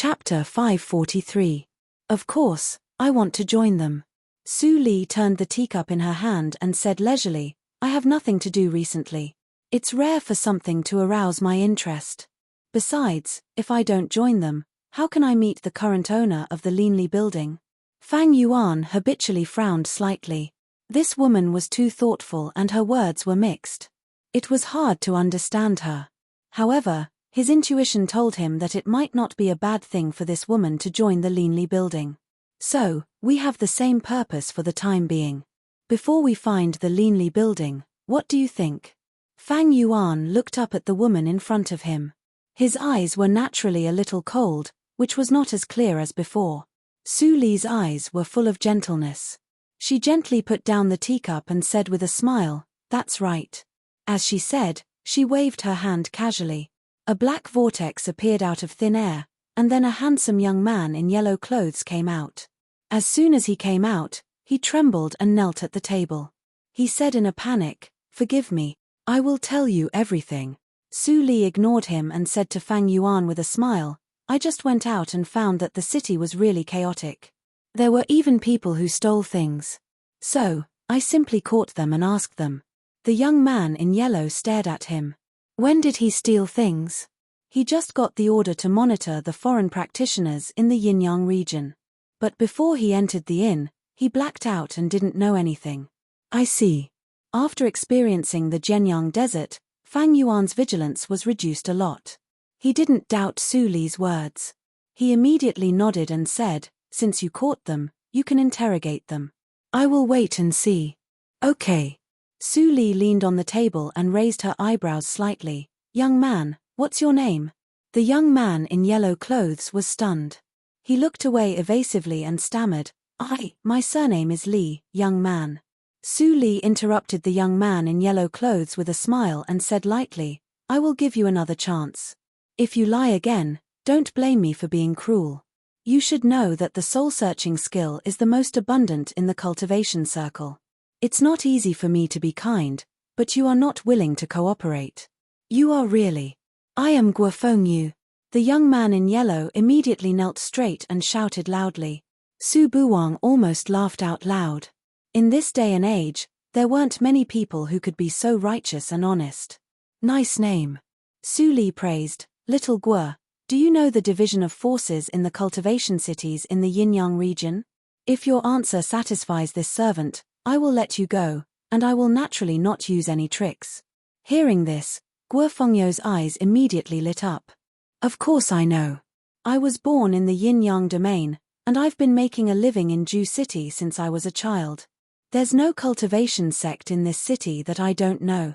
Chapter 543. Of course, I want to join them. Su Li turned the teacup in her hand and said leisurely, I have nothing to do recently. It's rare for something to arouse my interest. Besides, if I don't join them, how can I meet the current owner of the Linli building? Fang Yuan habitually frowned slightly. This woman was too thoughtful and her words were mixed. It was hard to understand her. However, his intuition told him that it might not be a bad thing for this woman to join the Linli building. So, we have the same purpose for the time being. Before we find the Linli building, what do you think? Fang Yuan looked up at the woman in front of him. His eyes were naturally a little cold, which was not as clear as before. Su Li's eyes were full of gentleness. She gently put down the teacup and said with a smile, That's right. As she said, she waved her hand casually. A black vortex appeared out of thin air, and then a handsome young man in yellow clothes came out. As soon as he came out, he trembled and knelt at the table. He said in a panic, Forgive me, I will tell you everything. Su Li ignored him and said to Fang Yuan with a smile, I just went out and found that the city was really chaotic. There were even people who stole things. So, I simply caught them and asked them. The young man in yellow stared at him. When did he steal things? He just got the order to monitor the foreign practitioners in the Yinyang region. But before he entered the inn, he blacked out and didn't know anything. I see. After experiencing the Zhenyang desert, Fang Yuan's vigilance was reduced a lot. He didn't doubt Su Li's words. He immediately nodded and said, Since you caught them, you can interrogate them. I will wait and see. Okay. Su Li leaned on the table and raised her eyebrows slightly. Young man, what's your name? The young man in yellow clothes was stunned. He looked away evasively and stammered, My surname is Li, young man. Su Li interrupted the young man in yellow clothes with a smile and said lightly, I will give you another chance. If you lie again, don't blame me for being cruel. You should know that the soul-searching skill is the most abundant in the cultivation circle. It's not easy for me to be kind, but you are not willing to cooperate. You are really. I am Guofeng Yu. The young man in yellow immediately knelt straight and shouted loudly. Su Buwang almost laughed out loud. In this day and age, there weren't many people who could be so righteous and honest. Nice name. Su Li praised, Little Guo, do you know the division of forces in the cultivation cities in the Yinyang region? If your answer satisfies this servant, I will let you go, and I will naturally not use any tricks. Hearing this, Guo Fengyou's eyes immediately lit up. Of course I know. I was born in the Yin-Yang domain, and I've been making a living in Ju City since I was a child. There's no cultivation sect in this city that I don't know.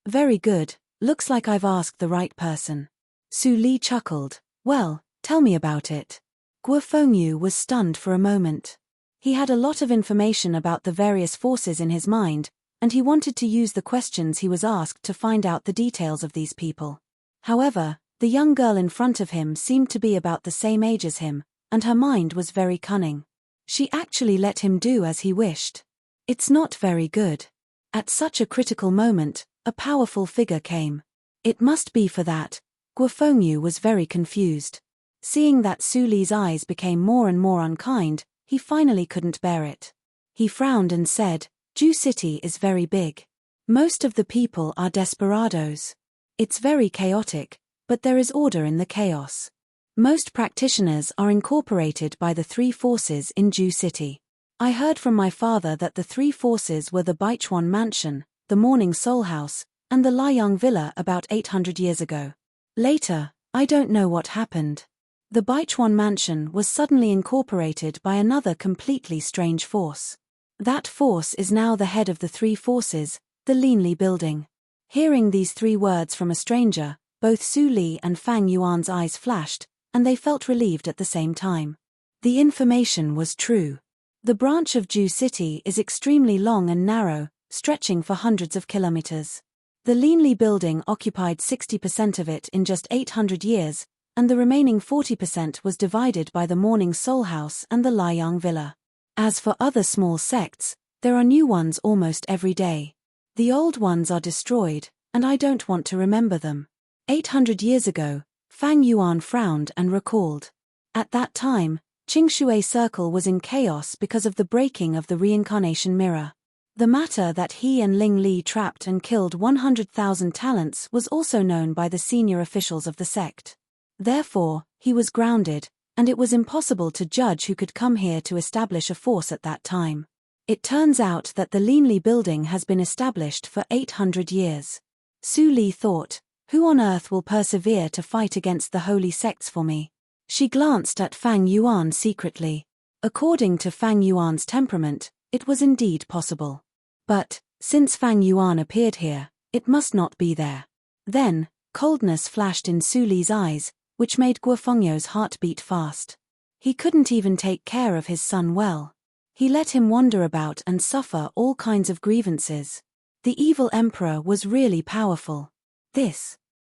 Very good, looks like I've asked the right person. Su Li chuckled. Well, tell me about it. Guo Fengyou was stunned for a moment. He had a lot of information about the various forces in his mind, and he wanted to use the questions he was asked to find out the details of these people. However, the young girl in front of him seemed to be about the same age as him, and her mind was very cunning. She actually let him do as he wished. It's not very good. At such a critical moment, a powerful figure came. It must be for that. Guo Fengyou was very confused. Seeing that Su Li's eyes became more and more unkind, he finally couldn't bear it. He frowned and said, Ju City is very big. Most of the people are desperados. It's very chaotic, but there is order in the chaos. Most practitioners are incorporated by the three forces in Ju City. I heard from my father that the three forces were the Baichuan Mansion, the Morning Soul House, and the Laiyang Villa about 800 years ago. Later, I don't know what happened. The Baichuan Mansion was suddenly incorporated by another completely strange force. That force is now the head of the three forces, the Linli building. Hearing these three words from a stranger, both Su Li and Fang Yuan's eyes flashed, and they felt relieved at the same time. The information was true. The branch of Ju City is extremely long and narrow, stretching for hundreds of kilometers. The Linli building occupied 60% of it in just 800 years, and the remaining 40% was divided by the Morning Soul House and the Laiyang Villa. As for other small sects, there are new ones almost every day. The old ones are destroyed, and I don't want to remember them. 800 years ago, Fang Yuan frowned and recalled. At that time, Qingshui Circle was in chaos because of the breaking of the reincarnation mirror. The matter that he and Ling Li trapped and killed 100,000 talents was also known by the senior officials of the sect. Therefore, he was grounded, and it was impossible to judge who could come here to establish a force at that time. It turns out that the Linli building has been established for 800 years. Su Li thought, who on earth will persevere to fight against the holy sects for me? She glanced at Fang Yuan secretly. According to Fang Yuan's temperament, it was indeed possible. But, since Fang Yuan appeared here, it must not be there. Then, coldness flashed in Su Li's eyes, which made Guofengyo's heart beat fast. He couldn't even take care of his son well. He let him wander about and suffer all kinds of grievances. The evil emperor was really powerful.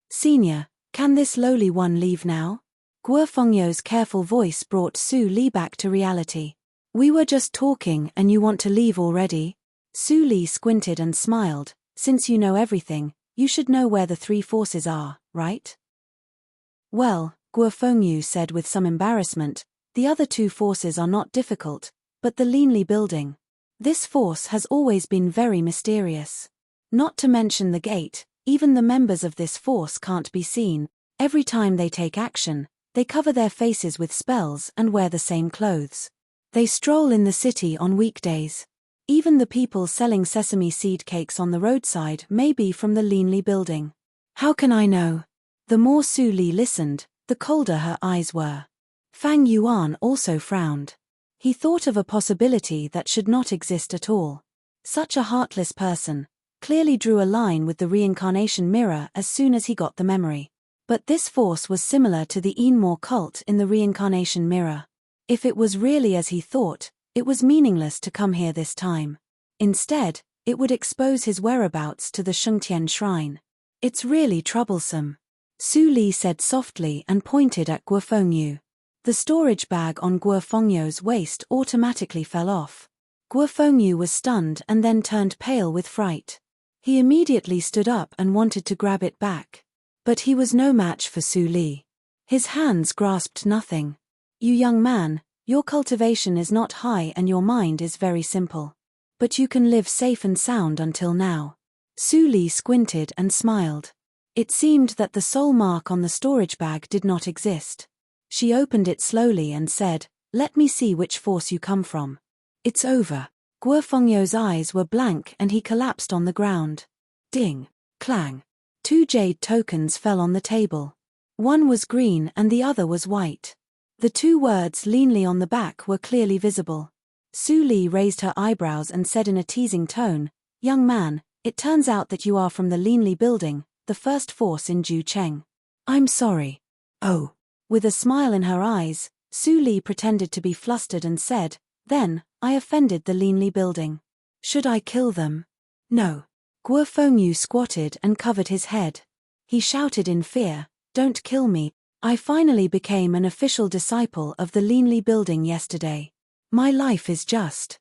Senior, can this lowly one leave now? Guofengyo's careful voice brought Su Li back to reality. We were just talking and you want to leave already? Su Li squinted and smiled. Since you know everything, you should know where the three forces are, right? Well, Guofengyu said with some embarrassment, the other two forces are not difficult, but the Linli building. This force has always been very mysterious. Not to mention the gate, even the members of this force can't be seen. Every time they take action, they cover their faces with spells and wear the same clothes. They stroll in the city on weekdays. Even the people selling sesame seed cakes on the roadside may be from the Linli building. How can I know? The more Su Li listened, the colder her eyes were. Fang Yuan also frowned. He thought of a possibility that should not exist at all. Such a heartless person clearly drew a line with the reincarnation mirror as soon as he got the memory. But this force was similar to the Enmore cult in the reincarnation mirror. If it was really as he thought, it was meaningless to come here this time. Instead, it would expose his whereabouts to the Shengtian shrine. It's really troublesome. Su Li said softly and pointed at Guofengyu. The storage bag on Guofengyo's waist automatically fell off. Guofengyu was stunned and then turned pale with fright. He immediately stood up and wanted to grab it back. But he was no match for Su Li. His hands grasped nothing. You young man, your cultivation is not high and your mind is very simple. But you can live safe and sound until now. Su Li squinted and smiled. It seemed that the soul mark on the storage bag did not exist. She opened it slowly and said, let me see which force you come from. It's over. Guofengyo's eyes were blank and he collapsed on the ground. Ding. Clang. 2 jade tokens fell on the table. One was green and the other was white. The 2 words Linli on the back were clearly visible. Su Li raised her eyebrows and said in a teasing tone, young man, it turns out that you are from the Linli building, the first force in Ju Cheng. I'm sorry. Oh. With a smile in her eyes, Su Li pretended to be flustered and said, then, I offended the Linli building. Should I kill them? No. Guofengyu squatted and covered his head. He shouted in fear, don't kill me. I finally became an official disciple of the Linli building yesterday. My life is just.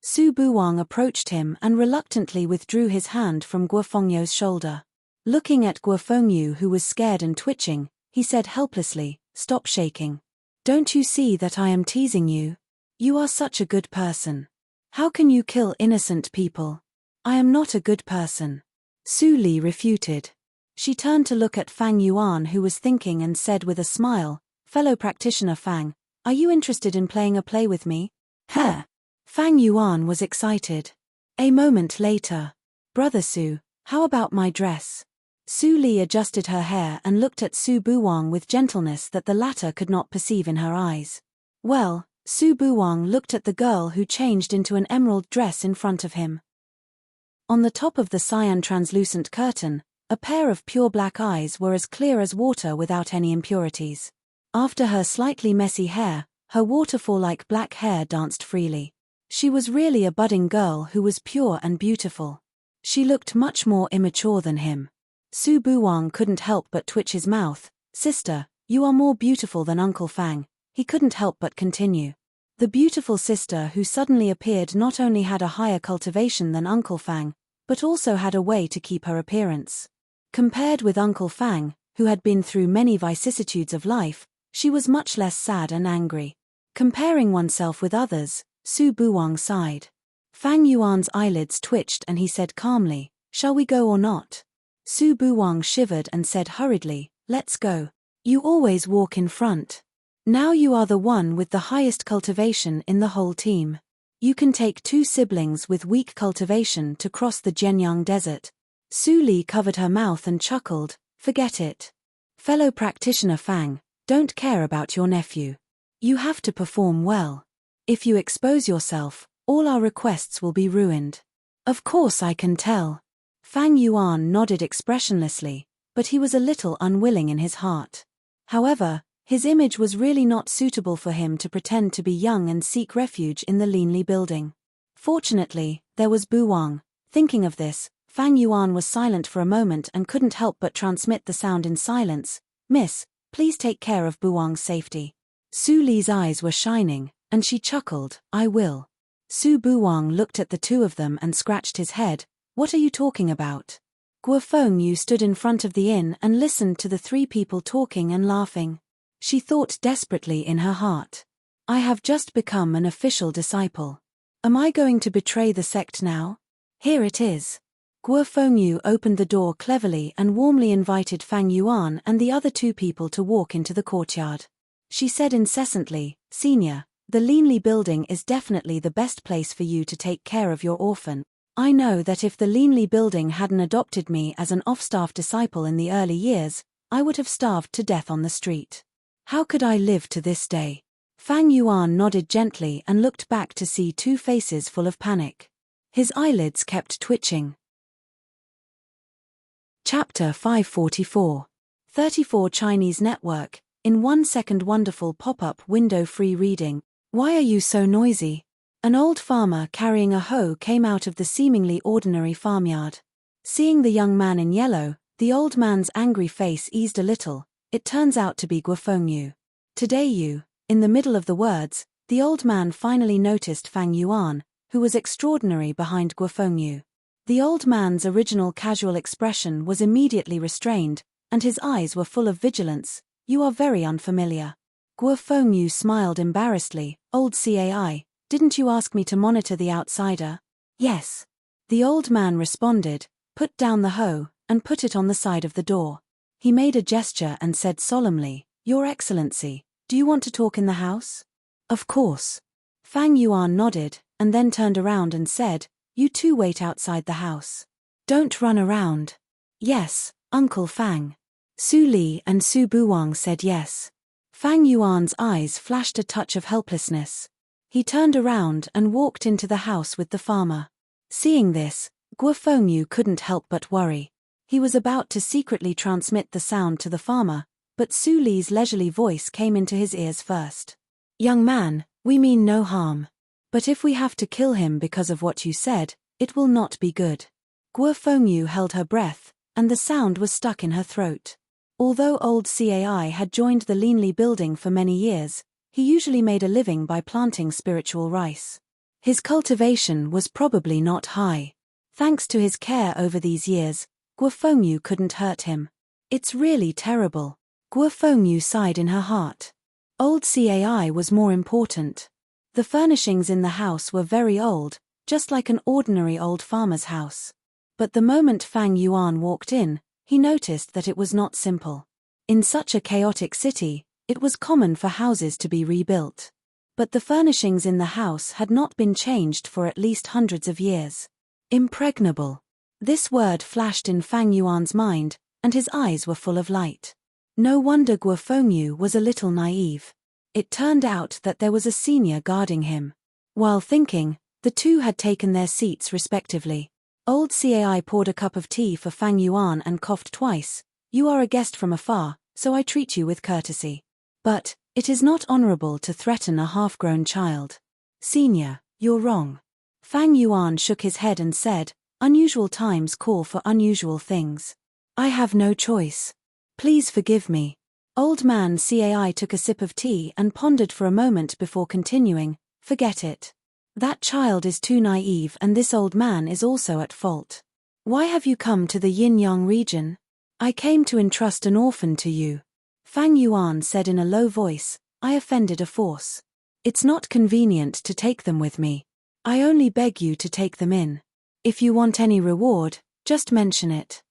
Su Buwang approached him and reluctantly withdrew his hand from Guofengyo's shoulder. Looking at Guofengyu who was scared and twitching, he said helplessly, stop shaking. Don't you see that I am teasing you? You are such a good person. How can you kill innocent people? I am not a good person. Su Li refuted. She turned to look at Fang Yuan who was thinking and said with a smile, fellow practitioner Fang, are you interested in playing a play with me? Huh. Fang Yuan was excited. A moment later. Brother Su, how about my dress? Su Li adjusted her hair and looked at Su Buwang with gentleness that the latter could not perceive in her eyes. Well, Su Buwang looked at the girl who changed into an emerald dress in front of him. On the top of the cyan translucent curtain, a pair of pure black eyes were as clear as water without any impurities. After her slightly messy hair, her waterfall-like black hair danced freely. She was really a budding girl who was pure and beautiful. She looked much more immature than him. Su Buwang couldn't help but twitch his mouth. Sister, you are more beautiful than Uncle Fang. He couldn't help but continue. The beautiful sister who suddenly appeared not only had a higher cultivation than Uncle Fang, but also had a way to keep her appearance. Compared with Uncle Fang, who had been through many vicissitudes of life, she was much less sad and angry. Comparing oneself with others, Su Buwang sighed. Fang Yuan's eyelids twitched and he said calmly, "Shall we go or not?" Su Buwang shivered and said hurriedly, "Let's go. You always walk in front. Now you are the one with the highest cultivation in the whole team. You can take 2 siblings with weak cultivation to cross the Jianyang Desert." Su Li covered her mouth and chuckled, "Forget it. Fellow practitioner Fang, don't care about your nephew. You have to perform well. If you expose yourself, all our requests will be ruined." "Of course I can tell." Fang Yuan nodded expressionlessly, but he was a little unwilling in his heart. However, his image was really not suitable for him to pretend to be young and seek refuge in the Linli building. Fortunately, there was Buwang. Thinking of this, Fang Yuan was silent for a moment and couldn't help but transmit the sound in silence. "Miss, please take care of Buwang's safety." Su Li's eyes were shining, and she chuckled, "I will." Su Buwang looked at the two of them and scratched his head. "What are you talking about?" Guo Fengyu stood in front of the inn and listened to the 3 people talking and laughing. She thought desperately in her heart. "I have just become an official disciple. Am I going to betray the sect now? Here it is." Guo Fengyu opened the door cleverly and warmly invited Fang Yuan and the other 2 people to walk into the courtyard. She said incessantly, "Senior, the Linli building is definitely the best place for you to take care of your orphan. I know that if the Linli building hadn't adopted me as an off-staff disciple in the early years, I would have starved to death on the street. How could I live to this day?" Fang Yuan nodded gently and looked back to see 2 faces full of panic. His eyelids kept twitching. Chapter 544. 34 Chinese Network, in 1 second wonderful pop-up window free reading. "Why are you so noisy?" An old farmer carrying a hoe came out of the seemingly ordinary farmyard. Seeing the young man in yellow, the old man's angry face eased a little. It turns out to be Guo Fengyu. "Today you," in the middle of the words, the old man finally noticed Fang Yuan, who was extraordinary behind Guo Fengyu. The old man's original casual expression was immediately restrained, and his eyes were full of vigilance. "You are very unfamiliar." Guo Fengyu smiled embarrassedly. "Old Cai, didn't you ask me to monitor the outsider?" "Yes." The old man responded, put down the hoe, and put it on the side of the door. He made a gesture and said solemnly, "Your Excellency, do you want to talk in the house?" "Of course." Fang Yuan nodded, and then turned around and said, "You 2 wait outside the house. Don't run around." "Yes, Uncle Fang." Su Li and Su Buwang said yes. Fang Yuan's eyes flashed a touch of helplessness. He turned around and walked into the house with the farmer. Seeing this, Guo Fengyu couldn't help but worry. He was about to secretly transmit the sound to the farmer, but Su Li's leisurely voice came into his ears first. "Young man, we mean no harm. But if we have to kill him because of what you said, it will not be good." Guo Fengyu held her breath, and the sound was stuck in her throat. Although old Cai had joined the Linli building for many years, he usually made a living by planting spiritual rice. His cultivation was probably not high. Thanks to his care over these years, Guo Fengyu couldn't hurt him. "It's really terrible." Guo Fengyu sighed in her heart. Old Cai was more important. The furnishings in the house were very old, just like an ordinary old farmer's house. But the moment Fang Yuan walked in, he noticed that it was not simple. In such a chaotic city, it was common for houses to be rebuilt. But the furnishings in the house had not been changed for at least hundreds of years. Impregnable. This word flashed in Fang Yuan's mind, and his eyes were full of light. No wonder Guo Fengyu was a little naive. It turned out that there was a senior guarding him. While thinking, the 2 had taken their seats respectively. Old Cai poured a cup of tea for Fang Yuan and coughed twice. "You are a guest from afar, so I treat you with courtesy. But it is not honorable to threaten a half-grown child." "Senior, you're wrong." Fang Yuan shook his head and said, "Unusual times call for unusual things. I have no choice. Please forgive me." Old man Cai took a sip of tea and pondered for a moment before continuing, "Forget it. That child is too naive and this old man is also at fault. Why have you come to the Yin-Yang region?" I came to entrust an orphan to you. Fang Yuan said in a low voice, I offended a force. It's not convenient to take them with me. I only beg you to take them in. If you want any reward, just mention it.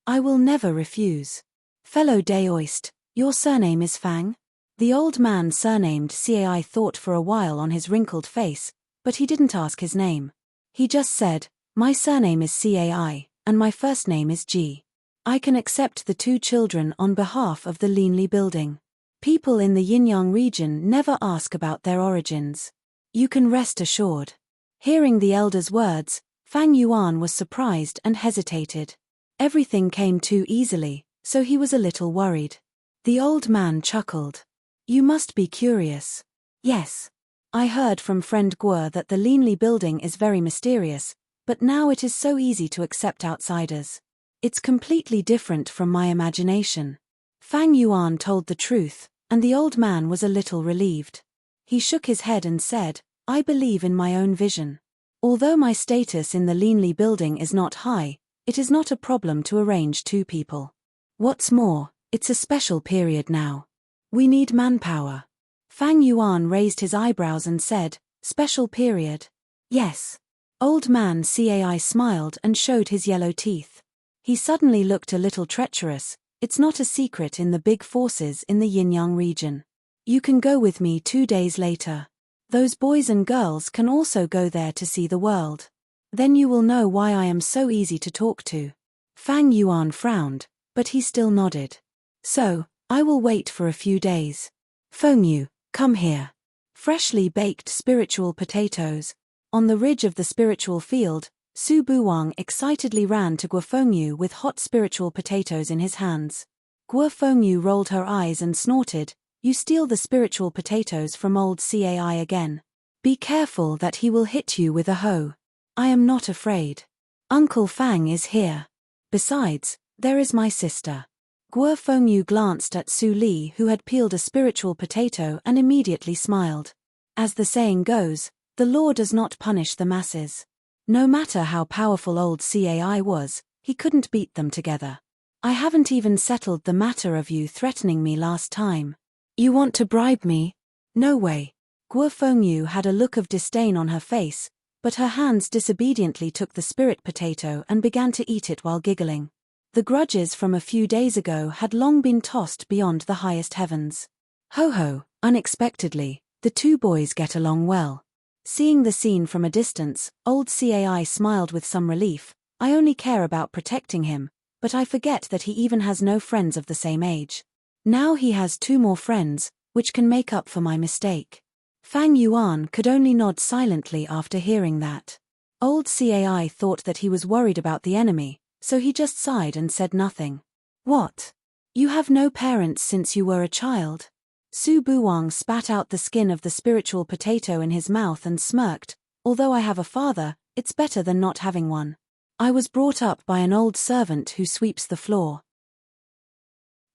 I will never refuse. Fellow Daoist, your surname is Fang? The old man surnamed Cai thought for a while on his wrinkled face, but he didn't ask his name. He just said, my surname is Cai, and my first name is Ji. I can accept the 2 children on behalf of the Linli building. People in the Yinyang region never ask about their origins. You can rest assured. Hearing the elder's words, Fang Yuan was surprised and hesitated. Everything came too easily, so he was a little worried. The old man chuckled. You must be curious. Yes. I heard from friend Guo that the Linli building is very mysterious, but now it is so easy to accept outsiders. It's completely different from my imagination. Fang Yuan told the truth, and the old man was a little relieved. He shook his head and said, I believe in my own vision. Although my status in the Linli building is not high, it is not a problem to arrange 2 people. What's more, it's a special period now. We need manpower. Fang Yuan raised his eyebrows and said, special period. Yes. Old man Cai smiled and showed his yellow teeth. He suddenly looked a little treacherous. It's not a secret in the big forces in the Yinyang region. You can go with me 2 days later. Those boys and girls can also go there to see the world. Then you will know why I am so easy to talk to. Fang Yuan frowned, but he still nodded. So, I will wait for a few days. Fengyu, come here. Freshly baked spiritual potatoes. On the ridge of the spiritual field, Su Buwang excitedly ran to Guo Fengyu with hot spiritual potatoes in his hands. Guo Fengyu rolled her eyes and snorted, you steal the spiritual potatoes from old Cai again. Be careful that he will hit you with a hoe. I am not afraid. Uncle Fang is here. Besides, there is my sister. Guo Fengyu glanced at Su Li, who had peeled a spiritual potato, and immediately smiled. As the saying goes, the law does not punish the masses. No matter how powerful old Cai was, he couldn't beat them together. I haven't even settled the matter of you threatening me last time. You want to bribe me? No way. Guo Fengyu had a look of disdain on her face, but her hands disobediently took the spirit potato and began to eat it while giggling. The grudges from a few days ago had long been tossed beyond the highest heavens. Ho ho, unexpectedly, the 2 boys get along well. Seeing the scene from a distance, old Cai smiled with some relief. I only care about protecting him, but I forget that he even has no friends of the same age. Now he has 2 more friends, which can make up for my mistake. Fang Yuan could only nod silently after hearing that. Old Cai thought that he was worried about the enemy, so he just sighed and said nothing. What? You have no parents since you were a child? Su Buwang spat out the skin of the spiritual potato in his mouth and smirked, although I have a father, it's better than not having one. I was brought up by an old servant who sweeps the floor.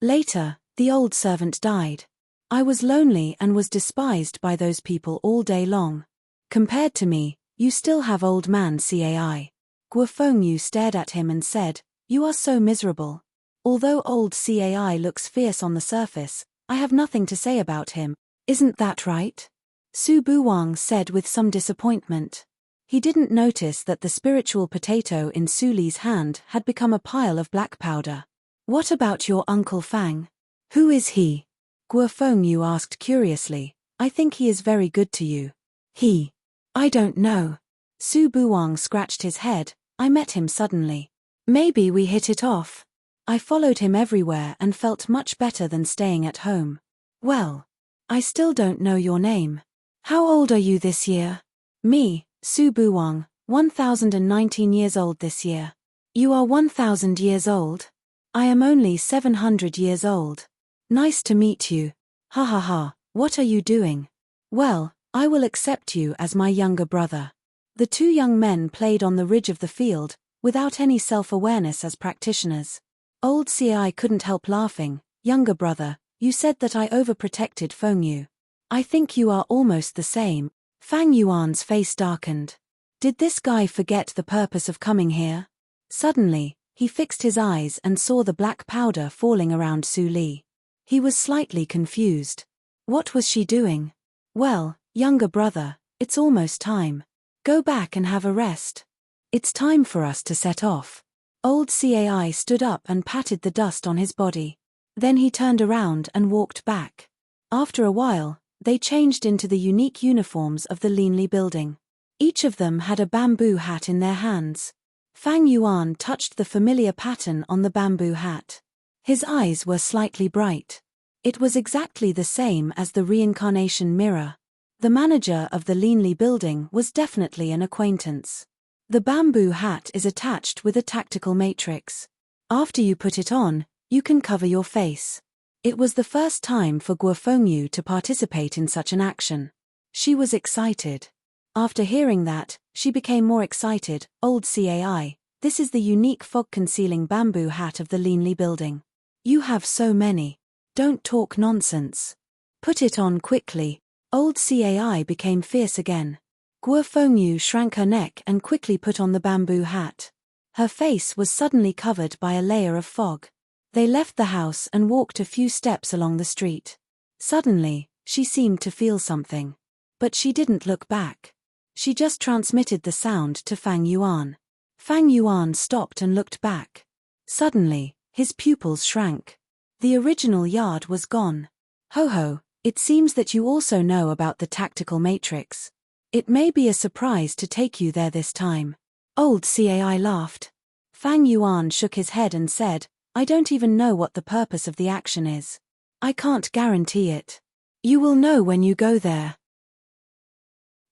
Later, the old servant died. I was lonely and was despised by those people all day long. Compared to me, you still have old man Cai. Guo Fengyu stared at him and said, you are so miserable. Although old Cai looks fierce on the surface, I have nothing to say about him, isn't that right? Su Buwang said with some disappointment. He didn't notice that the spiritual potato in Su Li's hand had become a pile of black powder. What about your Uncle Fang? Who is he? Guo Fengyu asked curiously. I think he is very good to you. He? I don't know. Su Buwang scratched his head. I met him suddenly. Maybe we hit it off. I followed him everywhere and felt much better than staying at home. Well, I still don't know your name. How old are you this year? Me, Su Buwang, 1019 years old this year. You are 1000 years old? I am only 700 years old. Nice to meet you. Ha ha ha, what are you doing? Well, I will accept you as my younger brother. The 2 young men played on the ridge of the field, without any self-awareness as practitioners. Old Cai couldn't help laughing. Younger brother, you said that I overprotected Fengyu. I think you are almost the same. Fang Yuan's face darkened. Did this guy forget the purpose of coming here? Suddenly, He fixed his eyes and saw the black powder falling around Su Li. He was slightly confused. What was she doing? Well, younger brother, it's almost time. Go back and have a rest. It's time for us to set off. Old Cai stood up and patted the dust on his body. Then he turned around and walked back. After a while, they changed into the unique uniforms of the Linli building. Each of them had a bamboo hat in their hands. Fang Yuan touched the familiar pattern on the bamboo hat. His eyes were slightly bright. It was exactly the same as the reincarnation mirror. The manager of the Linli building was definitely an acquaintance. The bamboo hat is attached with a tactical matrix. After you put it on, you can cover your face. It was the first time for Guo Fengyu to participate in such an action. She was excited. After hearing that, she became more excited. Old Cai, this is the unique fog-concealing bamboo hat of the Linli building. You have so many. Don't talk nonsense. Put it on quickly. Old Cai became fierce again. Guo Fengyu shrank her neck and quickly put on the bamboo hat. Her face was suddenly covered by a layer of fog. They left the house and walked a few steps along the street. Suddenly, she seemed to feel something. But she didn't look back. She just transmitted the sound to Fang Yuan. Fang Yuan stopped and looked back. Suddenly, his pupils shrank. The original yard was gone. Ho ho, it seems that you also know about the tactical matrix. It may be a surprise to take you there this time. Old Cai laughed. Fang Yuan shook his head and said, I don't even know what the purpose of the action is. I can't guarantee it. You will know when you go there.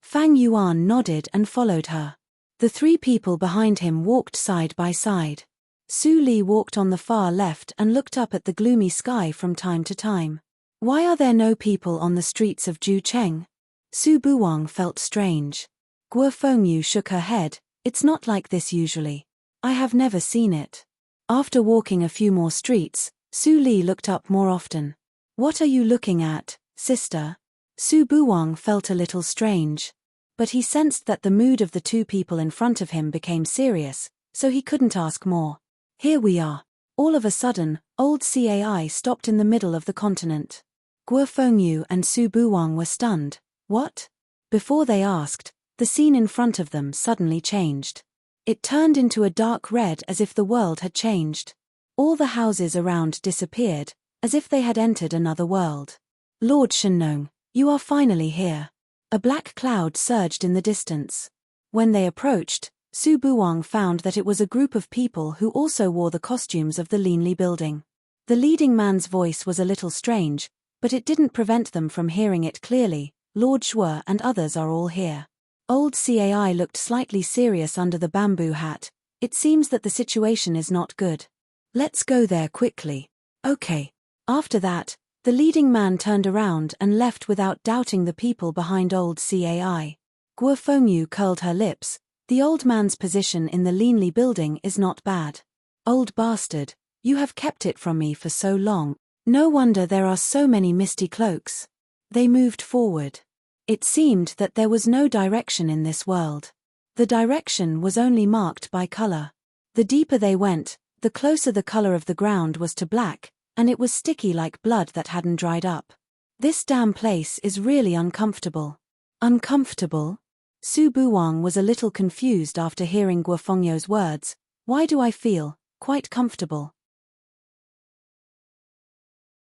Fang Yuan nodded and followed her. The three people behind him walked side by side. Su Li walked on the far left and looked up at the gloomy sky from time to time. Why are there no people on the streets of Jucheng? Su Buwang felt strange. Guo Fengyu shook her head, it's not like this usually. I have never seen it. After walking a few more streets, Su Li looked up more often. What are you looking at, sister? Su Buwang felt a little strange. But he sensed that the mood of the two people in front of him became serious, so he couldn't ask more. Here we are. All of a sudden, old Cai stopped in the middle of the continent. Guo Fengyu and Su Buwang were stunned. What? Before they asked, the scene in front of them suddenly changed. It turned into a dark red as if the world had changed. All the houses around disappeared, as if they had entered another world. Lord Shenong, you are finally here. A black cloud surged in the distance. When they approached, Su Buwang found that it was a group of people who also wore the costumes of the Linli building. The leading man's voice was a little strange, but it didn't prevent them from hearing it clearly. Lord Shuo and others are all here. Old Cai looked slightly serious under the bamboo hat. It seems that the situation is not good. Let's go there quickly. Okay. After that, the leading man turned around and left without doubting the people behind old Cai. Guo Fengyu curled her lips. The old man's position in the Linli building is not bad. Old bastard, you have kept it from me for so long. No wonder there are so many misty cloaks. They moved forward. It seemed that there was no direction in this world. The direction was only marked by color. The deeper they went, the closer the color of the ground was to black, and it was sticky like blood that hadn't dried up. This damn place is really uncomfortable. Uncomfortable? Su Buwang was a little confused after hearing Guo Fengyu's words. Why do I feel quite comfortable?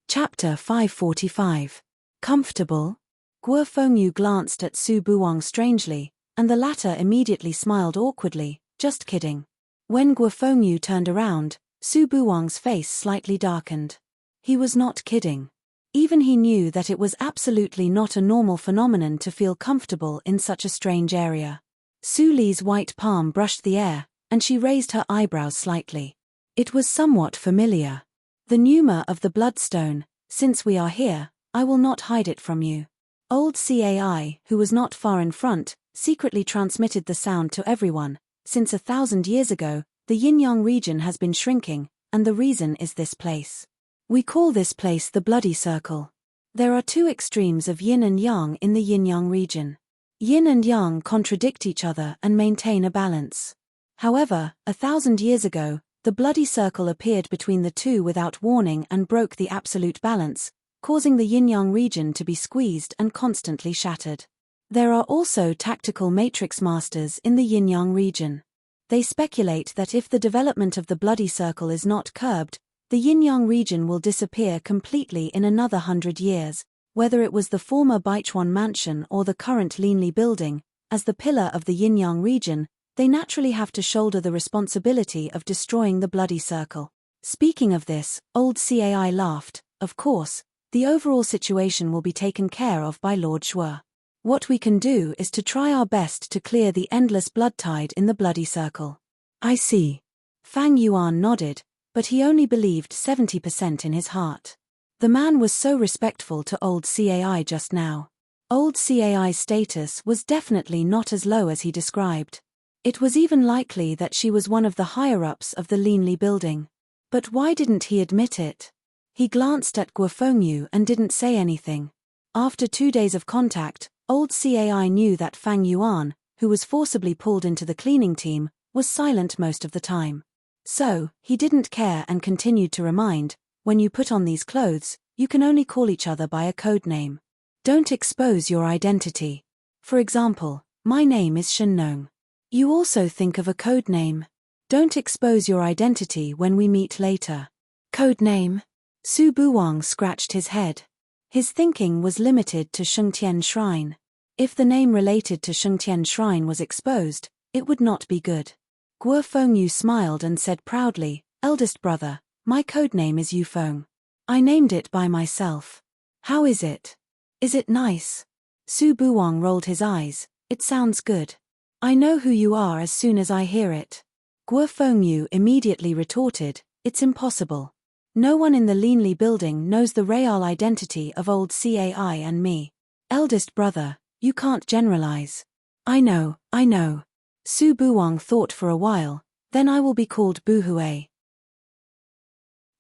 Chapter 545. Comfortable? Guo Fengyu glanced at Su Buwang strangely, and the latter immediately smiled awkwardly. Just kidding. When Guo Fengyu turned around, Su Buwang's face slightly darkened. He was not kidding. Even he knew that it was absolutely not a normal phenomenon to feel comfortable in such a strange area. Su Li's white palm brushed the air, and she raised her eyebrows slightly. It was somewhat familiar. The pneuma of the bloodstone. Since we are here, I will not hide it from you. Old Cai, who was not far in front, secretly transmitted the sound to everyone. Since 1,000 years ago, the yin-yang region has been shrinking, and the reason is this place. We call this place the Bloody Circle. There are two extremes of yin and yang in the yin-yang region. Yin and yang contradict each other and maintain a balance. However, 1,000 years ago, the The bloody circle appeared between the two without warning and broke the absolute balance, causing the yin-yang region to be squeezed and constantly shattered. There are also tactical matrix masters in the yin-yang region. They speculate that if the development of the bloody circle is not curbed, the yin-yang region will disappear completely in another 100 years, whether it was the former Baichuan mansion or the current Linli building. As the pillar of the yin-yang region, they naturally have to shoulder the responsibility of destroying the bloody circle. Speaking of this, old Cai laughed. Of course, the overall situation will be taken care of by Lord Shuo. What we can do is to try our best to clear the endless blood tide in the bloody circle. I see. Fang Yuan nodded, but he only believed 70% in his heart. The man was so respectful to old Cai just now. Old Cai's status was definitely not as low as he described. It was even likely that she was one of the higher-ups of the Linli building. But why didn't he admit it? He glanced at Guo Fengyu and didn't say anything. After 2 days of contact, old Cai knew that Fang Yuan, who was forcibly pulled into the cleaning team, was silent most of the time. So, he didn't care and continued to remind, when you put on these clothes, you can only call each other by a code name. Don't expose your identity. For example, my name is Shenong. You also think of a code name. Don't expose your identity when we meet later. Code name? Su Buwang scratched his head. His thinking was limited to Shengtian Shrine. If the name related to Shengtian Shrine was exposed, it would not be good. Guo Fengyu smiled and said proudly, "Eldest brother, my codename is Yufeng. I named it by myself. How is it? Is it nice?" Su Buwang rolled his eyes. "It sounds good. I know who you are as soon as I hear it." Guo Fengyu immediately retorted, "It's impossible. No one in the Linli building knows the real identity of old Cai and me. Eldest brother, you can't generalize." I know. Su Buwang thought for a while, "Then I will be called Buhui."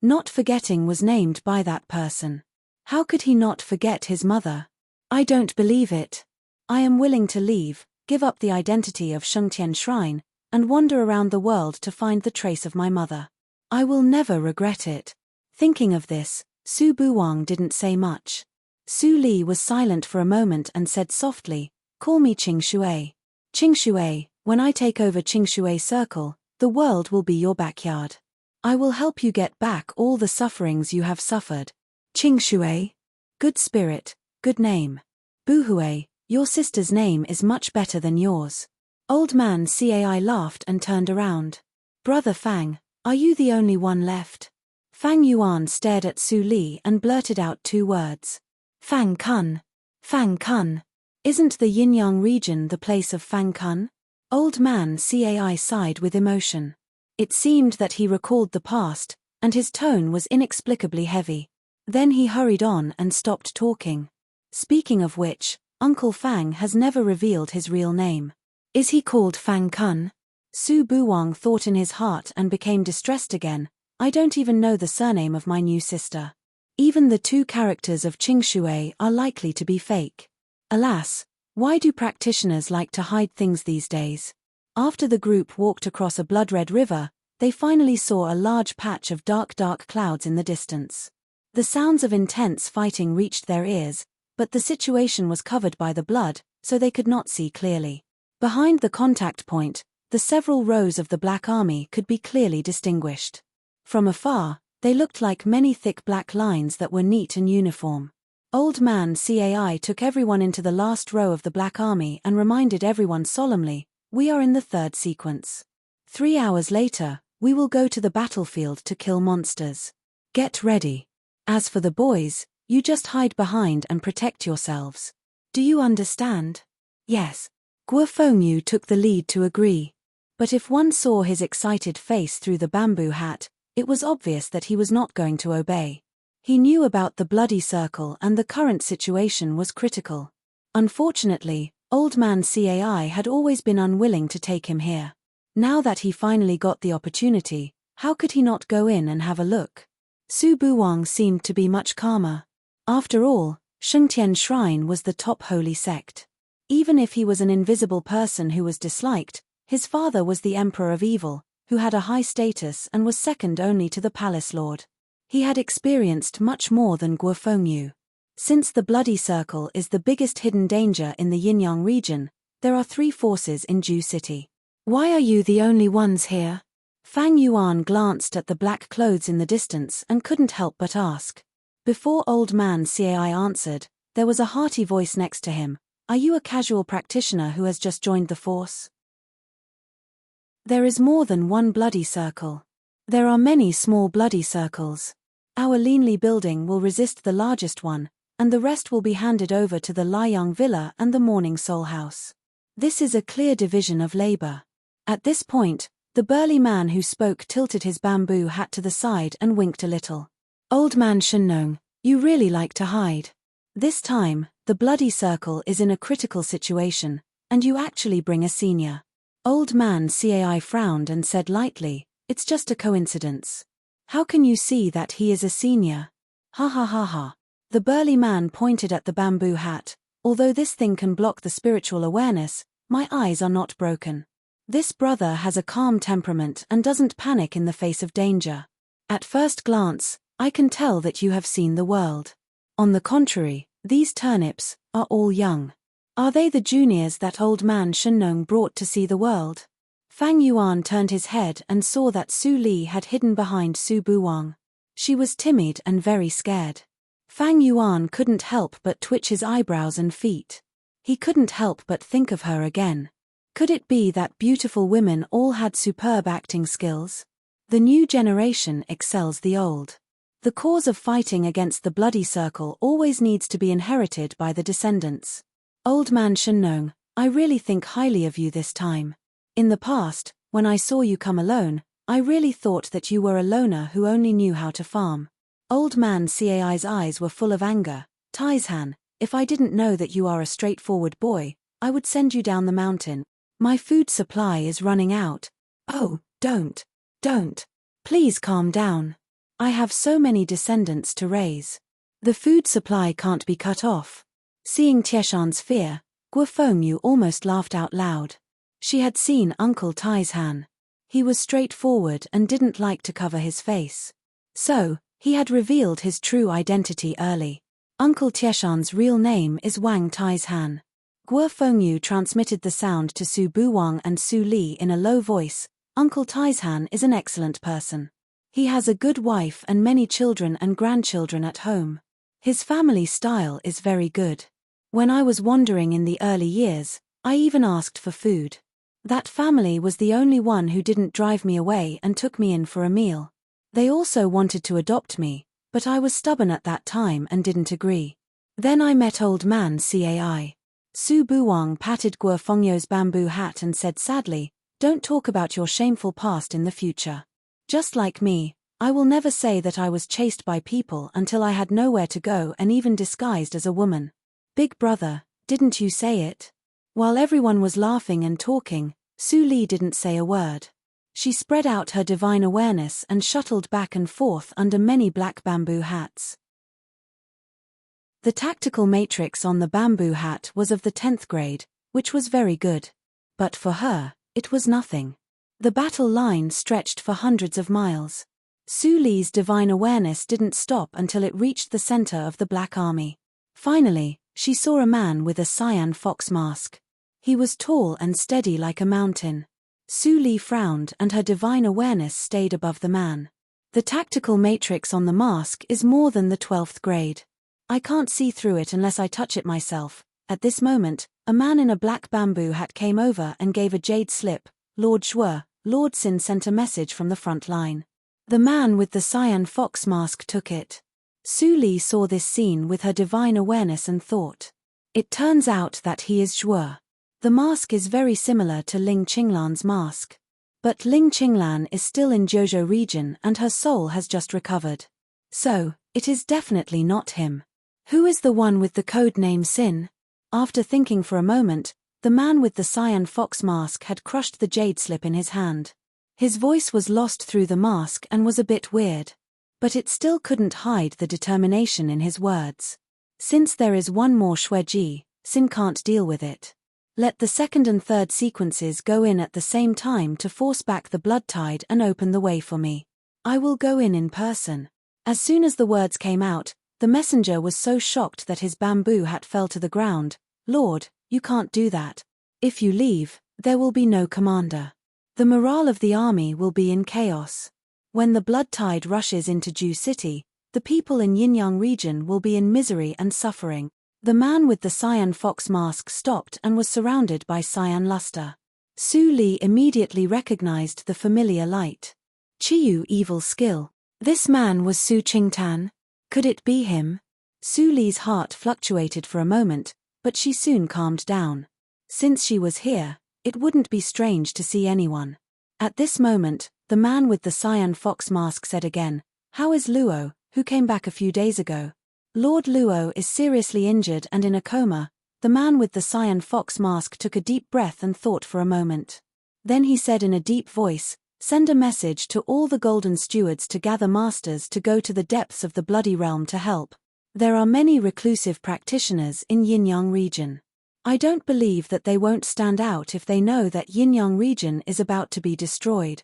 Not forgetting was named by that person. How could he not forget his mother? I don't believe it. I am willing to leave, give up the identity of Shengtian Shrine, and wander around the world to find the trace of my mother. I will never regret it. Thinking of this, Su Buwang didn't say much. Su Li was silent for a moment and said softly, "Call me Qing Shui. Qing Shui, when I take over Qing Shui Circle, the world will be your backyard. I will help you get back all the sufferings you have suffered." Qing Shui? Good spirit, good name. Buhui, your sister's name is much better than yours. Old man Cai laughed and turned around. Brother Fang, are you the only one left? Fang Yuan stared at Su Li and blurted out 2 words. Fang Kun. Fang Kun. Isn't the yin-yang region the place of Fang Kun? Old man Cai sighed with emotion. It seemed that he recalled the past, and his tone was inexplicably heavy. Then he hurried on and stopped talking. Speaking of which, Uncle Fang has never revealed his real name. Is he called Fang Kun? Su Buwang thought in his heart and became distressed again. I don't even know the surname of my new sister. Even the 2 characters of Qing Shui are likely to be fake. Alas, why do practitioners like to hide things these days? After the group walked across a blood-red river, they finally saw a large patch of dark clouds in the distance. The sounds of intense fighting reached their ears, but the situation was covered by the blood, so they could not see clearly. Behind the contact point, the several rows of the Black Army could be clearly distinguished. From afar, they looked like many thick black lines that were neat and uniform. Old man Cai took everyone into the last row of the Black Army and reminded everyone solemnly, "We are in the 3rd sequence. 3 hours later, we will go to the battlefield to kill monsters. Get ready. As for the boys, you just hide behind and protect yourselves. Do you understand?" Yes. Guo Fengyu took the lead to agree. But if one saw his excited face through the bamboo hat, it was obvious that he was not going to obey. He knew about the bloody circle and the current situation was critical. Unfortunately, old man Cai had always been unwilling to take him here. Now that he finally got the opportunity, how could he not go in and have a look? Su Buwang seemed to be much calmer. After all, Shengtian Shrine was the top holy sect. Even if he was an invisible person who was disliked, his father was the emperor of evil, who had a high status and was second only to the palace lord. He had experienced much more than Guofengyu. Since the Bloody Circle is the biggest hidden danger in the Yinyang region, there are 3 forces in Ju City. Why are you the only ones here? Fang Yuan glanced at the black clothes in the distance and couldn't help but ask. Before old man Cai answered, there was a hearty voice next to him. Are you a casual practitioner who has just joined the force? There is more than one Bloody Circle. There are many small Bloody Circles. Our Linli building will resist the largest one, and the rest will be handed over to the Liang Villa and the Morning Soul House. This is a clear division of labor. At this point, the burly man who spoke tilted his bamboo hat to the side and winked a little. Old man Shenong, you really like to hide. This time, the Bloody Circle is in a critical situation, and you actually bring a senior. Old man Cai frowned and said lightly, it's just a coincidence. How can you see that he is a senior? Ha ha ha ha. The burly man pointed at the bamboo hat. Although this thing can block the spiritual awareness, my eyes are not broken. This brother has a calm temperament and doesn't panic in the face of danger. At first glance, I can tell that you have seen the world. On the contrary, these turnips are all young. Are they the juniors that old man Shenong brought to see the world? Fang Yuan turned his head and saw that Su Li had hidden behind Su Buwang. She was timid and very scared. Fang Yuan couldn't help but twitch his eyebrows and feet. He couldn't help but think of her again. Could it be that beautiful women all had superb acting skills? The new generation excels the old. The cause of fighting against the Bloody Circle always needs to be inherited by the descendants. Old man Shenong, I really think highly of you this time. In the past, when I saw you come alone, I really thought that you were a loner who only knew how to farm. Old man Cai's eyes were full of anger. Taizhan, if I didn't know that you are a straightforward boy, I would send you down the mountain. My food supply is running out. Oh, don't. Please calm down. I have so many descendants to raise. The food supply can't be cut off. Seeing Tieshan's fear, Guofengyu almost laughed out loud. She had seen Uncle Taizhan. He was straightforward and didn't like to cover his face. So, he had revealed his true identity early. Uncle Tieshan's real name is Wang Taizhan. Guofengyu transmitted the sound to Su Buwang and Su Li in a low voice. Uncle Taizhan is an excellent person. He has a good wife and many children and grandchildren at home. His family style is very good. When I was wandering in the early years, I even asked for food. That family was the only one who didn't drive me away and took me in for a meal. They also wanted to adopt me, but I was stubborn at that time and didn't agree. Then I met old man Cai. Su Buwang patted Guofengyu's bamboo hat and said sadly, don't talk about your shameful past in the future. Just like me, I will never say that I was chased by people until I had nowhere to go and even disguised as a woman. Big brother, didn't you say it? While everyone was laughing and talking, Su Li didn't say a word. She spread out her divine awareness and shuttled back and forth under many black bamboo hats. The tactical matrix on the bamboo hat was of the 10th grade, which was very good. But for her, it was nothing. The battle line stretched for hundreds of miles. Su Li's divine awareness didn't stop until it reached the center of the Black Army. Finally, she saw a man with a cyan fox mask. He was tall and steady like a mountain. Su Li frowned and her divine awareness stayed above the man. The tactical matrix on the mask is more than the 12th grade. I can't see through it unless I touch it myself. At this moment, a man in a black bamboo hat came over and gave a jade slip. Lord Zhuo, Lord Xin sent a message from the front line. The man with the cyan fox mask took it. Su Li saw this scene with her divine awareness and thought. It turns out that he is Zhuo. The mask is very similar to Ling Qinglan's mask. But Ling Qinglan is still in Jiuzhou region and her soul has just recovered. So, it is definitely not him. Who is the one with the code name Xin? After thinking for a moment, the man with the cyan fox mask had crushed the jade slip in his hand. His voice was lost through the mask and was a bit weird. But it still couldn't hide the determination in his words. Since there is one more Xueji, Xin can't deal with it. Let the second and third sequences go in at the same time to force back the blood tide and open the way for me. I will go in person. As soon as the words came out, the messenger was so shocked that his bamboo hat fell to the ground. Lord, you can't do that. If you leave, there will be no commander. The morale of the army will be in chaos. When the blood tide rushes into Ju City, the people in Yinyang region will be in misery and suffering. The man with the cyan fox mask stopped and was surrounded by cyan luster. Su Li immediately recognized the familiar light. Chiyu evil skill. This man was Su Qingtan. Could it be him? Su Li's heart fluctuated for a moment, but she soon calmed down. Since she was here, it wouldn't be strange to see anyone. At this moment, the man with the cyan fox mask said again, "How is Luo, who came back a few days ago?" "Lord Luo is seriously injured and in a coma." The man with the cyan fox mask took a deep breath and thought for a moment. Then he said in a deep voice, "Send a message to all the golden stewards to gather masters to go to the depths of the bloody realm to help. There are many reclusive practitioners in Yinyang region. I don't believe that they won't stand out if they know that Yinyang region is about to be destroyed."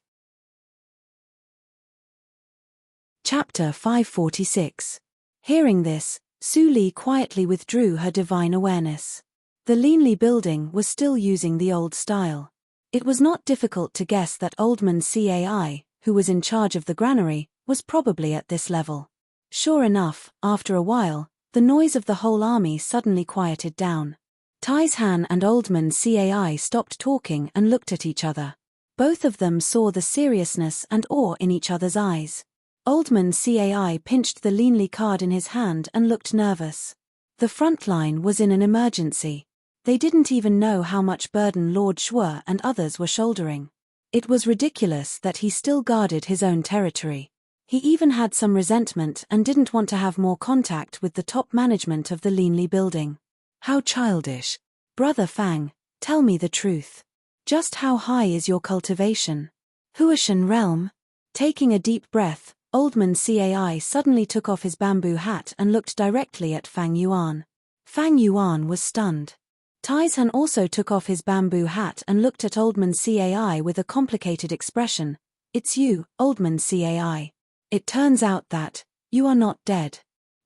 Chapter 546. Hearing this, Su Li quietly withdrew her divine awareness. The Linli building was still using the old style. It was not difficult to guess that Oldman Cai, who was in charge of the granary, was probably at this level. Sure enough, after a while, the noise of the whole army suddenly quieted down. Taishan and Oldman Cai stopped talking and looked at each other. Both of them saw the seriousness and awe in each other's eyes. Oldman Cai pinched the Linli card in his hand and looked nervous. The front line was in an emergency. They didn't even know how much burden Lord Shuo and others were shouldering. It was ridiculous that he still guarded his own territory. He even had some resentment and didn't want to have more contact with the top management of the Linli building. How childish. Brother Fang, tell me the truth. Just how high is your cultivation? Huashan realm? Taking a deep breath, Oldman Cai suddenly took off his bamboo hat and looked directly at Fang Yuan. Fang Yuan was stunned. Taishan also took off his bamboo hat and looked at Oldman Cai with a complicated expression. "It's you, Oldman Cai. It turns out that you are not dead.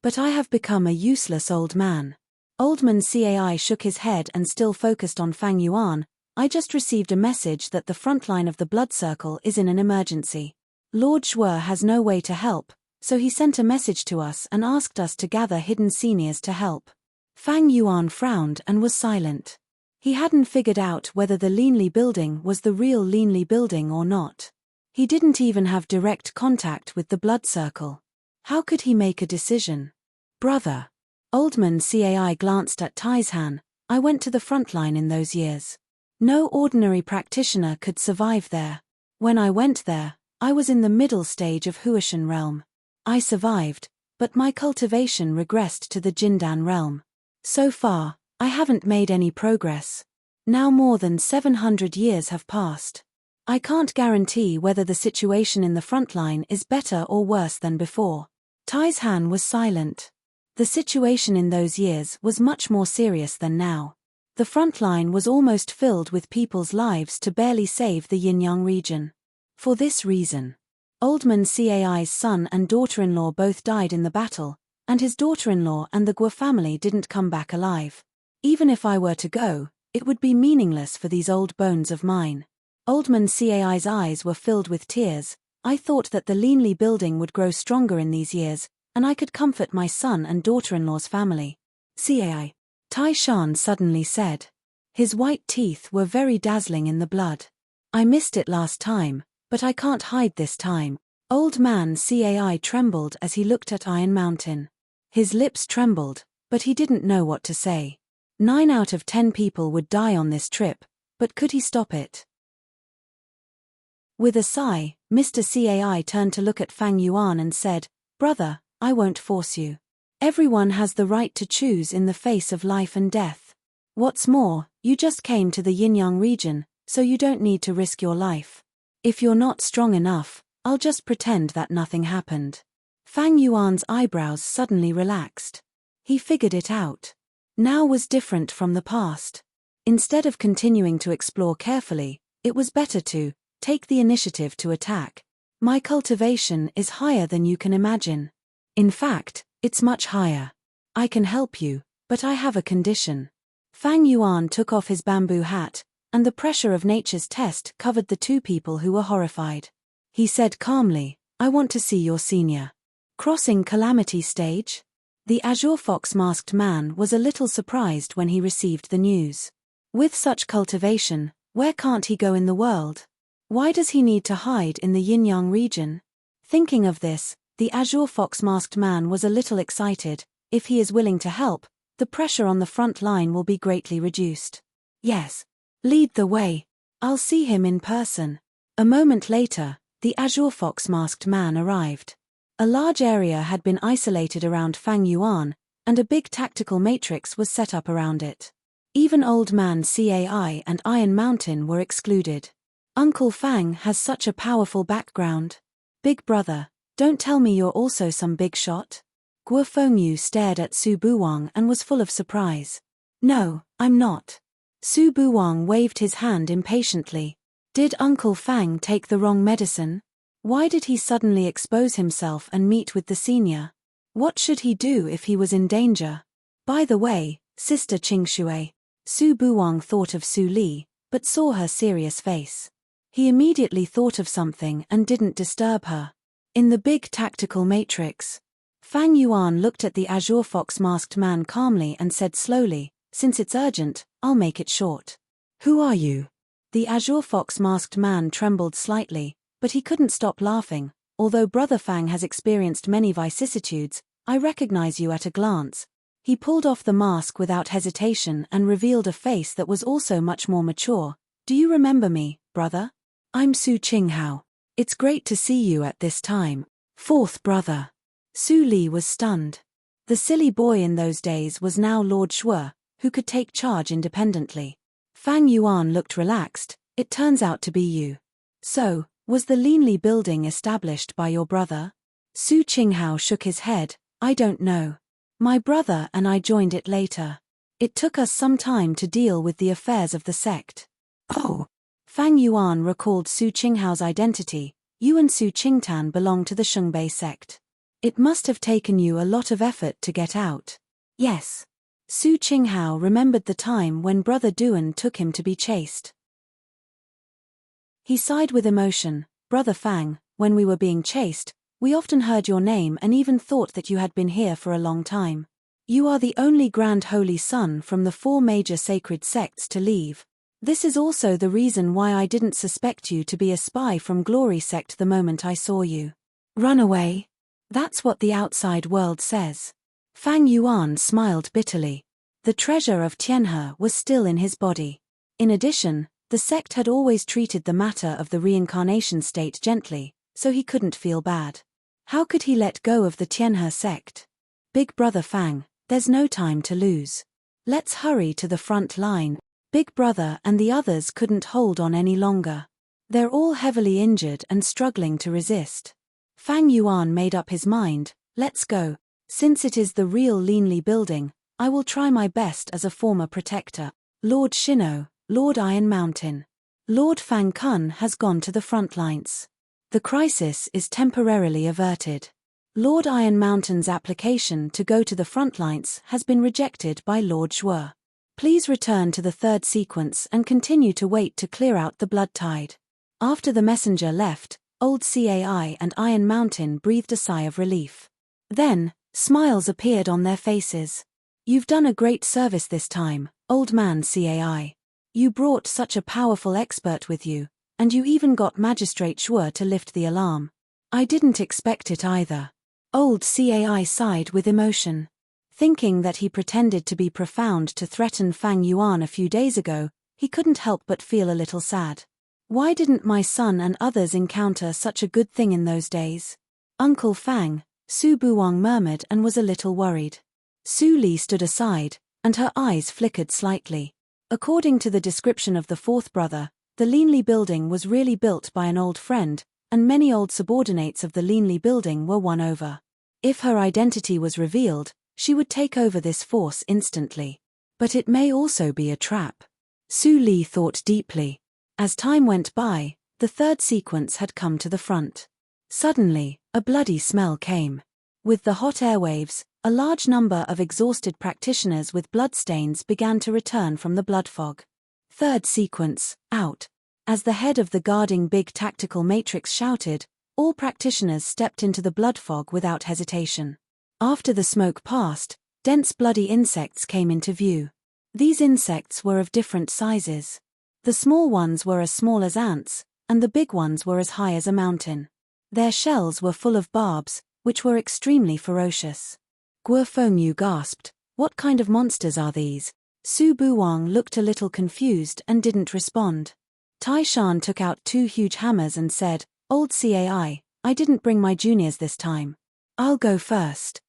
But I have become a useless old man." Oldman Cai shook his head and still focused on Fang Yuan. "I just received a message that the front line of the blood circle is in an emergency. Lord Shuo has no way to help, so he sent a message to us and asked us to gather hidden seniors to help." Fang Yuan frowned and was silent. He hadn't figured out whether the Linli building was the real Linli building or not. He didn't even have direct contact with the blood circle. How could he make a decision? "Brother." Oldman Cai glanced at Taishan. "I went to the front line in those years. No ordinary practitioner could survive there. When I went there, I was in the middle stage of Huashan realm. I survived, but my cultivation regressed to the Jindan realm. So far, I haven't made any progress. Now more than 700 years have passed. I can't guarantee whether the situation in the front line is better or worse than before." Taishan was silent. The situation in those years was much more serious than now. The front line was almost filled with people's lives to barely save the Yinyang region. For this reason, Oldman Cai's son and daughter-in-law both died in the battle, and his daughter-in-law and the Guo family didn't come back alive. Even if I were to go, it would be meaningless for these old bones of mine. Oldman Cai's eyes were filled with tears. "I thought that the Linli building would grow stronger in these years, and I could comfort my son and daughter-in-law's family." "Cai," Taishan suddenly said. His white teeth were very dazzling in the blood. "I missed it last time, but I can't hide this time." Old man Cai trembled as he looked at Iron Mountain. His lips trembled, but he didn't know what to say. 9 out of 10 people would die on this trip, but could he stop it? With a sigh, Mr. Cai turned to look at Fang Yuan and said, "Brother, I won't force you. Everyone has the right to choose in the face of life and death. What's more, you just came to the Yinyang region, so you don't need to risk your life. If you're not strong enough, I'll just pretend that nothing happened." Fang Yuan's eyebrows suddenly relaxed. He figured it out. Now was different from the past. Instead of continuing to explore carefully, it was better to take the initiative to attack. My cultivation is higher than you can imagine. In fact, it's much higher. I can help you, but I have a condition. Fang Yuan took off his bamboo hat, and the pressure of nature's test covered the two people who were horrified. He said calmly, I want to see your senior. Crossing calamity stage? The azure fox-masked man was a little surprised when he received the news. With such cultivation, where can't he go in the world? Why does he need to hide in the yin-yang region? Thinking of this, the azure fox-masked man was a little excited. If he is willing to help, the pressure on the front line will be greatly reduced. Yes. Lead the way. I'll see him in person. A moment later, the azure fox-masked man arrived. A large area had been isolated around Fang Yuan, and a big tactical matrix was set up around it. Even Old Man Cai and Iron Mountain were excluded. Uncle Fang has such a powerful background. Big brother, don't tell me you're also some big shot? Guo Fengyu stared at Su Buwang and was full of surprise. No, I'm not. Su Buwang waved his hand impatiently. Did Uncle Fang take the wrong medicine? Why did he suddenly expose himself and meet with the senior? What should he do if he was in danger? By the way, Sister Qingshui. Su Buwang thought of Su Li, but saw her serious face. He immediately thought of something and didn't disturb her. In the big tactical matrix, Fang Yuan looked at the azure fox-masked man calmly and said slowly, since it's urgent, I'll make it short. Who are you? The azure fox-masked man trembled slightly, but he couldn't stop laughing. Although Brother Fang has experienced many vicissitudes, I recognize you at a glance. He pulled off the mask without hesitation and revealed a face that was also much more mature. Do you remember me, brother? I'm Su Qinghao. It's great to see you at this time. Fourth brother. Su Li was stunned. The silly boy in those days was now Lord Shuo, who could take charge independently. Fang Yuan looked relaxed. It turns out to be you. So, was the Linli building established by your brother? Su Qinghao shook his head. I don't know. My brother and I joined it later. It took us some time to deal with the affairs of the sect. Oh. Fang Yuan recalled Su Qinghao's identity. You and Su Qingtan belong to the Shungbei sect. It must have taken you a lot of effort to get out. Yes. Su Qinghao remembered the time when Brother Duan took him to be chased. He sighed with emotion. Brother Fang, when we were being chased, we often heard your name and even thought that you had been here for a long time. You are the only Grand Holy Son from the 4 major sacred sects to leave. This is also the reason why I didn't suspect you to be a spy from Glory Sect the moment I saw you. Run away? That's what the outside world says. Fang Yuan smiled bitterly. The treasure of Tianhe was still in his body. In addition, the sect had always treated the matter of the reincarnation state gently, so he couldn't feel bad. How could he let go of the Tianhe sect? Big brother Fang, there's no time to lose. Let's hurry to the front line. Big brother and the others couldn't hold on any longer. They're all heavily injured and struggling to resist. Fang Yuan made up his mind, let's go. Since it is the real Linli building, I will try my best as a former protector. Lord Shino, Lord Iron Mountain. Lord Fang Kun has gone to the front lines. The crisis is temporarily averted. Lord Iron Mountain's application to go to the front lines has been rejected by Lord Shuo. Please return to the third sequence and continue to wait to clear out the blood tide. After the messenger left, Old Cai and Iron Mountain breathed a sigh of relief. Then, smiles appeared on their faces. You've done a great service this time, Old Man Cai. You brought such a powerful expert with you, and you even got Magistrate Shuo to lift the alarm. I didn't expect it either. Old Cai sighed with emotion. Thinking that he pretended to be profound to threaten Fang Yuan a few days ago, he couldn't help but feel a little sad. Why didn't my son and others encounter such a good thing in those days? Uncle Fang, Su Buwang murmured and was a little worried. Su Li stood aside, and her eyes flickered slightly. According to the description of the fourth brother, the Linli building was really built by an old friend, and many old subordinates of the Linli building were won over. If her identity was revealed, she would take over this force instantly. But it may also be a trap. Su Li thought deeply. As time went by, the third sequence had come to the front. Suddenly, a bloody smell came. With the hot airwaves, a large number of exhausted practitioners with bloodstains began to return from the blood fog. Third sequence, out. As the head of the guarding big tactical matrix shouted, all practitioners stepped into the blood fog without hesitation. After the smoke passed, dense bloody insects came into view. These insects were of different sizes. The small ones were as small as ants, and the big ones were as high as a mountain. Their shells were full of barbs, which were extremely ferocious. Guo Fengyu gasped, "What kind of monsters are these?" Su Buwang looked a little confused and didn't respond. Tai Shan took out 2 huge hammers and said, "Old Cai, I didn't bring my juniors this time. I'll go first."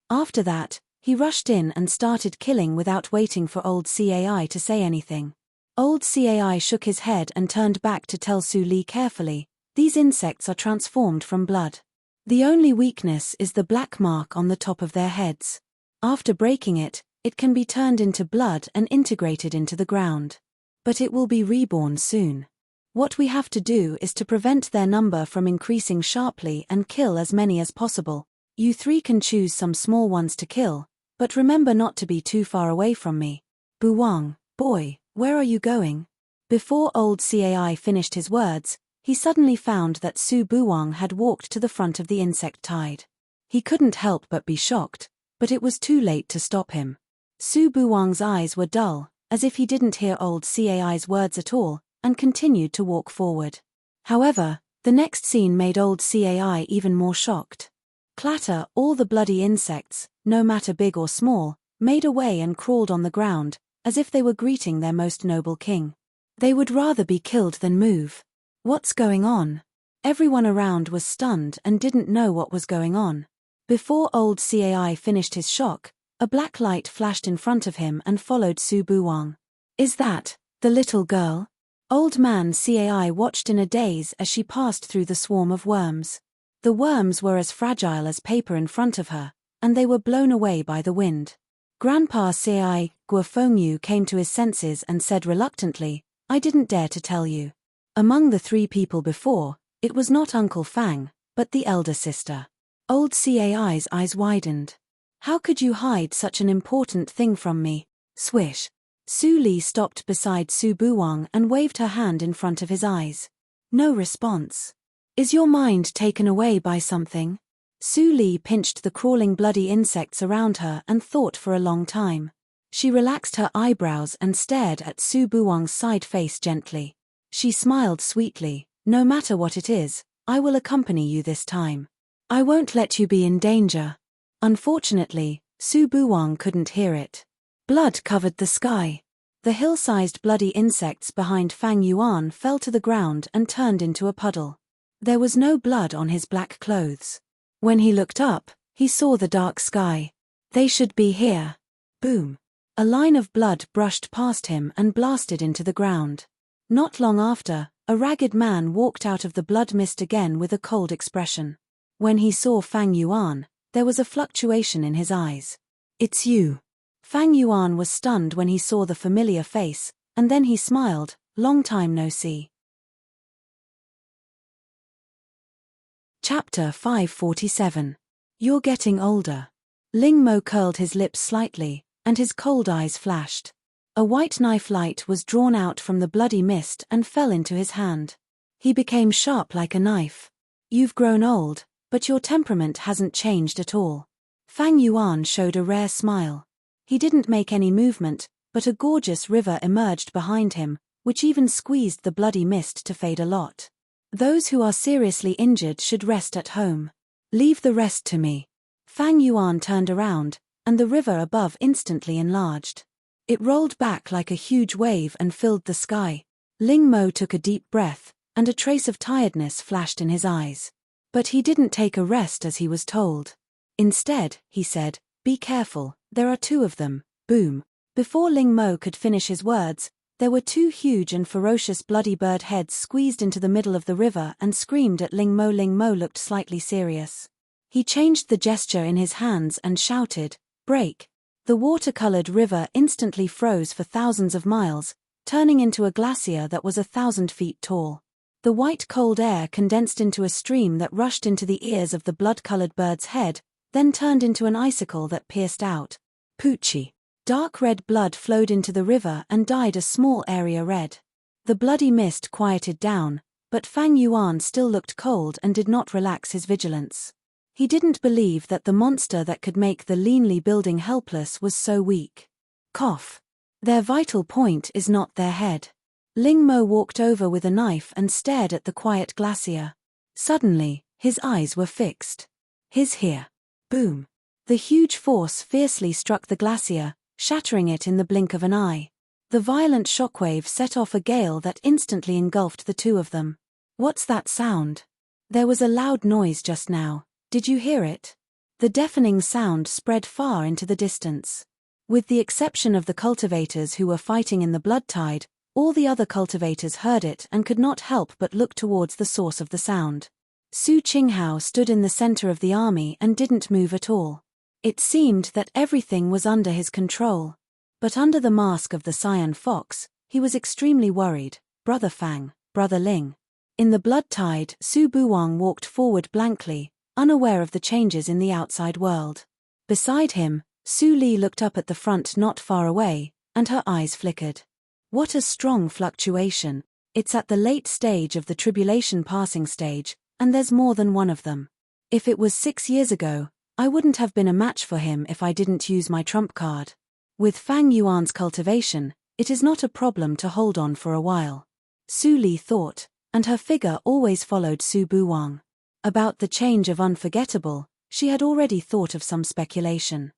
After that, he rushed in and started killing without waiting for old Cai to say anything. Old Cai shook his head and turned back to tell Su Li carefully, "These insects are transformed from blood. The only weakness is the black mark on the top of their heads. After breaking it, it can be turned into blood and integrated into the ground. But it will be reborn soon. What we have to do is to prevent their number from increasing sharply and kill as many as possible. You 3 can choose some small ones to kill, but remember not to be too far away from me." "Buwang, boy, where are you going?" Before old Cai finished his words, he suddenly found that Su Buwang had walked to the front of the insect tide. He couldn't help but be shocked, but it was too late to stop him. Su Buwang's eyes were dull, as if he didn't hear old Cai's words at all, and continued to walk forward. However, the next scene made old Cai even more shocked. Clatter, all the bloody insects, no matter big or small, made away and crawled on the ground, as if they were greeting their most noble king. They would rather be killed than move. What's going on? Everyone around was stunned and didn't know what was going on. Before old Cai finished his shock, a black light flashed in front of him and followed Su Buwang. "Is that the little girl?" Old man Cai watched in a daze as she passed through the swarm of worms. The worms were as fragile as paper in front of her, and they were blown away by the wind. Grandpa Cai, Guo Fengyu, came to his senses and said reluctantly, "I didn't dare to tell you." Among the 3 people before, it was not Uncle Fang, but the elder sister. Old Cai's eyes widened. "How could you hide such an important thing from me?" Swish. Su Li stopped beside Su Buwang and waved her hand in front of his eyes. No response. "Is your mind taken away by something?" Su Li pinched the crawling bloody insects around her and thought for a long time. She relaxed her eyebrows and stared at Su Buwang's side face gently. She smiled sweetly, "No matter what it is, I will accompany you this time. I won't let you be in danger." Unfortunately, Su Buwang couldn't hear it. Blood covered the sky. The hill-sized bloody insects behind Fang Yuan fell to the ground and turned into a puddle. There was no blood on his black clothes. When he looked up, he saw the dark sky. "They should be here." Boom. A line of blood brushed past him and blasted into the ground. Not long after, a ragged man walked out of the blood mist again with a cold expression. When he saw Fang Yuan, there was a fluctuation in his eyes. "It's you." Fang Yuan was stunned when he saw the familiar face, and then he smiled, "Long time no see." Chapter 547. You're getting older. Ling Mo curled his lips slightly, and his cold eyes flashed. A white knife light was drawn out from the bloody mist and fell into his hand. He became sharp like a knife. "You've grown old, but your temperament hasn't changed at all." Fang Yuan showed a rare smile. He didn't make any movement, but a gorgeous river emerged behind him, which even squeezed the bloody mist to fade a lot. "Those who are seriously injured should rest at home. Leave the rest to me." Fang Yuan turned around, and the river above instantly enlarged. It rolled back like a huge wave and filled the sky. Ling Mo took a deep breath, and a trace of tiredness flashed in his eyes. But he didn't take a rest as he was told. Instead, he said, "Be careful, there are 2 of them." Boom. Before Ling Mo could finish his words, there were 2 huge and ferocious bloody bird heads squeezed into the middle of the river and screamed at Ling Mo. Ling Mo looked slightly serious. He changed the gesture in his hands and shouted, "Break." The water-colored river instantly froze for thousands of miles, turning into a glacier that was 1,000 feet tall. The white cold air condensed into a stream that rushed into the ears of the blood-colored bird's head, then turned into an icicle that pierced out. Poochie. Dark red blood flowed into the river and dyed a small area red. The bloody mist quieted down, but Fang Yuan still looked cold and did not relax his vigilance. He didn't believe that the monster that could make the Linli building helpless was so weak. Cough. Their vital point is not their head. Ling Mo walked over with a knife and stared at the quiet glacier. Suddenly, his eyes were fixed. He's here. Boom. The huge force fiercely struck the glacier, shattering it in the blink of an eye. The violent shockwave set off a gale that instantly engulfed the two of them. What's that sound? There was a loud noise just now. Did you hear it? The deafening sound spread far into the distance. With the exception of the cultivators who were fighting in the blood tide, all the other cultivators heard it and could not help but look towards the source of the sound. Su Qinghao stood in the center of the army and didn't move at all. It seemed that everything was under his control. But under the mask of the Cyan Fox, he was extremely worried. Brother Fang, Brother Ling. In the blood tide, Su Buwang walked forward blankly, unaware of the changes in the outside world. Beside him, Su Li looked up at the front not far away, and her eyes flickered. What a strong fluctuation. It's at the late stage of the tribulation passing stage, and there's more than one of them. If it was 6 years ago, I wouldn't have been a match for him if I didn't use my trump card. With Fang Yuan's cultivation, it is not a problem to hold on for a while. Su Li thought, and her figure always followed Su Buwang. About the change of unforgettable, she had already thought of some speculation.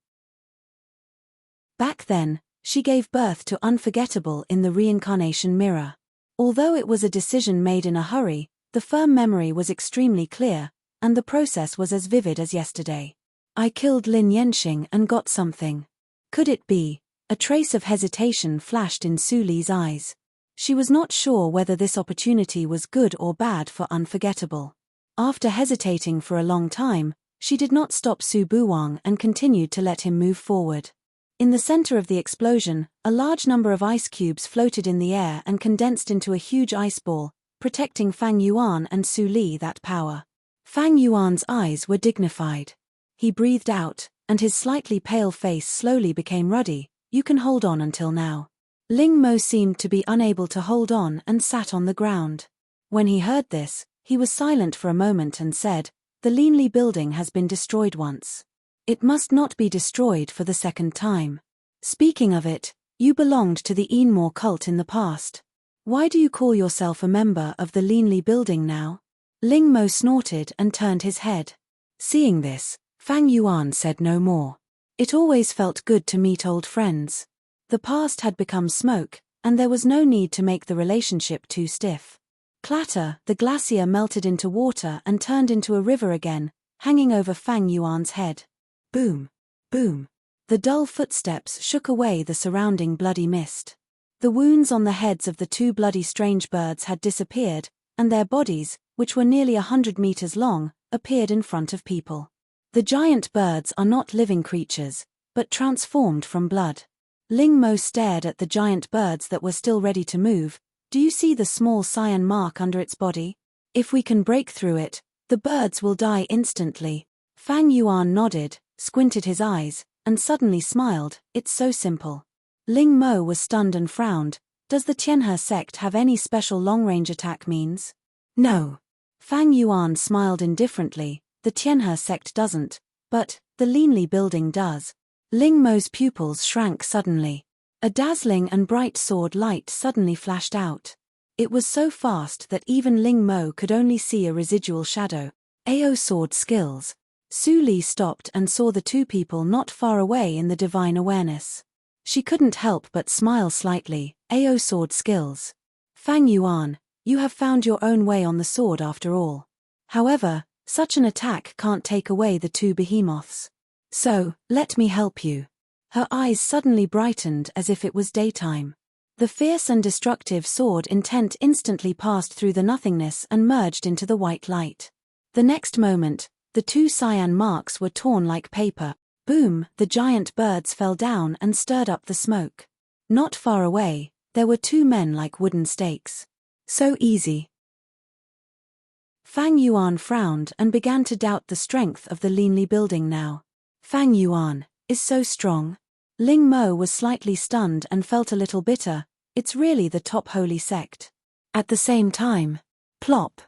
Back then, she gave birth to unforgettable in the reincarnation mirror. Although it was a decision made in a hurry, the firm memory was extremely clear, and the process was as vivid as yesterday. I killed Lin Yanxing and got something. Could it be? A trace of hesitation flashed in Su Li's eyes. She was not sure whether this opportunity was good or bad for unforgettable. After hesitating for a long time, she did not stop Su Buwang and continued to let him move forward. In the center of the explosion, a large number of ice cubes floated in the air and condensed into a huge ice ball, protecting Fang Yuan and Su Li that power. Fang Yuan's eyes were dignified. He breathed out, and his slightly pale face slowly became ruddy. You can hold on until now. Ling Mo seemed to be unable to hold on and sat on the ground. When he heard this, he was silent for a moment and said, "The Linli building has been destroyed once. It must not be destroyed for the second time. Speaking of it, you belonged to the Enmore cult in the past. Why do you call yourself a member of the Linli building now?" Ling Mo snorted and turned his head. Seeing this, Fang Yuan said no more. It always felt good to meet old friends. The past had become smoke, and there was no need to make the relationship too stiff. Clatter, the glacier melted into water and turned into a river again, hanging over Fang Yuan's head. Boom. Boom. The dull footsteps shook away the surrounding bloody mist. The wounds on the heads of the two bloody strange birds had disappeared, and their bodies, which were nearly 100 meters long, appeared in front of people. The giant birds are not living creatures, but transformed from blood. Ling Mo stared at the giant birds that were still ready to move. Do you see the small cyan mark under its body? If we can break through it, the birds will die instantly. Fang Yuan nodded, squinted his eyes, and suddenly smiled. It's so simple. Ling Mo was stunned and frowned. Does the Tianhe sect have any special long-range attack means? No. Fang Yuan smiled indifferently. The Tianhe sect doesn't, but the Linli building does. Ling Mo's pupils shrank suddenly. A dazzling and bright sword light suddenly flashed out. It was so fast that even Ling Mo could only see a residual shadow. AO sword skills. Su Li stopped and saw the two people not far away in the divine awareness. She couldn't help but smile slightly. AO sword skills. Fang Yuan, you have found your own way on the sword after all. However, such an attack can't take away the two behemoths. So, let me help you. Her eyes suddenly brightened as if it was daytime. The fierce and destructive sword intent instantly passed through the nothingness and merged into the white light. The next moment, the two cyan marks were torn like paper. Boom, the giant birds fell down and stirred up the smoke. Not far away, there were two men like wooden stakes. So easy. Fang Yuan frowned and began to doubt the strength of the Linli building now. Fang Yuan is so strong. Ling Mo was slightly stunned and felt a little bitter. It's really the top holy sect. At the same time, plop.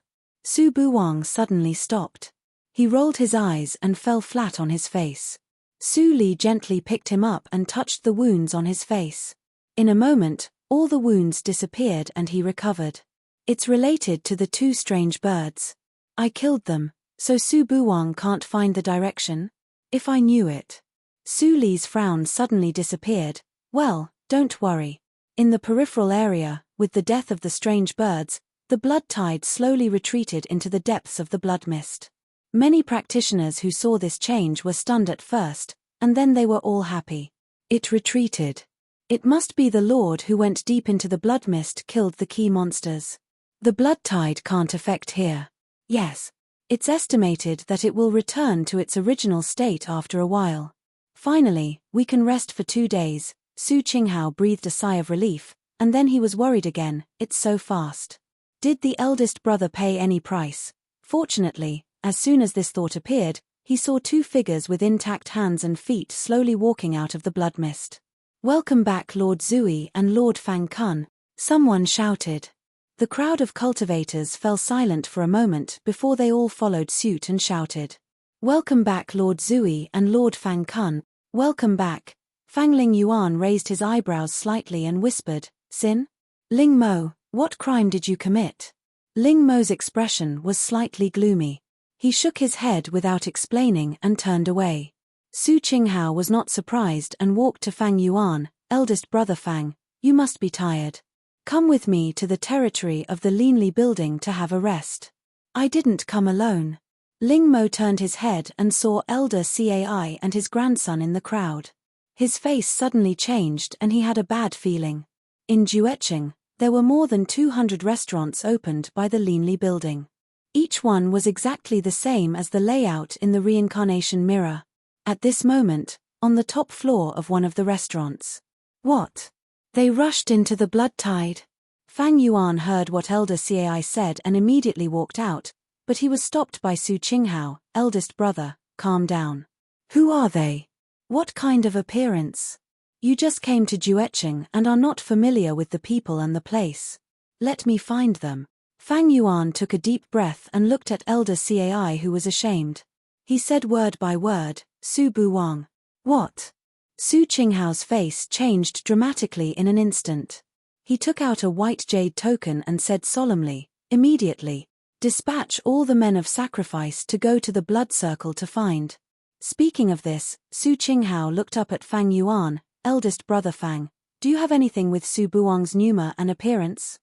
Su Buwang suddenly stopped. He rolled his eyes and fell flat on his face. Su Li gently picked him up and touched the wounds on his face. In a moment, all the wounds disappeared and he recovered. It's related to the two strange birds. I killed them, so Su Buwang can't find the direction? If I knew it. Su Li's frown suddenly disappeared. Well, don't worry. In the peripheral area, with the death of the strange birds, the blood tide slowly retreated into the depths of the blood mist. Many practitioners who saw this change were stunned at first, and then they were all happy. It retreated. It must be the Lord who went deep into the blood mist killed the key monsters. The blood tide can't affect here. Yes. It's estimated that it will return to its original state after a while. Finally, we can rest for 2 days. Su Qinghao breathed a sigh of relief, and then he was worried again. It's so fast. Did the eldest brother pay any price? Fortunately, as soon as this thought appeared, he saw two figures with intact hands and feet slowly walking out of the blood mist. Welcome back Lord Zui and Lord Fang Kun, someone shouted. The crowd of cultivators fell silent for a moment before they all followed suit and shouted. Welcome back Lord Zui and Lord Fang Kun, welcome back. Fang Ling Yuan raised his eyebrows slightly and whispered, Sin? Ling Mo, what crime did you commit? Ling Mo's expression was slightly gloomy. He shook his head without explaining and turned away. Su Qinghao was not surprised and walked to Fang Yuan. Eldest brother Fang, you must be tired. Come with me to the territory of the Linli building to have a rest. I didn't come alone. Ling Mo turned his head and saw elder Cai and his grandson in the crowd. His face suddenly changed and he had a bad feeling. In Jueqing, there were more than 200 restaurants opened by the Linli building. Each one was exactly the same as the layout in the reincarnation mirror. At this moment, on the top floor of one of the restaurants. What? They rushed into the blood tide. Fang Yuan heard what Elder Cai said and immediately walked out, but he was stopped by Su Qinghao. Eldest brother, calm down. Who are they? What kind of appearance? You just came to Jueqing and are not familiar with the people and the place. Let me find them. Fang Yuan took a deep breath and looked at Elder Cai who was ashamed. He said word by word, Su Buwang. What? Su Qinghao's face changed dramatically in an instant. He took out a white jade token and said solemnly, immediately, dispatch all the men of sacrifice to go to the blood circle to find. Speaking of this, Su Qinghao looked up at Fang Yuan. Eldest brother Fang, do you have anything with Su Buwang's pneuma and appearance?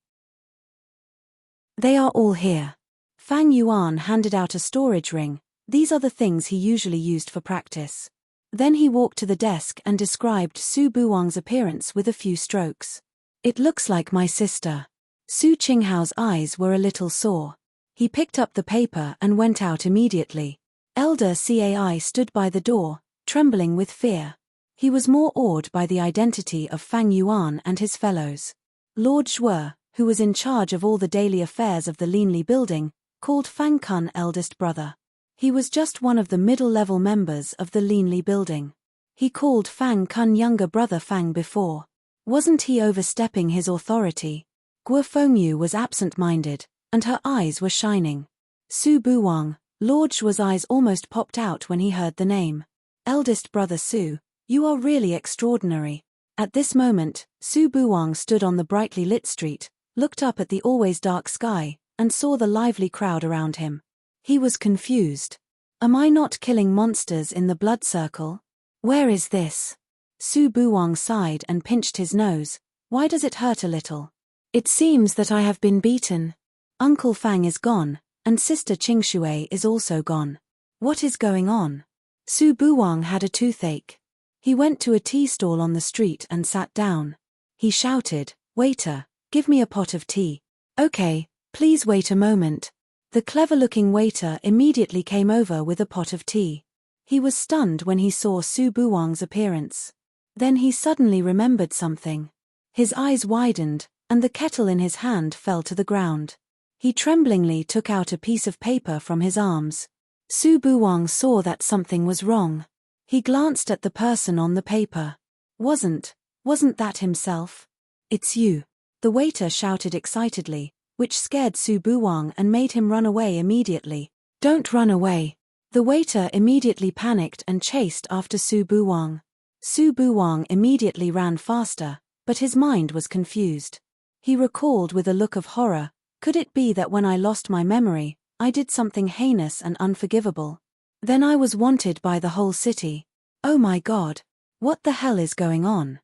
They are all here. Fang Yuan handed out a storage ring. These are the things he usually used for practice. Then he walked to the desk and described Su Buwang's appearance with a few strokes. It looks like my sister. Su Qinghao's eyes were a little sore. He picked up the paper and went out immediately. Elder Cai stood by the door, trembling with fear. He was more awed by the identity of Fang Yuan and his fellows. Lord Zhuo, who was in charge of all the daily affairs of the Linli building, called Fang Kun eldest brother. He was just one of the middle-level members of the Linli building. He called Fang Kun younger brother Fang before. Wasn't he overstepping his authority? Guo Fengyu was absent-minded, and her eyes were shining. Su Buwang, Lord Zhuo's eyes almost popped out when he heard the name. Eldest brother Su, you are really extraordinary. At this moment, Su Buwang stood on the brightly lit street, looked up at the always dark sky, and saw the lively crowd around him. He was confused. Am I not killing monsters in the blood circle? Where is this? Su Buwang sighed and pinched his nose. Why does it hurt a little? It seems that I have been beaten. Uncle Fang is gone, and Sister Qingshui is also gone. What is going on? Su Buwang had a toothache. He went to a tea stall on the street and sat down. He shouted, Waiter, give me a pot of tea. Okay, please wait a moment. The clever-looking waiter immediately came over with a pot of tea. He was stunned when he saw Su Buwang's appearance. Then he suddenly remembered something. His eyes widened, and the kettle in his hand fell to the ground. He tremblingly took out a piece of paper from his arms. Su Buwang saw that something was wrong. He glanced at the person on the paper. Wasn't that himself? It's you. The waiter shouted excitedly, which scared Su Buwang and made him run away immediately. Don't run away. The waiter immediately panicked and chased after Su Buwang. Su Buwang immediately ran faster, but his mind was confused. He recalled with a look of horror, could it be that when I lost my memory, I did something heinous and unforgivable? Then I was wanted by the whole city. Oh my God! What the hell is going on?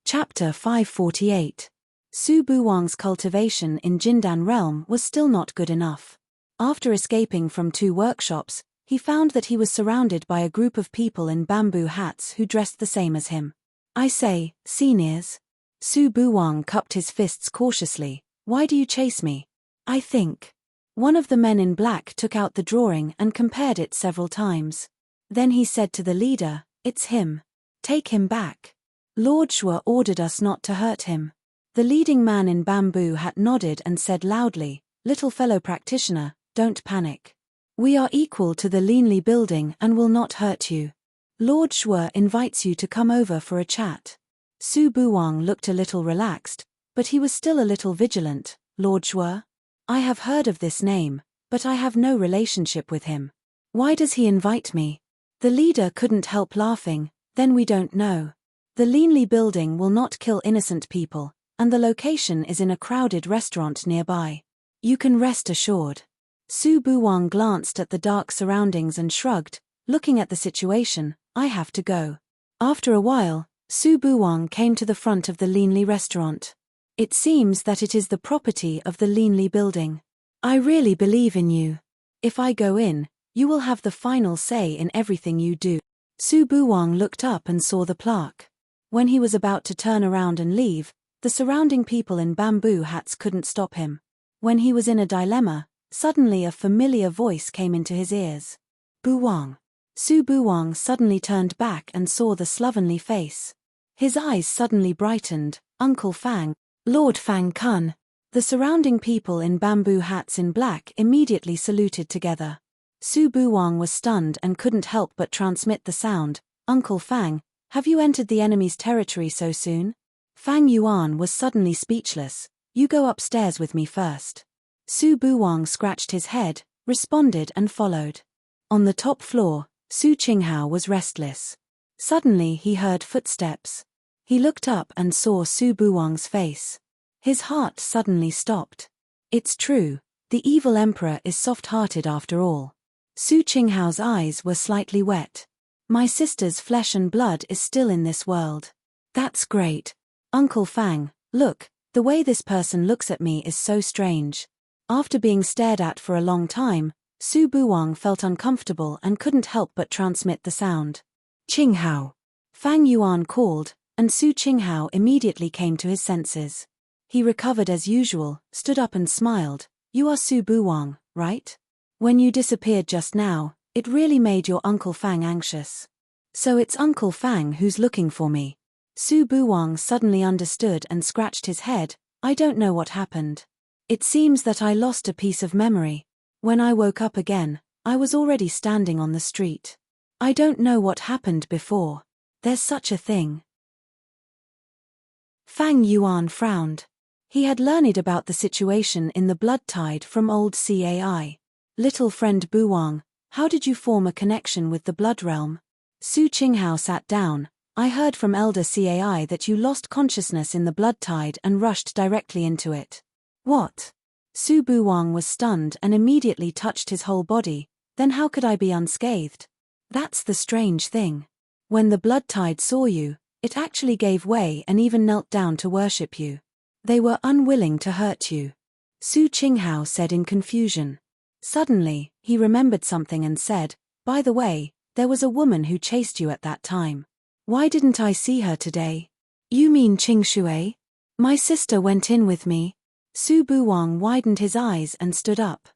Chapter 548. Su Buwang's cultivation in Jindan realm was still not good enough. After escaping from 2 workshops, he found that he was surrounded by a group of people in bamboo hats who dressed the same as him. I say, seniors. Su Buwang cupped his fists cautiously. Why do you chase me? I think. One of the men in black took out the drawing and compared it several times. Then he said to the leader, it's him. Take him back. Lord Shua ordered us not to hurt him. The leading man in bamboo hat nodded and said loudly, little fellow practitioner, don't panic. We are equal to the Leanly building and will not hurt you. Lord Shua invites you to come over for a chat. Su Buwang looked a little relaxed, but he was still a little vigilant. Lord Shua? I have heard of this name, but I have no relationship with him. Why does he invite me? The leader couldn't help laughing. Then we don't know. The Leanly building will not kill innocent people, and the location is in a crowded restaurant nearby. You can rest assured. Su Buwang glanced at the dark surroundings and shrugged, looking at the situation. I have to go. After a while, Su Buwang came to the front of the Leanly restaurant. It seems that it is the property of the Leanly building. I really believe in you. If I go in, you will have the final say in everything you do. Su Buwang looked up and saw the plaque. When he was about to turn around and leave, the surrounding people in bamboo hats couldn't stop him. When he was in a dilemma, suddenly a familiar voice came into his ears. Buwang. Su Buwang suddenly turned back and saw the slovenly face. His eyes suddenly brightened. Uncle Fang, Lord Fang Kun. The surrounding people in bamboo hats in black immediately saluted together. Su Buwang was stunned and couldn't help but transmit the sound. Uncle Fang, have you entered the enemy's territory so soon? Fang Yuan was suddenly speechless. You go upstairs with me first. Su Buwang scratched his head, responded and followed. On the top floor, Su Qinghao was restless. Suddenly he heard footsteps. He looked up and saw Su Buwang's face. His heart suddenly stopped. It's true, the evil emperor is soft-hearted after all. Su Qinghao's eyes were slightly wet. My sister's flesh and blood is still in this world. That's great. Uncle Fang, look, the way this person looks at me is so strange. After being stared at for a long time, Su Buwang felt uncomfortable and couldn't help but transmit the sound. Qinghao. Fang Yuan called, and Su Qinghao immediately came to his senses. He recovered as usual, stood up and smiled. You are Su Buwang, right? When you disappeared just now, it really made your Uncle Fang anxious. So it's Uncle Fang who's looking for me. Su Buwang suddenly understood and scratched his head. I don't know what happened. It seems that I lost a piece of memory. When I woke up again, I was already standing on the street. I don't know what happened before. There's such a thing. Fang Yuan frowned. He had learned about the situation in the blood tide from old Cai. Little friend Buwang, how did you form a connection with the blood realm? Su Qinghao sat down. I heard from Elder Cai that you lost consciousness in the blood tide and rushed directly into it. What? Su Buwang was stunned and immediately touched his whole body. Then how could I be unscathed? That's the strange thing. When the blood tide saw you, it actually gave way and even knelt down to worship you. They were unwilling to hurt you. Su Qinghao said in confusion. Suddenly, he remembered something and said, by the way, there was a woman who chased you at that time. Why didn't I see her today? You mean Qing Shui? My sister went in with me. Su Buwang widened his eyes and stood up.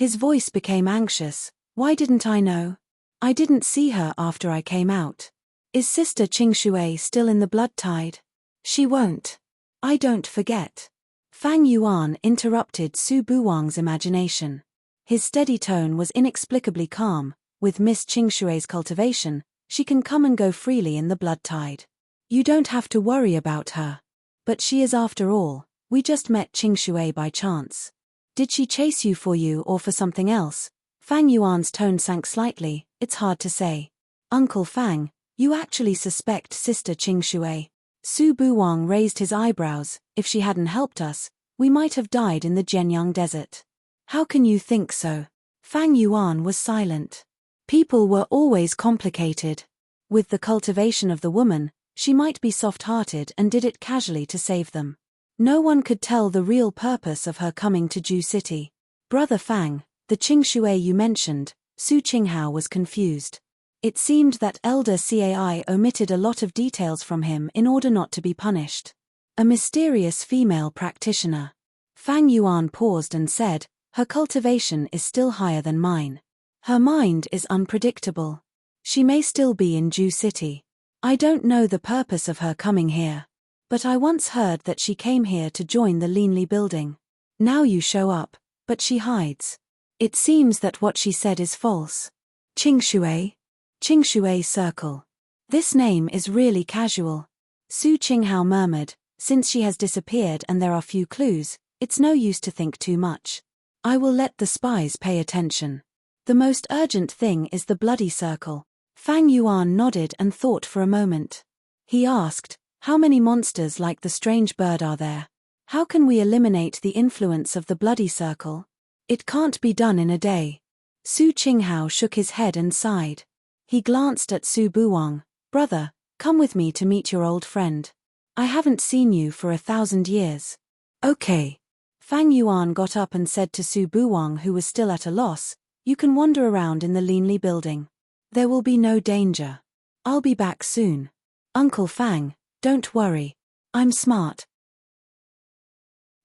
His voice became anxious. Why didn't I know? I didn't see her after I came out. Is Sister Qingshui still in the blood tide? She won't. I don't forget. Fang Yuan interrupted Su Buwang's imagination. His steady tone was inexplicably calm. With Miss Qingshui's cultivation, she can come and go freely in the blood tide. You don't have to worry about her. But she is, after all. We just met Qingshui by chance. Did she chase you or for something else? Fang Yuan's tone sank slightly. It's hard to say. Uncle Fang, you actually suspect Sister Qingshui? Su Buwang raised his eyebrows. If she hadn't helped us, we might have died in the Jianyang desert. How can you think so? Fang Yuan was silent. People were always complicated. With the cultivation of the woman, she might be soft-hearted and did it casually to save them. No one could tell the real purpose of her coming to Ju City. Brother Fang, the Qingshui you mentioned, Su Qinghao was confused. It seemed that Elder Cai omitted a lot of details from him in order not to be punished. A mysterious female practitioner. Fang Yuan paused and said, her cultivation is still higher than mine. Her mind is unpredictable. She may still be in Ju City. I don't know the purpose of her coming here. But I once heard that she came here to join the Linley building. Now you show up, but she hides. It seems that what she said is false. Qingshui? Qingshui Circle. This name is really casual. Su Qinghao murmured, since she has disappeared and there are few clues, it's no use to think too much. I will let the spies pay attention. The most urgent thing is the bloody circle. Fang Yuan nodded and thought for a moment. He asked, how many monsters like the strange bird are there? How can we eliminate the influence of the bloody circle? It can't be done in a day. Su Qinghao shook his head and sighed. He glanced at Su Buwang. Brother, come with me to meet your old friend. I haven't seen you for 1,000 years. Okay. Fang Yuan got up and said to Su Buwang, who was still at a loss, you can wander around in the Linley building. There will be no danger. I'll be back soon. Uncle Fang, don't worry. I'm smart.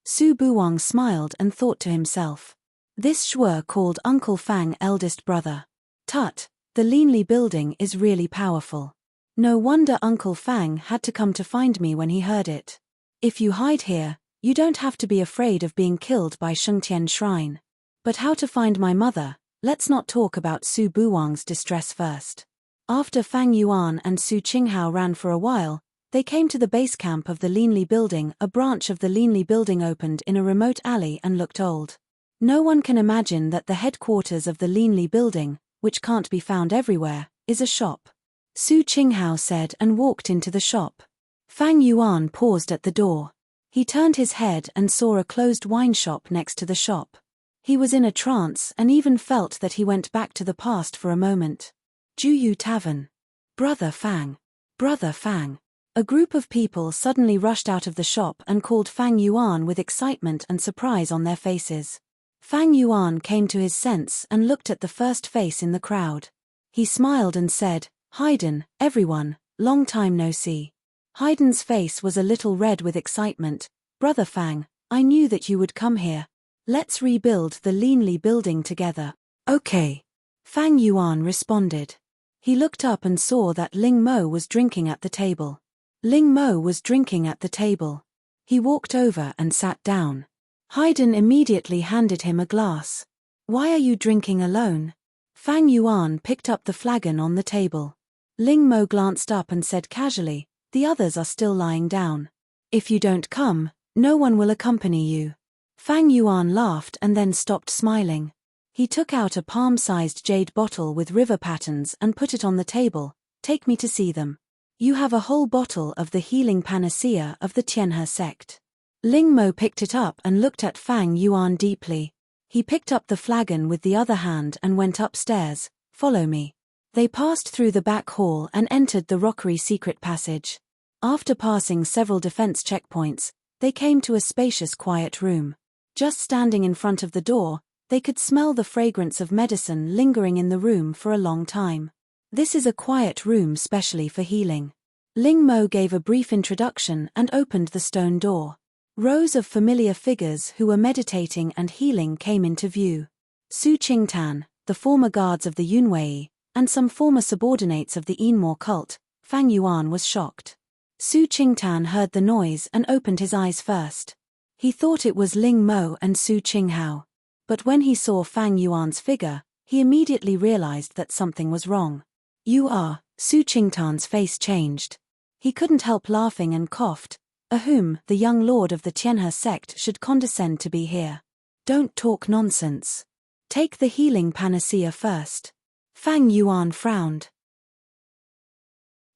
Su Buwang smiled and thought to himself. This Shuo called Uncle Fang eldest brother. Tut, the Linley building is really powerful. No wonder Uncle Fang had to come to find me when he heard it. If you hide here, you don't have to be afraid of being killed by Shengtian Shrine. But how to find my mother? Let's not talk about Su Buwang's distress first. After Fang Yuan and Su Qinghao ran for a while, they came to the base camp of the Linley building. A branch of the Linley building opened in a remote alley and looked old. No one can imagine that the headquarters of the Linley building, which can't be found everywhere, is a shop. Su Qinghao said and walked into the shop. Fang Yuan paused at the door. He turned his head and saw a closed wine shop next to the shop. He was in a trance and even felt that he went back to the past for a moment. Juyu Tavern. Brother Fang. Brother Fang. A group of people suddenly rushed out of the shop and called Fang Yuan with excitement and surprise on their faces. Fang Yuan came to his sense and looked at the first face in the crowd. He smiled and said, Haydn, everyone, long time no see. Haydn's face was a little red with excitement. Brother Fang, I knew that you would come here. Let's rebuild the Linley building together. Okay. Fang Yuan responded. He looked up and saw that Ling Mo was drinking at the table. Ling Mo was drinking at the table. He walked over and sat down. Haydn immediately handed him a glass. Why are you drinking alone? Fang Yuan picked up the flagon on the table. Ling Mo glanced up and said casually, the others are still lying down. If you don't come, no one will accompany you. Fang Yuan laughed and then stopped smiling. He took out a palm-sized jade bottle with river patterns and put it on the table. Take me to see them. You have a whole bottle of the healing panacea of the Tianhe sect. Ling Mo picked it up and looked at Fang Yuan deeply. He picked up the flagon with the other hand and went upstairs. Follow me. They passed through the back hall and entered the rockery secret passage. After passing several defense checkpoints, they came to a spacious quiet room. Just standing in front of the door, they could smell the fragrance of medicine lingering in the room for a long time. This is a quiet room specially for healing. Ling Mo gave a brief introduction and opened the stone door. Rows of familiar figures who were meditating and healing came into view. Su Qingtan, the former guards of the Yunwei, and some former subordinates of the Enmore cult. Fang Yuan was shocked. Su Qingtan heard the noise and opened his eyes first. He thought it was Ling Mo and Su Qinghao. But when he saw Fang Yuan's figure, he immediately realized that something was wrong. "You are..." Su Qingtan's face changed. He couldn't help laughing and coughed. "Ahum, the young lord of the Tianhe sect should condescend to be here. Don't talk nonsense. Take the healing panacea first." Fang Yuan frowned.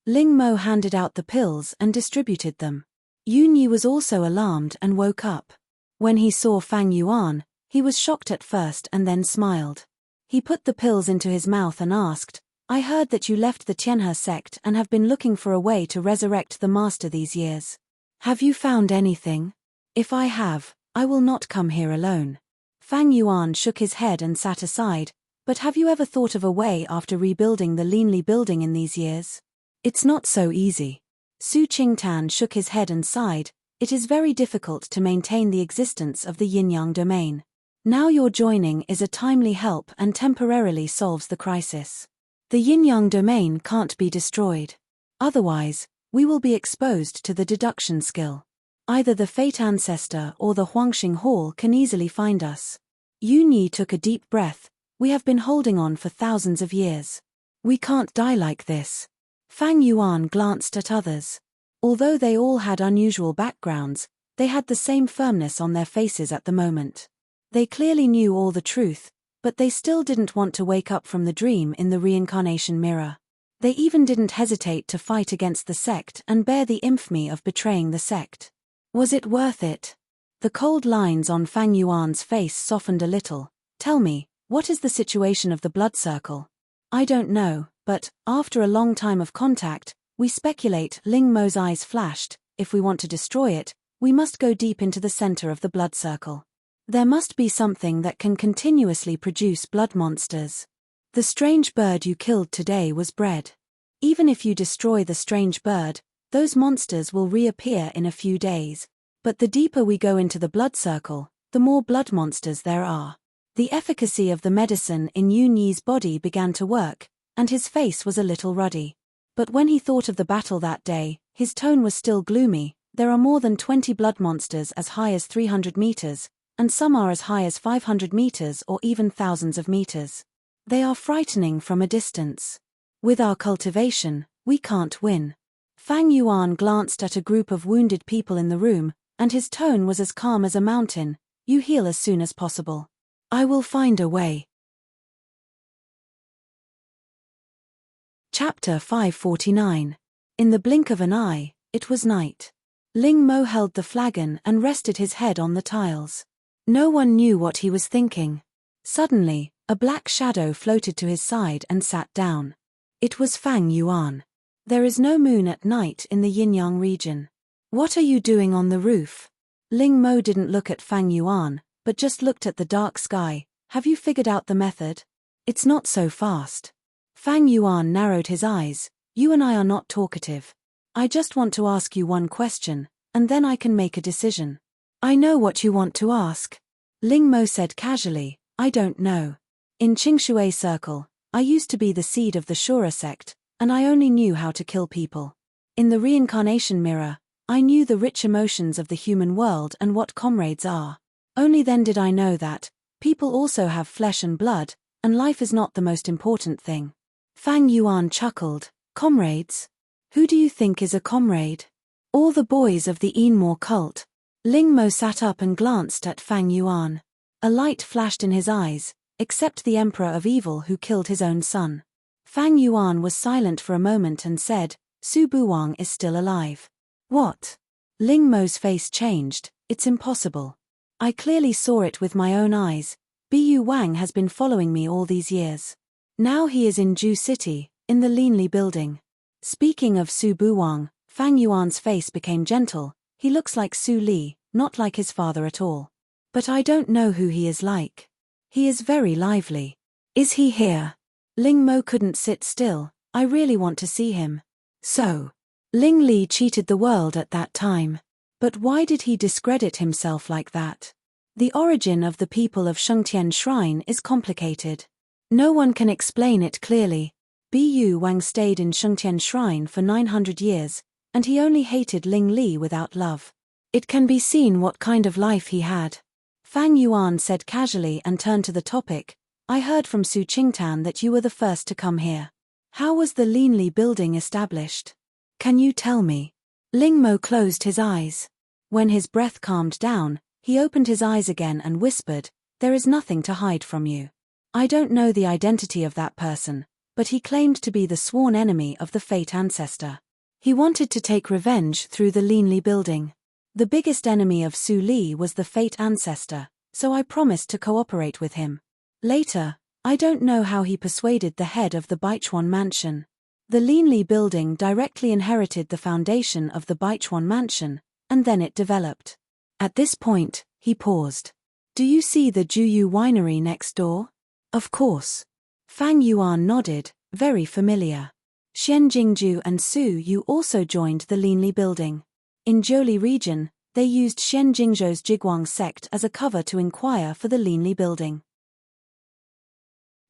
Ling Mo handed out the pills and distributed them. Yun Yi was also alarmed and woke up. When he saw Fang Yuan, he was shocked at first and then smiled. He put the pills into his mouth and asked, "I heard that you left the Tianhe sect and have been looking for a way to resurrect the master these years. Have you found anything? If I have, I will not come here alone." Fang Yuan shook his head and sat aside. "But have you ever thought of a way after rebuilding the Linli building in these years? It's not so easy." Su Qingtan shook his head and sighed. "It is very difficult to maintain the existence of the yin-yang domain. Now your joining is a timely help and temporarily solves the crisis. The yin-yang domain can't be destroyed. Otherwise, we will be exposed to the deduction skill. Either the Fate Ancestor or the Huangxing Hall can easily find us." Yun Yi took a deep breath. "We have been holding on for thousands of years. We can't die like this." Fang Yuan glanced at others. Although they all had unusual backgrounds, they had the same firmness on their faces at the moment. They clearly knew all the truth, but they still didn't want to wake up from the dream in the reincarnation mirror. They even didn't hesitate to fight against the sect and bear the infamy of betraying the sect. Was it worth it? The cold lines on Fang Yuan's face softened a little. "Tell me, what is the situation of the blood circle?" "I don't know, but, after a long time of contact, we speculate." Ling Mo's eyes flashed. "If we want to destroy it, we must go deep into the center of the blood circle. There must be something that can continuously produce blood monsters. The strange bird you killed today was bred. Even if you destroy the strange bird, those monsters will reappear in a few days. But the deeper we go into the blood circle, the more blood monsters there are." The efficacy of the medicine in Yun Yi's body began to work, and his face was a little ruddy. But when he thought of the battle that day, his tone was still gloomy. "There are more than 20 blood monsters as high as 300 meters, and some are as high as 500 meters or even thousands of meters. They are frightening from a distance. With our cultivation, we can't win." Fang Yuan glanced at a group of wounded people in the room, and his tone was as calm as a mountain. "You heal as soon as possible. I will find a way." Chapter 549. In the blink of an eye, it was night. Ling Mo held the flagon and rested his head on the tiles. No one knew what he was thinking. Suddenly, a black shadow floated to his side and sat down. It was Fang Yuan. There is no moon at night in the Yin-Yang region. "What are you doing on the roof?" Ling Mo didn't look at Fang Yuan, but just looked at the dark sky. "Have you figured out the method? It's not so fast." Fang Yuan narrowed his eyes. "You and I are not talkative. I just want to ask you one question, and then I can make a decision." "I know what you want to ask." Ling Mo said casually. "I don't know. In Qingshui Circle, I used to be the seed of the Shura sect, and I only knew how to kill people. In the reincarnation mirror, I knew the rich emotions of the human world and what comrades are. Only then did I know that people also have flesh and blood, and life is not the most important thing." Fang Yuan chuckled. "Comrades? Who do you think is a comrade?" "All the boys of the Enmore cult." Ling Mo sat up and glanced at Fang Yuan. A light flashed in his eyes, except the Emperor of Evil who killed his own son. Fang Yuan was silent for a moment and said, "Su Buwang is still alive." "What?" Ling Mo's face changed. "It's impossible. I clearly saw it with my own eyes. Bu Wang has been following me all these years. Now he is in Ju City, in the Linli building." Speaking of Su Buwang, Fang Yuan's face became gentle. "He looks like Su Li, not like his father at all. But I don't know who he is like. He is very lively. Is he here?" Ling Mo couldn't sit still. "I really want to see him." "So, Ling Li cheated the world at that time. But why did he discredit himself like that?" The origin of the people of Shengtian Shrine is complicated. No one can explain it clearly. Bu Wang stayed in Shengtian Shrine for 900 years, and he only hated Ling Li without love. It can be seen what kind of life he had. Fang Yuan said casually and turned to the topic, I heard from Su Qingtan that you were the first to come here. How was the Linli building established? Can you tell me? Ling Mo closed his eyes. When his breath calmed down, he opened his eyes again and whispered, there is nothing to hide from you. I don't know the identity of that person, but he claimed to be the sworn enemy of the Fate ancestor. He wanted to take revenge through the Linli building. The biggest enemy of Su Li was the Fate ancestor, so I promised to cooperate with him. Later, I don't know how he persuaded the head of the Baichuan mansion. The Linli building directly inherited the foundation of the Baichuan mansion, and then it developed. At this point, he paused. Do you see the Juyu winery next door? Of course. Fang Yuan nodded, very familiar. Xian Jingju and Su Yu also joined the Linli building. In Jiuli region, they used Xian Jingzhou's Jiguang sect as a cover to inquire for the Linli building.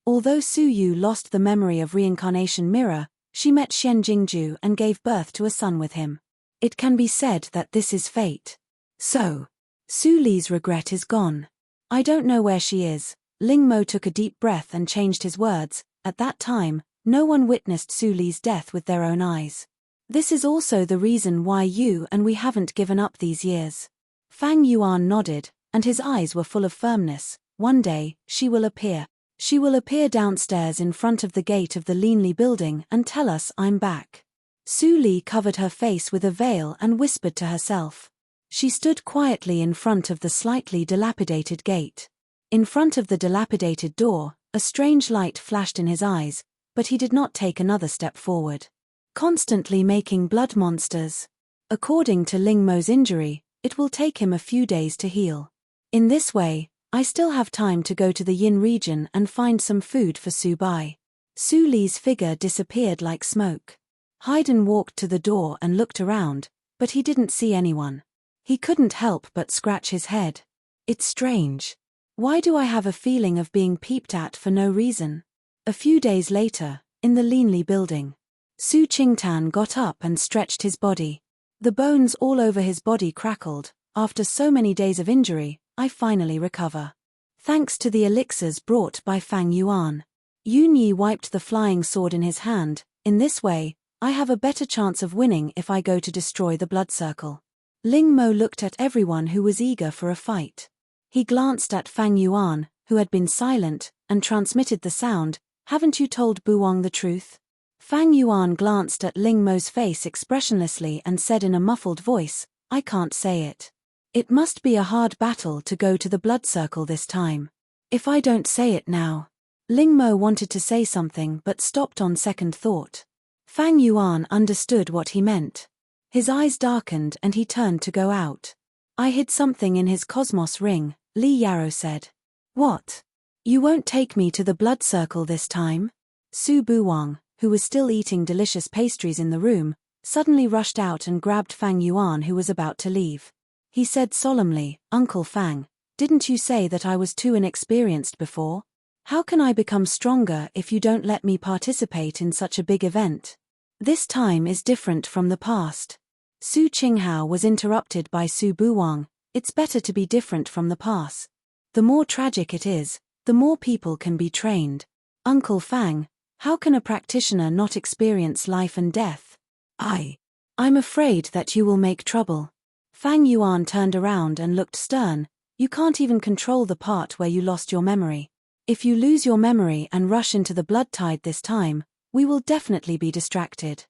Although Su Yu lost the memory of reincarnation mirror, she met Xian Jingju and gave birth to a son with him. It can be said that this is fate. So, Su Li's regret is gone. I don't know where she is. Ling Mo took a deep breath and changed his words. At that time, no one witnessed Su Li's death with their own eyes. This is also the reason why you and we haven't given up these years. Fang Yuan nodded, and his eyes were full of firmness. One day, she will appear. She will appear downstairs in front of the gate of the Linli building and tell us I'm back. Su Li covered her face with a veil and whispered to herself. She stood quietly in front of the slightly dilapidated gate. In front of the dilapidated door, a strange light flashed in his eyes, but he did not take another step forward. Constantly making blood monsters. According to Ling Mo's injury, it will take him a few days to heal. In this way, I still have time to go to the Yin region and find some food for Su Bai. Su Li's figure disappeared like smoke. Haydn walked to the door and looked around, but he didn't see anyone. He couldn't help but scratch his head. It's strange. Why do I have a feeling of being peeped at for no reason? A few days later, in the Linli building, Su Qingtan got up and stretched his body. The bones all over his body crackled. After so many days of injury, I finally recover. Thanks to the elixirs brought by Fang Yuan. Yun Yi wiped the flying sword in his hand. In this way, I have a better chance of winning if I go to destroy the blood circle. Ling Mo looked at everyone who was eager for a fight. He glanced at Fang Yuan, who had been silent, and transmitted the sound, haven't you told Buwang the truth? Fang Yuan glanced at Ling Mo's face expressionlessly and said in a muffled voice, I can't say it. It must be a hard battle to go to the blood circle this time. If I don't say it now. Ling Mo wanted to say something but stopped on second thought. Fang Yuan understood what he meant. His eyes darkened and he turned to go out. I hid something in his cosmos ring, Li Yarrow said. What? You won't take me to the blood circle this time? Su Buwang, who was still eating delicious pastries in the room, suddenly rushed out and grabbed Fang Yuan, who was about to leave. He said solemnly, Uncle Fang, didn't you say that I was too inexperienced before? How can I become stronger if you don't let me participate in such a big event? This time is different from the past. Su Qinghao was interrupted by Su Buwang. It's better to be different from the past. The more tragic it is, the more people can be trained. Uncle Fang, how can a practitioner not experience life and death? I'm afraid that you will make trouble. Fang Yuan turned around and looked stern. You can't even control the part where you lost your memory. If you lose your memory and rush into the blood tide this time, we will definitely be distracted.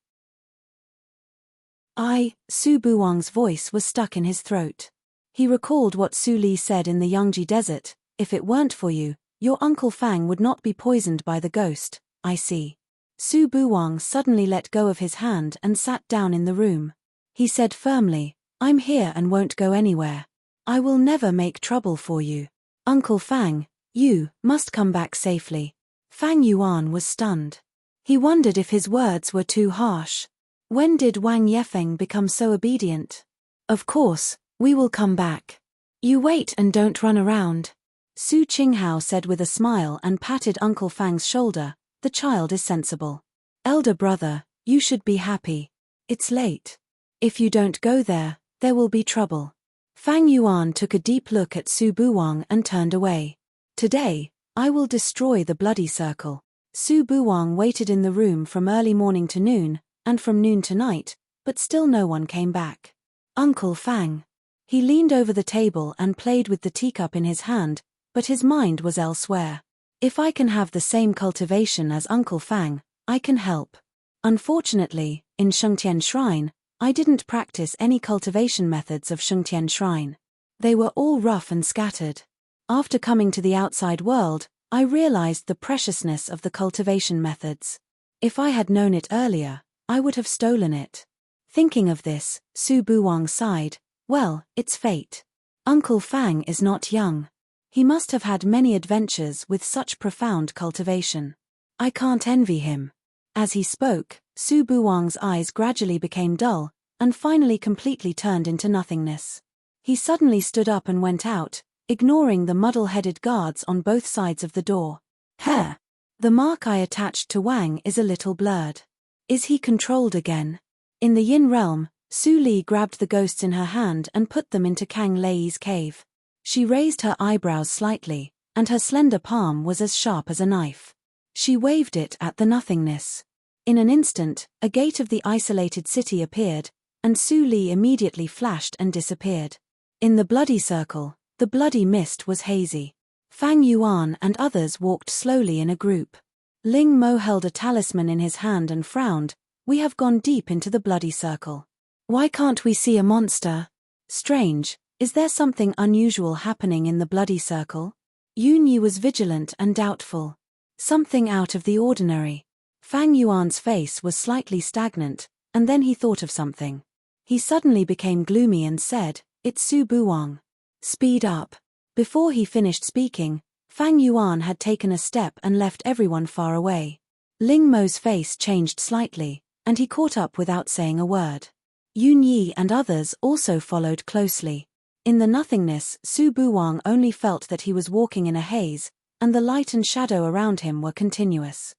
Su Buwang's voice was stuck in his throat. He recalled what Su Li said in the Yangji desert, if it weren't for you, your Uncle Fang would not be poisoned by the ghost. I see. Su Buwang suddenly let go of his hand and sat down in the room. He said firmly, I'm here and won't go anywhere. I will never make trouble for you. Uncle Fang, you must come back safely. Fang Yuan was stunned. He wondered if his words were too harsh. When did Wang Yefeng become so obedient? Of course, we will come back. You wait and don't run around. Su Qinghao said with a smile and patted Uncle Fang's shoulder. The child is sensible. Elder brother, you should be happy. It's late. If you don't go there, there will be trouble. Fang Yuan took a deep look at Su Buwang and turned away. Today, I will destroy the bloody circle. Su Buwang waited in the room from early morning to noon, and from noon to night, but still no one came back. Uncle Fang. He leaned over the table and played with the teacup in his hand, but his mind was elsewhere. If I can have the same cultivation as Uncle Fang, I can help. Unfortunately, in Shengtian Shrine, I didn't practice any cultivation methods of Shengtian Shrine. They were all rough and scattered. After coming to the outside world, I realized the preciousness of the cultivation methods. If I had known it earlier, I would have stolen it. Thinking of this, Su Buwang sighed. Well, it's fate. Uncle Fang is not young. He must have had many adventures with such profound cultivation. I can't envy him. As he spoke, Su Buwang's eyes gradually became dull, and finally completely turned into nothingness. He suddenly stood up and went out, ignoring the muddle-headed guards on both sides of the door. Hair. The mark I attached to Wang is a little blurred. Is he controlled again? In the Yin realm, Su Li grabbed the ghosts in her hand and put them into Kang Lei's cave. She raised her eyebrows slightly, and her slender palm was as sharp as a knife. She waved it at the nothingness. In an instant, a gate of the isolated city appeared, and Su Li immediately flashed and disappeared. In the bloody circle, the bloody mist was hazy. Fang Yuan and others walked slowly in a group. Ling Mo held a talisman in his hand and frowned. We have gone deep into the bloody circle. Why can't we see a monster? Strange, is there something unusual happening in the bloody circle? Yun Yi was vigilant and doubtful. Something out of the ordinary. Fang Yuan's face was slightly stagnant, and then he thought of something. He suddenly became gloomy and said, It's Su Buwang. Speed up. Before he finished speaking, Fang Yuan had taken a step and left everyone far away. Ling Mo's face changed slightly, and he caught up without saying a word. Yun Yi and others also followed closely. In the nothingness, Su Buwang only felt that he was walking in a haze, and the light and shadow around him were continuous.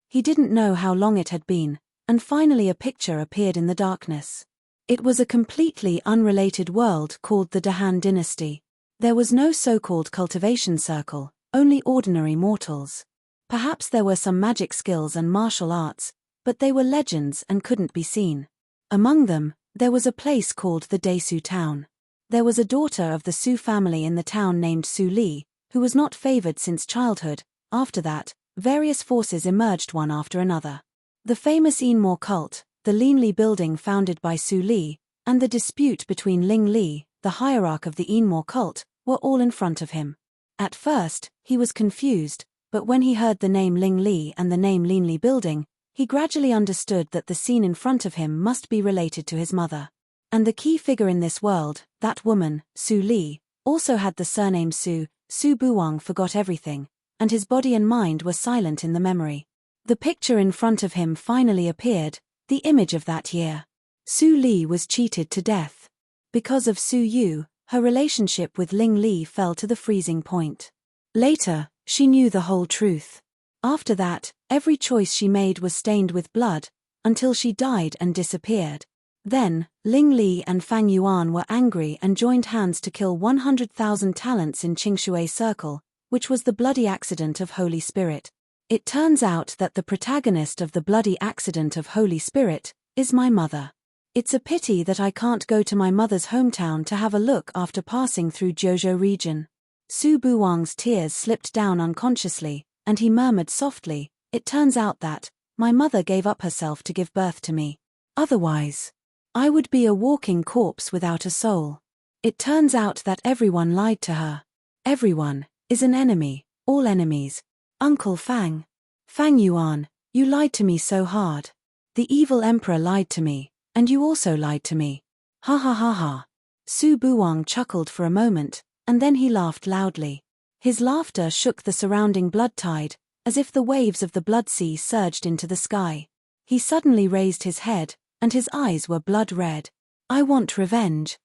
He didn't know how long it had been, and finally a picture appeared in the darkness. It was a completely unrelated world called the Dahan dynasty. There was no so-called cultivation circle, only ordinary mortals. Perhaps there were some magic skills and martial arts, but they were legends and couldn't be seen. Among them, there was a place called the Desu town. There was a daughter of the Su family in the town named Su Li, who was not favored since childhood. After that, various forces emerged one after another. The famous Yinmo cult, the Linli building founded by Su Li, and the dispute between Ling Li, the hierarch of the Yinmo cult, were all in front of him. At first, he was confused, but when he heard the name Ling Li and the name Linli building, he gradually understood that the scene in front of him must be related to his mother. And the key figure in this world, that woman, Su Li, also had the surname Su. Su Buwang forgot everything, and his body and mind were silent in the memory. The picture in front of him finally appeared, the image of that year. Su Li was cheated to death. Because of Su Yu, her relationship with Ling Li fell to the freezing point. Later, she knew the whole truth. After that, every choice she made was stained with blood, until she died and disappeared. Then, Ling Li and Fang Yuan were angry and joined hands to kill 100,000 talents in Qingshui Circle, which was the bloody accident of Holy Spirit. It turns out that the protagonist of the bloody accident of Holy Spirit is my mother. It's a pity that I can't go to my mother's hometown to have a look after passing through Jiuzhou region. Su Buwang's tears slipped down unconsciously, and he murmured softly, It turns out that my mother gave up herself to give birth to me. Otherwise, I would be a walking corpse without a soul. It turns out that everyone lied to her. Everyone is an enemy, all enemies. Uncle Fang. Fang Yuan, you lied to me so hard. The evil emperor lied to me, and you also lied to me. Ha ha ha ha. Su Buwang chuckled for a moment, and then he laughed loudly. His laughter shook the surrounding blood tide, as if the waves of the blood sea surged into the sky. He suddenly raised his head, and his eyes were blood red. I want revenge.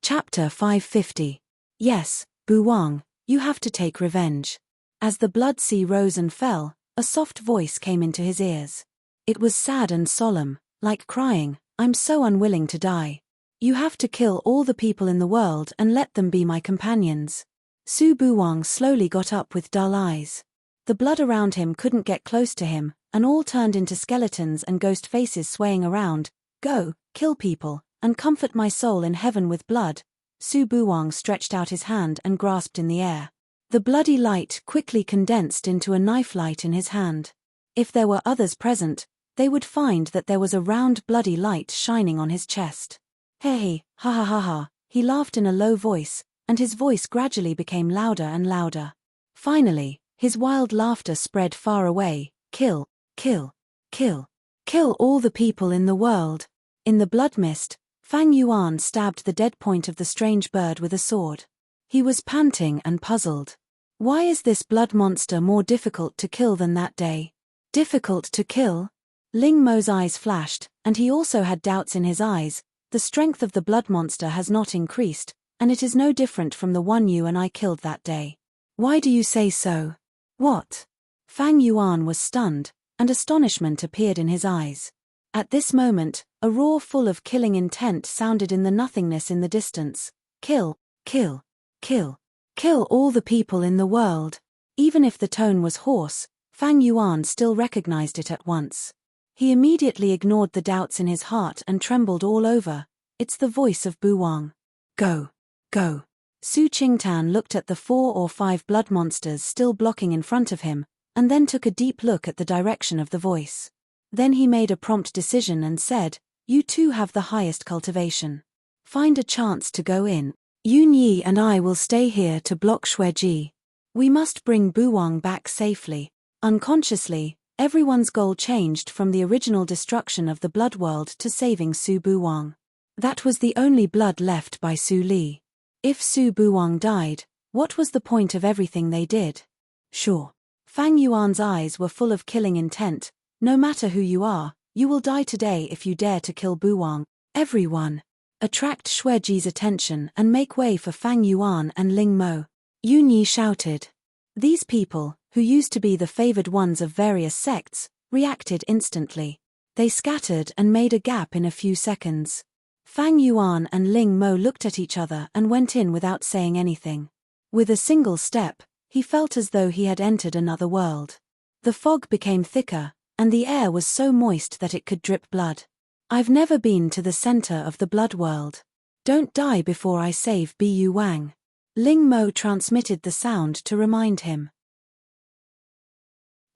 Chapter 550. Yes, Bu Wang, you have to take revenge. As the blood sea rose and fell, a soft voice came into his ears. It was sad and solemn, like crying, I'm so unwilling to die. You have to kill all the people in the world and let them be my companions. Su Buwang slowly got up with dull eyes. The blood around him couldn't get close to him, and all turned into skeletons and ghost faces swaying around. Go, kill people, and comfort my soul in heaven with blood. Su Buwang stretched out his hand and grasped in the air. The bloody light quickly condensed into a knife light in his hand. If there were others present, they would find that there was a round bloody light shining on his chest. Hey, ha ha ha ha, he laughed in a low voice, and his voice gradually became louder and louder. Finally, his wild laughter spread far away. Kill, kill, kill, kill all the people in the world. In the blood mist, Fang Yuan stabbed the dead point of the strange bird with a sword. He was panting and puzzled. Why is this blood monster more difficult to kill than that day? Difficult to kill? Ling Mo's eyes flashed, and he also had doubts in his eyes. The strength of the blood monster has not increased, and it is no different from the one you and I killed that day. Why do you say so? What? Fang Yuan was stunned, and astonishment appeared in his eyes. At this moment, a roar full of killing intent sounded in the nothingness in the distance. Kill, kill, kill, kill all the people in the world. Even if the tone was hoarse, Fang Yuan still recognized it at once. He immediately ignored the doubts in his heart and trembled all over. It's the voice of Bu Wang. Go, go. Su Qingtan looked at the 4 or 5 blood monsters still blocking in front of him, and then took a deep look at the direction of the voice. Then he made a prompt decision and said, you two have the highest cultivation. Find a chance to go in. Yun Yi and I will stay here to block Xueji. We must bring Bu Wang back safely. Unconsciously, everyone's goal changed from the original destruction of the blood world to saving Su Buwang. That was the only blood left by Su Li. If Su Buwang died, what was the point of everything they did? Sure. Fang Yuan's eyes were full of killing intent. No matter who you are, you will die today if you dare to kill Buwang. Everyone. Attract Xueji's attention and make way for Fang Yuan and Ling Mo. Yun Yi shouted. These people, who used to be the favored ones of various sects, reacted instantly. They scattered and made a gap in a few seconds. Fang Yuan and Ling Mo looked at each other and went in without saying anything. With a single step, he felt as though he had entered another world. The fog became thicker, and the air was so moist that it could drip blood. I've never been to the center of the blood world. Don't die before I save Bu Wang. Ling Mo transmitted the sound to remind him.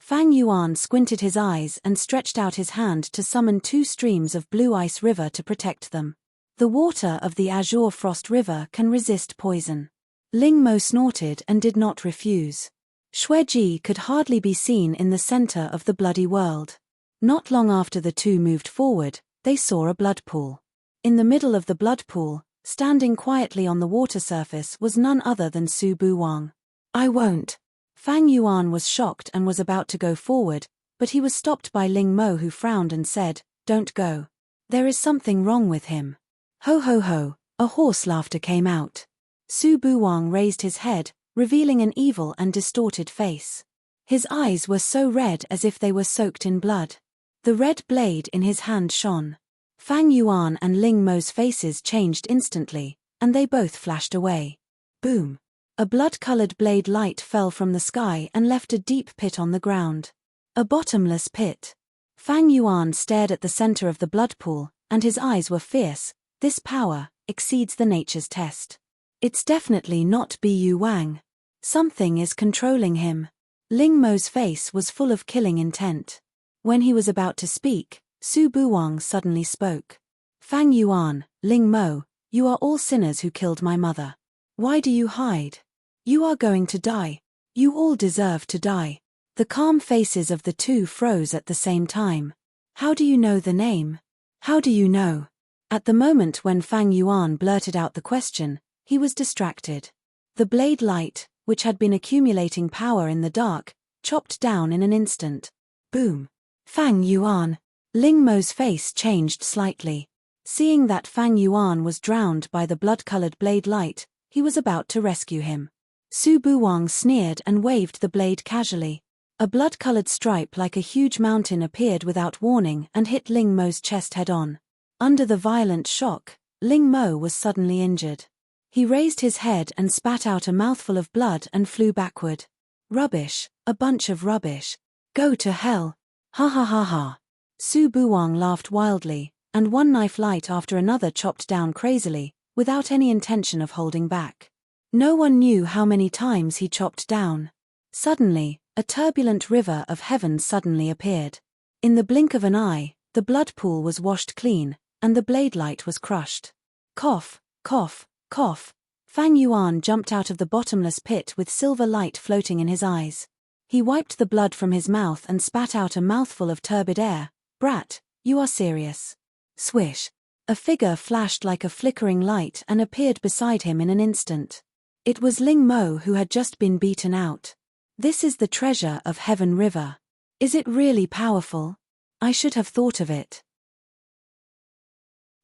Fang Yuan squinted his eyes and stretched out his hand to summon 2 streams of blue ice river to protect them. The water of the azure frost river can resist poison. Ling Mo snorted and did not refuse. Xueji could hardly be seen in the center of the bloody world. Not long after the two moved forward, they saw a blood pool. In the middle of the blood pool, standing quietly on the water surface, was none other than Su Buwang. I won't. Fang Yuan was shocked and was about to go forward, but he was stopped by Ling Mo, who frowned and said, Don't go. There is something wrong with him. Ho ho ho, a hoarse laughter came out. Su Buwang raised his head, revealing an evil and distorted face. His eyes were so red as if they were soaked in blood. The red blade in his hand shone. Fang Yuan and Ling Mo's faces changed instantly, and they both flashed away. Boom! A blood-colored blade light fell from the sky and left a deep pit on the ground. A bottomless pit. Fang Yuan stared at the center of the blood pool, and his eyes were fierce. This power exceeds the nature's test. It's definitely not Bu Wang. Something is controlling him. Ling Mo's face was full of killing intent. When he was about to speak, Su Buwang suddenly spoke. Fang Yuan, Ling Mo, you are all sinners who killed my mother. Why do you hide? You are going to die. You all deserve to die. The calm faces of the two froze at the same time. How do you know the name? How do you know? At the moment when Fang Yuan blurted out the question, he was distracted. The blade light, which had been accumulating power in the dark, chopped down in an instant. Boom! Fang Yuan. Ling Mo's face changed slightly. Seeing that Fang Yuan was drowned by the blood-colored blade light, he was about to rescue him. Su Buwang sneered and waved the blade casually. A blood-colored stripe like a huge mountain appeared without warning and hit Ling Mo's chest head-on. Under the violent shock, Ling Mo was suddenly injured. He raised his head and spat out a mouthful of blood and flew backward. Rubbish, a bunch of rubbish. Go to hell. Ha ha ha ha. Su Buwang laughed wildly, and one knife light after another chopped down crazily, without any intention of holding back. No one knew how many times he chopped down. Suddenly, a turbulent river of heaven suddenly appeared. In the blink of an eye, the blood pool was washed clean, and the blade light was crushed. Cough, cough, cough. Fang Yuan jumped out of the bottomless pit with silver light floating in his eyes. He wiped the blood from his mouth and spat out a mouthful of turbid air. Brat, you are serious. Swish. A figure flashed like a flickering light and appeared beside him in an instant. It was Ling Mo who had just been beaten out. This is the treasure of Heaven River. Is it really powerful? I should have thought of it.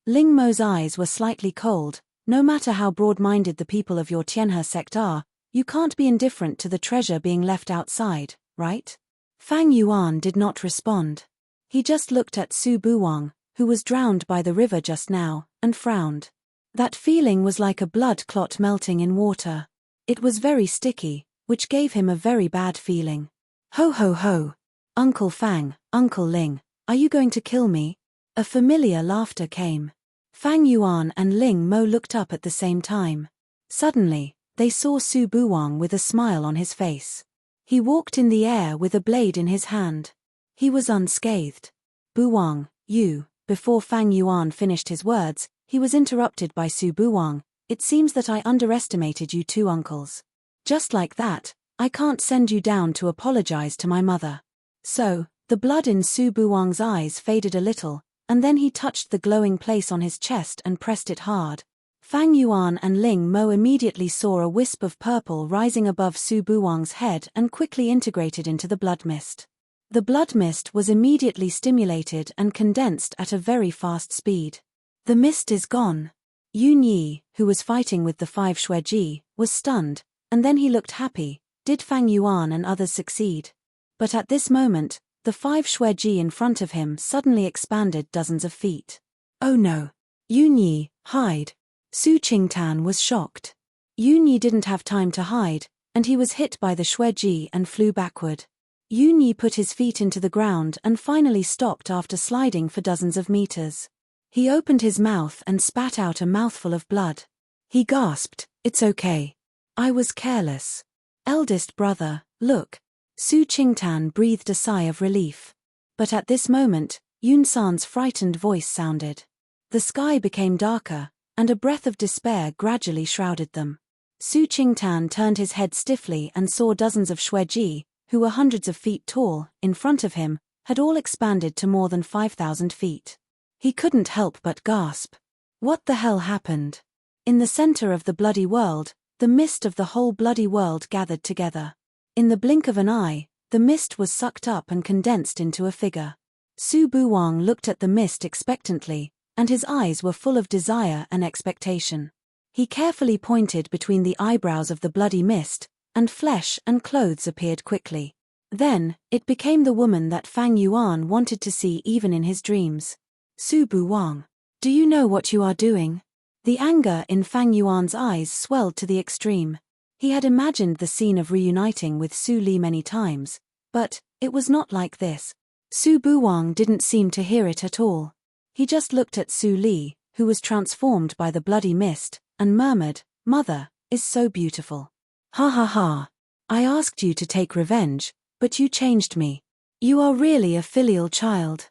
Ling Mo's eyes were slightly cold. No matter how broad-minded the people of your Tianhe sect are, you can't be indifferent to the treasure being left outside, right? Fang Yuan did not respond. He just looked at Su Buwang, who was drowned by the river just now, and frowned. That feeling was like a blood clot melting in water. It was very sticky, which gave him a very bad feeling. Ho ho ho! Uncle Fang, Uncle Ling, are you going to kill me? A familiar laughter came. Fang Yuan and Ling Mo looked up at the same time. Suddenly, they saw Su Buwang with a smile on his face. He walked in the air with a blade in his hand. He was unscathed. Buwang, you. Before Fang Yuan finished his words, he was interrupted by Su Buwang. It seems that I underestimated you two uncles. Just like that, I can't send you down to apologize to my mother. So, the blood in Su Buwang's eyes faded a little, and then he touched the glowing place on his chest and pressed it hard. Fang Yuan and Ling Mo immediately saw a wisp of purple rising above Su Buwang's head and quickly integrated into the blood mist. The blood mist was immediately stimulated and condensed at a very fast speed. The mist is gone. Yun Yi, who was fighting with the 5 Xueji, was stunned, and then he looked happy. Did Fang Yuan and others succeed? But at this moment, the 5 Xueji in front of him suddenly expanded dozens of feet. Oh no! Yun Yi, hide! Su Qingtan was shocked. Yun Yi didn't have time to hide, and he was hit by the Xueji and flew backward. Yun Yi put his feet into the ground and finally stopped after sliding for dozens of meters. He opened his mouth and spat out a mouthful of blood. He gasped, "It's okay. I was careless. Eldest brother, look." Su Qingtan breathed a sigh of relief. But at this moment, Yun San's frightened voice sounded. The sky became darker, and a breath of despair gradually shrouded them. Su Qingtan turned his head stiffly and saw dozens of Xueji, who were hundreds of feet tall, in front of him, had all expanded to more than 5,000 feet. He couldn't help but gasp. What the hell happened? In the center of the bloody world, the mist of the whole bloody world gathered together. In the blink of an eye, the mist was sucked up and condensed into a figure. Su Buwang looked at the mist expectantly, and his eyes were full of desire and expectation. He carefully pointed between the eyebrows of the bloody mist, and flesh and clothes appeared quickly. Then, it became the woman that Fang Yuan wanted to see even in his dreams. Su Buwang, do you know what you are doing? The anger in Fang Yuan's eyes swelled to the extreme. He had imagined the scene of reuniting with Su Li many times, but it was not like this. Su Buwang didn't seem to hear it at all. He just looked at Su Li, who was transformed by the bloody mist, and murmured, "Mother is so beautiful. Ha ha ha. I asked you to take revenge, but you changed me. You are really a filial child."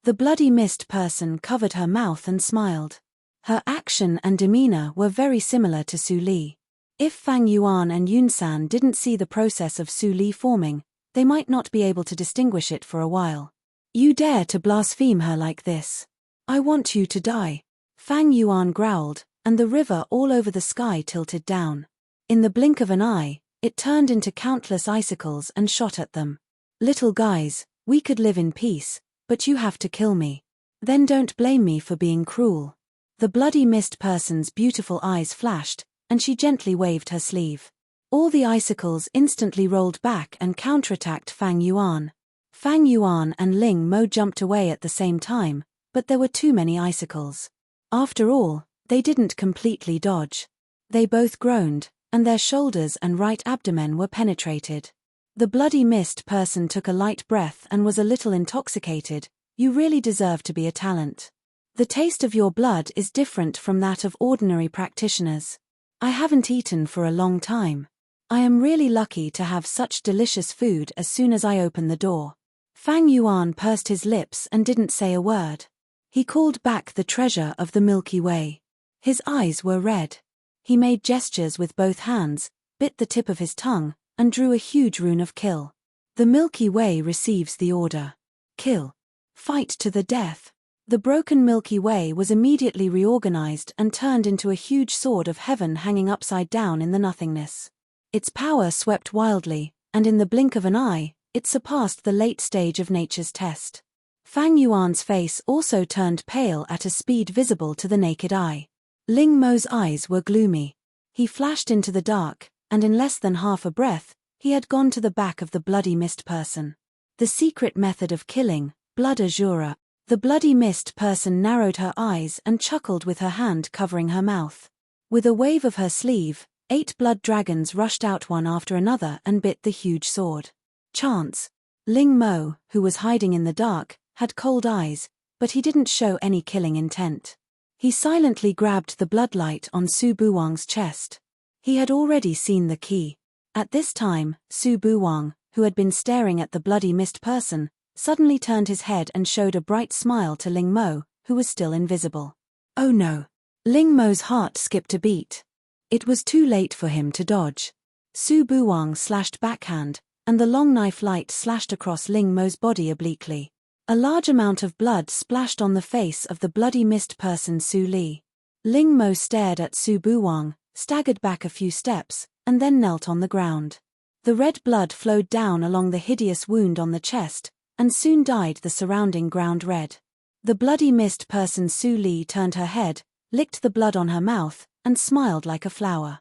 The bloody mist person covered her mouth and smiled. Her action and demeanor were very similar to Su Li. If Fang Yuan and Yun San didn't see the process of Su Li forming, they might not be able to distinguish it for a while. You dare to blaspheme her like this? I want you to die. Fang Yuan growled, and the river all over the sky tilted down. In the blink of an eye, it turned into countless icicles and shot at them. Little guys, we could live in peace, but you have to kill me. Then don't blame me for being cruel. The bloody mist person's beautiful eyes flashed, and she gently waved her sleeve. All the icicles instantly rolled back and counterattacked Fang Yuan. Fang Yuan and Ling Mo jumped away at the same time, but there were too many icicles. After all, they didn't completely dodge. They both groaned, and their shoulders and right abdomen were penetrated. The bloody mist person took a light breath and was a little intoxicated. You really deserve to be a talent. The taste of your blood is different from that of ordinary practitioners. I haven't eaten for a long time. I am really lucky to have such delicious food as soon as I open the door. Fang Yuan pursed his lips and didn't say a word. He called back the treasure of the Milky Way. His eyes were red. He made gestures with both hands, bit the tip of his tongue, and drew a huge rune of kill. The Milky Way receives the order. Kill. Fight to the death. The broken Milky Way was immediately reorganized and turned into a huge sword of heaven hanging upside down in the nothingness. Its power swept wildly, and in the blink of an eye, it surpassed the late stage of nature's test. Fang Yuan's face also turned pale at a speed visible to the naked eye. Ling Mo's eyes were gloomy. He flashed into the dark, and in less than half a breath, he had gone to the back of the bloody mist person. The secret method of killing, blood azura. The bloody mist person narrowed her eyes and chuckled with her hand covering her mouth. With a wave of her sleeve, 8 blood dragons rushed out one after another and bit the huge sword. Chance. Ling Mo, who was hiding in the dark, had cold eyes, but he didn't show any killing intent. He silently grabbed the bloodlight on Su Buwang's chest. He had already seen the key. At this time, Su Buwang, who had been staring at the bloody mist person, suddenly turned his head and showed a bright smile to Ling Mo, who was still invisible. Oh no! Ling Mo's heart skipped a beat. It was too late for him to dodge. Su Buwang slashed backhand, and the long knife light slashed across Ling Mo's body obliquely. A large amount of blood splashed on the face of the bloody mist person Su Li. Ling Mo stared at Su Buwang, staggered back a few steps, and then knelt on the ground. The red blood flowed down along the hideous wound on the chest, and soon dyed the surrounding ground red. The bloody mist person Su Li turned her head, licked the blood on her mouth, and smiled like a flower.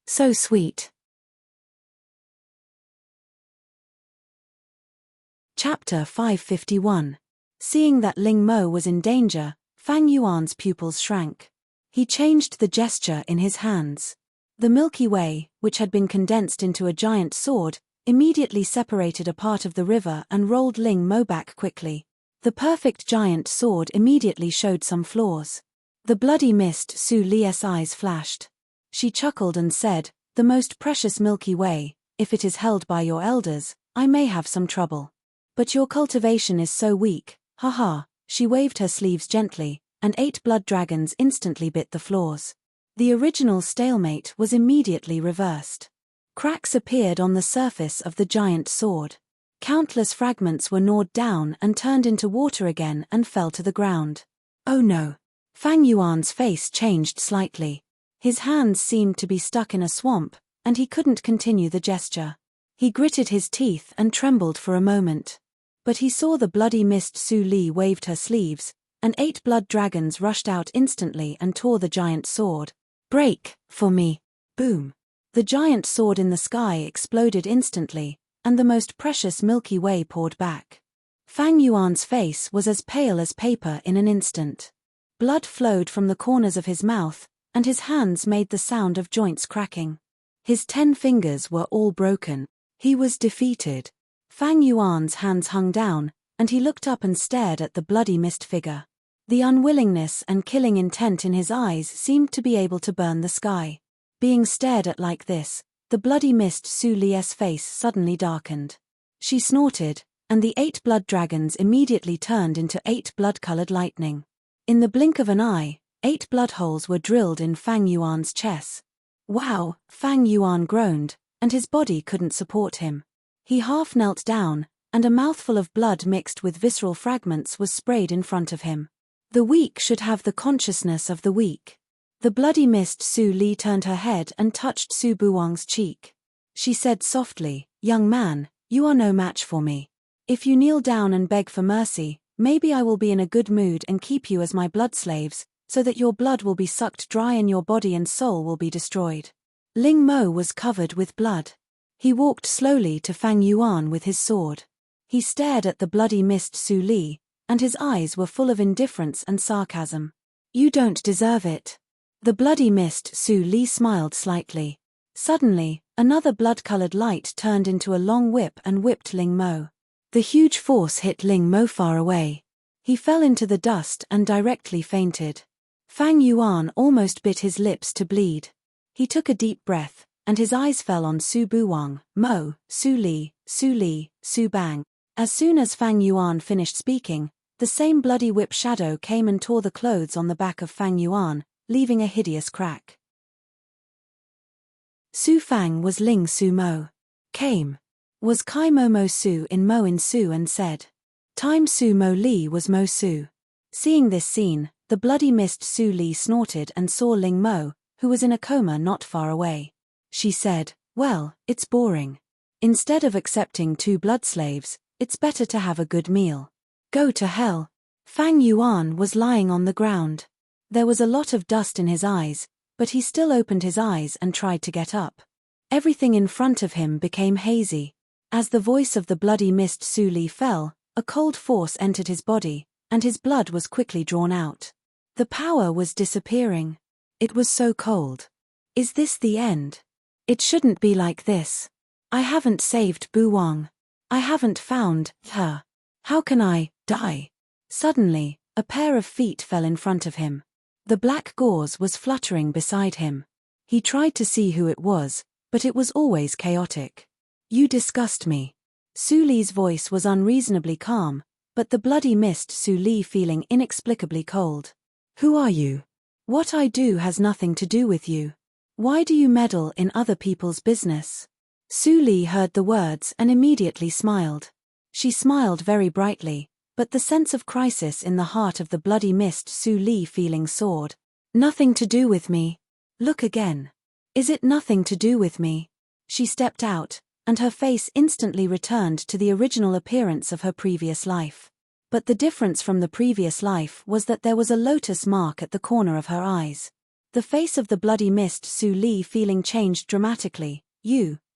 So sweet. Chapter 551. Seeing that Ling Mo was in danger, Fang Yuan's pupils shrank. He changed the gesture in his hands. The Milky Way, which had been condensed into a giant sword, immediately separated a part of the river and rolled Ling Mo back quickly. The perfect giant sword immediately showed some flaws. The bloody mist Su Li's eyes flashed. She chuckled and said, "The most precious Milky Way, if it is held by your elders, I may have some trouble. But your cultivation is so weak, haha." She waved her sleeves gently, and 8 blood dragons instantly bit the floors. The original stalemate was immediately reversed. Cracks appeared on the surface of the giant sword. Countless fragments were gnawed down and turned into water again and fell to the ground. Oh no! Fang Yuan's face changed slightly. His hands seemed to be stuck in a swamp, and he couldn't continue the gesture. He gritted his teeth and trembled for a moment. But he saw the bloody mist Su Li waved her sleeves, and 8 blood dragons rushed out instantly and tore the giant sword. "Break, for me!" Boom! The giant sword in the sky exploded instantly, and the most precious Milky Way poured back. Fang Yuan's face was as pale as paper in an instant. Blood flowed from the corners of his mouth, and his hands made the sound of joints cracking. His 10 fingers were all broken. He was defeated. Fang Yuan's hands hung down, and he looked up and stared at the bloody mist figure. The unwillingness and killing intent in his eyes seemed to be able to burn the sky. Being stared at like this, the bloody mist Su Li's face suddenly darkened. She snorted, and the 8 blood dragons immediately turned into 8 blood-colored lightning. In the blink of an eye, 8 blood holes were drilled in Fang Yuan's chest. Wow! Fang Yuan groaned, and his body couldn't support him. He half knelt down, and a mouthful of blood mixed with visceral fragments was sprayed in front of him. The weak should have the consciousness of the weak. The bloody mist Su Li turned her head and touched Su Buwang's cheek. She said softly, "Young man, you are no match for me. If you kneel down and beg for mercy, Maybe I will be in a good mood and keep you as my blood slaves, so that your blood will be sucked dry and your body and soul will be destroyed. Ling Mo was covered with blood. He walked slowly to Fang Yuan with his sword. He stared at the bloody mist Su Li, and his eyes were full of indifference and sarcasm. You don't deserve it. The bloody mist Su Li smiled slightly. Suddenly, another blood-colored light turned into a long whip and whipped Ling Mo. The huge force hit Ling Mo far away. He fell into the dust and directly fainted. Fang Yuan almost bit his lips to bleed. He took a deep breath, and his eyes fell on Su Buwang, Mo, Su Li, Su Bang. As soon as Fang Yuan finished speaking, the same bloody whip shadow came and tore the clothes on the back of Fang Yuan, leaving a hideous crack. Su Fang was Ling Su Mo. Came. Was Kai Momo Su in Mo in Su and said. Time Su Mo Li was Mo Su. Seeing this scene, the bloody mist Su Li snorted and saw Ling Mo, who was in a coma not far away. She said, well, it's boring. Instead of accepting 2 blood slaves, it's better to have a good meal. Go to hell. Fang Yuan was lying on the ground. There was a lot of dust in his eyes, but he still opened his eyes and tried to get up. Everything in front of him became hazy. As the voice of the bloody mist Su Li fell, a cold force entered his body, and his blood was quickly drawn out. The power was disappearing. It was so cold. Is this the end? It shouldn't be like this. I haven't saved Bu Wang. I haven't found her. How can I die? Suddenly, a pair of feet fell in front of him. The black gauze was fluttering beside him. He tried to see who it was, but it was always chaotic. You disgust me. Su Li's voice was unreasonably calm, but the bloody mist Su Li feeling inexplicably cold. Who are you? What I do has nothing to do with you. Why do you meddle in other people's business? Su Li heard the words and immediately smiled. She smiled very brightly, but the sense of crisis in the heart of the bloody mist Su Li feeling soared. Nothing to do with me. Look again. Is it nothing to do with me? She stepped out, and her face instantly returned to the original appearance of her previous life. But the difference from the previous life was that there was a lotus mark at the corner of her eyes. The face of the bloody mist Su Li feeling changed dramatically.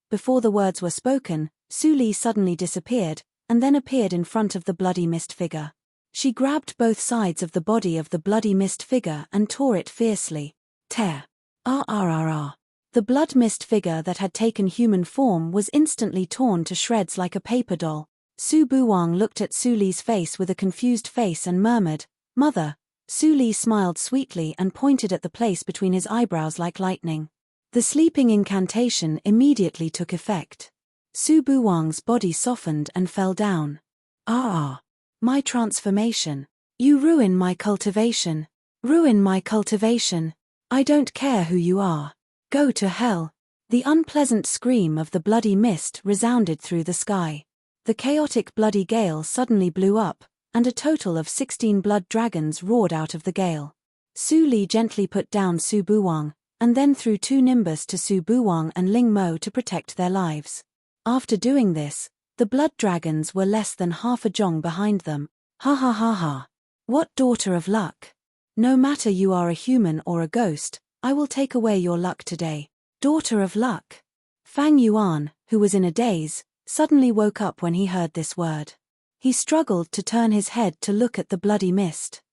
Before the words were spoken, Su Li suddenly disappeared, and then appeared in front of the bloody mist figure. She grabbed both sides of the body of the bloody mist figure and tore it fiercely. Tear. The blood mist figure that had taken human form was instantly torn to shreds like a paper doll. Su Buwang looked at Su Li's face with a confused face and murmured, Mother. Su Li smiled sweetly and pointed at the place between his eyebrows like lightning. The sleeping incantation immediately took effect. Su Buwang's body softened and fell down. My transformation. You ruin my cultivation. Ruin my cultivation. I don't care who you are. Go to hell. The unpleasant scream of the bloody mist resounded through the sky. The chaotic bloody gale suddenly blew up, and a total of 16 blood dragons roared out of the gale. Su Li gently put down Su Buwang, and then threw 2 nimbus to Su Buwang and Ling Mo to protect their lives. After doing this, the blood dragons were less than half a jong behind them. Ha. What daughter of luck? No matter you are a human or a ghost, I will take away your luck today. Daughter of luck. Fang Yuan, who was in a daze, suddenly woke up when he heard this word. He struggled to turn his head to look at the bloody mist.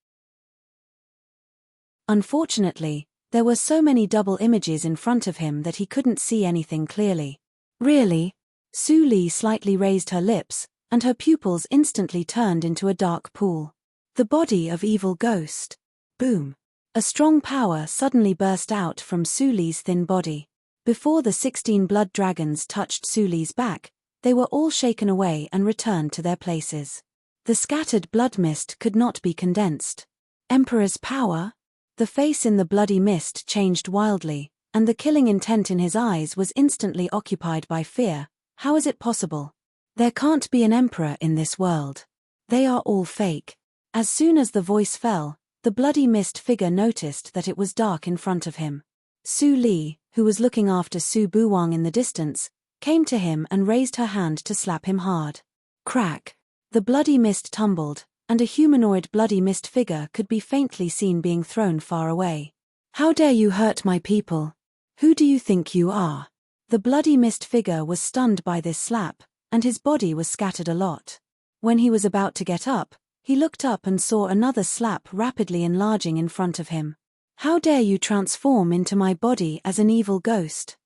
Unfortunately, there were so many double images in front of him that he couldn't see anything clearly. Really? Su Li slightly raised her lips, and her pupils instantly turned into a dark pool. The body of evil ghost. Boom. A strong power suddenly burst out from Su Li's thin body. Before the 16 blood dragons touched Su Li's back, they were all shaken away and returned to their places. The scattered blood mist could not be condensed. Emperor's power? The face in the bloody mist changed wildly, and the killing intent in his eyes was instantly occupied by fear. How is it possible? There can't be an emperor in this world. They are all fake. As soon as the voice fell, the bloody mist figure noticed that it was dark in front of him. Su Li, who was looking after Su Buwang in the distance, came to him and raised her hand to slap him hard. Crack! The bloody mist tumbled, and a humanoid bloody mist figure could be faintly seen being thrown far away. "How dare you hurt my people? Who do you think you are?" The bloody mist figure was stunned by this slap, and his body was scattered a lot. When he was about to get up, he looked up and saw another slap rapidly enlarging in front of him. "How dare you transform into my body as an evil ghost?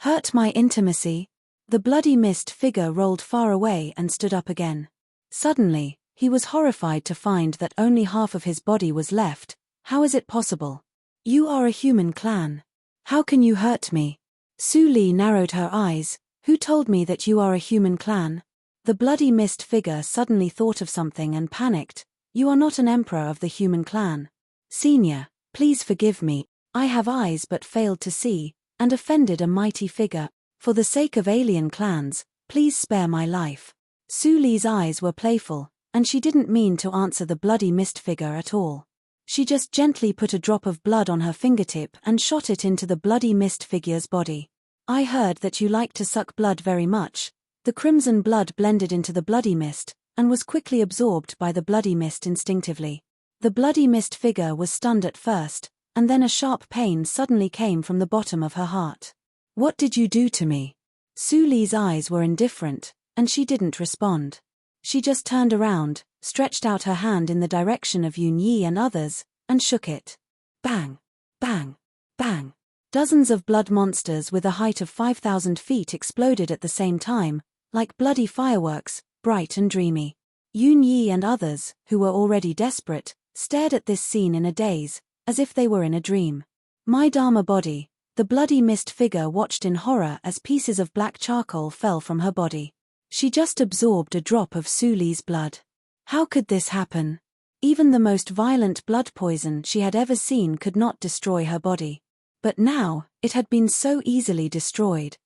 Hurt my intimacy?" The bloody mist figure rolled far away and stood up again. Suddenly, he was horrified to find that only half of his body was left. "How is it possible? You are a human clan. How can you hurt me?" Su Li narrowed her eyes. "Who told me that you are a human clan?" The bloody mist figure suddenly thought of something and panicked. "You are not an emperor of the human clan. Senior, please forgive me. I have eyes but failed to see, and offended a mighty figure. For the sake of alien clans, please spare my life." Su Li's eyes were playful, and she didn't mean to answer the bloody mist figure at all. She just gently put a drop of blood on her fingertip and shot it into the bloody mist figure's body. "I heard that you like to suck blood very much." The crimson blood blended into the bloody mist, and was quickly absorbed by the bloody mist instinctively. The bloody mist figure was stunned at first, and then a sharp pain suddenly came from the bottom of her heart. "What did you do to me?" Su Li's eyes were indifferent, and she didn't respond. She just turned around, stretched out her hand in the direction of Yun Yi and others, and shook it. Bang! Bang! Bang! Dozens of blood monsters with a height of 5,000 feet exploded at the same time, like bloody fireworks, bright and dreamy. Yun Yi and others, who were already desperate, stared at this scene in a daze, as if they were in a dream. "My Dharma body." The bloody mist figure watched in horror as pieces of black charcoal fell from her body. She just absorbed a drop of Su Li's blood. How could this happen? Even the most violent blood poison she had ever seen could not destroy her body. But now, it had been so easily destroyed.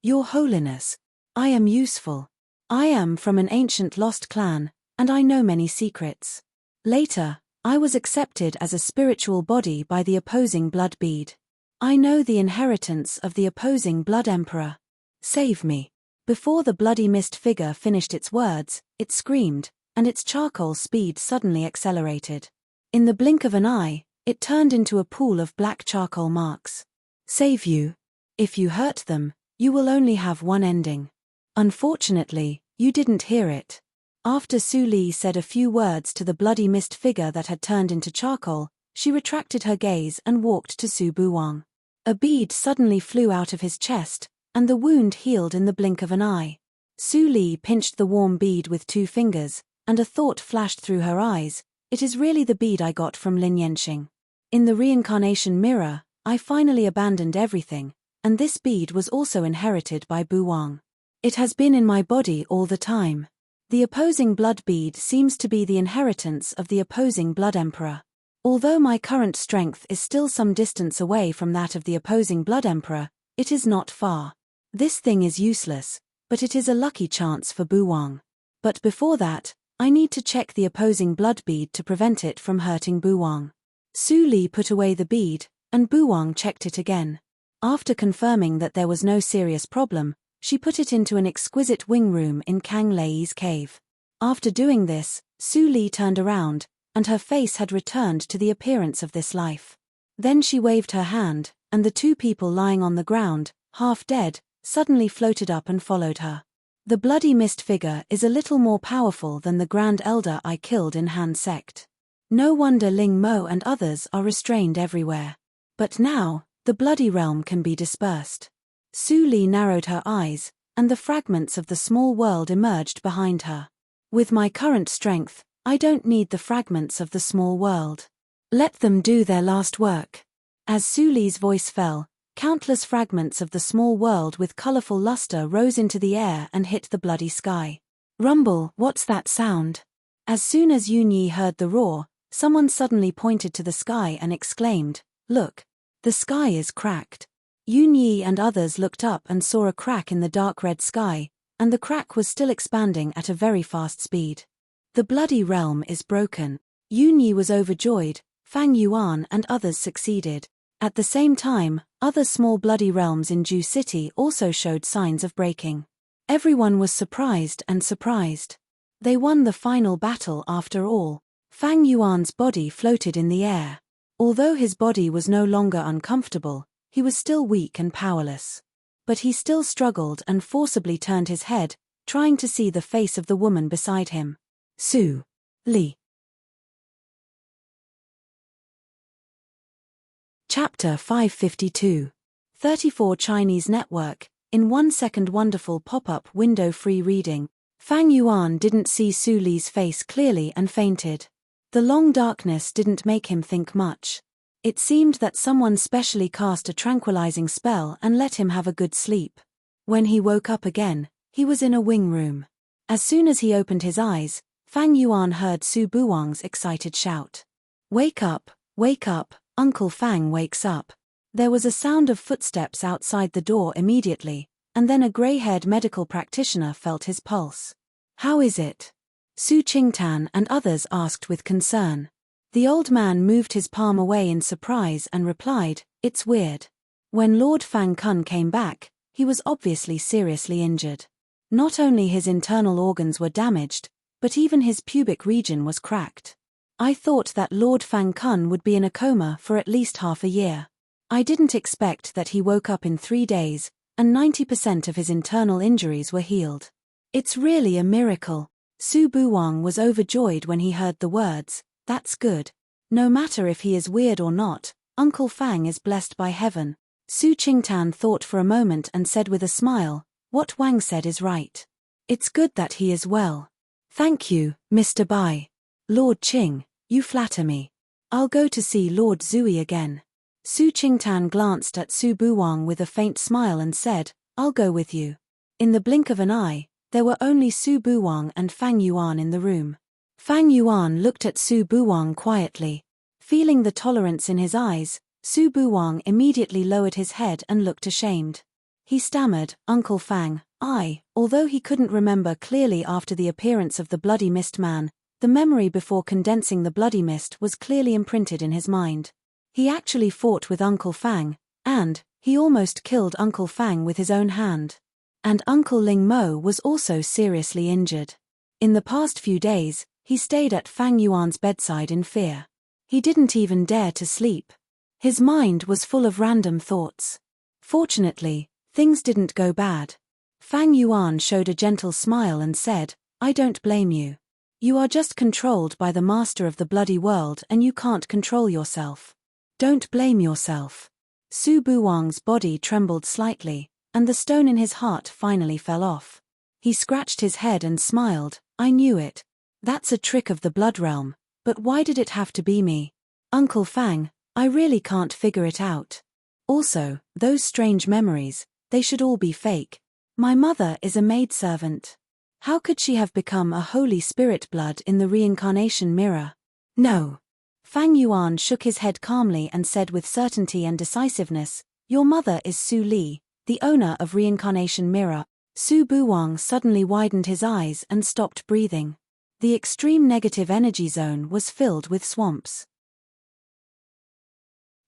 "Your Holiness, I am useful. I am from an ancient lost clan, and I know many secrets. Later, I was accepted as a spiritual body by the opposing blood bead. I know the inheritance of the opposing blood emperor. Save me." Before the bloody mist figure finished its words, it screamed, and its charcoal speed suddenly accelerated. In the blink of an eye, it turned into a pool of black charcoal marks. "Save you? If you hurt them, you will only have one ending. Unfortunately, you didn't hear it." After Su Li said a few words to the bloody mist figure that had turned into charcoal, she retracted her gaze and walked to Su Buwang. A bead suddenly flew out of his chest, and the wound healed in the blink of an eye. Su Li pinched the warm bead with 2 fingers, and a thought flashed through her eyes. "It is really the bead I got from Lin Yanxing. In the reincarnation mirror, I finally abandoned everything, and this bead was also inherited by Buwang. It has been in my body all the time. The opposing blood bead seems to be the inheritance of the opposing blood emperor. Although my current strength is still some distance away from that of the opposing blood emperor, it is not far. This thing is useless, but it is a lucky chance for Buwang. But before that, I need to check the opposing blood bead to prevent it from hurting Buwang." Su Li put away the bead, and Buwang checked it again. After confirming that there was no serious problem, she put it into an exquisite wing room in Kang Lei's cave. After doing this, Su Li turned around, and her face had returned to the appearance of this life. Then she waved her hand, and the 2 people lying on the ground, half dead, suddenly floated up and followed her. The bloody mist figure is a little more powerful than the Grand Elder I killed in Han sect. No wonder Ling Mo and others are restrained everywhere. But now, the bloody realm can be dispersed. Su Li narrowed her eyes, and the fragments of the small world emerged behind her. "With my current strength, I don't need the fragments of the small world. Let them do their last work." As Su Li's voice fell, countless fragments of the small world with colorful luster rose into the air and hit the bloody sky. "Rumble, what's that sound?" As soon as Yun Yi heard the roar, someone suddenly pointed to the sky and exclaimed, "Look! The sky is cracked." Yun Yi and others looked up and saw a crack in the dark red sky, and the crack was still expanding at a very fast speed. "The bloody realm is broken." Yun Yi was overjoyed. Fang Yuan and others succeeded. At the same time, other small bloody realms in Ju City also showed signs of breaking. Everyone was surprised and surprised. They won the final battle after all. Fang Yuan's body floated in the air. Although his body was no longer uncomfortable, he was still weak and powerless. But he still struggled and forcibly turned his head, trying to see the face of the woman beside him. Su Li. Chapter 552. 34 Chinese Network. In 1 second wonderful pop-up window free reading. Fang Yuan didn't see Su Li's face clearly and fainted. The long darkness didn't make him think much. It seemed that someone specially cast a tranquilizing spell and let him have a good sleep. When he woke up again, he was in a wing room. As soon as he opened his eyes, Fang Yuan heard Su Buwang's excited shout. Wake up, Uncle Fang wakes up. There was a sound of footsteps outside the door immediately, and then a gray-haired medical practitioner felt his pulse. How is it? Su Qingtan and others asked with concern. The old man moved his palm away in surprise and replied, It's weird. When Lord Fang Kun came back, he was obviously seriously injured. Not only his internal organs were damaged, but even his pubic region was cracked. I thought that Lord Fang Kun would be in a coma for at least half a year. I didn't expect that he woke up in 3 days, and 90% of his internal injuries were healed. It's really a miracle. Su Buwang was overjoyed when he heard the words, That's good. No matter if he is weird or not, Uncle Fang is blessed by heaven. Su Qingtan thought for a moment and said with a smile, What Wang said is right. It's good that he is well. Thank you, Mr. Bai. Lord Qing, you flatter me. I'll go to see Lord Zui again. Su Qingtan glanced at Su Buwang with a faint smile and said, I'll go with you. In the blink of an eye, there were only Su Buwang and Fang Yuan in the room. Fang Yuan looked at Su Buwang quietly. Feeling the tolerance in his eyes, Su Buwang immediately lowered his head and looked ashamed. He stammered, Uncle Fang, although he couldn't remember clearly after the appearance of the Bloody Mist man, the memory before condensing the Bloody Mist was clearly imprinted in his mind. He actually fought with Uncle Fang, and he almost killed Uncle Fang with his own hand. And Uncle Ling Mo was also seriously injured. In the past few days, he stayed at Fang Yuan's bedside in fear. He didn't even dare to sleep. His mind was full of random thoughts. Fortunately, things didn't go bad. Fang Yuan showed a gentle smile and said, I don't blame you. You are just controlled by the master of the bloody world and you can't control yourself. Don't blame yourself. Su Buwang's body trembled slightly, and the stone in his heart finally fell off. He scratched his head and smiled, I knew it. That's a trick of the blood realm, but why did it have to be me? Uncle Fang, I really can't figure it out. Also, those strange memories, they should all be fake. My mother is a maidservant. How could she have become a Holy Spirit blood in the reincarnation mirror? No. Fang Yuan shook his head calmly and said with certainty and decisiveness, Your mother is Su Li, the owner of Reincarnation Mirror. Su Buwang suddenly widened his eyes and stopped breathing. The extreme negative energy zone was filled with swamps.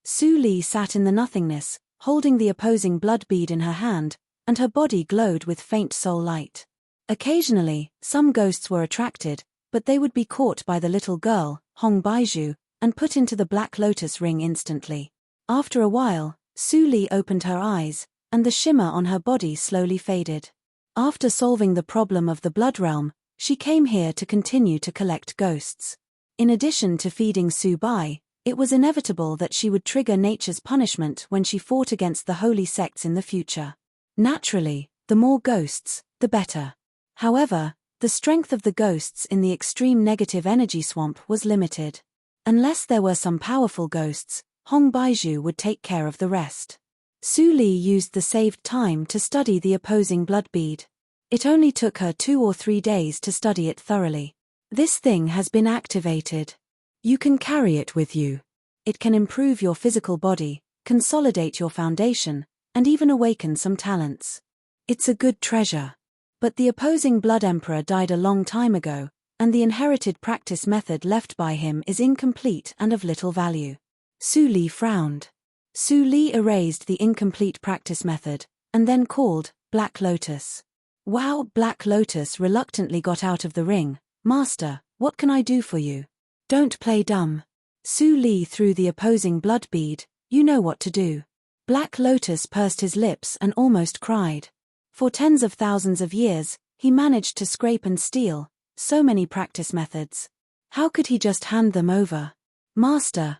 Su Li sat in the nothingness, holding the opposing blood bead in her hand, and her body glowed with faint soul light. Occasionally, some ghosts were attracted, but they would be caught by the little girl, Hong Baizhu, and put into the Black Lotus ring instantly. After a while, Su Li opened her eyes, and the shimmer on her body slowly faded. After solving the problem of the blood realm, she came here to continue to collect ghosts. In addition to feeding Su Bai, it was inevitable that she would trigger nature's punishment when she fought against the holy sects in the future. Naturally, the more ghosts, the better. However, the strength of the ghosts in the extreme negative energy swamp was limited. Unless there were some powerful ghosts, Hong Baizhu would take care of the rest. Su Li used the saved time to study the opposing blood bead. It only took her 2 or 3 days to study it thoroughly. This thing has been activated. You can carry it with you. It can improve your physical body, consolidate your foundation, and even awaken some talents. It's a good treasure. But the opposing Blood Emperor died a long time ago, and the inherited practice method left by him is incomplete and of little value. Su Li frowned. Su Li erased the incomplete practice method, and then called, Black Lotus. Wow! Black Lotus reluctantly got out of the ring, Master, what can I do for you? Don't play dumb. Su Li threw the opposing blood bead. You know what to do. Black Lotus pursed his lips and almost cried. For tens of thousands of years, he managed to scrape and steal, so many practice methods. How could he just hand them over? Master,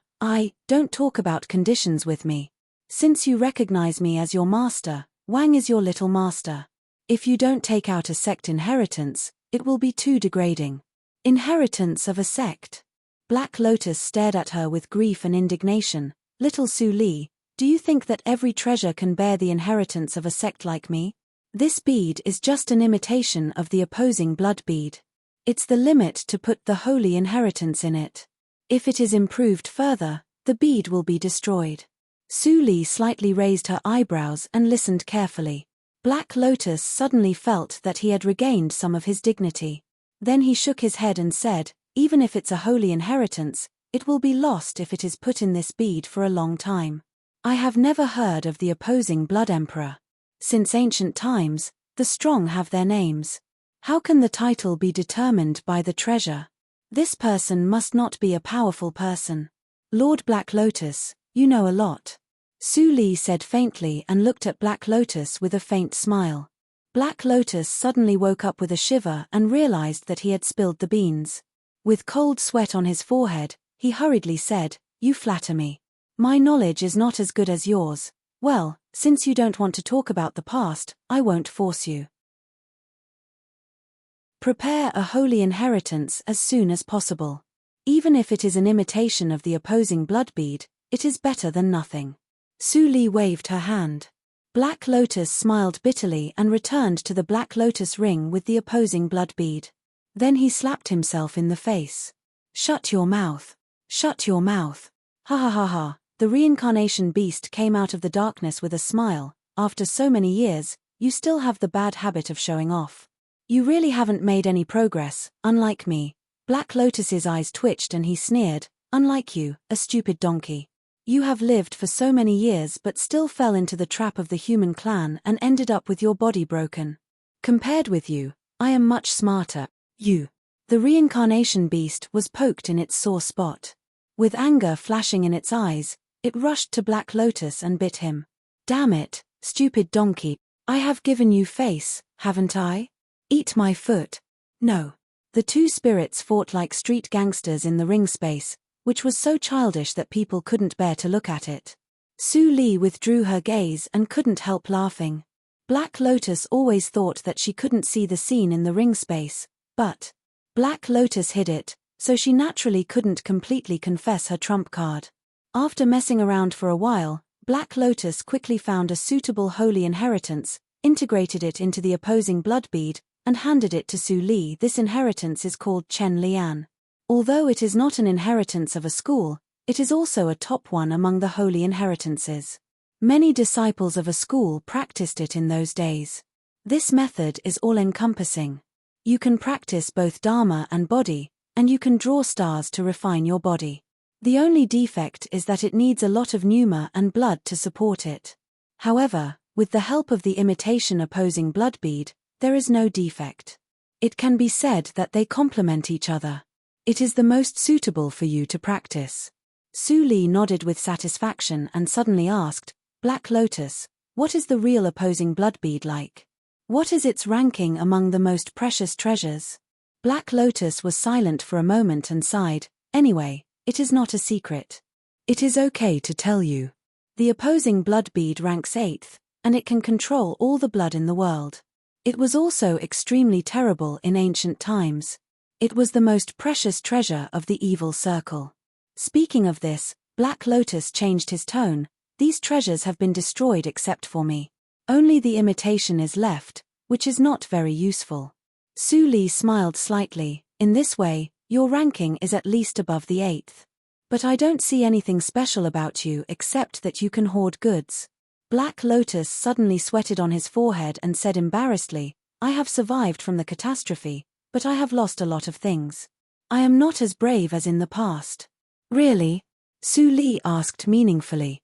don't talk about conditions with me. Since you recognize me as your master, Wang is your little master. If you don't take out a sect inheritance, it will be too degrading. Inheritance of a sect? Black Lotus stared at her with grief and indignation. Little Su Li, do you think that every treasure can bear the inheritance of a sect like me? This bead is just an imitation of the opposing blood bead. It's the limit to put the holy inheritance in it. If it is improved further, the bead will be destroyed. Su Li slightly raised her eyebrows and listened carefully. Black Lotus suddenly felt that he had regained some of his dignity. Then he shook his head and said, even if it's a holy inheritance, it will be lost if it is put in this bead for a long time. I have never heard of the opposing blood emperor. Since ancient times, the strong have their names. How can the title be determined by the treasure? This person must not be a powerful person. Lord Black Lotus, you know a lot. Su Li said faintly and looked at Black Lotus with a faint smile. Black Lotus suddenly woke up with a shiver and realized that he had spilled the beans. With cold sweat on his forehead, he hurriedly said, You flatter me. My knowledge is not as good as yours. Well, since you don't want to talk about the past, I won't force you. Prepare a holy inheritance as soon as possible. Even if it is an imitation of the opposing blood bead, it is better than nothing. Su Li waved her hand. Black Lotus smiled bitterly and returned to the Black Lotus ring with the opposing blood bead. Then he slapped himself in the face. Shut your mouth. Shut your mouth. Ha ha ha ha. The reincarnation beast came out of the darkness with a smile. After so many years, you still have the bad habit of showing off. You really haven't made any progress, unlike me. Black Lotus's eyes twitched and he sneered, unlike you, a stupid donkey. You have lived for so many years but still fell into the trap of the human clan and ended up with your body broken. Compared with you, I am much smarter. You. The reincarnation beast was poked in its sore spot. With anger flashing in its eyes, it rushed to Black Lotus and bit him. Damn it, stupid donkey, I have given you face, haven't I? Eat my foot. No. The two spirits fought like street gangsters in the ring space, which was so childish that people couldn't bear to look at it. Su Li withdrew her gaze and couldn't help laughing. Black Lotus always thought that she couldn't see the scene in the ring space, but Black Lotus hid it, so she naturally couldn't completely confess her trump card. After messing around for a while, Black Lotus quickly found a suitable holy inheritance, integrated it into the opposing blood bead, and handed it to Su Li. This inheritance is called Chen Lian. Although it is not an inheritance of a school, it is also a top one among the holy inheritances. Many disciples of a school practiced it in those days. This method is all-encompassing. You can practice both Dharma and body, and you can draw stars to refine your body. The only defect is that it needs a lot of pneuma and blood to support it. However, with the help of the imitation opposing blood bead, there is no defect. It can be said that they complement each other. It is the most suitable for you to practice. Su Li nodded with satisfaction and suddenly asked, Black Lotus, what is the real opposing blood bead like? What is its ranking among the most precious treasures? Black Lotus was silent for a moment and sighed, anyway, it is not a secret. It is okay to tell you. The opposing blood bead ranks 8th, and it can control all the blood in the world. It was also extremely terrible in ancient times. It was the most precious treasure of the evil circle. Speaking of this, Black Lotus changed his tone. These treasures have been destroyed except for me. Only the imitation is left, which is not very useful. Su Li smiled slightly. In this way, your ranking is at least above the 8th. But I don't see anything special about you except that you can hoard goods. Black Lotus suddenly sweated on his forehead and said embarrassedly, I have survived from the catastrophe, but I have lost a lot of things. I am not as brave as in the past. Really? Su Li asked meaningfully.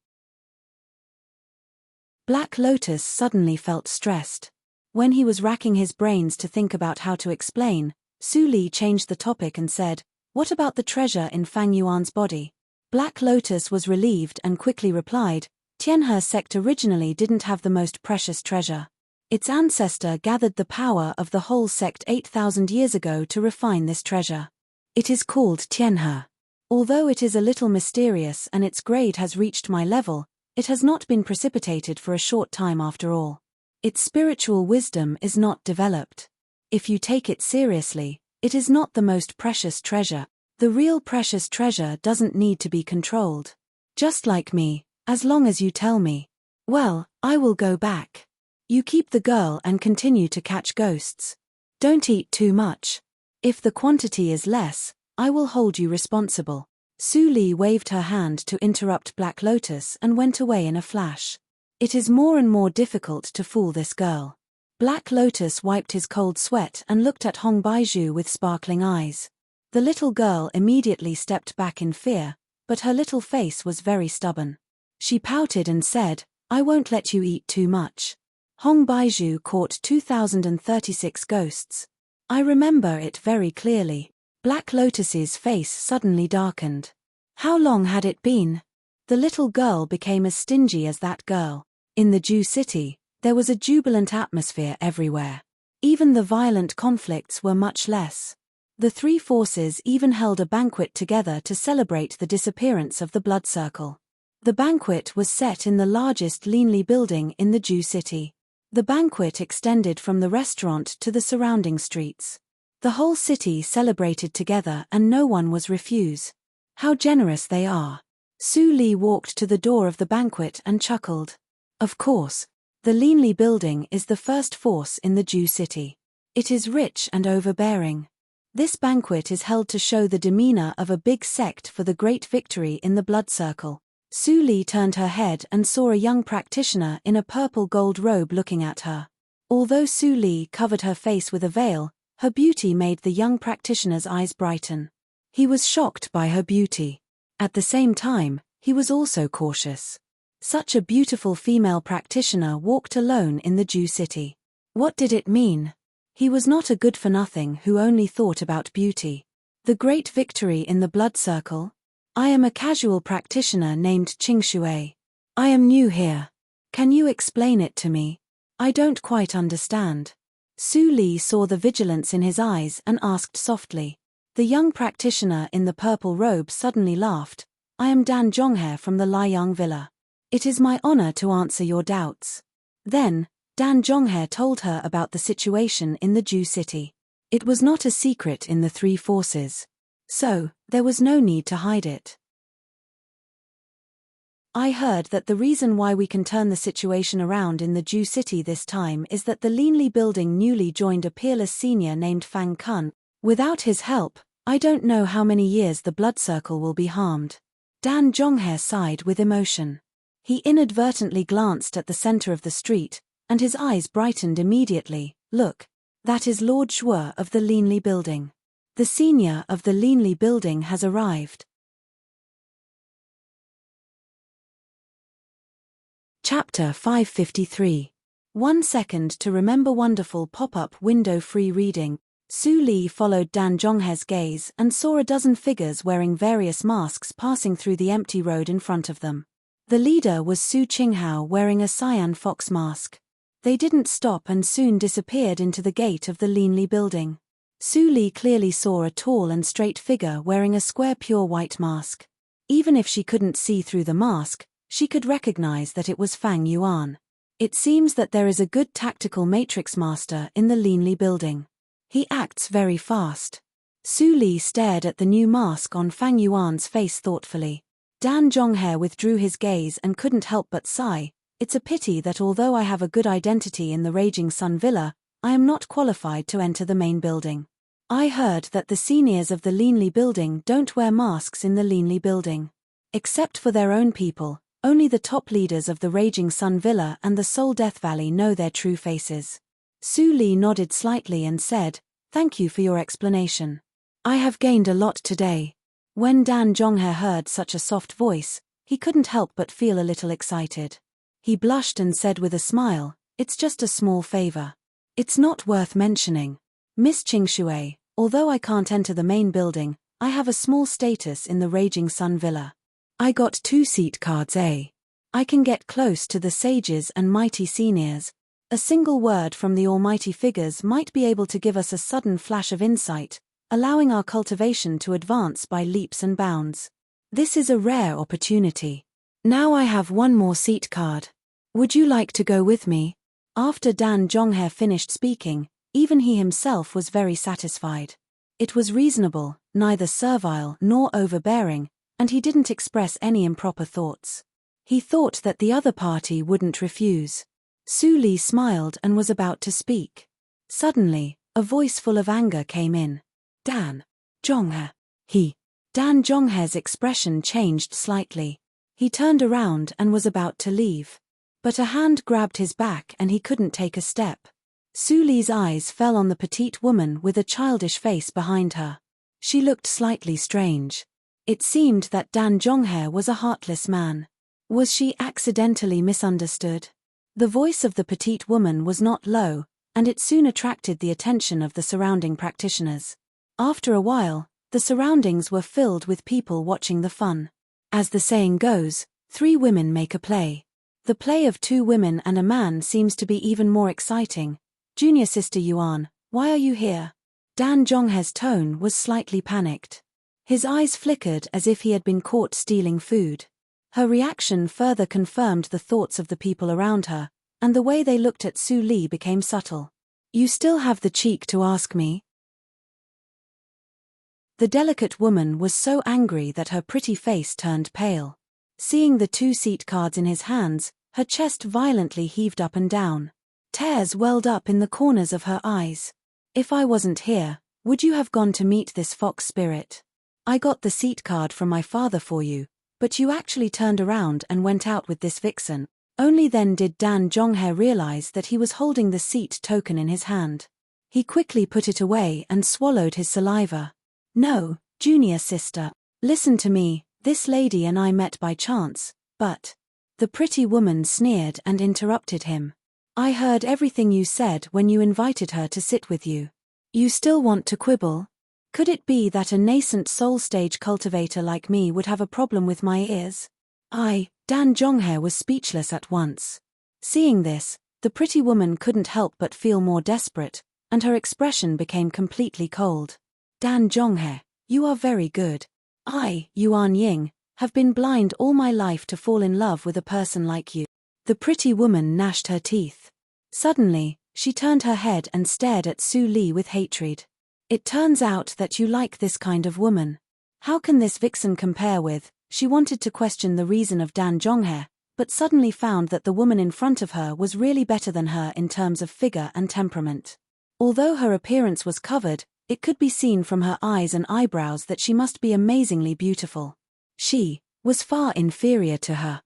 Black Lotus suddenly felt stressed. When he was racking his brains to think about how to explain, Su Li changed the topic and said, "What about the treasure in Fang Yuan's body?" Black Lotus was relieved and quickly replied, "Tianhe sect originally didn't have the most precious treasure. Its ancestor gathered the power of the whole sect 8,000 years ago to refine this treasure. It is called Tianhe. Although it is a little mysterious and its grade has reached my level, it has not been precipitated for a short time after all. Its spiritual wisdom is not developed. If you take it seriously, it is not the most precious treasure. The real precious treasure doesn't need to be controlled. Just like me, as long as you tell me. Well, I will go back. You keep the girl and continue to catch ghosts. Don't eat too much. If the quantity is less, I will hold you responsible." Su Li waved her hand to interrupt Black Lotus and went away in a flash. It is more and more difficult to fool this girl. Black Lotus wiped his cold sweat and looked at Hong Baizhu with sparkling eyes. The little girl immediately stepped back in fear, but her little face was very stubborn. She pouted and said, "I won't let you eat too much." Hong Baizhu caught 2036 ghosts. I remember it very clearly. Black Lotus's face suddenly darkened. How long had it been? The little girl became as stingy as that girl. In the Jew city, there was a jubilant atmosphere everywhere. Even the violent conflicts were much less. The three forces even held a banquet together to celebrate the disappearance of the blood circle. The banquet was set in the largest Linli building in the Jew city. The banquet extended from the restaurant to the surrounding streets. The whole city celebrated together and no one was refused. How generous they are. Su Li walked to the door of the banquet and chuckled. Of course, the Linli building is the first force in the Jew city. It is rich and overbearing. This banquet is held to show the demeanor of a big sect for the great victory in the blood circle. Su Li turned her head and saw a young practitioner in a purple gold robe looking at her. Although Su Li covered her face with a veil, her beauty made the young practitioner's eyes brighten. He was shocked by her beauty. At the same time, he was also cautious. Such a beautiful female practitioner walked alone in the Jew city. What did it mean? He was not a good-for-nothing who only thought about beauty. The great victory in the blood circle? I am a casual practitioner named Qingshui. I am new here. Can you explain it to me? I don't quite understand. Su Li saw the vigilance in his eyes and asked softly. The young practitioner in the purple robe suddenly laughed. I am Dan Zhonghe from the Liang Villa. It is my honor to answer your doubts. Then, Dan Zhonghe told her about the situation in the Jew city. It was not a secret in the three forces. So, there was no need to hide it. I heard that the reason why we can turn the situation around in the Jew city this time is that the Linli building newly joined a peerless senior named Fang Kun. Without his help, I don't know how many years the blood circle will be harmed. Dan Zhonghe sighed with emotion. He inadvertently glanced at the center of the street, and his eyes brightened immediately. Look, that is Lord Zhuo of the Linli building. The senior of the Linli building has arrived. Chapter 553. 1 second to remember. Wonderful pop-up window free reading. Su Li followed Dan Zhonghe's gaze and saw a dozen figures wearing various masks passing through the empty road in front of them. The leader was Su Qinghao wearing a cyan fox mask. They didn't stop and soon disappeared into the gate of the Linli building. Su Li clearly saw a tall and straight figure wearing a square pure white mask. Even if she couldn't see through the mask, she could recognize that it was Fang Yuan. It seems that there is a good tactical matrix master in the Linli building. He acts very fast. Su Li stared at the new mask on Fang Yuan's face thoughtfully. Dan Zhonghe withdrew his gaze and couldn't help but sigh. It's a pity that although I have a good identity in the Raging Sun Villa, I am not qualified to enter the main building. I heard that the seniors of the Linli building don't wear masks in the Linli building. Except for their own people, only the top leaders of the Raging Sun Villa and the Soul Death Valley know their true faces. Su Li nodded slightly and said, "Thank you for your explanation. I have gained a lot today." When Dan Zhonghe heard such a soft voice, he couldn't help but feel a little excited. He blushed and said with a smile, "It's just a small favor. It's not worth mentioning. Miss Qingshui, Although I can't enter the main building, I have a small status in the Raging Sun Villa. I got 2 seat cards A. I can get close to the sages and mighty seniors. A single word from the almighty figures might be able to give us a sudden flash of insight, allowing our cultivation to advance by leaps and bounds. This is a rare opportunity. Now I have 1 more seat card. Would you like to go with me? After Dan Jonghae finished speaking, even he himself was very satisfied. It was reasonable, neither servile nor overbearing, and he didn't express any improper thoughts. He thought that the other party wouldn't refuse. Su Li smiled and was about to speak. Suddenly, a voice full of anger came in. Dan Jonghae. Dan Jonghae's expression changed slightly. He turned around and was about to leave. But a hand grabbed his back and he couldn't take a step. Su Li's eyes fell on the petite woman with a childish face behind her. She looked slightly strange. It seemed that Dan Jonghae was a heartless man. Was she accidentally misunderstood? The voice of the petite woman was not low, and it soon attracted the attention of the surrounding practitioners. After a while, the surroundings were filled with people watching the fun. As the saying goes, 3 women make a play. The play of 2 women and a man seems to be even more exciting. Junior Sister Yuan, why are you here? Dan Jonghae's tone was slightly panicked. His eyes flickered as if he had been caught stealing food. Her reaction further confirmed the thoughts of the people around her, and the way they looked at Su Li became subtle. You still have the cheek to ask me? The delicate woman was so angry that her pretty face turned pale. Seeing the 2 seat cards in his hands, her chest violently heaved up and down. Tears welled up in the corners of her eyes. If I wasn't here, would you have gone to meet this fox spirit? I got the seat card from my father for you, but you actually turned around and went out with this vixen. Only then did Dan Jonghae realize that he was holding the seat token in his hand. He quickly put it away and swallowed his saliva. No, junior sister, listen to me, this lady and I met by chance, but... The pretty woman sneered and interrupted him. I heard everything you said when you invited her to sit with you. You still want to quibble? Could it be that a nascent soul stage cultivator like me would have a problem with my ears? Dan Jonghae was speechless at once. Seeing this, the pretty woman couldn't help but feel more desperate, and her expression became completely cold. Dan Jonghae, you are very good. I, Yuan Ying, have been blind all my life to fall in love with a person like you. The pretty woman gnashed her teeth. Suddenly, she turned her head and stared at Su Li with hatred. It turns out that you like this kind of woman. How can this vixen compare with? She wanted to question the reason of Dan Jonghae, but suddenly found that the woman in front of her was really better than her in terms of figure and temperament. Although her appearance was covered, it could be seen from her eyes and eyebrows that she must be amazingly beautiful. She was far inferior to her.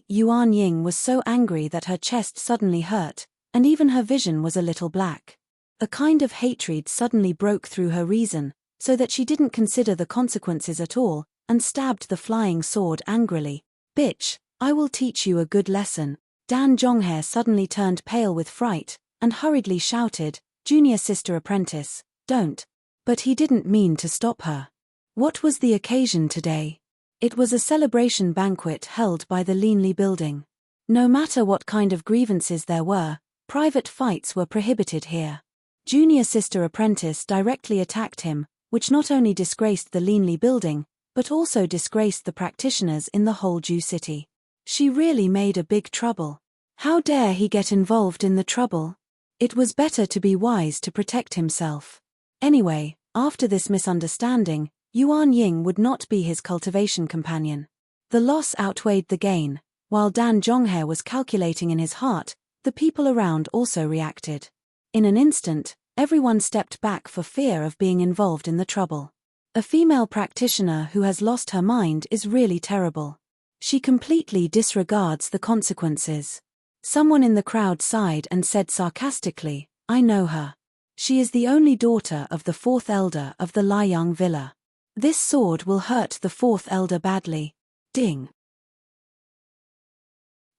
Yuan Ying was so angry that her chest suddenly hurt, and even her vision was a little black. A kind of hatred suddenly broke through her reason, so that she didn't consider the consequences at all, and stabbed the flying sword angrily. Bitch, I will teach you a good lesson. Dan Jonghae suddenly turned pale with fright, and hurriedly shouted, Junior Sister Apprentice, don't. But he didn't mean to stop her. What was the occasion today? It was a celebration banquet held by the Linli building. No matter what kind of grievances there were, private fights were prohibited here. Junior Sister Apprentice directly attacked him, which not only disgraced the Linli building, but also disgraced the practitioners in the whole Ju city. She really made a big trouble. How dare he get involved in the trouble? It was better to be wise to protect himself. Anyway, after this misunderstanding, Yuan Ying would not be his cultivation companion. The loss outweighed the gain. While Dan Jonghae was calculating in his heart, the people around also reacted. In an instant, everyone stepped back for fear of being involved in the trouble. A female practitioner who has lost her mind is really terrible. She completely disregards the consequences. Someone in the crowd sighed and said sarcastically, I know her. She is the only daughter of the 4th elder of the Liang Villa. This sword will hurt the 4th elder badly. Ding.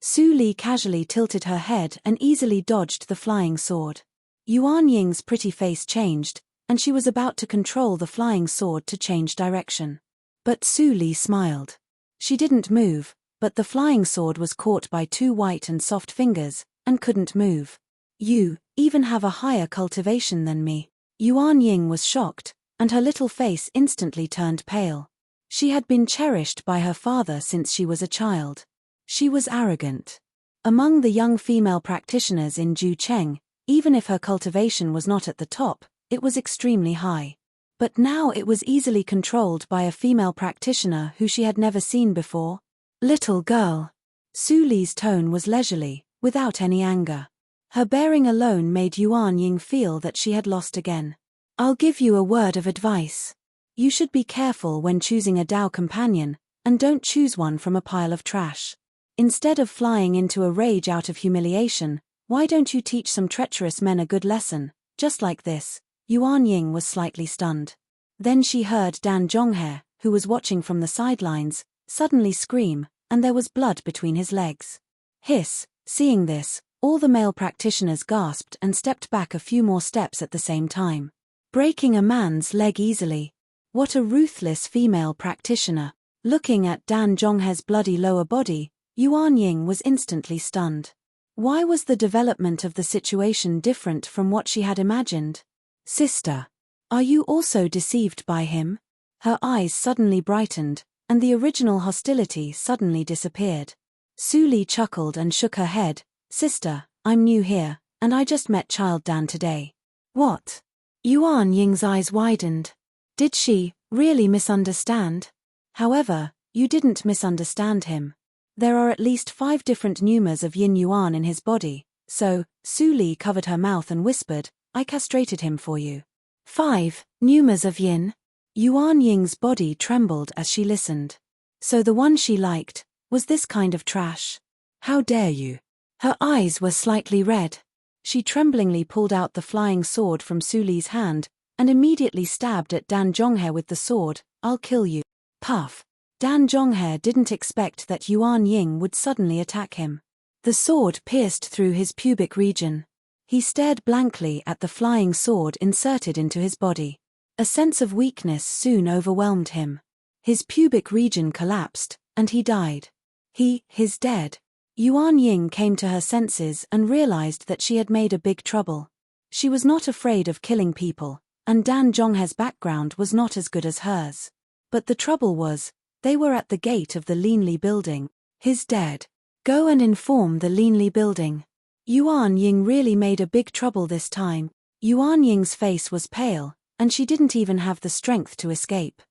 Su Li casually tilted her head and easily dodged the flying sword. Yuan Ying's pretty face changed, and she was about to control the flying sword to change direction. But Su Li smiled. She didn't move, but the flying sword was caught by two white and soft fingers, and couldn't move. You even have a higher cultivation than me. Yuan Ying was shocked, and her little face instantly turned pale. She had been cherished by her father since she was a child. She was arrogant. Among the young female practitioners in Jucheng, even if her cultivation was not at the top, it was extremely high. But now it was easily controlled by a female practitioner who she had never seen before. Little girl. Su Li's tone was leisurely, without any anger. Her bearing alone made Yuan Ying feel that she had lost again. I'll give you a word of advice. You should be careful when choosing a Dao companion, and don't choose one from a pile of trash. Instead of flying into a rage out of humiliation, why don't you teach some treacherous men a good lesson, just like this? Yuan Ying was slightly stunned. Then she heard Dan Zhonghe, who was watching from the sidelines, suddenly scream, and there was blood between his legs. Hiss. Seeing this, all the male practitioners gasped and stepped back a few more steps at the same time. Breaking a man's leg easily. What a ruthless female practitioner. Looking at Dan Zhonghe's bloody lower body, Yuan Ying was instantly stunned. Why was the development of the situation different from what she had imagined? Sister, are you also deceived by him? Her eyes suddenly brightened, and the original hostility suddenly disappeared. Su Li chuckled and shook her head. Sister, I'm new here, and I just met Child Dan today. What? Yuan Ying's eyes widened. Did she really misunderstand? However, you didn't misunderstand him. There are at least 5 different numas of yin yuan in his body, so, Su Li covered her mouth and whispered, I castrated him for you. 5 numas of yin? Yuan Ying's body trembled as she listened. So the one she liked was this kind of trash. How dare you? Her eyes were slightly red. She tremblingly pulled out the flying sword from Su Li's hand, and immediately stabbed at Dan Zhonghe with the sword. I'll kill you. Puff. Dan Zhonghe didn't expect that Yuan Ying would suddenly attack him. The sword pierced through his pubic region. He stared blankly at the flying sword inserted into his body. A sense of weakness soon overwhelmed him. His pubic region collapsed, and he died. He's dead. Yuan Ying came to her senses and realized that she had made a big trouble. She was not afraid of killing people, and Dan Zhonghe's background was not as good as hers. But the trouble was, they were at the gate of the Linli building. He's dead. Go and inform the Linli building. Yuan Ying really made a big trouble this time. Yuan Ying's face was pale, and she didn't even have the strength to escape.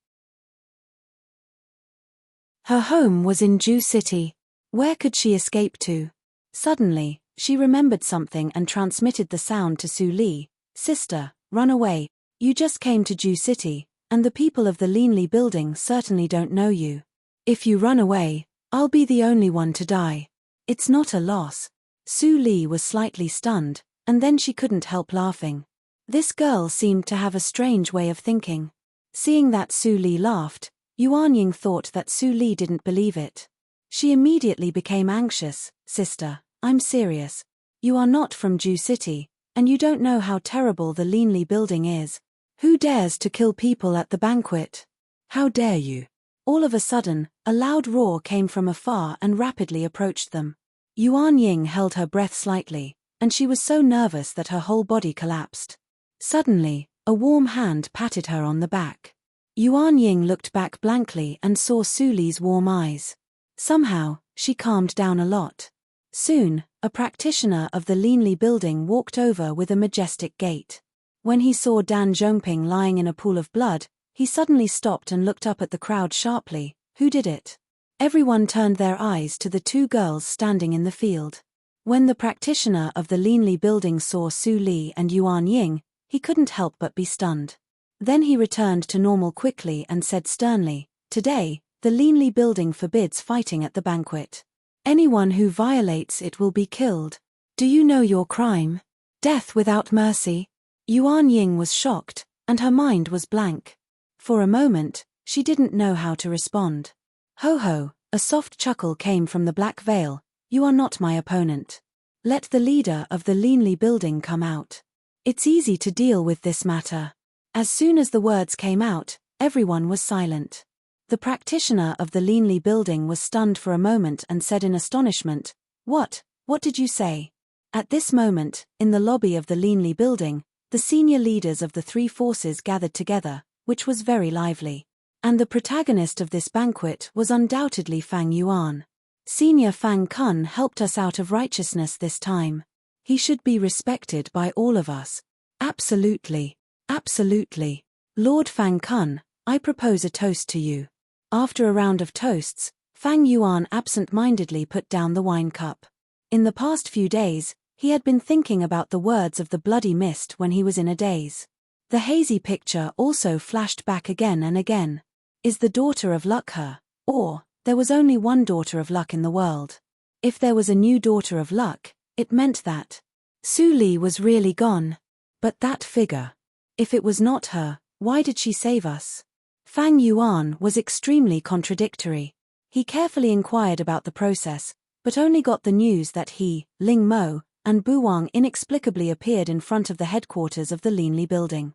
Her home was in Ju City. Where could she escape to? Suddenly, she remembered something and transmitted the sound to Su Li. Sister, run away. You just came to Ju City, and the people of the Linli building certainly don't know you. If you run away, I'll be the only one to die. It's not a loss. Su Li was slightly stunned, and then she couldn't help laughing. This girl seemed to have a strange way of thinking. Seeing that Su Li laughed, Yuan Ying thought that Su Li didn't believe it. She immediately became anxious. Sister, I'm serious. You are not from Ju City, and you don't know how terrible the Linli building is. Who dares to kill people at the banquet? How dare you? All of a sudden, a loud roar came from afar and rapidly approached them. Yuan Ying held her breath slightly, and she was so nervous that her whole body collapsed. Suddenly, a warm hand patted her on the back. Yuan Ying looked back blankly and saw Su Li's warm eyes. Somehow, she calmed down a lot. Soon, a practitioner of the Linli building walked over with a majestic gait. When he saw Dan Zhongping lying in a pool of blood, he suddenly stopped and looked up at the crowd sharply. Who did it? Everyone turned their eyes to the 2 girls standing in the field. When the practitioner of the Linli building saw Su Li and Yuan Ying, he couldn't help but be stunned. Then he returned to normal quickly and said sternly, Today, the Linli building forbids fighting at the banquet. Anyone who violates it will be killed. Do you know your crime? Death without mercy. Yuan Ying was shocked, and her mind was blank. For a moment, she didn't know how to respond. Ho ho, a soft chuckle came from the black veil. You are not my opponent. Let the leader of the Linli building come out. It's easy to deal with this matter. As soon as the words came out, everyone was silent. The practitioner of the Leanly building was stunned for a moment and said in astonishment, What did you say? At this moment, in the lobby of the Leanly building, the senior leaders of the three forces gathered together, which was very lively. And the protagonist of this banquet was undoubtedly Fang Yuan. Senior Fang Kun helped us out of righteousness this time. He should be respected by all of us. Absolutely. Absolutely. Lord Fang Kun, I propose a toast to you. After a round of toasts, Fang Yuan absent-mindedly put down the wine cup. In the past few days, he had been thinking about the words of the bloody mist when he was in a daze. The hazy picture also flashed back again and again. Is the daughter of luck her? Or, there was only one daughter of luck in the world. If there was a new daughter of luck, it meant that Su Li was really gone. But that figure. If it was not her, why did she save us? Fang Yuan was extremely contradictory. He carefully inquired about the process, but only got the news that he, Ling Mo, and Bu Wang inexplicably appeared in front of the headquarters of the Leanly building.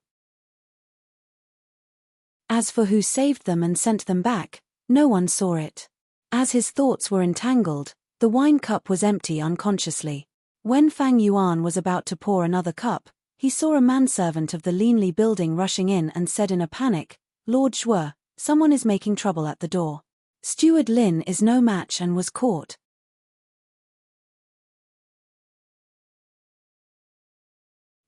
As for who saved them and sent them back, no one saw it. As his thoughts were entangled, the wine cup was empty unconsciously. When Fang Yuan was about to pour another cup, he saw a manservant of the Leanly building rushing in and said in a panic, Lord Zhuo, someone is making trouble at the door. Steward Lin is no match and was caught.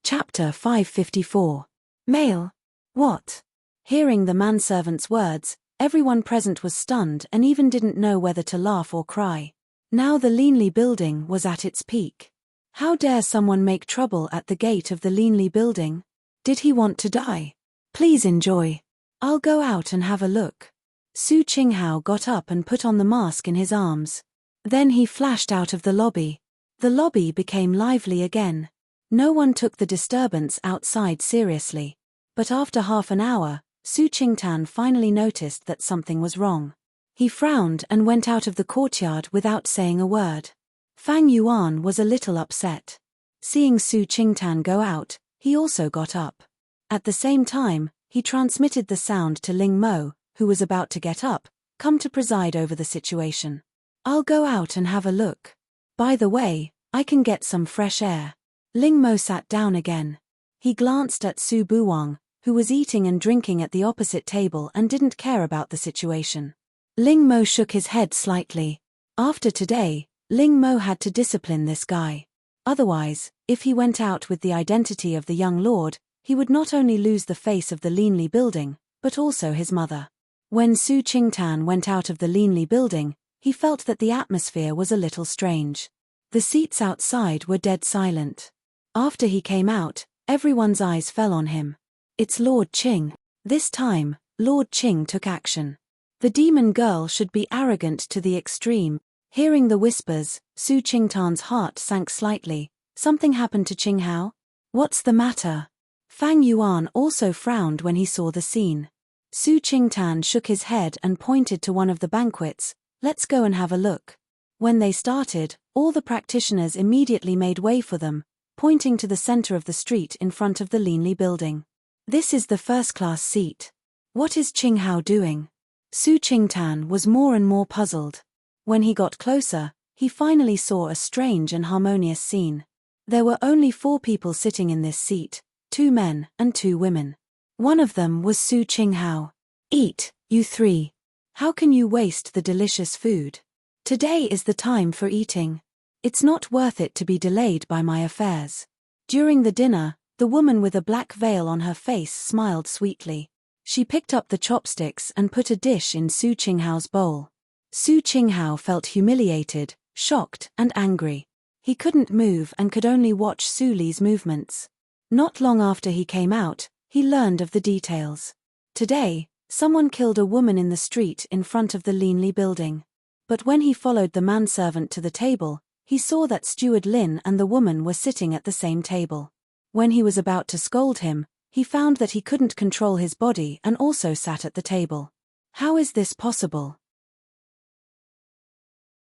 Chapter 554. Mail. What? Hearing the manservant's words, everyone present was stunned and even didn't know whether to laugh or cry. Now the Leanly building was at its peak. How dare someone make trouble at the gate of the Leanly building? Did he want to die? Please enjoy. I'll go out and have a look. Su Qinghao got up and put on the mask in his arms. Then he flashed out of the lobby. The lobby became lively again. No one took the disturbance outside seriously. But after half an hour, Su Qingtan finally noticed that something was wrong. He frowned and went out of the courtyard without saying a word. Fang Yuan was a little upset. Seeing Su Qingtan go out, he also got up. At the same time, he transmitted the sound to Ling Mo, who was about to get up, come to preside over the situation. I'll go out and have a look. By the way, I can get some fresh air. Ling Mo sat down again. He glanced at Su Buwang, who was eating and drinking at the opposite table and didn't care about the situation. Ling Mo shook his head slightly. After today, Ling Mo had to discipline this guy. Otherwise, if he went out with the identity of the young lord, he would not only lose the face of the Leanly building, but also his mother. When Su Qingtan went out of the Leanly building, he felt that the atmosphere was a little strange. The seats outside were dead silent. After he came out, everyone's eyes fell on him. It's Lord Qing. This time, Lord Qing took action. The demon girl should be arrogant to the extreme. Hearing the whispers, Su Qingtan's heart sank slightly. Something happened to Qinghao? What's the matter? Fang Yuan also frowned when he saw the scene. Su Qingtan shook his head and pointed to one of the banquets. Let's go and have a look. When they started, all the practitioners immediately made way for them, pointing to the center of the street in front of the Leanly building. This is the first-class seat. What is Qinghao doing? Su Qingtan was more and more puzzled. When he got closer, he finally saw a strange and harmonious scene. There were only 4 people sitting in this seat, 2 men and 2 women. One of them was Su Qinghao. Eat, you 3. How can you waste the delicious food? Today is the time for eating. It's not worth it to be delayed by my affairs. During the dinner, the woman with a black veil on her face smiled sweetly. She picked up the chopsticks and put a dish in Su Qinghao's bowl. Su Qinghao felt humiliated, shocked, and angry. He couldn't move and could only watch Su Li's movements. Not long after he came out, he learned of the details. Today, someone killed a woman in the street in front of the Leanly building. But when he followed the manservant to the table, he saw that Steward Lin and the woman were sitting at the same table. When he was about to scold him, he found that he couldn't control his body and also sat at the table. How is this possible?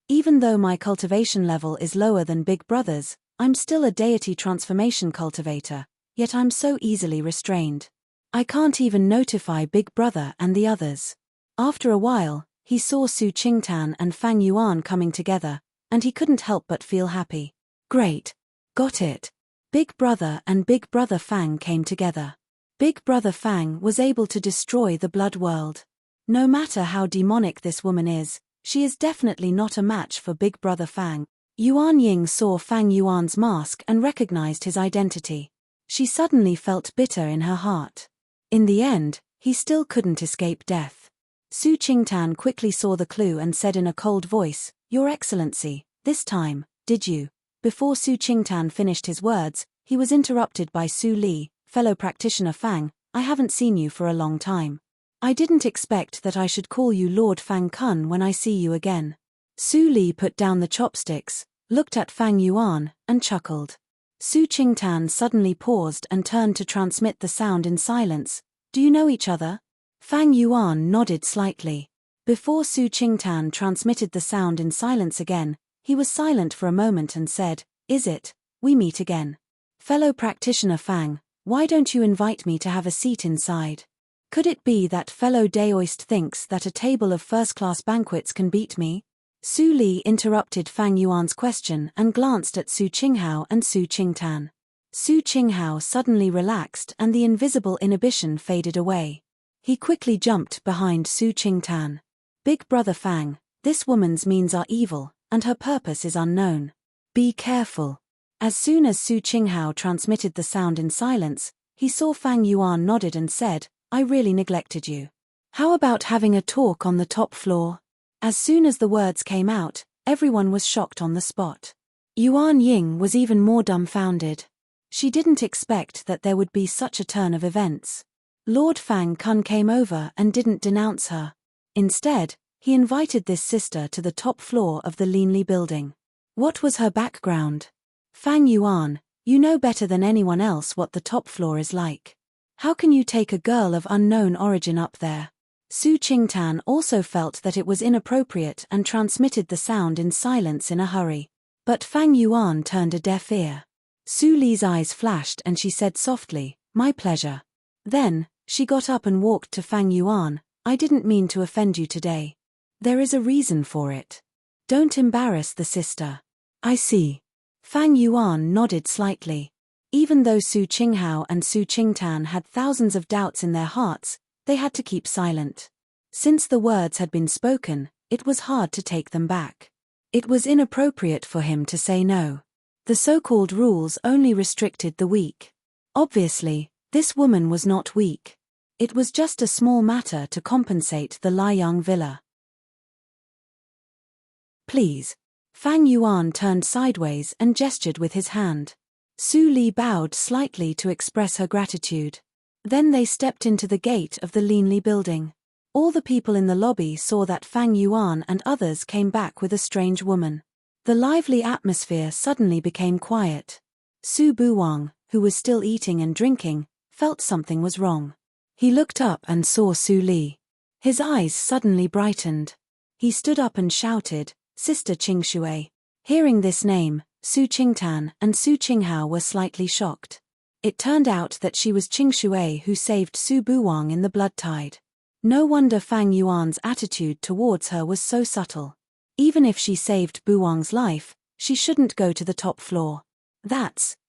Even though my cultivation level is lower than Big Brother's, I'm still a deity transformation cultivator, yet I'm so easily restrained. I can't even notify Big Brother and the others. After a while, he saw Su Qingtan and Fang Yuan coming together, and he couldn't help but feel happy. Great. Got it. Big Brother and Big Brother Fang came together. Big Brother Fang was able to destroy the blood world. No matter how demonic this woman is, she is definitely not a match for Big Brother Fang. Yuan Ying saw Fang Yuan's mask and recognized his identity. She suddenly felt bitter in her heart. In the end, he still couldn't escape death. Su Qingtan quickly saw the clue and said in a cold voice, "Your Excellency, this time, did you?" Before Su Qingtan finished his words, he was interrupted by Su Li, "Fellow practitioner Fang, I haven't seen you for a long time. I didn't expect that I should call you Lord Fang Kun when I see you again." Su Li put down the chopsticks, looked at Fang Yuan, and chuckled. Su Qingtan suddenly paused and turned to transmit the sound in silence. "Do you know each other?" Fang Yuan nodded slightly. Before Su Qingtan transmitted the sound in silence again, he was silent for a moment and said, "Is it? We meet again. Fellow practitioner Fang, why don't you invite me to have a seat inside? Could it be that fellow Daoist thinks that a table of first-class banquets can beat me?" Su Li interrupted Fang Yuan's question and glanced at Su Qinghao and Su Qingtan. Su Qinghao suddenly relaxed and the invisible inhibition faded away. He quickly jumped behind Su Qingtan. "Big Brother Fang, this woman's means are evil, and her purpose is unknown. Be careful." As soon as Su Qinghao transmitted the sound in silence, he saw Fang Yuan nodded and said, "I really neglected you. How about having a talk on the top floor?" As soon as the words came out, everyone was shocked on the spot. Yuan Ying was even more dumbfounded. She didn't expect that there would be such a turn of events. Lord Fang Kun came over and didn't denounce her. Instead, he invited this sister to the top floor of the Linli building. What was her background? "Fang Yuan, you know better than anyone else what the top floor is like. How can you take a girl of unknown origin up there?" Su Qingtan also felt that it was inappropriate and transmitted the sound in silence in a hurry. But Fang Yuan turned a deaf ear. Su Li's eyes flashed and she said softly, "My pleasure." Then, she got up and walked to Fang Yuan. "I didn't mean to offend you today. There is a reason for it. Don't embarrass the sister." "I see." Fang Yuan nodded slightly. Even though Su Qinghao and Su Qingtan had thousands of doubts in their hearts, they had to keep silent. Since the words had been spoken, it was hard to take them back. It was inappropriate for him to say no. The so-called rules only restricted the weak. Obviously, this woman was not weak. It was just a small matter to compensate the Liang villa. "Please." Fang Yuan turned sideways and gestured with his hand. Su Li bowed slightly to express her gratitude. Then they stepped into the gate of the Linli building. All the people in the lobby saw that Fang Yuan and others came back with a strange woman. The lively atmosphere suddenly became quiet. Su Buwang, who was still eating and drinking, felt something was wrong. He looked up and saw Su Li. His eyes suddenly brightened. He stood up and shouted, "Sister Qingshui." Hearing this name, Su Qingtan and Su Qinghao were slightly shocked. It turned out that she was Qingshui who saved Su Buwang in the blood tide. No wonder Fang Yuan's attitude towards her was so subtle. Even if she saved Buwang's life, she shouldn't go to the top floor.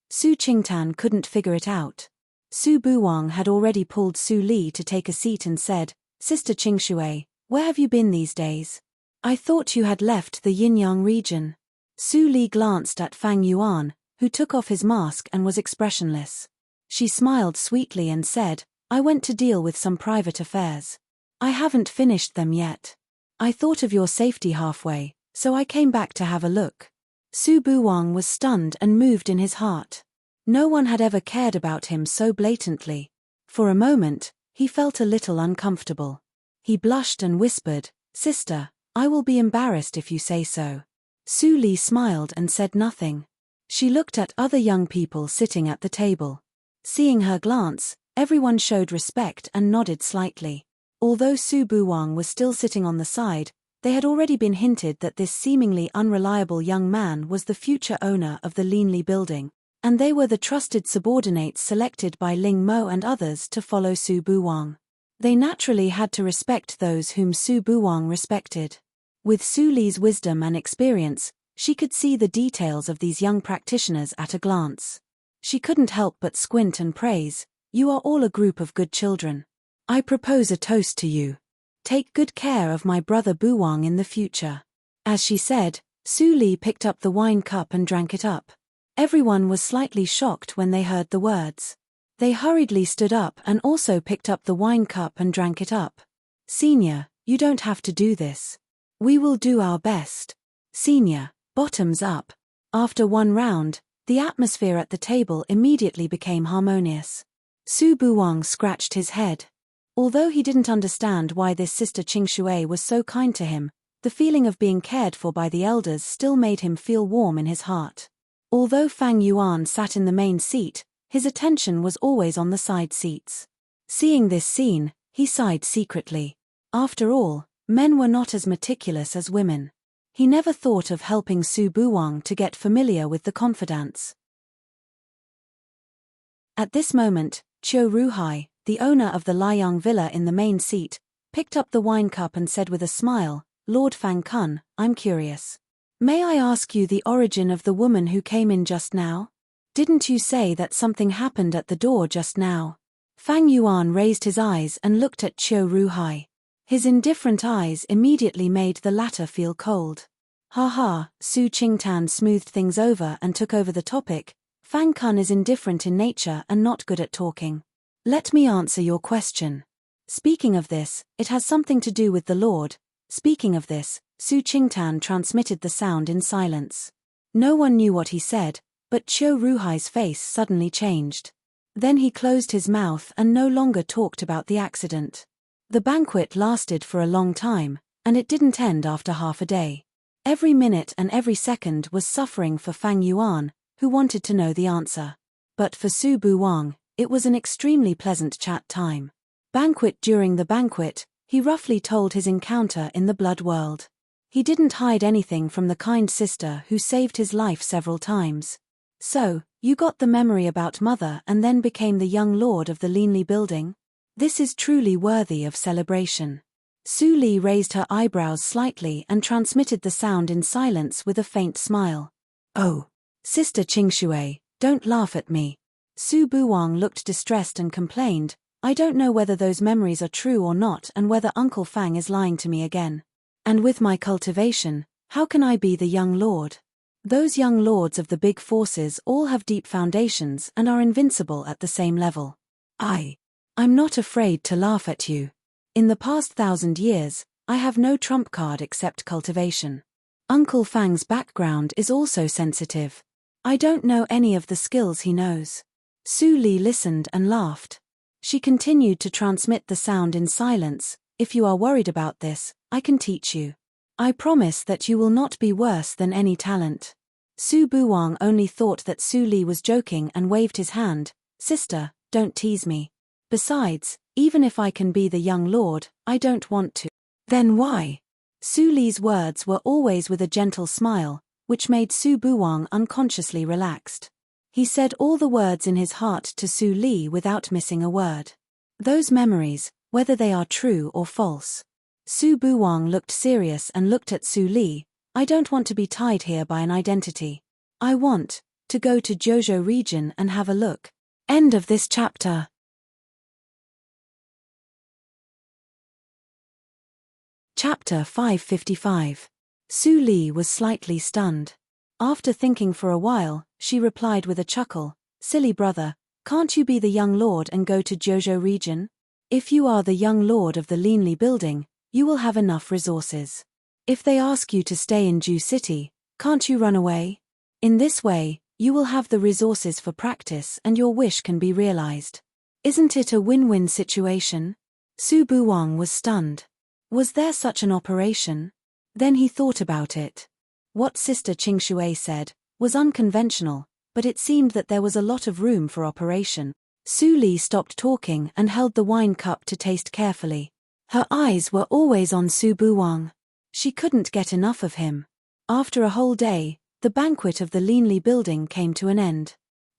Su Qingtan couldn't figure it out. Su Buwang had already pulled Su Li to take a seat and said, "Sister Qingshui, where have you been these days? I thought you had left the Yin-Yang region." Su Li glanced at Fang Yuan, who took off his mask and was expressionless. She smiled sweetly and said, "I went to deal with some private affairs. I haven't finished them yet. I thought of your safety halfway, so I came back to have a look." Su Buwang was stunned and moved in his heart. No one had ever cared about him so blatantly. For a moment, he felt a little uncomfortable. He blushed and whispered, "Sister, I will be embarrassed if you say so." Su Li smiled and said nothing. She looked at other young people sitting at the table. Seeing her glance, everyone showed respect and nodded slightly. Although Su Buwang was still sitting on the side, they had already been hinted that this seemingly unreliable young man was the future owner of the Linli building, and they were the trusted subordinates selected by Ling Mo and others to follow Su Buwang. They naturally had to respect those whom Su Buwang respected. With Su Li's wisdom and experience, she could see the details of these young practitioners at a glance. She couldn't help but squint and praise, "You are all a group of good children. I propose a toast to you. Take good care of my brother Buwang in the future." As she said, Su Li picked up the wine cup and drank it up. Everyone was slightly shocked when they heard the words. They hurriedly stood up and also picked up the wine cup and drank it up. "Senior, you don't have to do this. We will do our best." Senior, bottoms up. After one round, the atmosphere at the table immediately became harmonious. Su Buwang scratched his head. Although he didn't understand why this Sister Qingshui was so kind to him, the feeling of being cared for by the elders still made him feel warm in his heart. Although Fang Yuan sat in the main seat, his attention was always on the side seats. Seeing this scene, he sighed secretly. After all, men were not as meticulous as women. He never thought of helping Su Buwang to get familiar with the confidants. At this moment, Qiu Ruhai, the owner of the Liang villa in the main seat, picked up the wine cup and said with a smile, "Lord Fang Kun, I'm curious. May I ask you the origin of the woman who came in just now? Didn't you say that something happened at the door just now?" Fang Yuan raised his eyes and looked at Qiu Ruhai. His indifferent eyes immediately made the latter feel cold. "Ha ha," Su Qingtan smoothed things over and took over the topic. "Fang Kun is indifferent in nature and not good at talking. Let me answer your question. Speaking of this, it has something to do with the Lord." Speaking of this, Su Qingtan transmitted the sound in silence. No one knew what he said, but Qiu Ruhai's face suddenly changed. Then he closed his mouth and no longer talked about the accident. The banquet lasted for a long time, and it didn't end after half a day. Every minute and every second was suffering for Fang Yuan, who wanted to know the answer. But for Su Buwang, it was an extremely pleasant chat time. During the banquet, he roughly told his encounter in the blood world. He didn't hide anything from the kind sister who saved his life several times. "So, you got the memory about mother and then became the young lord of the Linli building? This is truly worthy of celebration." Su Li raised her eyebrows slightly and transmitted the sound in silence with a faint smile. "Oh, Sister Qingshui, don't laugh at me." Su Buwang looked distressed and complained, "I don't know whether those memories are true or not and whether Uncle Fang is lying to me again. And with my cultivation, how can I be the young lord? Those young lords of the big forces all have deep foundations and are invincible at the same level. I'm not afraid to laugh at you. In the past 1,000 years, I have no trump card except cultivation. Uncle Fang's background is also sensitive. I don't know any of the skills he knows." Su Li listened and laughed. She continued to transmit the sound in silence. "If you are worried about this, I can teach you. I promise that you will not be worse than any talent." Su Buwang only thought that Su Li was joking and waved his hand. "Sister, don't tease me. Besides, even if I can be the young lord, I don't want to." "Then why?" Su Li's words were always with a gentle smile, which made Su Buwang unconsciously relaxed. He said all the words in his heart to Su Li without missing a word. "Those memories, whether they are true or false." Su Buwang looked serious and looked at Su Li. "I don't want to be tied here by an identity. I want to go to Jojo region and have a look." End of this chapter. Chapter 555. Su Li was slightly stunned. After thinking for a while, she replied with a chuckle, "Silly brother, can't you be the young lord and go to Jojo region? If you are the young lord of the Linli building, you will have enough resources. If they ask you to stay in Ju City, can't you run away? In this way, you will have the resources for practice and your wish can be realized. Isn't it a win-win situation?" Su Buwang was stunned. Was there such an operation? Then he thought about it. What Sister Qingshui said was unconventional, but it seemed that there was a lot of room for operation. Su Li stopped talking and held the wine cup to taste carefully. Her eyes were always on Su Buwang. She couldn't get enough of him. After a whole day, the banquet of the Linli building came to an end.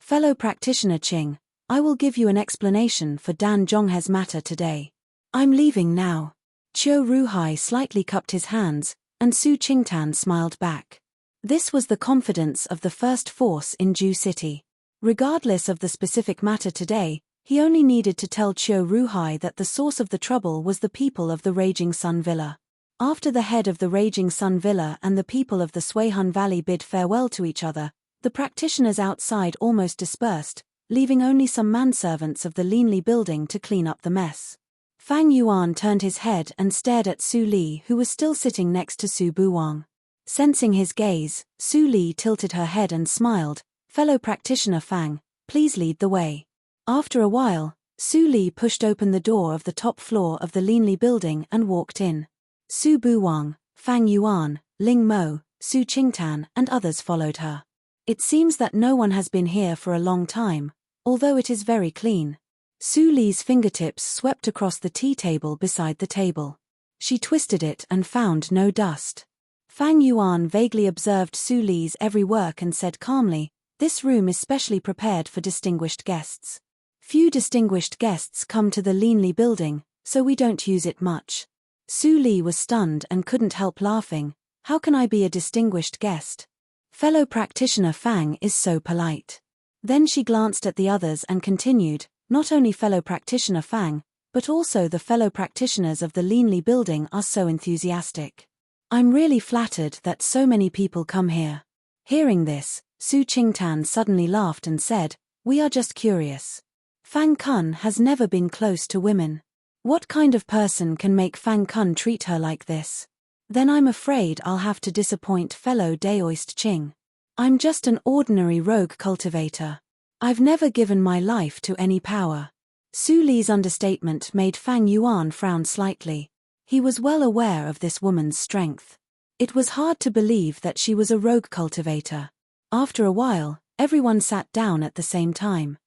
Fellow practitioner Qing, I will give you an explanation for Dan Zhonghe's matter today. I'm leaving now. Qiu Ruhai slightly cupped his hands, and Su Qingtan smiled back. This was the confidence of the first force in Ju City. Regardless of the specific matter today, he only needed to tell Qiu Ruhai that the source of the trouble was the people of the Raging Sun Villa. After the head of the Raging Sun Villa and the people of the Suihun Valley bid farewell to each other, the practitioners outside almost dispersed, leaving only some manservants of the Linli building to clean up the mess. Fang Yuan turned his head and stared at Su Li, who was still sitting next to Su Buwang. Sensing his gaze, Su Li tilted her head and smiled. Fellow practitioner Fang, please lead the way. After a while, Su Li pushed open the door of the top floor of the Linli building and walked in. Su Buwang, Fang Yuan, Ling Mo, Su Qingtan and others followed her. It seems that no one has been here for a long time, although it is very clean. Su Li's fingertips swept across the tea table beside the table. She twisted it and found no dust. Fang Yuan vaguely observed Su Li's every work and said calmly, "This room is specially prepared for distinguished guests. Few distinguished guests come to the Linli building, so we don't use it much." Su Li was stunned and couldn't help laughing. How can I be a distinguished guest? Fellow practitioner Fang is so polite. Then she glanced at the others and continued, not only fellow practitioner Fang, but also the fellow practitioners of the Linli building are so enthusiastic. I'm really flattered that so many people come here. Hearing this, Su Qingtan suddenly laughed and said, "We are just curious. Fang Kun has never been close to women. What kind of person can make Fang Kun treat her like this? Then I'm afraid I'll have to disappoint fellow Daoist Qing. I'm just an ordinary rogue cultivator. I've never given my life to any power." Su Li's understatement made Fang Yuan frown slightly. He was well aware of this woman's strength. It was hard to believe that she was a rogue cultivator. After a while, everyone sat down at the same time.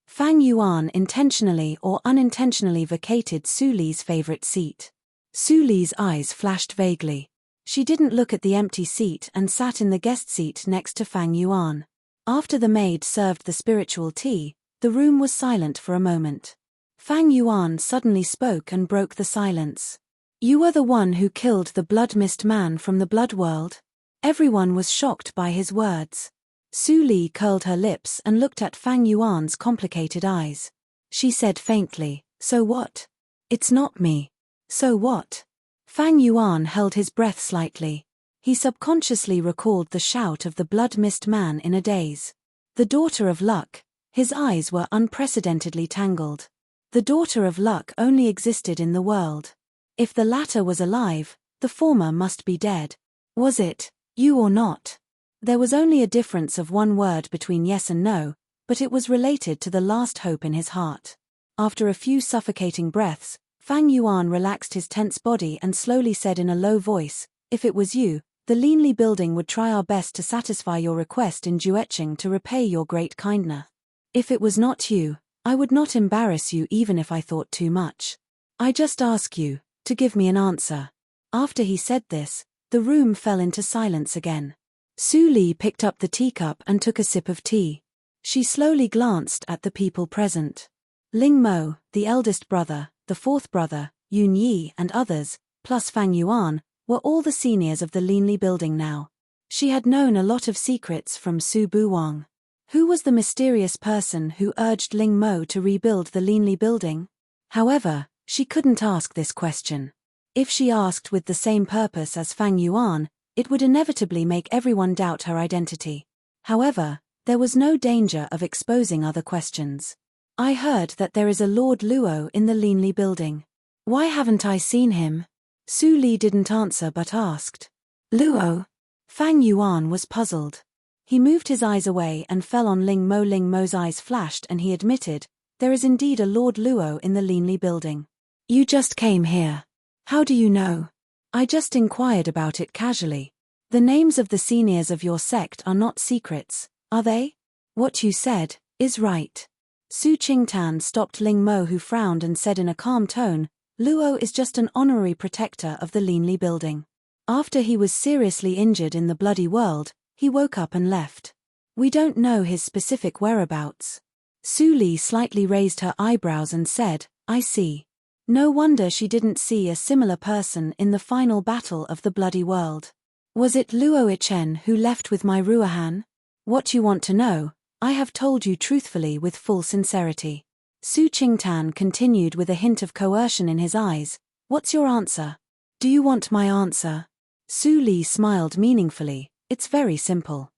Fang Yuan intentionally or unintentionally vacated Su Li's favorite seat. Su Li's eyes flashed vaguely. She didn't look at the empty seat and sat in the guest seat next to Fang Yuan. After the maid served the spiritual tea, the room was silent for a moment. Fang Yuan suddenly spoke and broke the silence. "You were the one who killed the blood mist man from the blood world?" Everyone was shocked by his words. Su Li curled her lips and looked at Fang Yuan's complicated eyes. She said faintly, "So what? It's not me." "So what?" Fang Yuan held his breath slightly. He subconsciously recalled the shout of the blood mist man in a daze. The daughter of luck. His eyes were unprecedentedly tangled. The daughter of luck only existed in the world. If the latter was alive, the former must be dead. Was it, you or not? There was only a difference of one word between yes and no, but it was related to the last hope in his heart. After a few suffocating breaths, Fang Yuan relaxed his tense body and slowly said in a low voice, "If it was you, the Linli building would try our best to satisfy your request in Jueqing to repay your great kindness. If it was not you, I would not embarrass you even if I thought too much. I just ask you to give me an answer." After he said this, the room fell into silence again. Su Li picked up the teacup and took a sip of tea. She slowly glanced at the people present. Ling Mo, the eldest brother, the fourth brother, Yun Yi and others, plus Fang Yuan, were all the seniors of the Linli building now. She had known a lot of secrets from Su Buwang. Who was the mysterious person who urged Ling Mo to rebuild the Linli building? However, she couldn't ask this question. If she asked with the same purpose as Fang Yuan, it would inevitably make everyone doubt her identity. However, there was no danger of exposing other questions. "I heard that there is a Lord Luo in the Linli building. Why haven't I seen him?" Su Li didn't answer but asked. "Luo?" Fang Yuan was puzzled. He moved his eyes away and fell on Ling Mo. Ling Mo's eyes flashed and he admitted, "There is indeed a Lord Luo in the Linli building." "You just came here. How do you know?" "I just inquired about it casually. The names of the seniors of your sect are not secrets, are they? What you said is right." Su Qingtan stopped Ling Mo, who frowned and said in a calm tone, "Luo is just an honorary protector of the Linli building. After he was seriously injured in the bloody world, he woke up and left. We don't know his specific whereabouts. Su Li slightly raised her eyebrows and said, I see. No wonder she didn't see a similar person in the final battle of the bloody world. Was it Luo Ichen who left with my Ruahan? What you want to know, I have told you truthfully with full sincerity. Su Qingtan continued with a hint of coercion in his eyes. What's your answer? Do you want my answer? Su Li smiled meaningfully. It's very simple.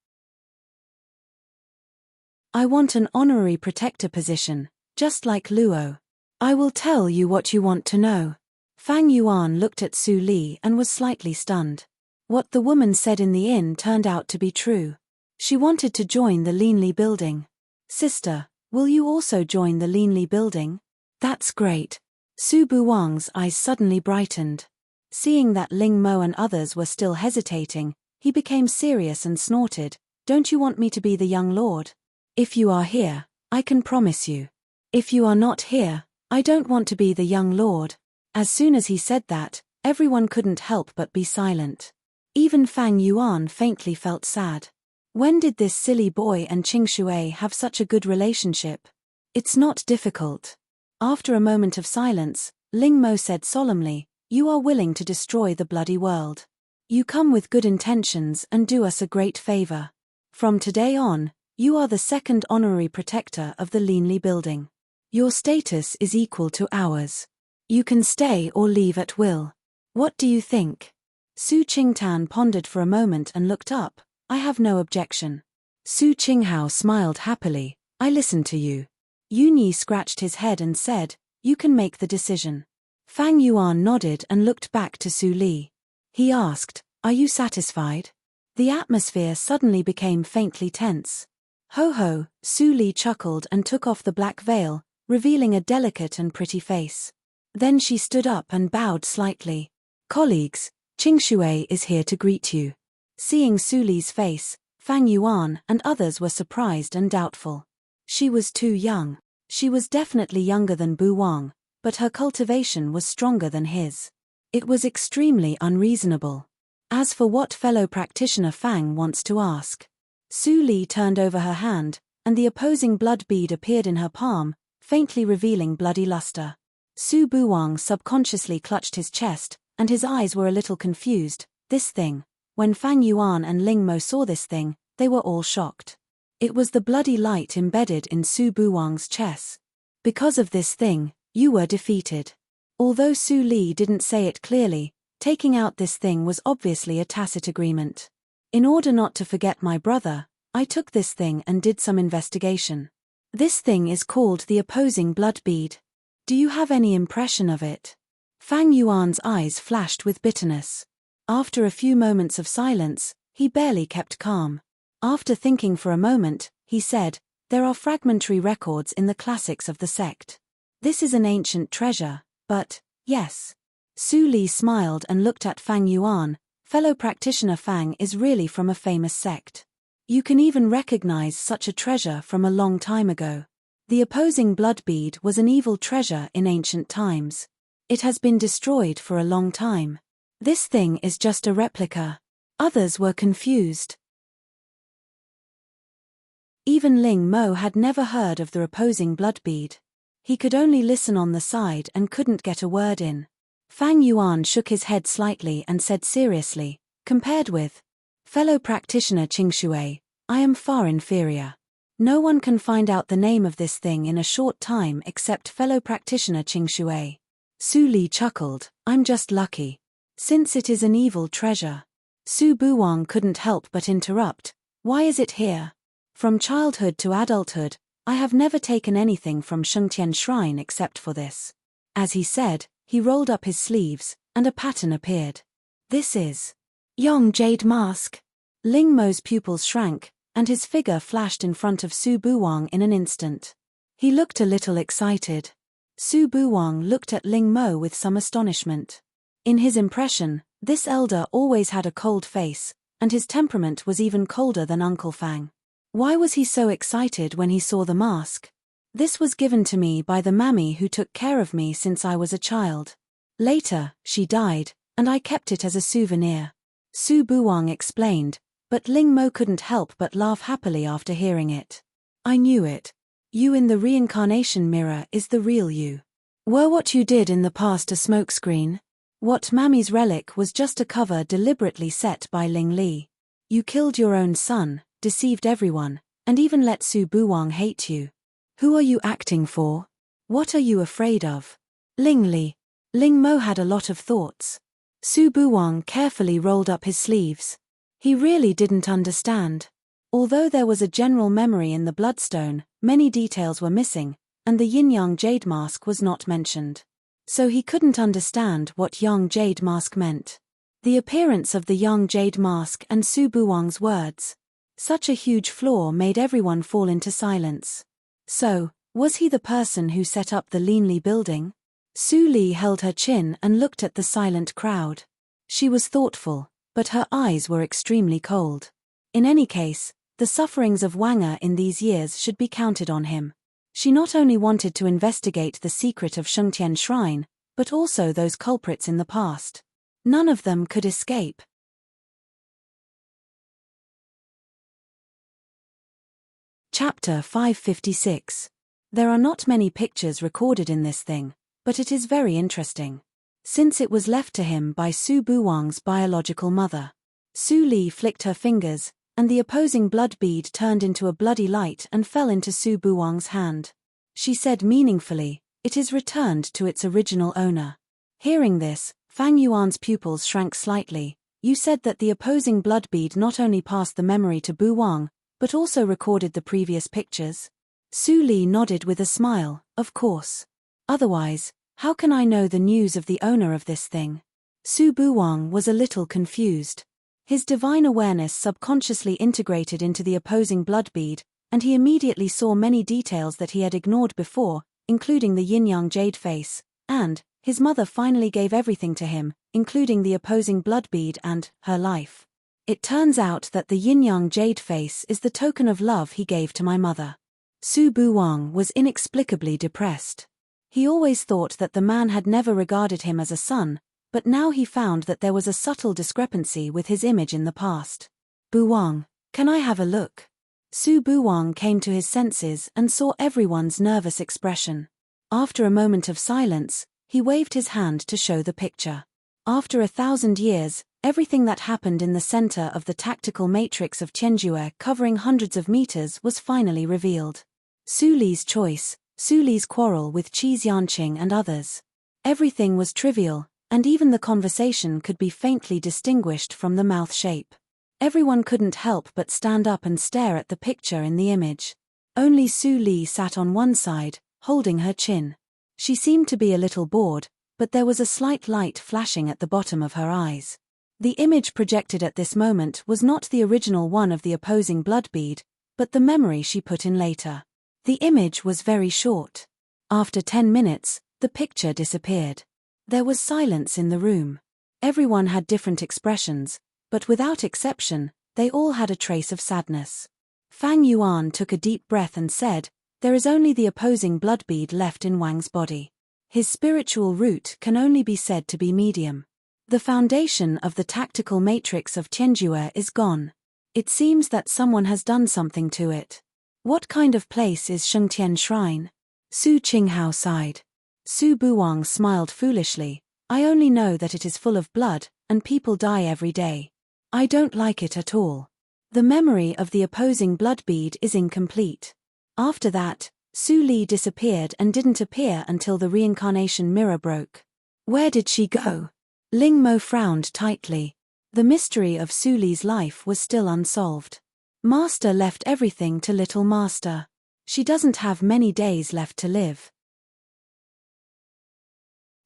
I want an honorary protector position, just like Luo. I will tell you what you want to know. Fang Yuan looked at Su Li and was slightly stunned. What the woman said in the inn turned out to be true. She wanted to join the Linli building. Sister, will you also join the Linli building? That's great. Su Buwang's eyes suddenly brightened. Seeing that Ling Mo and others were still hesitating, he became serious and snorted, Don't you want me to be the young lord? If you are here, I can promise you. If you are not here, I don't want to be the young lord. As soon as he said that, everyone couldn't help but be silent. Even Fang Yuan faintly felt sad. When did this silly boy and Qing Shui have such a good relationship? It's not difficult. After a moment of silence, Ling Mo said solemnly, You are willing to destroy the bloody world. You come with good intentions and do us a great favor. From today on, you are the second honorary protector of the Linli building. Your status is equal to ours. You can stay or leave at will. What do you think? Su Qingtan pondered for a moment and looked up. I have no objection. Su Qinghao smiled happily. I listen to you. Yunyi scratched his head and said, You can make the decision. Fang Yuan nodded and looked back to Su Li. He asked, Are you satisfied? The atmosphere suddenly became faintly tense. Ho ho, Su Li chuckled and took off the black veil, revealing a delicate and pretty face. Then she stood up and bowed slightly. Colleagues, Qing Shui is here to greet you. Seeing Su Li's face, Fang Yuan and others were surprised and doubtful. She was too young. She was definitely younger than Bu Wang, but her cultivation was stronger than his. It was extremely unreasonable. As for what fellow practitioner Fang wants to ask. Su Li turned over her hand, and the opposing blood bead appeared in her palm, faintly revealing bloody luster. Su Buwang subconsciously clutched his chest, and his eyes were a little confused. This thing. When Fang Yuan and Ling Mo saw this thing, they were all shocked. It was the bloody light embedded in Su Buwang's chest. Because of this thing, you were defeated. Although Su Li didn't say it clearly, taking out this thing was obviously a tacit agreement. In order not to forget my brother, I took this thing and did some investigation. This thing is called the opposing blood bead. Do you have any impression of it? Fang Yuan's eyes flashed with bitterness. After a few moments of silence, he barely kept calm. After thinking for a moment, he said, There are fragmentary records in the classics of the sect. This is an ancient treasure, but, yes. Su Li smiled and looked at Fang Yuan. Fellow practitioner Fang is really from a famous sect. You can even recognize such a treasure from a long time ago. The opposing blood bead was an evil treasure in ancient times. It has been destroyed for a long time. This thing is just a replica. Others were confused. Even Ling Mo had never heard of the opposing blood bead. He could only listen on the side and couldn't get a word in. Fang Yuan shook his head slightly and said seriously, Compared with fellow practitioner Qing Shui, I am far inferior. No one can find out the name of this thing in a short time except fellow practitioner Qing Shui. Su Li chuckled, I'm just lucky. Since it is an evil treasure. Su Buwang couldn't help but interrupt, Why is it here? From childhood to adulthood, I have never taken anything from Shengtian Shrine except for this. As he said, he rolled up his sleeves, and a pattern appeared. This is Yong Jade Mask. Ling Mo's pupils shrank, and his figure flashed in front of Su Buwang in an instant. He looked a little excited. Su Buwang looked at Ling Mo with some astonishment. In his impression, this elder always had a cold face, and his temperament was even colder than Uncle Fang. Why was he so excited when he saw the mask? This was given to me by the mammy who took care of me since I was a child. Later, she died, and I kept it as a souvenir. Su Buwang explained, But Ling Mo couldn't help but laugh happily after hearing it. I knew it. You in the reincarnation mirror is the real you. Were what you did in the past a smokescreen? What Mammy's relic was just a cover deliberately set by Ling Li. You killed your own son, deceived everyone, and even let Su Buwang hate you. Who are you acting for? What are you afraid of? Ling Li. Ling Mo had a lot of thoughts. Su Buwang carefully rolled up his sleeves. He really didn't understand. Although there was a general memory in the bloodstone, many details were missing, and the yin-yang jade mask was not mentioned. So he couldn't understand what yang jade mask meant. The appearance of the yang jade mask and Su Buwang's words. Such a huge flaw made everyone fall into silence. So, was he the person who set up the Linli building? Su Li held her chin and looked at the silent crowd. She was thoughtful, but her eyes were extremely cold. In any case, the sufferings of Wang in these years should be counted on him. She not only wanted to investigate the secret of Shengtian Shrine, but also those culprits in the past. None of them could escape. Chapter 556. There are not many pictures recorded in this thing, but it is very interesting. Since it was left to him by Su Buwang's biological mother. Su Li flicked her fingers, and the opposing blood bead turned into a bloody light and fell into Su Buwang's hand. She said meaningfully, "It is returned to its original owner." Hearing this, Fang Yuan's pupils shrank slightly. You said that the opposing blood bead not only passed the memory to Buwang, but also recorded the previous pictures? Su Li nodded with a smile, of course. Otherwise, how can I know the news of the owner of this thing? Su Buwang was a little confused. His divine awareness subconsciously integrated into the opposing blood bead, and he immediately saw many details that he had ignored before, including the yin-yang jade face, and his mother finally gave everything to him, including the opposing blood bead and her life. It turns out that the yin-yang jade face is the token of love he gave to my mother. Su Buwang was inexplicably depressed. He always thought that the man had never regarded him as a son, but now he found that there was a subtle discrepancy with his image in the past. Buwang, can I have a look? Su Buwang came to his senses and saw everyone's nervous expression. After a moment of silence, he waved his hand to show the picture. After 1,000 years, everything that happened in the center of the tactical matrix of Tianjue covering hundreds of meters was finally revealed. Su Li's choice, Su Li's quarrel with Qi Xianqing and others. Everything was trivial, and even the conversation could be faintly distinguished from the mouth shape. Everyone couldn't help but stand up and stare at the picture in the image. Only Su Li sat on one side, holding her chin. She seemed to be a little bored, but there was a slight light flashing at the bottom of her eyes. The image projected at this moment was not the original one of the opposing blood bead, but the memory she put in later. The image was very short. After 10 minutes, the picture disappeared. There was silence in the room. Everyone had different expressions, but without exception, they all had a trace of sadness. Fang Yuan took a deep breath and said, "There is only the opposing blood bead left in Wang's body. His spiritual root can only be said to be medium. The foundation of the tactical matrix of Tianjue is gone. It seems that someone has done something to it. What kind of place is Shengtian Shrine?" Su Qinghao sighed. Su Buwang smiled foolishly. "I only know that it is full of blood, and people die every day. I don't like it at all. The memory of the opposing blood bead is incomplete." After that, Su Li disappeared and didn't appear until the reincarnation mirror broke. Where did she go? Ling Mo frowned tightly. The mystery of Su Li's life was still unsolved. Master left everything to little Master. She doesn't have many days left to live.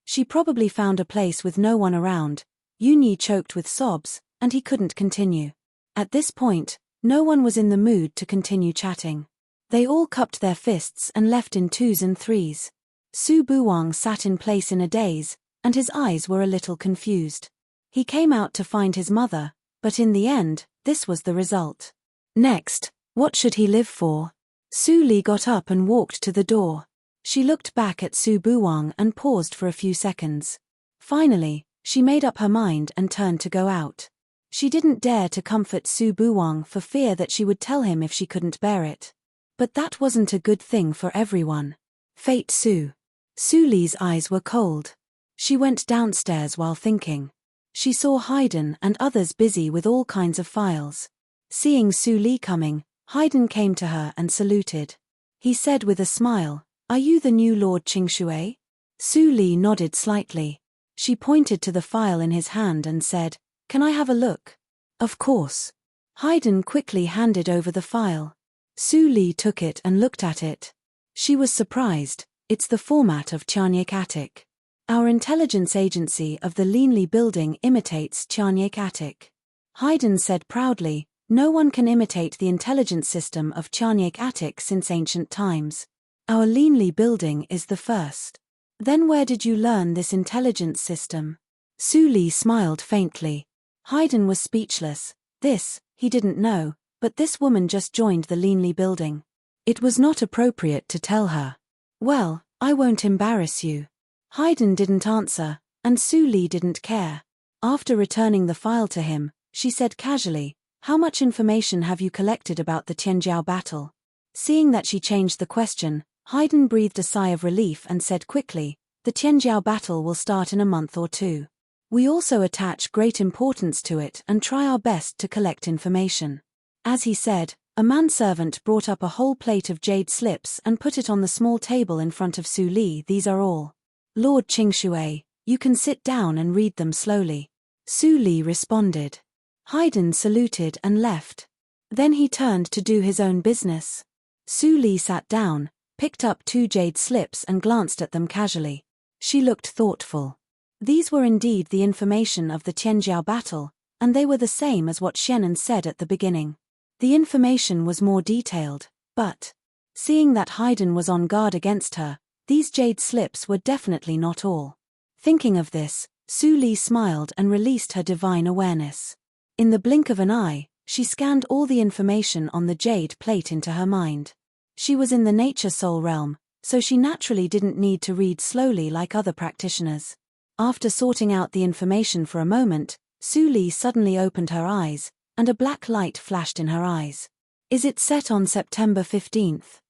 She probably found a place with no one around. Yunyi choked with sobs, and he couldn't continue. At this point, no one was in the mood to continue chatting. They all cupped their fists and left in 2s and 3s. Su Buwang sat in place in a daze, and his eyes were a little confused. He came out to find his mother, but in the end, this was the result. Next, what should he live for? Su Li got up and walked to the door. She looked back at Su Buwang and paused for a few seconds. Finally, she made up her mind and turned to go out. She didn't dare to comfort Su Buwang for fear that she would tell him if she couldn't bear it. But that wasn't a good thing for everyone. Fate Su. Su Li's eyes were cold. She went downstairs while thinking. She saw Haydn and others busy with all kinds of files. Seeing Su Li coming, Haydn came to her and saluted. He said with a smile, "Are you the new Lord Qingshui?" Su Li nodded slightly. She pointed to the file in his hand and said, "Can I have a look?" "Of course." Haydn quickly handed over the file. Su Li took it and looked at it. She was surprised. It's the format of Tianyik Attic. Our intelligence agency of the Linli building imitates Tianyik Attic. Haydn said proudly, "No one can imitate the intelligence system of Tianyik Attic since ancient times. Our Linli building is the first." "Then where did you learn this intelligence system?" Su Li smiled faintly. Haydn was speechless. He didn't know, but this woman just joined the Linli building. It was not appropriate to tell her. "Well, I won't embarrass you." Haydn didn't answer, and Su Li didn't care. After returning the file to him, she said casually, "How much information have you collected about the Tianjiao battle?" Seeing that she changed the question, Haydn breathed a sigh of relief and said quickly, "The Tianjiao battle will start in a month or two. We also attach great importance to it and try our best to collect information." As he said, a manservant brought up a whole plate of jade slips and put it on the small table in front of Su Li. "These are all. Lord Qingshui, you can sit down and read them slowly." Su Li responded. Haydn saluted and left. Then he turned to do his own business. Su Li sat down, picked up 2 jade slips and glanced at them casually. She looked thoughtful. These were indeed the information of the Tianjiao battle, and they were the same as what Xianan said at the beginning. The information was more detailed, but seeing that Haydn was on guard against her, these jade slips were definitely not all. Thinking of this, Su Li smiled and released her divine awareness. In the blink of an eye, she scanned all the information on the jade plate into her mind. She was in the nature soul realm, so she naturally didn't need to read slowly like other practitioners. After sorting out the information for a moment, Su Li suddenly opened her eyes, and a black light flashed in her eyes. "Is it set on September 15th?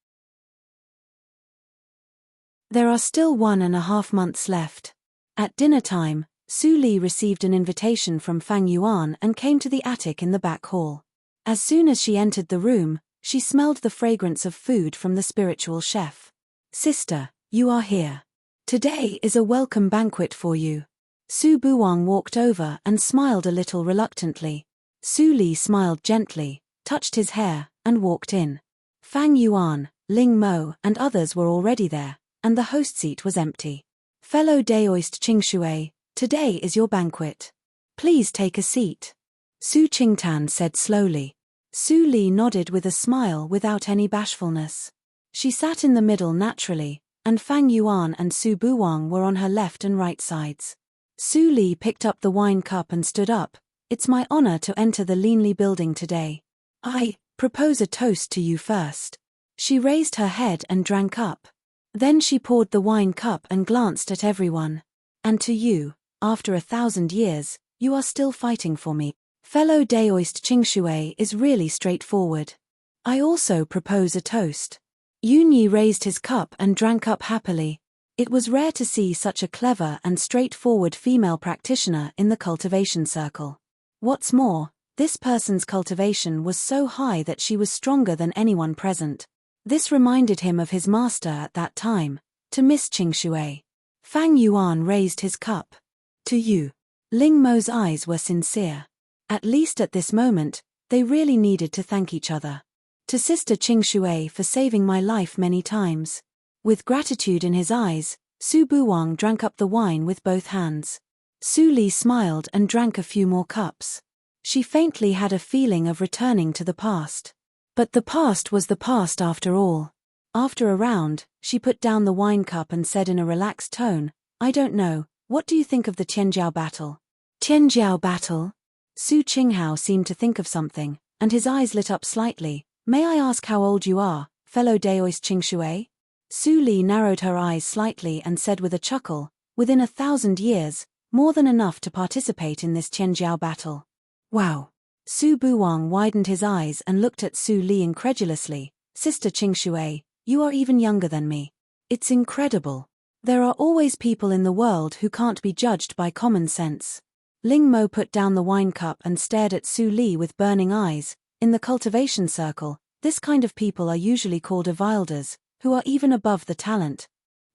There are still 1.5 months left." At dinner time, Su Li received an invitation from Fang Yuan and came to the attic in the back hall. As soon as she entered the room, she smelled the fragrance of food from the spiritual chef. "Sister, you are here. Today is a welcome banquet for you." Su Buwang walked over and smiled a little reluctantly. Su Li smiled gently, touched his hair, and walked in. Fang Yuan, Ling Mo, and others were already there, and the host seat was empty. "Fellow Daoist Qingshui, today is your banquet. Please take a seat," Su Qingtan said slowly. Su Li nodded with a smile without any bashfulness. She sat in the middle naturally, and Fang Yuan and Su Buwang were on her left and right sides. Su Li picked up the wine cup and stood up. "It's my honor to enter the Linli building today. I propose a toast to you first." She raised her head and drank up. Then she poured the wine cup and glanced at everyone. "And to you, after 1,000 years, you are still fighting for me. Fellow Daoist Qingshui is really straightforward. I also propose a toast." Yunyi raised his cup and drank up happily. It was rare to see such a clever and straightforward female practitioner in the cultivation circle. What's more, this person's cultivation was so high that she was stronger than anyone present. This reminded him of his master at that time, to Miss Qingshui. Fang Yuan raised his cup. "To you." Ling Mo's eyes were sincere. At least at this moment, they really needed to thank each other. "To Sister Qingshui for saving my life many times." With gratitude in his eyes, Su Buwang drank up the wine with both hands. Su Li smiled and drank a few more cups. She faintly had a feeling of returning to the past. But the past was the past after all. After a round, she put down the wine cup and said in a relaxed tone, "I don't know, what do you think of the Tianjiao battle?" "Tianjiao battle?" Su Qinghao seemed to think of something, and his eyes lit up slightly. "May I ask how old you are, fellow Daoist Qingshui?" Su Li narrowed her eyes slightly and said with a chuckle, "Within 1,000 years, more than enough to participate in this Tianjiao battle." Wow. Su Buwang widened his eyes and looked at Su Li incredulously. Sister Qingshui, you are even younger than me. It's incredible. There are always people in the world who can't be judged by common sense. Ling Mo put down the wine cup and stared at Su Li with burning eyes. In the cultivation circle, this kind of people are usually called evilders, who are even above the talent.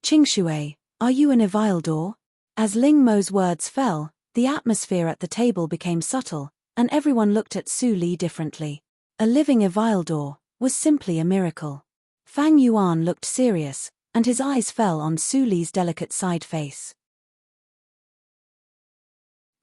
Qingshui, are you an evildor? As Ling Mo's words fell, the atmosphere at the table became subtle, and everyone looked at Su Li differently. A living evildor was simply a miracle. Fang Yuan looked serious, and his eyes fell on Su Li's delicate side face.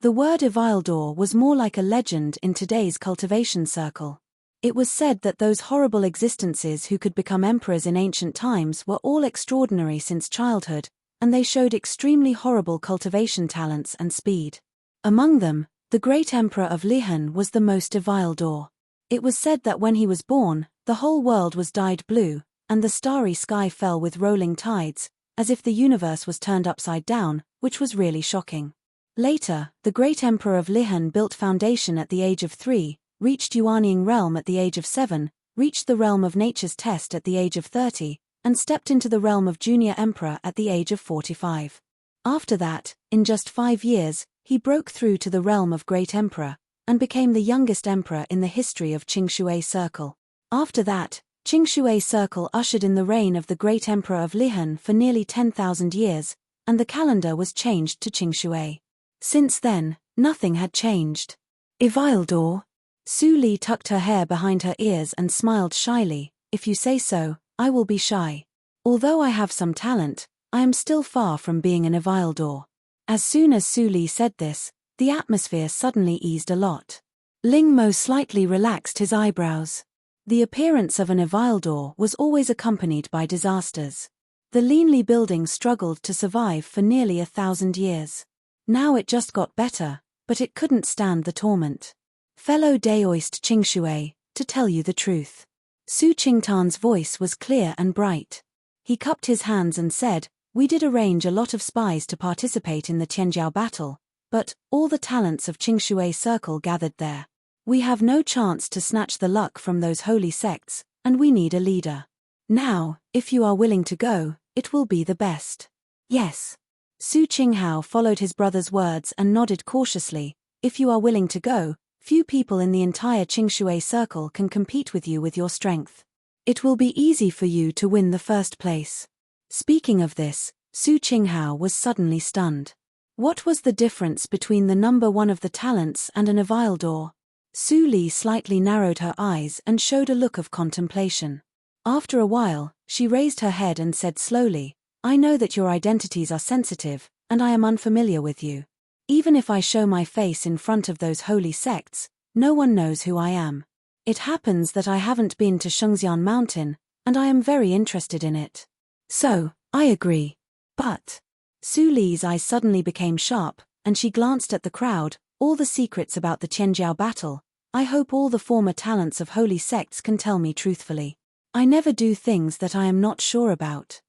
The word evildor was more like a legend in today's cultivation circle. It was said that those horrible existences who could become emperors in ancient times were all extraordinary since childhood, and they showed extremely horrible cultivation talents and speed. Among them, the great emperor of Lihan was the most evildor. It was said that when he was born, the whole world was dyed blue, and the starry sky fell with rolling tides, as if the universe was turned upside down, which was really shocking. Later, the great emperor of Lihan built foundation at the age of 3, reached Yuanying realm at the age of 7, reached the realm of nature's test at the age of 30, and stepped into the realm of junior emperor at the age of 45. After that, in just 5 years, he broke through to the realm of great emperor, and became the youngest emperor in the history of Qingshui Circle. After that, Qingshui Circle ushered in the reign of the great emperor of Lihan for nearly 10,000 years, and the calendar was changed to Qingshui. Since then, nothing had changed. Evildor? Su Li tucked her hair behind her ears and smiled shyly. If you say so, I will be shy. Although I have some talent, I am still far from being an evildor. As soon as Su Li said this, the atmosphere suddenly eased a lot. Ling Mo slightly relaxed his eyebrows. The appearance of an evildor was always accompanied by disasters. The Linli building struggled to survive for nearly 1,000 years. Now it just got better, but it couldn't stand the torment. Fellow Daoist Qingshui, to tell you the truth. Su Qingtan's voice was clear and bright. He cupped his hands and said, we did arrange a lot of spies to participate in the Tianjiao battle, but all the talents of Qingshui Circle gathered there. We have no chance to snatch the luck from those holy sects, and we need a leader. Now, if you are willing to go, it will be the best. Yes. Su Qinghao followed his brother's words and nodded cautiously. If you are willing to go, few people in the entire Qingshui Circle can compete with you with your strength. It will be easy for you to win the first place. Speaking of this, Su Qinghao was suddenly stunned. What was the difference between the number 1 of the talents and an evildor? Su Li slightly narrowed her eyes and showed a look of contemplation. After a while, she raised her head and said slowly, I know that your identities are sensitive, and I am unfamiliar with you. Even if I show my face in front of those holy sects, no one knows who I am. It happens that I haven't been to Shengxian Mountain, and I am very interested in it. So, I agree. But... Su Li's eyes suddenly became sharp, and she glanced at the crowd. All the secrets about the Tianjiao battle. I hope all the former talents of holy sects can tell me truthfully. I never do things that I am not sure about.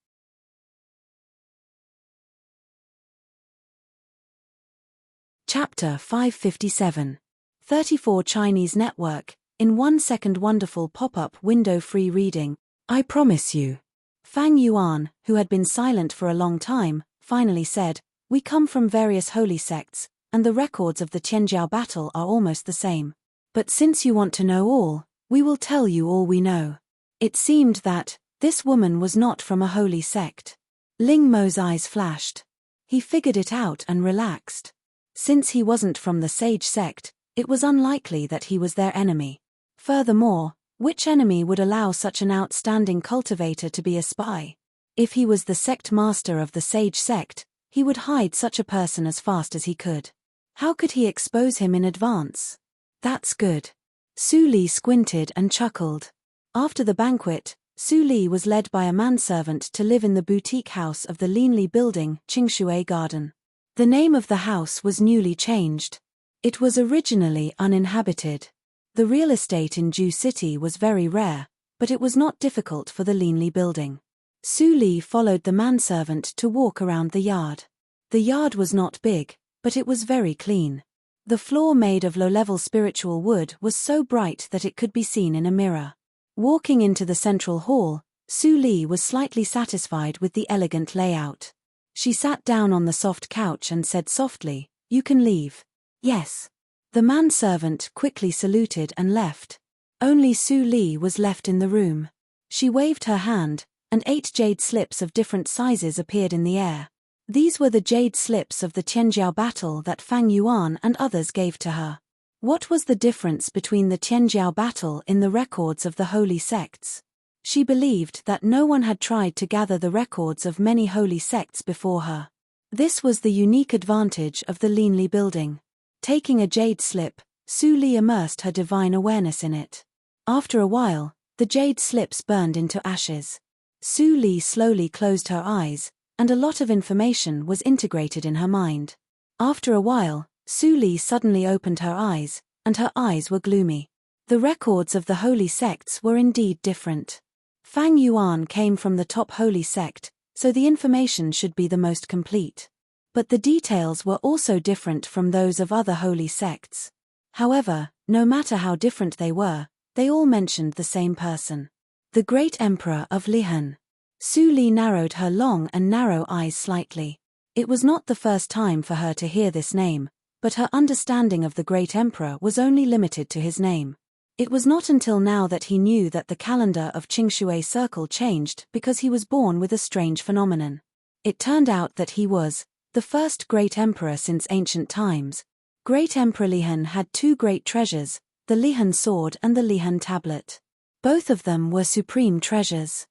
Chapter 557. 34 Chinese Network, in 1 second wonderful pop-up window free reading. I promise you. Fang Yuan, who had been silent for a long time, finally said, we come from various holy sects, and the records of the Tianjiao battle are almost the same. But since you want to know all, we will tell you all we know. It seemed that this woman was not from a holy sect. Ling Mo's eyes flashed. He figured it out and relaxed. Since he wasn't from the sage sect, it was unlikely that he was their enemy. Furthermore, which enemy would allow such an outstanding cultivator to be a spy? If he was the sect master of the sage sect, he would hide such a person as fast as he could. How could he expose him in advance? That's good. Su Li squinted and chuckled. After the banquet, Su Li was led by a manservant to live in the boutique house of the Linli building, Qingshui Garden. The name of the house was newly changed. It was originally uninhabited. The real estate in Ju City was very rare, but it was not difficult for the Linli building. Su Li followed the manservant to walk around the yard. The yard was not big, but it was very clean. The floor, made of low-level spiritual wood, was so bright that it could be seen in a mirror. Walking into the central hall, Su Li was slightly satisfied with the elegant layout. She sat down on the soft couch and said softly, "You can leave." "Yes." The manservant quickly saluted and left. Only Su Li was left in the room. She waved her hand, and 8 jade slips of different sizes appeared in the air. These were the jade slips of the Tianjiao battle that Fang Yuan and others gave to her. What was the difference between the Tianjiao battle in the records of the holy sects? She believed that no one had tried to gather the records of many holy sects before her. This was the unique advantage of the Linli building. Taking a jade slip, Su Li immersed her divine awareness in it. After a while, the jade slips burned into ashes. Su Li slowly closed her eyes, and a lot of information was integrated in her mind. After a while, Su Li suddenly opened her eyes, and her eyes were gloomy. The records of the holy sects were indeed different. Fang Yuan came from the top holy sect, so the information should be the most complete. But the details were also different from those of other holy sects. However, no matter how different they were, they all mentioned the same person. The Great Emperor of Lihan. Su Li narrowed her long and narrow eyes slightly. It was not the first time for her to hear this name, but her understanding of the Great Emperor was only limited to his name. It was not until now that he knew that the calendar of Qingshui Circle changed because he was born with a strange phenomenon. It turned out that he was the first great emperor since ancient times. Great Emperor Lihan had 2 great treasures, the Lihan sword and the Lihan tablet. Both of them were supreme treasures.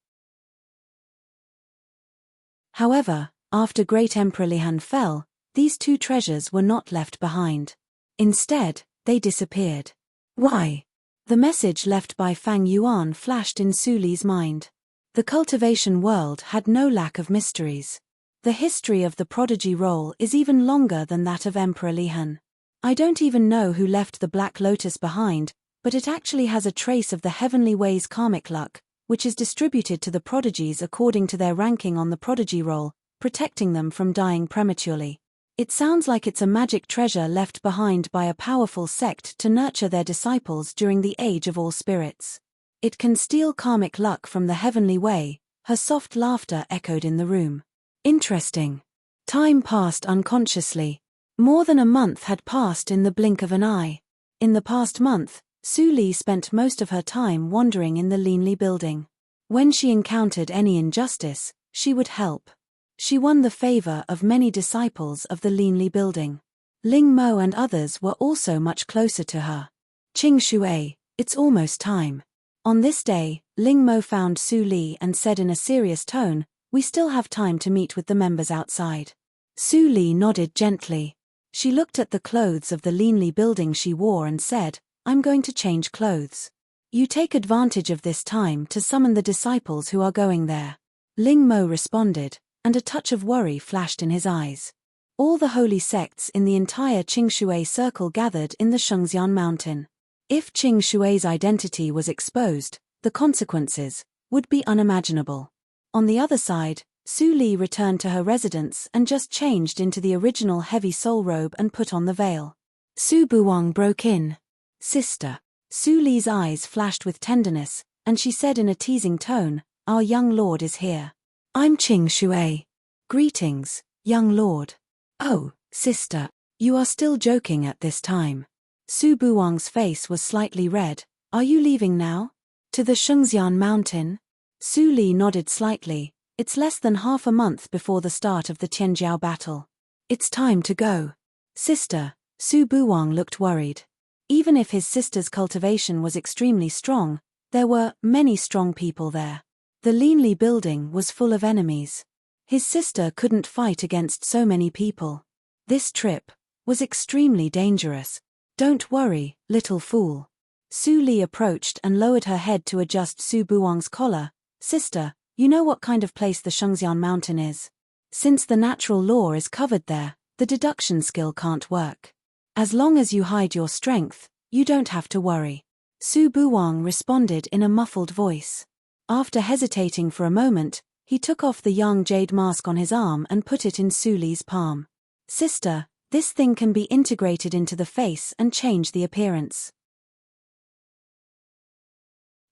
However, after Great Emperor Lihan fell, these 2 treasures were not left behind. Instead, they disappeared. Why? The message left by Fang Yuan flashed in Su Li's mind. The cultivation world had no lack of mysteries. The history of the prodigy role is even longer than that of Emperor Lihan. I don't even know who left the Black Lotus behind, but it actually has a trace of the heavenly ways karmic luck, which is distributed to the prodigies according to their ranking on the prodigy roll, protecting them from dying prematurely. It sounds like it's a magic treasure left behind by a powerful sect to nurture their disciples during the age of all spirits. It can steal karmic luck from the heavenly way. Her soft laughter echoed in the room. Interesting. Time passed unconsciously. More than a month had passed in the blink of an eye. In the past month, Su Li spent most of her time wandering in the Linli building. When she encountered any injustice, she would help. She won the favor of many disciples of the Linli building. Ling Mo and others were also much closer to her. Qingshui, it's almost time. On this day, Ling Mo found Su Li and said in a serious tone, "We still have time to meet with the members outside." Su Li nodded gently. She looked at the clothes of the Linli building she wore and said, "I'm going to change clothes. You take advantage of this time to summon the disciples who are going there." Ling Mo responded, and a touch of worry flashed in his eyes. All the holy sects in the entire Qingshui circle gathered in the Shengxian mountain. If Qingshui's identity was exposed, the consequences would be unimaginable. On the other side, Su Li returned to her residence and just changed into the original heavy soul robe and put on the veil. Su Buwang broke in. "Sister." Su Li's eyes flashed with tenderness, and she said in a teasing tone, "Our young lord is here." "I'm Qingshui." "Greetings, young lord." "Oh, sister, you are still joking at this time." Su Buwang's face was slightly red. "Are you leaving now? To the Shengxian mountain?" Su Li nodded slightly. "It's less than half a month before the start of the Tianjiao battle. It's time to go." "Sister," Su Buwang looked worried. Even if his sister's cultivation was extremely strong, there were many strong people there. The Linli building was full of enemies. His sister couldn't fight against so many people. This trip was extremely dangerous. "Don't worry, little fool." Su Li approached and lowered her head to adjust Su Buwang's collar. "Sister, you know what kind of place the Shengxian mountain is. Since the natural law is covered there, the deduction skill can't work. As long as you hide your strength, you don't have to worry." Su Buwang responded in a muffled voice. After hesitating for a moment, he took off the young jade mask on his arm and put it in Su Li's palm. "Sister, This thing can be integrated into the face and change the appearance.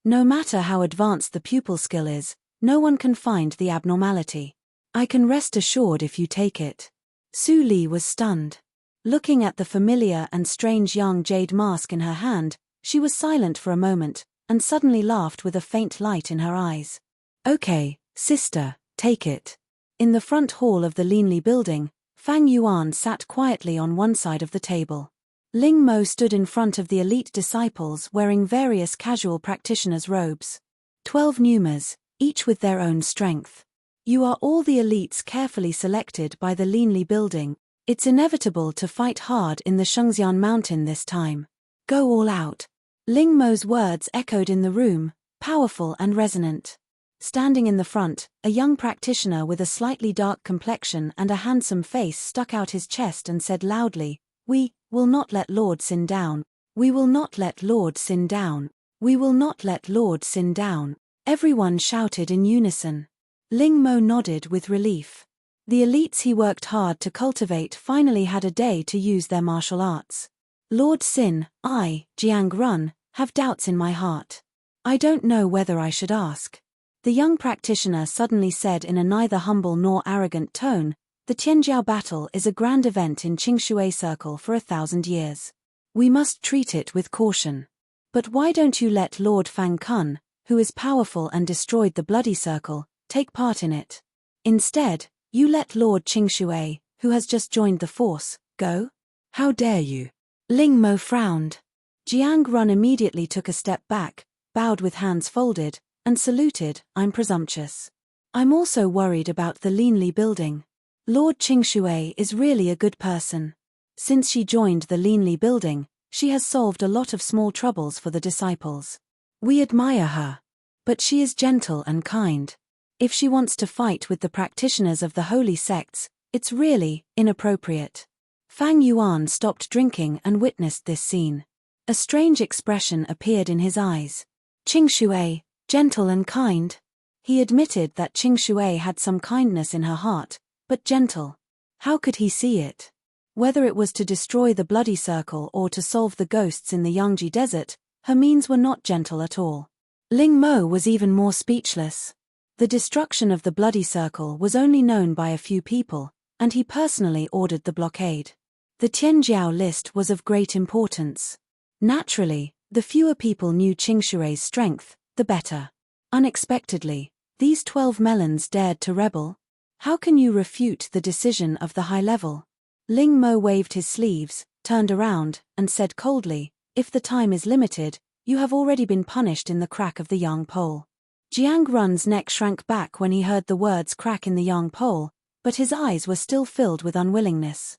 No matter how advanced the pupil skill is, no one can find the abnormality. I can rest assured if you take it. Su Li was stunned. Looking at the familiar and strange young jade mask in her hand, she was silent for a moment, and suddenly laughed with a faint light in her eyes. Okay, sister, take it. In the front hall of the Linli building, Fang Yuan sat quietly on one side of the table. Ling Mo stood in front of the elite disciples wearing various casual practitioners' robes. 12 Numas, each with their own strength. You are all the elites carefully selected by the Linli building. It's inevitable to fight hard in the Shengxian mountain this time. Go all out. Ling Mo's words echoed in the room, powerful and resonant. Standing in the front, a young practitioner with a slightly dark complexion and a handsome face stuck out his chest and said loudly, "We will not let Lord Sin down. We will not let Lord Sin down. We will not let Lord Sin down." Everyone shouted in unison. Ling Mo nodded with relief. The elites he worked hard to cultivate finally had a day to use their martial arts. Lord Sin, I, Jiang Run, have doubts in my heart. I don't know whether I should ask. The young practitioner suddenly said in a neither humble nor arrogant tone, the Tianjiao battle is a grand event in Qingshui Circle for 1,000 years. We must treat it with caution. But why don't you let Lord Fang Kun, who is powerful and destroyed the Bloody Circle, take part in it? Instead, you let Lord Qingshui, who has just joined the force, go? How dare you? Ling Mo frowned. Jiang Run immediately took a step back, bowed with hands folded, and saluted. I'm presumptuous. I'm also worried about the Linli building. Lord Qingshui is really a good person. Since she joined the Linli building, she has solved a lot of small troubles for the disciples. We admire her. But she is gentle and kind. If she wants to fight with the practitioners of the holy sects, it's really inappropriate. Fang Yuan stopped drinking and witnessed this scene. A strange expression appeared in his eyes. Qingshui, gentle and kind? He admitted that Qingshui had some kindness in her heart, but gentle. How could he see it? Whether it was to destroy the Bloody Circle or to solve the ghosts in the Yangji Desert, her means were not gentle at all. Ling Mo was even more speechless. The destruction of the Bloody Circle was only known by a few people, and he personally ordered the blockade. The Tianjiao list was of great importance. Naturally, the fewer people knew Qingshui's strength, the better. Unexpectedly, these 12 melons dared to rebel. How can you refute the decision of the high level? Ling Mo waved his sleeves, turned around, and said coldly, if the time is limited, you have already been punished in the crack of the yang pole. Jiang Run's neck shrank back when he heard the words crack in the yang pole, but his eyes were still filled with unwillingness.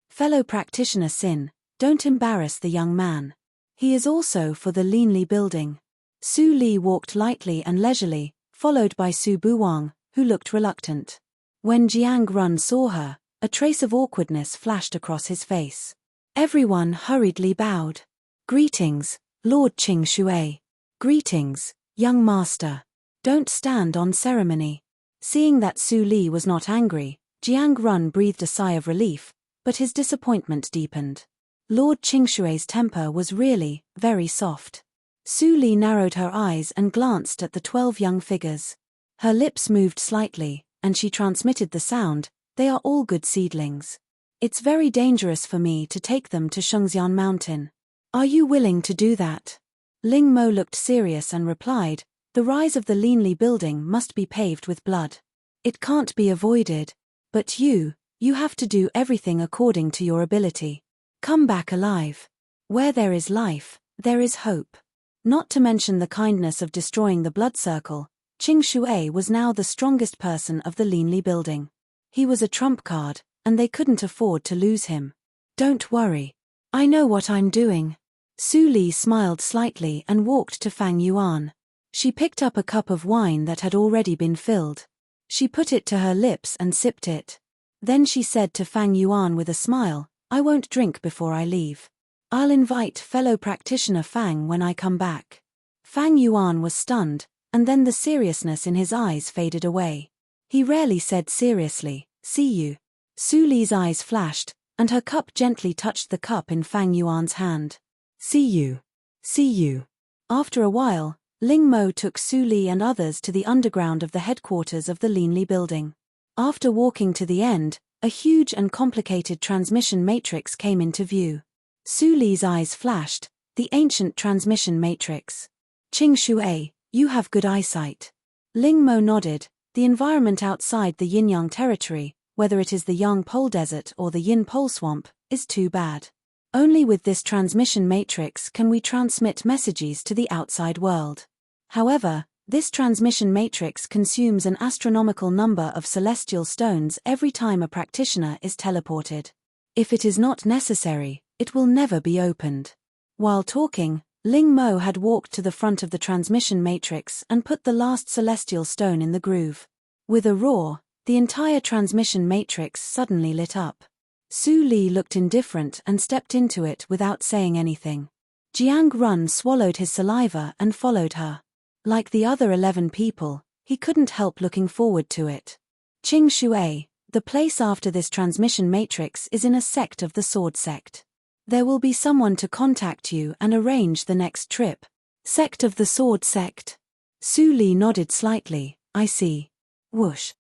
Fellow practitioner Sin, don't embarrass the young man. He is also for the Linli building. Su Li walked lightly and leisurely, followed by Su Buwang, who looked reluctant. When Jiang Run saw her, a trace of awkwardness flashed across his face. Everyone hurriedly bowed. Greetings, Lord Qingshui. Greetings, young master. Don't stand on ceremony. Seeing that Su Li was not angry, Jiang Run breathed a sigh of relief, but his disappointment deepened. Lord Qingshui's temper was really very soft. Su Li narrowed her eyes and glanced at the 12 young figures. Her lips moved slightly, and she transmitted the sound, they are all good seedlings. It's very dangerous for me to take them to Shengxian Mountain. Are you willing to do that? Ling Mo looked serious and replied, the rise of the Linli building must be paved with blood. It can't be avoided. But you have to do everything according to your ability. Come back alive. Where there is life, there is hope. Not to mention the kindness of destroying the blood circle, Qingshui was now the strongest person of the Linli building. He was a trump card, and they couldn't afford to lose him. Don't worry. I know what I'm doing. Su Li smiled slightly and walked to Fang Yuan. She picked up a cup of wine that had already been filled. She put it to her lips and sipped it. Then she said to Fang Yuan with a smile, I won't drink before I leave. I'll invite fellow practitioner Fang when I come back. Fang Yuan was stunned, and then the seriousness in his eyes faded away. He rarely said seriously, see you. Su Li's eyes flashed, and her cup gently touched the cup in Fang Yuan's hand. See you. See you. After a while, Ling Mo took Su Li and others to the underground of the headquarters of the Linli building. After walking to the end, a huge and complicated transmission matrix came into view. Su Li's eyes flashed, the ancient transmission matrix. Qing Shui, you have good eyesight. Ling Mo nodded. The environment outside the Yin-Yang territory, whether it is the Yang Pole Desert or the Yin Pole Swamp, is too bad. Only with this transmission matrix can we transmit messages to the outside world. However, this transmission matrix consumes an astronomical number of celestial stones every time a practitioner is teleported. If it is not necessary, it will never be opened. While talking, Ling Mo had walked to the front of the transmission matrix and put the last celestial stone in the groove. With a roar, the entire transmission matrix suddenly lit up. Su Li looked indifferent and stepped into it without saying anything. Jiang Run swallowed his saliva and followed her. Like the other 11 people, he couldn't help looking forward to it. Qing Shui, the place after this transmission matrix is in a sect of the Sword Sect. There will be someone to contact you and arrange the next trip. Sect of the Sword Sect. Su Li nodded slightly. I see. Whoosh.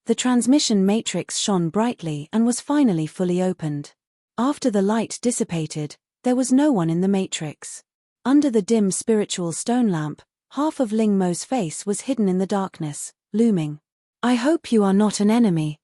The transmission matrix shone brightly and was finally fully opened. After the light dissipated, there was no one in the matrix. Under the dim spiritual stone lamp, half of Ling Mo's face was hidden in the darkness, looming. I hope you are not an enemy.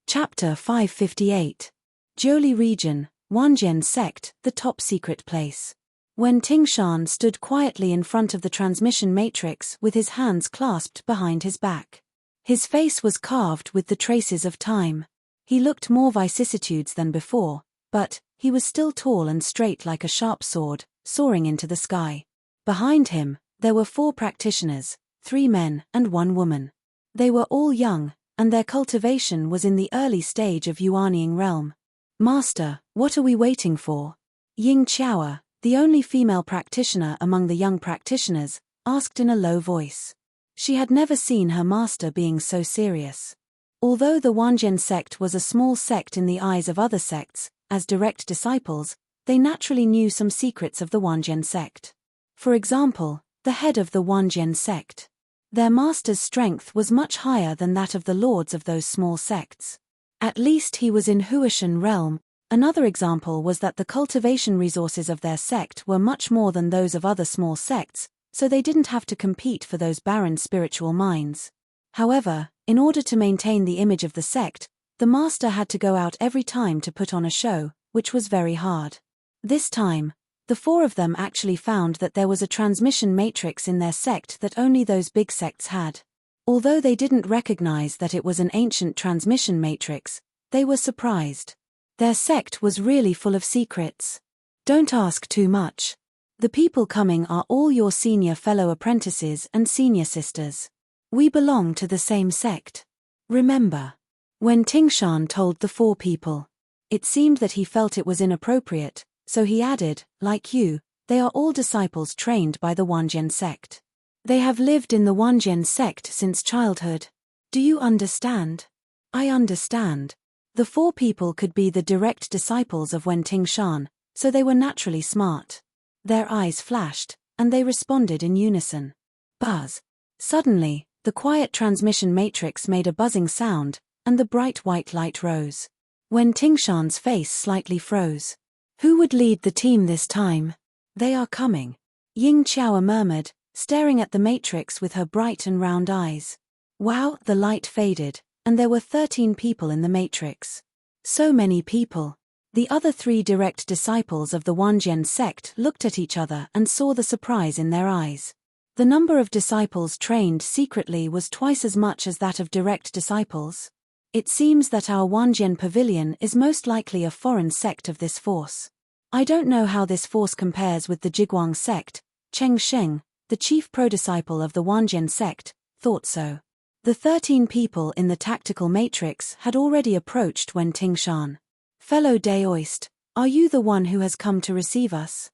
Chapter 558. Jiuli Region, Wanjian Sect, the top secret place. When Tingshan stood quietly in front of the transmission matrix with his hands clasped behind his back. His face was carved with the traces of time. He looked more vicissitudes than before, but he was still tall and straight like a sharp sword, soaring into the sky. Behind him, there were 4 practitioners, 3 men and 1 woman. They were all young, and their cultivation was in the early stage of Yuanying realm. Master, what are we waiting for? Ying Qiaoa, the only female practitioner among the young practitioners, asked in a low voice. She had never seen her master being so serious. Although the Wanjian sect was a small sect in the eyes of other sects, as direct disciples, they naturally knew some secrets of the Wanjian sect. For example, the head of the Wanjian sect. Their master's strength was much higher than that of the lords of those small sects. At least he was in Huashan realm. Another example was that the cultivation resources of their sect were much more than those of other small sects, so they didn't have to compete for those barren spiritual mines. However, in order to maintain the image of the sect, the master had to go out every time to put on a show, which was very hard. This time, the 4 of them actually found that there was a transmission matrix in their sect that only those big sects had. Although they didn't recognize that it was an ancient transmission matrix, they were surprised. Their sect was really full of secrets. Don't ask too much. The people coming are all your senior fellow apprentices and senior sisters. We belong to the same sect. Remember. When Tingshan told the 4 people, it seemed that he felt it was inappropriate, so he added, like you, they are all disciples trained by the Wanjian sect. They have lived in the Wanjian sect since childhood. Do you understand? I understand. The 4 people could be the direct disciples of Wen Tingshan, so they were naturally smart. Their eyes flashed, and they responded in unison. Buzz. Suddenly, the quiet transmission matrix made a buzzing sound, and the bright white light rose. Wen Tingshan's face slightly froze. Who would lead the team this time? They are coming. Ying Qiaoa murmured, staring at the matrix with her bright and round eyes. Wow, the light faded, and there were 13 people in the matrix. So many people. The other 3 direct disciples of the Wanjian sect looked at each other and saw the surprise in their eyes. The number of disciples trained secretly was twice as much as that of direct disciples. It seems that our Wanjian pavilion is most likely a foreign sect of this force. I don't know how this force compares with the Jiguang sect. Cheng Sheng, the chief pro-disciple of the Wanjian sect, thought so. The 13 people in the tactical matrix had already approached Wen Tingshan. Fellow Daoist, are you the one who has come to receive us?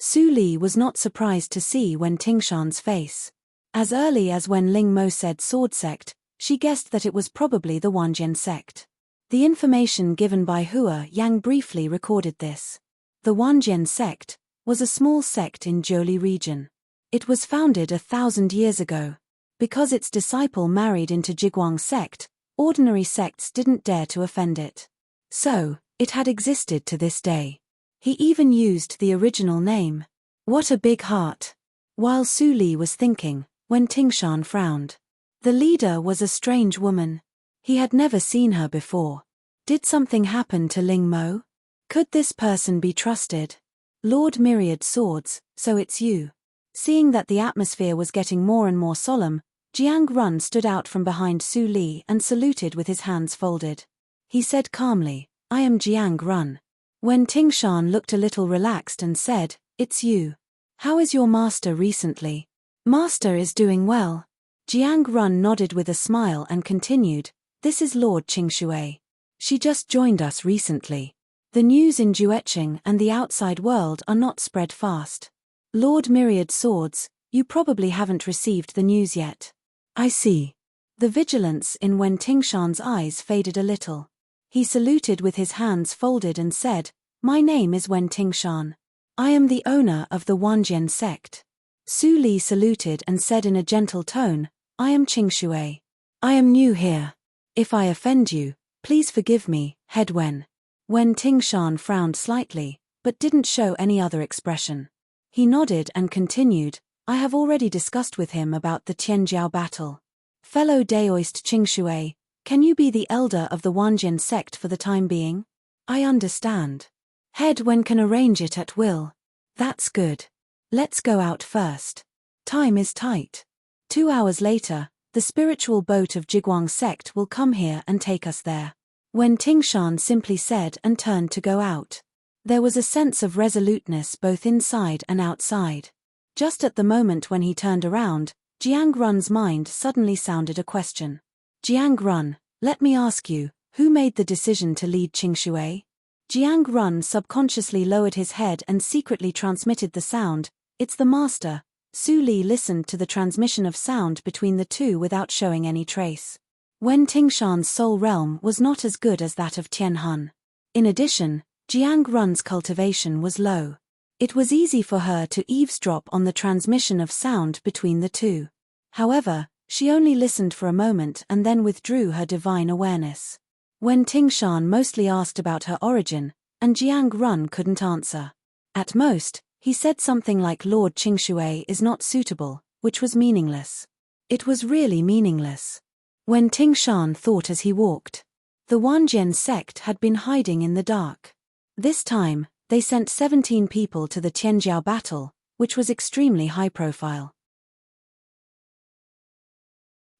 Su Li was not surprised to see Wen Tingshan's face. As early as when Ling Mo said sword sect, she guessed that it was probably the Wanjian sect. The information given by Hua Yang briefly recorded this. The Wanjian sect was a small sect in Jiuli region. It was founded 1,000 years ago. Because its disciple married into Jiguang sect, ordinary sects didn't dare to offend it. So, it had existed to this day. He even used the original name. What a big heart. While Su Li was thinking, Wen Tingshan frowned. The leader was a strange woman. He had never seen her before. Did something happen to Ling Mo? Could this person be trusted? Lord Myriad Swords, so it's you. Seeing that the atmosphere was getting more and more solemn, Jiang Run stood out from behind Su Li and saluted with his hands folded. He said calmly, I am Jiang Run. Wen Tingshan looked a little relaxed and said, it's you. How is your master recently? Master is doing well. Jiang Run nodded with a smile and continued, this is Lord Qingshui. She just joined us recently. The news in Jueqing and the outside world are not spread fast. Lord Myriad Swords, you probably haven't received the news yet. I see. The vigilance in Wen Tingshan's eyes faded a little. He saluted with his hands folded and said, my name is Wen Tingshan. I am the owner of the Wanjian sect. Su Li saluted and said in a gentle tone, I am Qingshui. I am new here. If I offend you, please forgive me, head Wen. Wen Tingshan frowned slightly, but didn't show any other expression. He nodded and continued, I have already discussed with him about the Tianjiao battle. Fellow Daoist Qingshui, can you be the elder of the Wanjian sect for the time being? I understand. Head Wen can arrange it at will. That's good. Let's go out first. Time is tight. 2 hours later, the spiritual boat of Jiguang sect will come here and take us there. Wen Tingshan simply said and turned to go out. There was a sense of resoluteness both inside and outside. Just at the moment when he turned around, Jiang Run's mind suddenly sounded a question. Jiang Run, let me ask you, who made the decision to lead Qingshui? Jiang Run subconsciously lowered his head and secretly transmitted the sound, it's the master. Su Li listened to the transmission of sound between the two without showing any trace. Wen Tingshan's soul realm was not as good as that of Tian Hun. In addition, Jiang Run's cultivation was low. It was easy for her to eavesdrop on the transmission of sound between the two. However, she only listened for a moment and then withdrew her divine awareness. Wen Tingshan mostly asked about her origin, and Jiang Run couldn't answer. At most, he said something like Lord Qingshui is not suitable, which was meaningless. It was really meaningless. Wen Tingshan thought as he walked. The Wanjian sect had been hiding in the dark. This time, they sent 17 people to the Tianjiao battle, which was extremely high profile.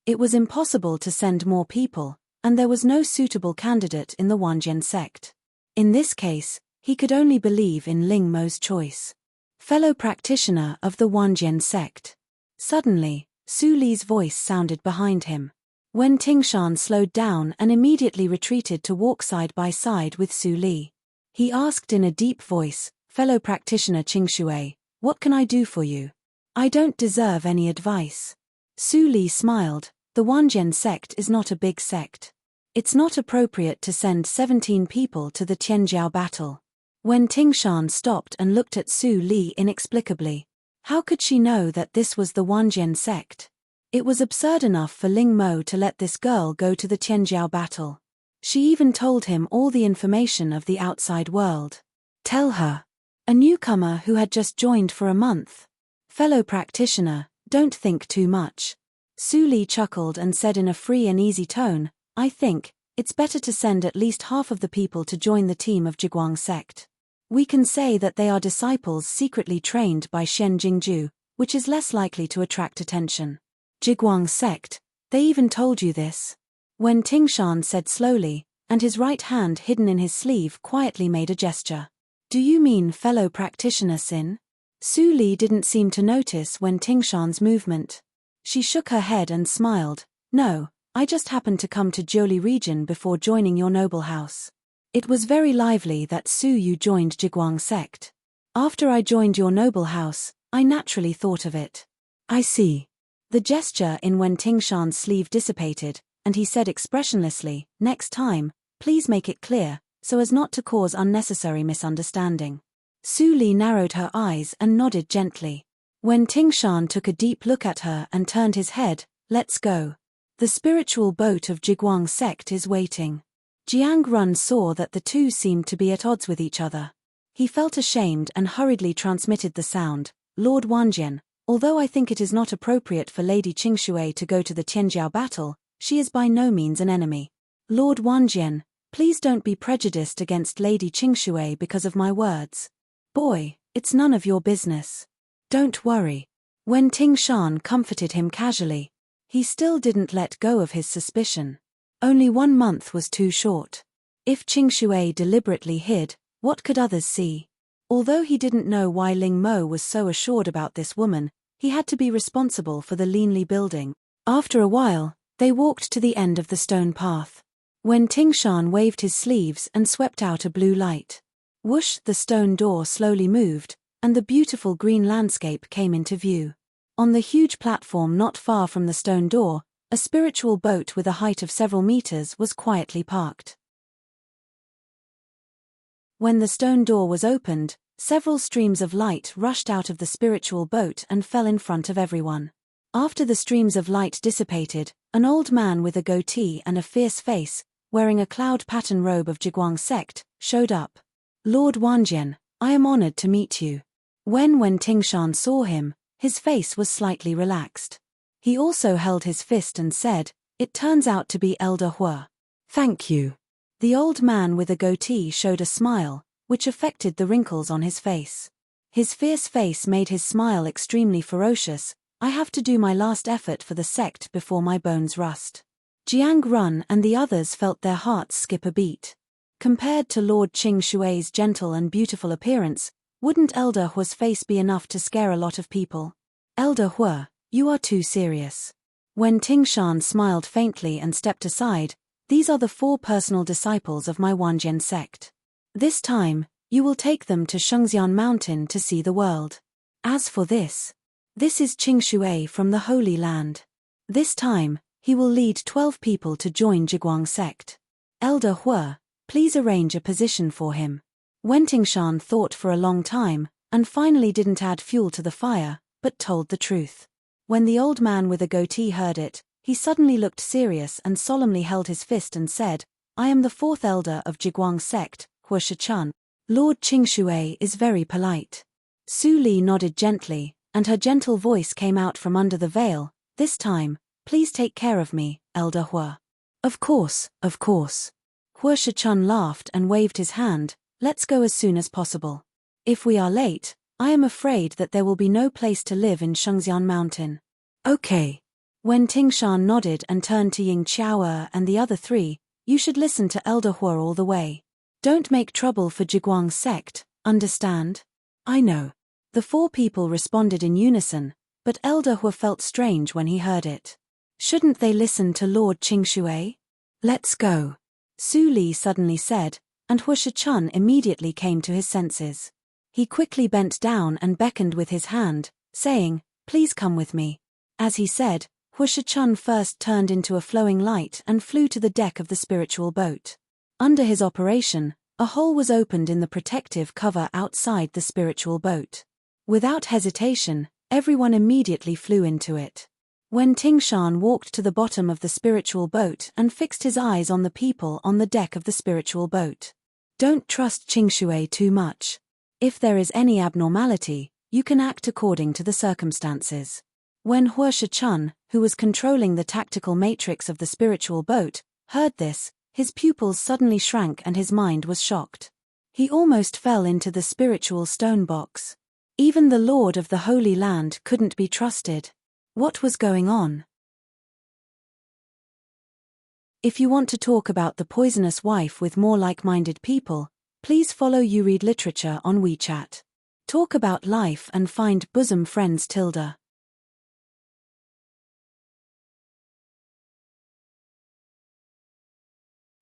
It was impossible to send more people, and there was no suitable candidate in the Wanjian sect. In this case, he could only believe in Ling Mo's choice. Fellow practitioner of the Wanjian sect. Suddenly, Su Li's voice sounded behind him. Wen Tingshan slowed down and immediately retreated to walk side by side with Su Li. He asked in a deep voice, fellow practitioner Qingshui, what can I do for you? I don't deserve any advice. Su Li smiled, the Wanjian sect is not a big sect. It's not appropriate to send 17 people to the Tianjiao battle. Wen Tingshan stopped and looked at Su Li inexplicably. How could she know that this was the Wanjian sect? It was absurd enough for Ling Mo to let this girl go to the Tianjiao battle. She even told him all the information of the outside world. Tell her. A newcomer who had just joined for a month. Fellow practitioner, don't think too much. Su Li chuckled and said in a free and easy tone, I think it's better to send at least half of the people to join the team of Jiguang sect. We can say that they are disciples secretly trained by Shen Jingju, which is less likely to attract attention. Jiguang sect, they even told you this? Wen Tingshan said slowly, and his right hand hidden in his sleeve quietly made a gesture. Do you mean fellow practitioner Sin? Su Li didn't seem to notice Wen Tingshan's movement. She shook her head and smiled. No, I just happened to come to Jiuli region before joining your noble house. It was very lively that Su Yu joined Jiguang sect. After I joined your noble house, I naturally thought of it. I see. The gesture in Wen Tingshan's sleeve dissipated, and he said expressionlessly, next time, please make it clear, so as not to cause unnecessary misunderstanding. Su Li narrowed her eyes and nodded gently. Wen Tingshan took a deep look at her and turned his head. Let's go. The spiritual boat of Jiguang sect is waiting. Jiang Run saw that the two seemed to be at odds with each other. He felt ashamed and hurriedly transmitted the sound. Lord Wanjian, although I think it is not appropriate for Lady Qingshui to go to the Tianjiao battle, she is by no means an enemy. Lord Wanjian, please don't be prejudiced against Lady Qingshui because of my words. Boy, it's none of your business. Don't worry. Wen Tingshan comforted him casually. He still didn't let go of his suspicion. Only 1 month was too short. If Qingshui deliberately hid, what could others see? Although he didn't know why Ling Mo was so assured about this woman, he had to be responsible for the Linli building. After a while, they walked to the end of the stone path. When Tingshan waved his sleeves and swept out a blue light. Whoosh, the stone door slowly moved, and the beautiful green landscape came into view. On the huge platform not far from the stone door, a spiritual boat with a height of several meters was quietly parked. When the stone door was opened, several streams of light rushed out of the spiritual boat and fell in front of everyone. After the streams of light dissipated, an old man with a goatee and a fierce face, wearing a cloud pattern robe of Jiguang sect, showed up. Lord Wanjian, I am honored to meet you. When Tingshan saw him, his face was slightly relaxed. He also held his fist and said, it turns out to be Elder Hua. Thank you. The old man with a goatee showed a smile, which affected the wrinkles on his face. His fierce face made his smile extremely ferocious. I have to do my last effort for the sect before my bones rust. Jiang Run and the others felt their hearts skip a beat. Compared to Lord Qingshui's gentle and beautiful appearance, wouldn't Elder Hua's face be enough to scare a lot of people? Elder Hua, you are too serious. When Tingshan smiled faintly and stepped aside, these are the 4 personal disciples of my Wanjian sect. This time, you will take them to Shengxian Mountain to see the world. As for this is Qingshui from the Holy Land. This time, he will lead 12 people to join Jiguang sect. Elder Hua, please arrange a position for him. Wen Tingshan thought for a long time, and finally didn't add fuel to the fire, but told the truth. When the old man with a goatee heard it, he suddenly looked serious and solemnly held his fist and said, I am the 4th elder of Jiguang sect, Hua Shichun. Lord Qingshui is very polite. Su Li nodded gently, and her gentle voice came out from under the veil. This time, please take care of me, Elder Hua. Of course, of course. Hua Shichun laughed and waved his hand. Let's go as soon as possible. If we are late, I am afraid that there will be no place to live in Shengxian Mountain. Okay. When Tingshan nodded and turned to Ying Qiaoer and the other 3, you should listen to Elder Hua all the way. Don't make trouble for Jiguang sect, understand? I know. The 4 people responded in unison, but Elder Hua felt strange when he heard it. Shouldn't they listen to Lord Qingshui? Let's go. Su Li suddenly said, and Hua Shichun immediately came to his senses. He quickly bent down and beckoned with his hand, saying, please come with me. As he said, Hua Shichun first turned into a flowing light and flew to the deck of the spiritual boat. Under his operation, a hole was opened in the protective cover outside the spiritual boat. Without hesitation, everyone immediately flew into it. When Tingshan walked to the bottom of the spiritual boat and fixed his eyes on the people on the deck of the spiritual boat. Don't trust Qingshui too much. If there is any abnormality, you can act according to the circumstances. When Hua Shichun, who was controlling the tactical matrix of the spiritual boat, heard this, his pupils suddenly shrank and his mind was shocked. He almost fell into the spiritual stone box. Even the Lord of the Holy Land couldn't be trusted. What was going on? If you want to talk about the poisonous wife with more like-minded people, please follow You Read Literature on WeChat. Talk about life and find bosom friends Tilda.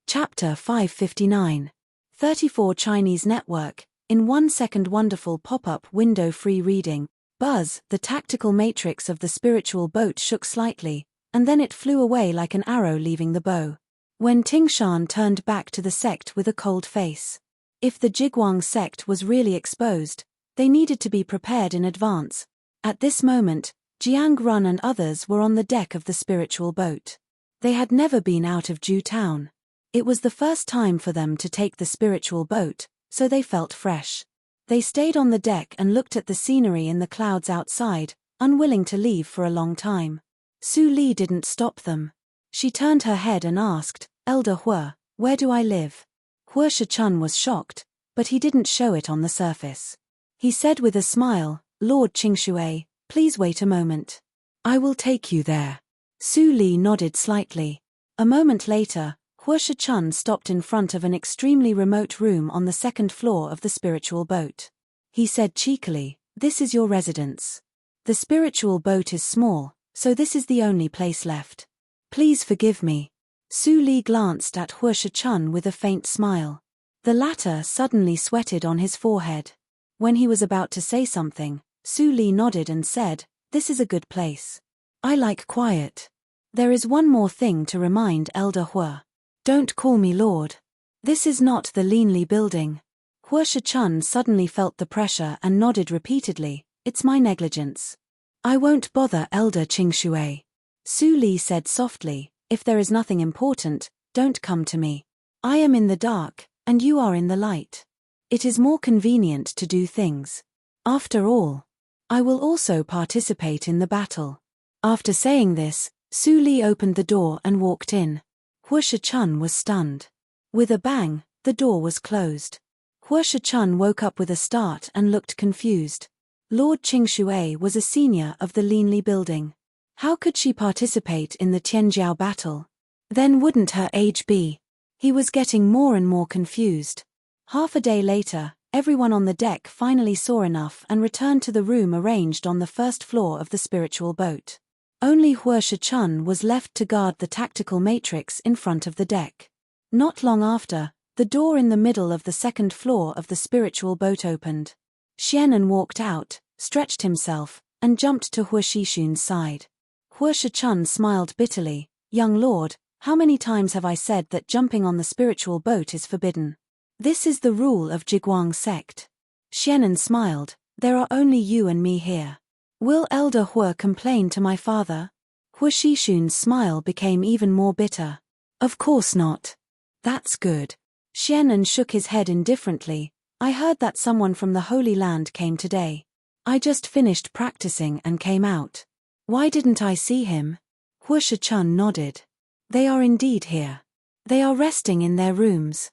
Chapter 559. 34 Chinese Network, In 1 second, wonderful pop-up window free reading. Buzz, the tactical matrix of the spiritual boat shook slightly, and then it flew away like an arrow leaving the bow. When Tingshan turned back to the sect with a cold face. If the Jigwang sect was really exposed, they needed to be prepared in advance. At this moment, Jiang Run and others were on the deck of the spiritual boat. They had never been out of Ju Town. It was the first time for them to take the spiritual boat, so they felt fresh. They stayed on the deck and looked at the scenery in the clouds outside, unwilling to leave for a long time. Su Li didn't stop them. She turned her head and asked, "Elder Hua, where do I live?" Hua Shichun was shocked, but he didn't show it on the surface. He said with a smile, "Lord Qingshui, please wait a moment. I will take you there." Su Li nodded slightly. A moment later, Hua Shichun stopped in front of an extremely remote room on the second floor of the spiritual boat. He said cheekily, "This is your residence. The spiritual boat is small, so this is the only place left. Please forgive me." Su Li glanced at Hua Shichun with a faint smile. The latter suddenly sweated on his forehead. When he was about to say something, Su Li nodded and said, "This is a good place. I like quiet. There is one more thing to remind Elder Hua. Don't call me Lord. This is not the Linli building." Hua Shichun suddenly felt the pressure and nodded repeatedly, "It's my negligence. I won't bother Elder Qingshui." Su Li said softly, "If there is nothing important, don't come to me. I am in the dark, and you are in the light. It is more convenient to do things. After all, I will also participate in the battle." After saying this, Su Li opened the door and walked in. Hua Shichun was stunned. With a bang, the door was closed. Hua Shichun woke up with a start and looked confused. Lord Qingshui was a senior of the Linli building. How could she participate in the Tianjiao battle? Then wouldn't her age be? He was getting more and more confused. Half a day later, everyone on the deck finally saw enough and returned to the room arranged on the first floor of the spiritual boat. Only Hua Shichun was left to guard the tactical matrix in front of the deck. Not long after, the door in the middle of the second floor of the spiritual boat opened. Xianan walked out, stretched himself, and jumped to Hua Shishun's side. Hua Shichun smiled bitterly, "Young lord, how many times have I said that jumping on the spiritual boat is forbidden? This is the rule of Jigwang sect." Xianan smiled, "There are only you and me here. Will Elder Hua complain to my father?" Hua Shishun's smile became even more bitter. "Of course not." "That's good." Xianan shook his head indifferently, "I heard that someone from the Holy Land came today. I just finished practicing and came out. Why didn't I see him?" Hua Shichun nodded. "They are indeed here. They are resting in their rooms."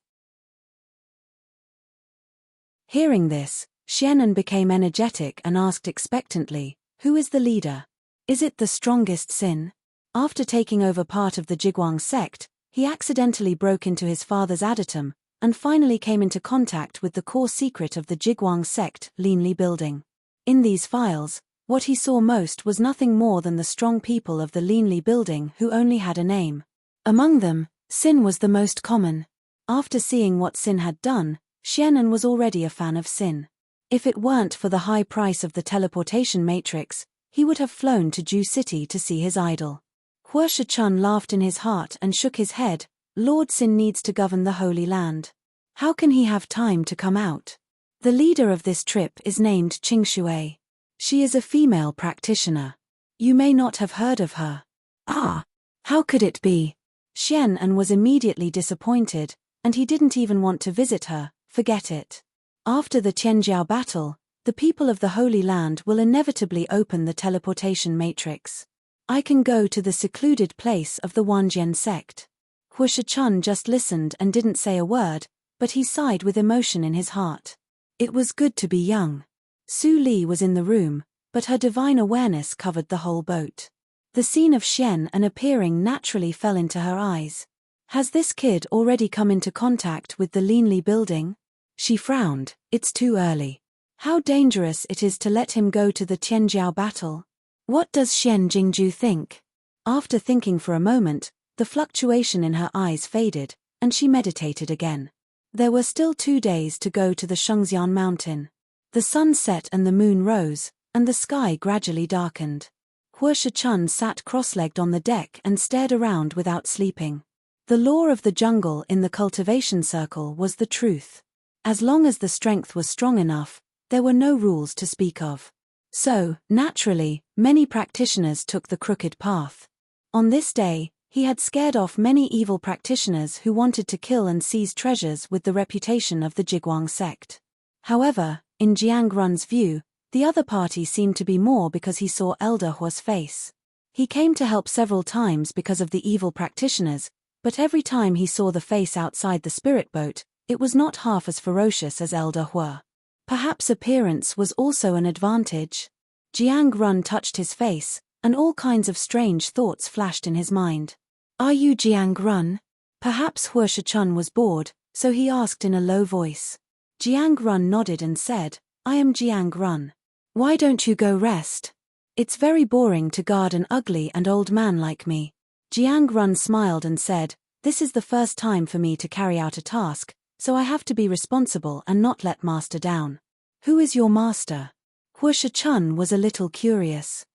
Hearing this, Xianan became energetic and asked expectantly, "Who is the leader? Is it the strongest Sin?" After taking over part of the Jigwang sect, he accidentally broke into his father's adytum, and finally came into contact with the core secret of the Jigwang sect, Linli building. In these files, what he saw most was nothing more than the strong people of the Linli building who only had a name. Among them, Sin was the most common. After seeing what Sin had done, Xianan was already a fan of Sin. If it weren't for the high price of the teleportation matrix, he would have flown to Ju City to see his idol. Hua Shichun laughed in his heart and shook his head, "Lord Sin needs to govern the Holy Land. How can he have time to come out? The leader of this trip is named Qingshui. She is a female practitioner. You may not have heard of her." "Ah, how could it be?" Xianan was immediately disappointed, and he didn't even want to visit her. Forget it. After the Tianjiao battle, the people of the Holy Land will inevitably open the teleportation matrix. I can go to the secluded place of the Wanjian sect. Hua Shichun just listened and didn't say a word, but he sighed with emotion in his heart. It was good to be young. Su Li was in the room, but her divine awareness covered the whole boat. The scene of Xian appearing naturally fell into her eyes. Has this kid already come into contact with the Linli building? She frowned, "It's too early. How dangerous it is to let him go to the Tianjiao battle. What does Xian Jingju think?" After thinking for a moment, the fluctuation in her eyes faded, and she meditated again. There were still 2 days to go to the Shengxian mountain. The sun set and the moon rose, and the sky gradually darkened. Huo Shichun sat cross-legged on the deck and stared around without sleeping. The law of the jungle in the cultivation circle was the truth. As long as the strength was strong enough, there were no rules to speak of. So, naturally, many practitioners took the crooked path. On this day, he had scared off many evil practitioners who wanted to kill and seize treasures with the reputation of the Jiguang sect. However, in Jiang Run's view, the other party seemed to be more because he saw Elder Huo's face. He came to help several times because of the evil practitioners, but every time he saw the face outside the spirit boat, it was not half as ferocious as Elder Huo. Perhaps appearance was also an advantage. Jiang Run touched his face, and all kinds of strange thoughts flashed in his mind. "Are you Jiang Run?" Perhaps Huo Shichun was bored, so he asked in a low voice. Jiang Run nodded and said, "I am Jiang Run. Why don't you go rest? It's very boring to guard an ugly and old man like me." Jiang Run smiled and said, "This is the first time for me to carry out a task, so I have to be responsible and not let master down." "Who is your master?" Huo Shichun was a little curious.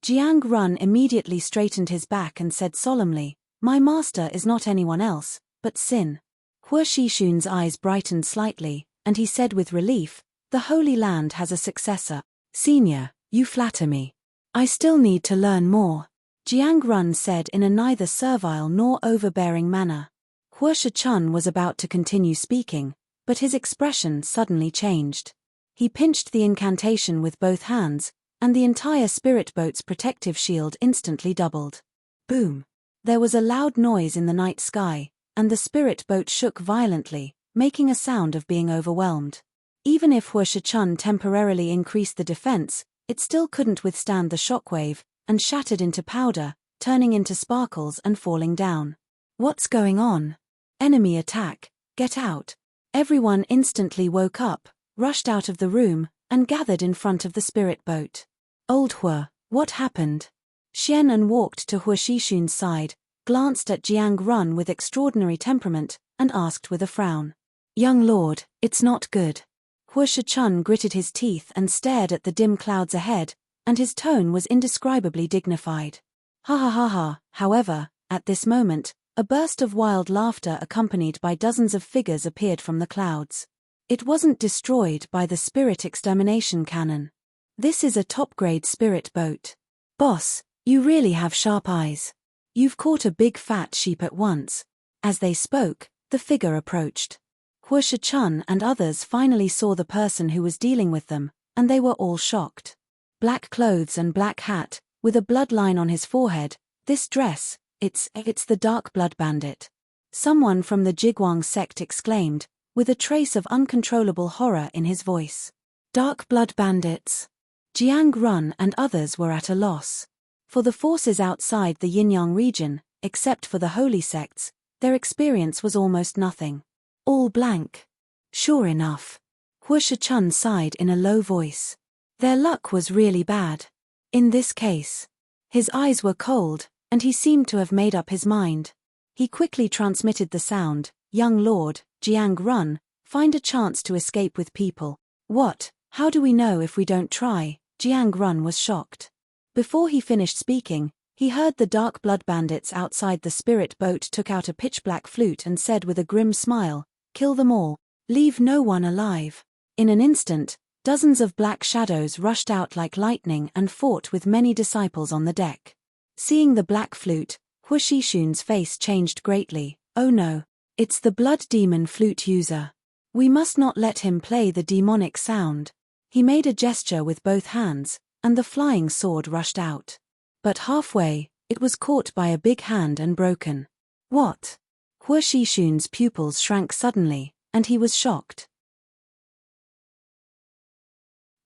Jiang Run immediately straightened his back and said solemnly, "My master is not anyone else, but Sin." Huo Shishun's eyes brightened slightly, and he said with relief, "The Holy Land has a successor." "Senior, you flatter me. I still need to learn more," Jiang Run said in a neither servile nor overbearing manner. Huo Shichun was about to continue speaking, but his expression suddenly changed. He pinched the incantation with both hands, and the entire spirit boat's protective shield instantly doubled. Boom! There was a loud noise in the night sky, and the spirit boat shook violently, making a sound of being overwhelmed. Even if Huo Shichun temporarily increased the defense, it still couldn't withstand the shockwave, and shattered into powder, turning into sparkles and falling down. "What's going on? Enemy attack, get out." Everyone instantly woke up, rushed out of the room, and gathered in front of the spirit boat. "Old Huo, what happened?" Xian'an walked to Huo Shishun's side, glanced at Jiang Run with extraordinary temperament, and asked with a frown. "Young lord, it's not good." Huo Shichun gritted his teeth and stared at the dim clouds ahead, and his tone was indescribably dignified. "Ha ha ha ha." However, at this moment, a burst of wild laughter accompanied by dozens of figures appeared from the clouds. It wasn't destroyed by the spirit extermination cannon. This is a top-grade spirit boat. Boss, you really have sharp eyes. You've caught a big fat sheep at once. As they spoke, the figure approached. Huo Shichun and others finally saw the person who was dealing with them, and they were all shocked. Black clothes and black hat, with a bloodline on his forehead, this dress, it's the Dark Blood Bandit. Someone from the Jiguang sect exclaimed, with a trace of uncontrollable horror in his voice. Dark Blood Bandits. Jiang Run and others were at a loss. For the forces outside the Yinyang region, except for the holy sects, their experience was almost nothing. All blank. Sure enough. Huo Shichun sighed in a low voice. Their luck was really bad. In this case. His eyes were cold, and he seemed to have made up his mind. He quickly transmitted the sound, "Young lord, Jiang Run, find a chance to escape with people." "What? How do we know if we don't try?" Jiang Run was shocked. Before he finished speaking, he heard the Dark Blood Bandits outside the spirit boat took out a pitch-black flute and said with a grim smile, "Kill them all. Leave no one alive." In an instant, dozens of black shadows rushed out like lightning and fought with many disciples on the deck. Seeing the black flute, Huo Shishun's face changed greatly. "Oh no. It's the blood demon flute user. We must not let him play the demonic sound." He made a gesture with both hands, and the flying sword rushed out. But halfway, it was caught by a big hand and broken. "What?" Huo Shishun's pupils shrank suddenly, and he was shocked.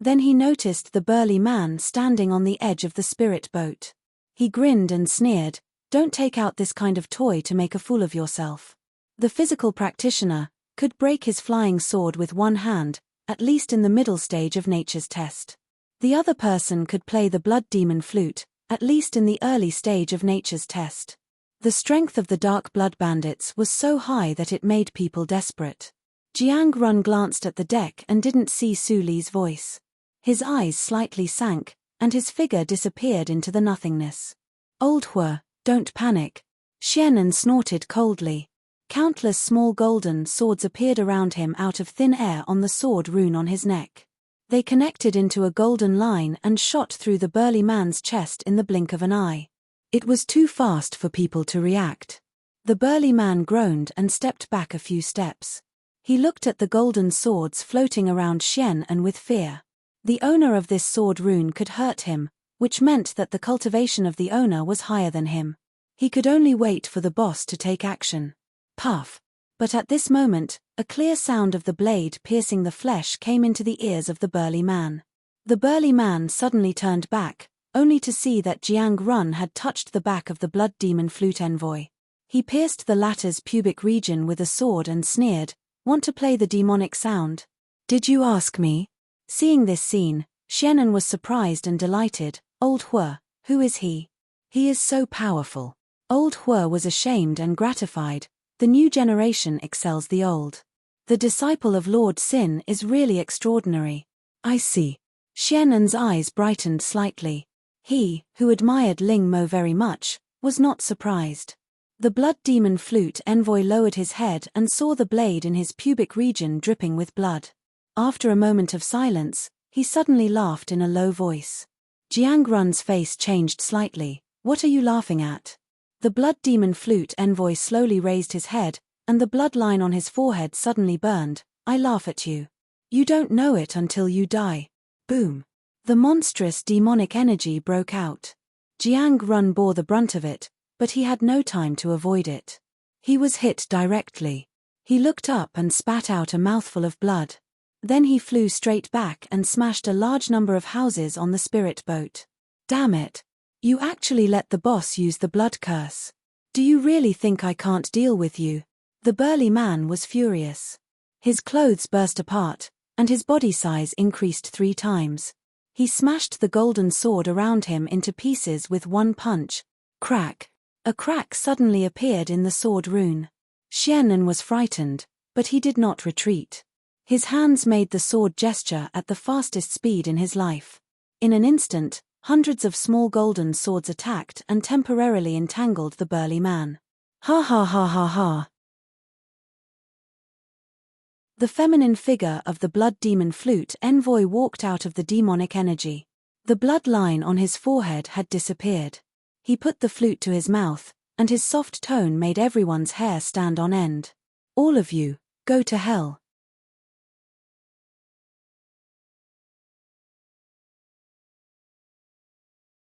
Then he noticed the burly man standing on the edge of the spirit boat. He grinned and sneered, "Don't take out this kind of toy to make a fool of yourself." The physical practitioner could break his flying sword with one hand, at least in the middle stage of nature's test. The other person could play the blood demon flute, at least in the early stage of nature's test. The strength of the dark blood bandits was so high that it made people desperate. Jiang Run glanced at the deck and didn't see Su Li's voice. His eyes slightly sank, and his figure disappeared into the nothingness. Old Hua, don't panic. Xianan snorted coldly. Countless small golden swords appeared around him out of thin air on the sword rune on his neck. They connected into a golden line and shot through the burly man's chest in the blink of an eye. It was too fast for people to react. The burly man groaned and stepped back a few steps. He looked at the golden swords floating around Xianan with fear. The owner of this sword rune could hurt him, which meant that the cultivation of the owner was higher than him. He could only wait for the boss to take action. Puff. But at this moment, a clear sound of the blade piercing the flesh came into the ears of the burly man. The burly man suddenly turned back, only to see that Jiang Run had touched the back of the blood demon flute envoy. He pierced the latter's pubic region with a sword and sneered, "Want to play the demonic sound? Did you ask me?" Seeing this scene, Xianan was surprised and delighted. Old Hua, who is he? He is so powerful. Old Hua was ashamed and gratified. The new generation excels the old. The disciple of Lord Sin is really extraordinary. I see. Xianan's eyes brightened slightly. He, who admired Ling Mo very much, was not surprised. The blood demon flute envoy lowered his head and saw the blade in his pubic region dripping with blood. After a moment of silence, he suddenly laughed in a low voice. Jiang Run's face changed slightly. What are you laughing at? The blood demon flute envoy slowly raised his head, and the bloodline on his forehead suddenly burned. I laugh at you. You don't know it until you die. Boom. The monstrous demonic energy broke out. Jiang Run bore the brunt of it, but he had no time to avoid it. He was hit directly. He looked up and spat out a mouthful of blood. Then he flew straight back and smashed a large number of houses on the spirit boat. Damn it. You actually let the boss use the blood curse. Do you really think I can't deal with you? The burly man was furious. His clothes burst apart, and his body size increased 3 times. He smashed the golden sword around him into pieces with one punch. Crack. A crack suddenly appeared in the sword rune. Xianan was frightened, but he did not retreat. His hands made the sword gesture at the fastest speed in his life. In an instant, hundreds of small golden swords attacked and temporarily entangled the burly man. Ha ha ha ha ha. The feminine figure of the blood demon flute envoy walked out of the demonic energy. The bloodline on his forehead had disappeared. He put the flute to his mouth, and his soft tone made everyone's hair stand on end. All of you, go to hell.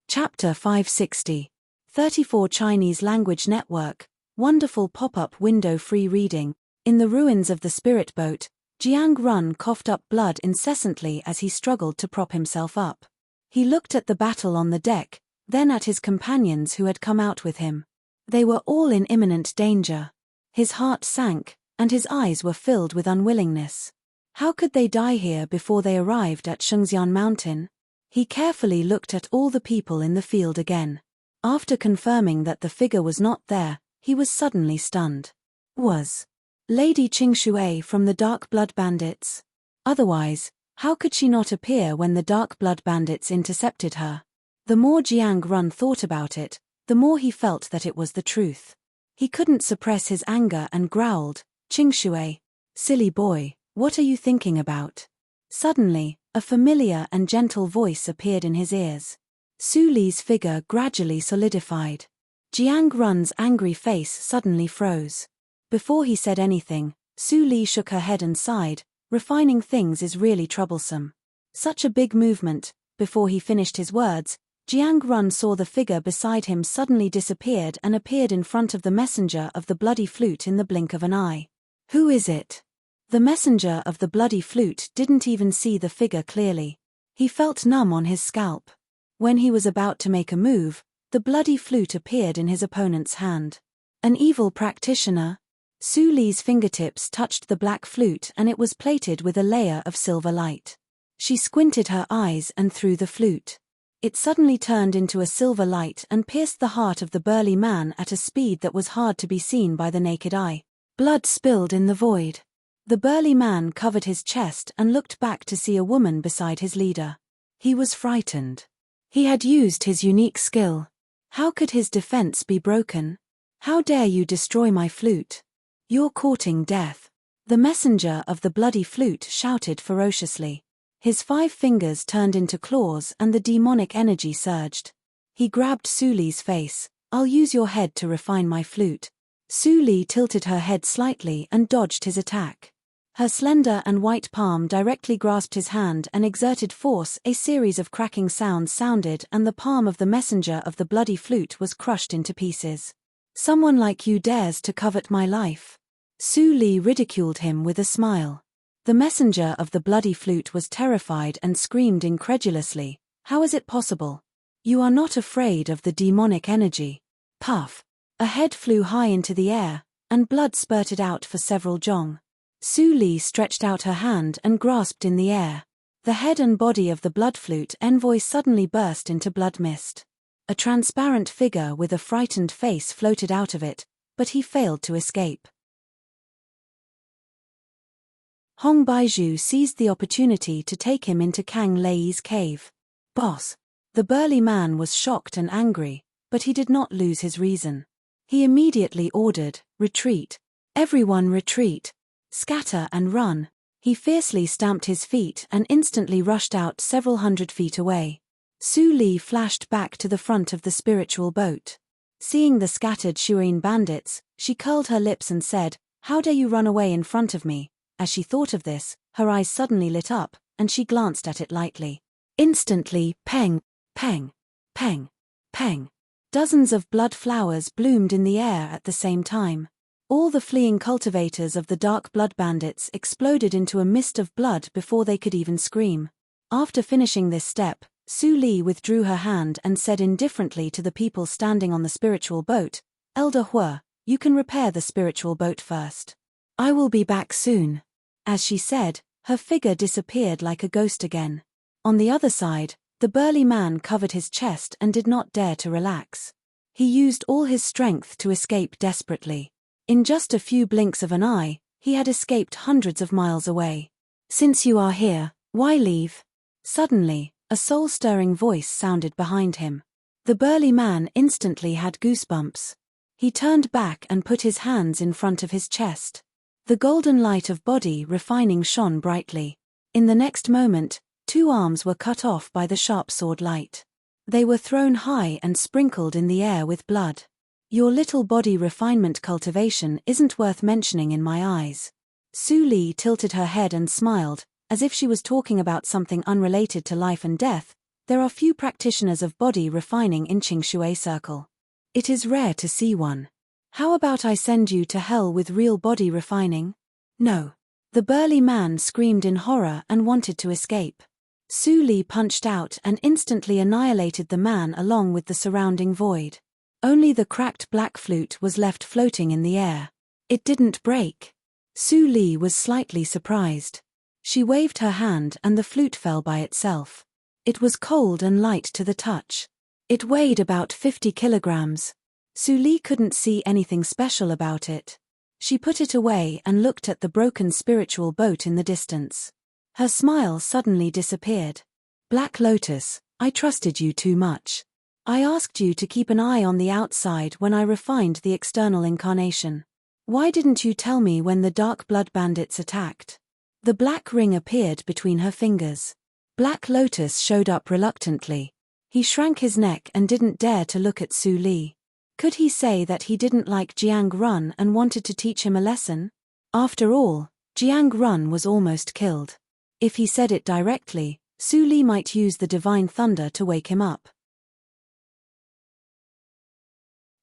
Chapter 560. 34 Chinese Language Network, Wonderful Pop-Up Window Free Reading. In the ruins of the spirit boat, Jiang Run coughed up blood incessantly as he struggled to prop himself up. He looked at the battle on the deck, then at his companions who had come out with him. They were all in imminent danger. His heart sank, and his eyes were filled with unwillingness. How could they die here before they arrived at Shengxian Mountain? He carefully looked at all the people in the field again. After confirming that the figure was not there, he was suddenly stunned. Was Lady Qingshui from the Dark Blood Bandits? Otherwise, how could she not appear when the Dark Blood Bandits intercepted her? The more Jiang Run thought about it, the more he felt that it was the truth. He couldn't suppress his anger and growled, "Qingshui, silly boy, what are you thinking about?" Suddenly, a familiar and gentle voice appeared in his ears. Su Li's figure gradually solidified. Jiang Run's angry face suddenly froze. Before he said anything, Su Li shook her head and sighed. Refining things is really troublesome. Such a big movement. Before he finished his words, Jiang Run saw the figure beside him suddenly disappeared and appeared in front of the messenger of the bloody flute in the blink of an eye. Who is it? The messenger of the bloody flute didn't even see the figure clearly. He felt numb on his scalp. When he was about to make a move, the bloody flute appeared in his opponent's hand. An evil practitioner? Su Li's fingertips touched the black flute and it was plated with a layer of silver light. She squinted her eyes and threw the flute. It suddenly turned into a silver light and pierced the heart of the burly man at a speed that was hard to be seen by the naked eye. Blood spilled in the void. The burly man covered his chest and looked back to see a woman beside his leader. He was frightened. He had used his unique skill. How could his defense be broken? How dare you destroy my flute? You're courting death. The messenger of the bloody flute shouted ferociously. His 5 fingers turned into claws and the demonic energy surged. He grabbed Su Li's face. I'll use your head to refine my flute. Su Li tilted her head slightly and dodged his attack. Her slender and white palm directly grasped his hand and exerted force. A series of cracking sounds sounded and the palm of the messenger of the bloody flute was crushed into pieces. Someone like you dares to covet my life. Su Li ridiculed him with a smile. The messenger of the bloody flute was terrified and screamed incredulously, "How is it possible? You are not afraid of the demonic energy." Puff! A head flew high into the air, and blood spurted out for several jong. Su Li stretched out her hand and grasped in the air. The head and body of the blood flute envoy suddenly burst into blood mist. A transparent figure with a frightened face floated out of it, but he failed to escape. Hong Baizhu seized the opportunity to take him into Kang Lei's cave. Boss! The burly man was shocked and angry, but he did not lose his reason. He immediately ordered, "Retreat! Everyone retreat! Scatter and run!" He fiercely stamped his feet and instantly rushed out several hundred feet away. Su Li flashed back to the front of the spiritual boat. Seeing the scattered Shuin bandits, she curled her lips and said, "How dare you run away in front of me?" As she thought of this, her eyes suddenly lit up, and she glanced at it lightly. Instantly, peng, peng, peng, peng. Dozens of blood flowers bloomed in the air at the same time. All the fleeing cultivators of the dark blood bandits exploded into a mist of blood before they could even scream. After finishing this step, Su Li withdrew her hand and said indifferently to the people standing on the spiritual boat, "Elder Hua, you can repair the spiritual boat first. I will be back soon." As she said, her figure disappeared like a ghost again. On the other side, the burly man covered his chest and did not dare to relax. He used all his strength to escape desperately. In just a few blinks of an eye, he had escaped hundreds of miles away. "Since you are here, why leave?" Suddenly, a soul-stirring voice sounded behind him. The burly man instantly had goosebumps. He turned back and put his hands in front of his chest. The golden light of body refining shone brightly. In the next moment, 2 arms were cut off by the sharp sword light. They were thrown high and sprinkled in the air with blood. "Your little body refinement cultivation isn't worth mentioning in my eyes." Su Li tilted her head and smiled, as if she was talking about something unrelated to life and death. There are few practitioners of body refining in Qingshui Circle. It is rare to see one. How about I send you to hell with real body refining? No. The burly man screamed in horror and wanted to escape. Su Li punched out and instantly annihilated the man along with the surrounding void. Only the cracked black flute was left floating in the air. It didn't break. Su Li was slightly surprised. She waved her hand and the flute fell by itself. It was cold and light to the touch. It weighed about 50 kilograms. Su Li couldn't see anything special about it. She put it away and looked at the broken spiritual boat in the distance. Her smile suddenly disappeared. "Black Lotus, I trusted you too much. I asked you to keep an eye on the outside when I refined the external incarnation. Why didn't you tell me when the dark blood bandits attacked?" The black ring appeared between her fingers. Black Lotus showed up reluctantly. He shrank his neck and didn't dare to look at Su Li. Could he say that he didn't like Jiang Run and wanted to teach him a lesson? After all, Jiang Run was almost killed. If he said it directly, Su Li might use the divine thunder to wake him up.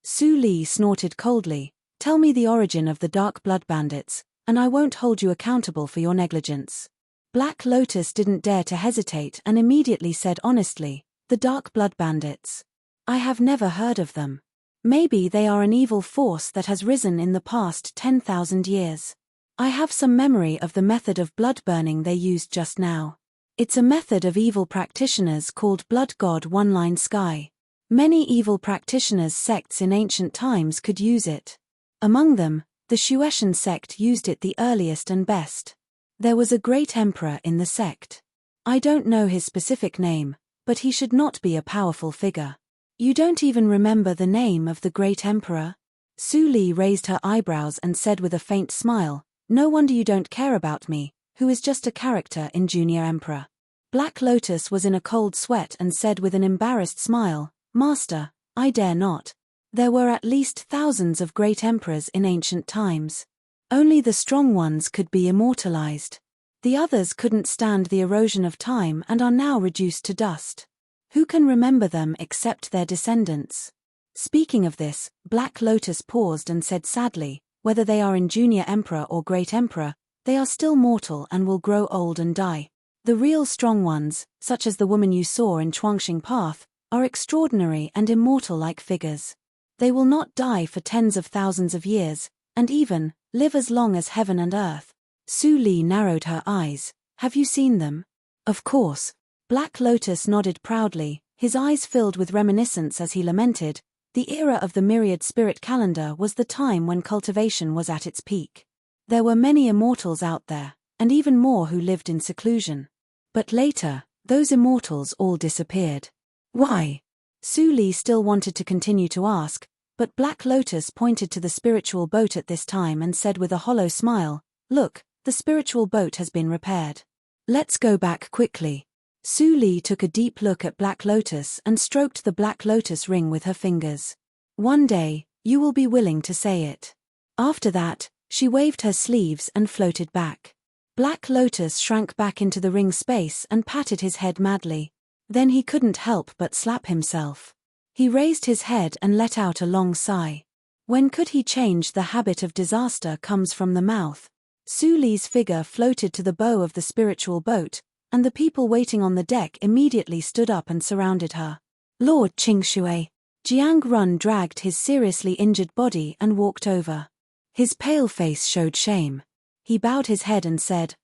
Su Li snorted coldly, "Tell me the origin of the dark blood bandits, and I won't hold you accountable for your negligence." Black Lotus didn't dare to hesitate and immediately said honestly, "The dark blood bandits. I have never heard of them. Maybe they are an evil force that has risen in the past 10,000 years. I have some memory of the method of blood burning they used just now. It's a method of evil practitioners called Blood God One-Line Sky. Many evil practitioners' sects in ancient times could use it. Among them, the Shuetian sect used it the earliest and best. There was a great emperor in the sect. I don't know his specific name, but he should not be a powerful figure. You don't even remember the name of the great emperor? Su Li raised her eyebrows and said with a faint smile, "No wonder you don't care about me, who is just a character in Junior Emperor." Black Lotus was in a cold sweat and said with an embarrassed smile, "Master, I dare not. There were at least thousands of great emperors in ancient times. Only the strong ones could be immortalized. The others couldn't stand the erosion of time and are now reduced to dust. Who can remember them except their descendants?" Speaking of this, Black Lotus paused and said sadly, "Whether they are in Junior Emperor or Great Emperor, they are still mortal and will grow old and die. The real strong ones, such as the woman you saw in Chuangxing Path, are extraordinary and immortal-like figures. They will not die for tens of thousands of years, and even live as long as heaven and earth." Su Li narrowed her eyes. "Have you seen them?" "Of course." Black Lotus nodded proudly, his eyes filled with reminiscence as he lamented, "The era of the myriad spirit calendar was the time when cultivation was at its peak. There were many immortals out there, and even more who lived in seclusion. But later, those immortals all disappeared." "Why?" Su Li still wanted to continue to ask, but Black Lotus pointed to the spiritual boat at this time and said with a hollow smile, "Look, the spiritual boat has been repaired. Let's go back quickly." Su Li took a deep look at Black Lotus and stroked the Black Lotus ring with her fingers. "One day, you will be willing to say it." After that, she waved her sleeves and floated back. Black Lotus shrank back into the ring space and patted his head madly. Then he couldn't help but slap himself. He raised his head and let out a long sigh. When could he change? The habit of disaster comes from the mouth. Su Li's figure floated to the bow of the spiritual boat, and the people waiting on the deck immediately stood up and surrounded her. "Lord Qingshui." Jiang Run dragged his seriously injured body and walked over. His pale face showed shame. He bowed his head and said,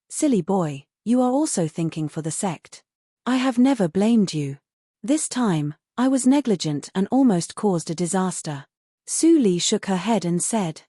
"Silly boy, you are also thinking for the sect. I have never blamed you. This time, I was negligent and almost caused a disaster." Su Li shook her head and said.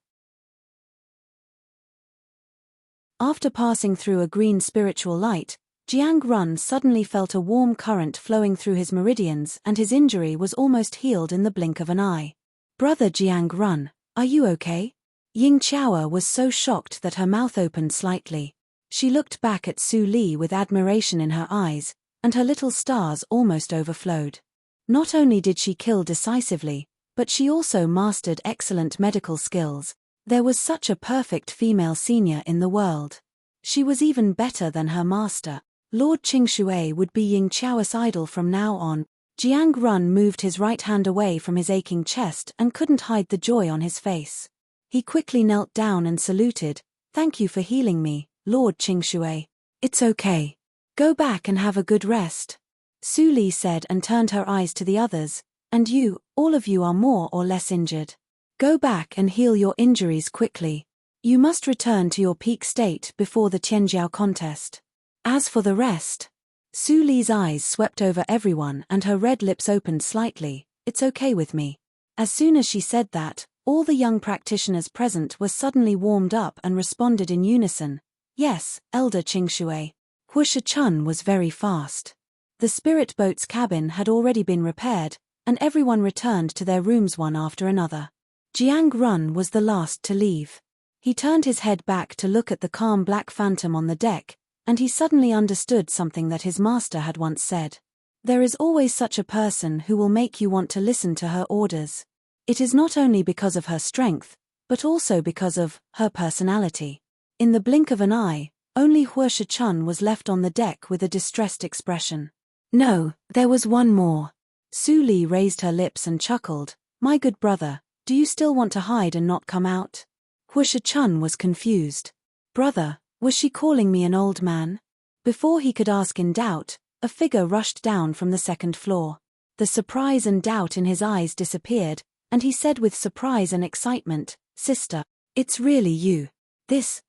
After passing through a green spiritual light, Jiang Run suddenly felt a warm current flowing through his meridians and his injury was almost healed in the blink of an eye. "Brother Jiang Run, are you okay?" Ying Qiaowa was so shocked that her mouth opened slightly. She looked back at Su Li with admiration in her eyes, and her little stars almost overflowed. Not only did she kill decisively, but she also mastered excellent medical skills. There was such a perfect female senior in the world. She was even better than her master. Lord Qingshui would be Ying Qiaowa's idol from now on. Jiang Run moved his right hand away from his aching chest and couldn't hide the joy on his face. He quickly knelt down and saluted, "Thank you for healing me, Lord Qingshui." "It's okay. Go back and have a good rest," Su Li said and turned her eyes to the others, "And you, all of you are more or less injured. Go back and heal your injuries quickly. You must return to your peak state before the Tianjiao contest. As for the rest..." Su Li's eyes swept over everyone and her red lips opened slightly. "It's okay with me." As soon as she said that, all the young practitioners present were suddenly warmed up and responded in unison, "Yes, Elder Qingshui." Huisha Chun was very fast. The spirit boat's cabin had already been repaired, and everyone returned to their rooms one after another. Jiang Run was the last to leave. He turned his head back to look at the calm black phantom on the deck, and he suddenly understood something that his master had once said. There is always such a person who will make you want to listen to her orders. It is not only because of her strength, but also because of her personality. In the blink of an eye, only Huisha Chun was left on the deck with a distressed expression. "No, there was one more." Su Li raised her lips and chuckled, "My good brother, do you still want to hide and not come out?" Huisha Chun was confused. "Brother, was she calling me an old man?" Before he could ask in doubt, a figure rushed down from the second floor. The surprise and doubt in his eyes disappeared, and he said with surprise and excitement, "Sister, it's really you. This,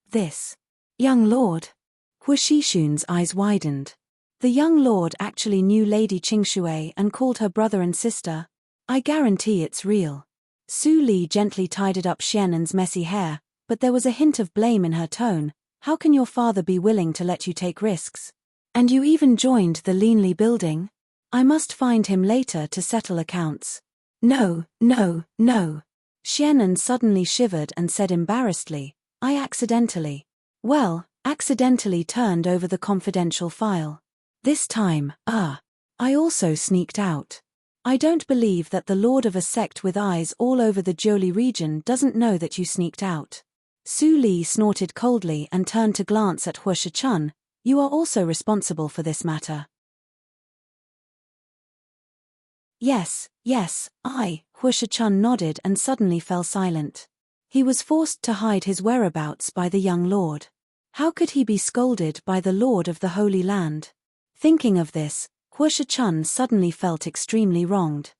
young lord." Hu Shishun's eyes widened. The young lord actually knew Lady Qingshui and called her brother and sister. I guarantee it's real. Su Li gently tidied up Xian'an's messy hair, but there was a hint of blame in her tone. How can your father be willing to let you take risks? And you even joined the Leanly building? I must find him later to settle accounts. No, no, no. Xian'an suddenly shivered and said embarrassedly, I accidentally turned over the confidential file. This time, I also sneaked out. I don't believe that the lord of a sect with eyes all over the Jiuli region doesn't know that you sneaked out. Su Li snorted coldly and turned to glance at Hu Shichun. You are also responsible for this matter. Yes, Hu Shichun nodded and suddenly fell silent. He was forced to hide his whereabouts by the young lord. How could he be scolded by the lord of the Holy Land? Thinking of this, Hu Shichun suddenly felt extremely wronged.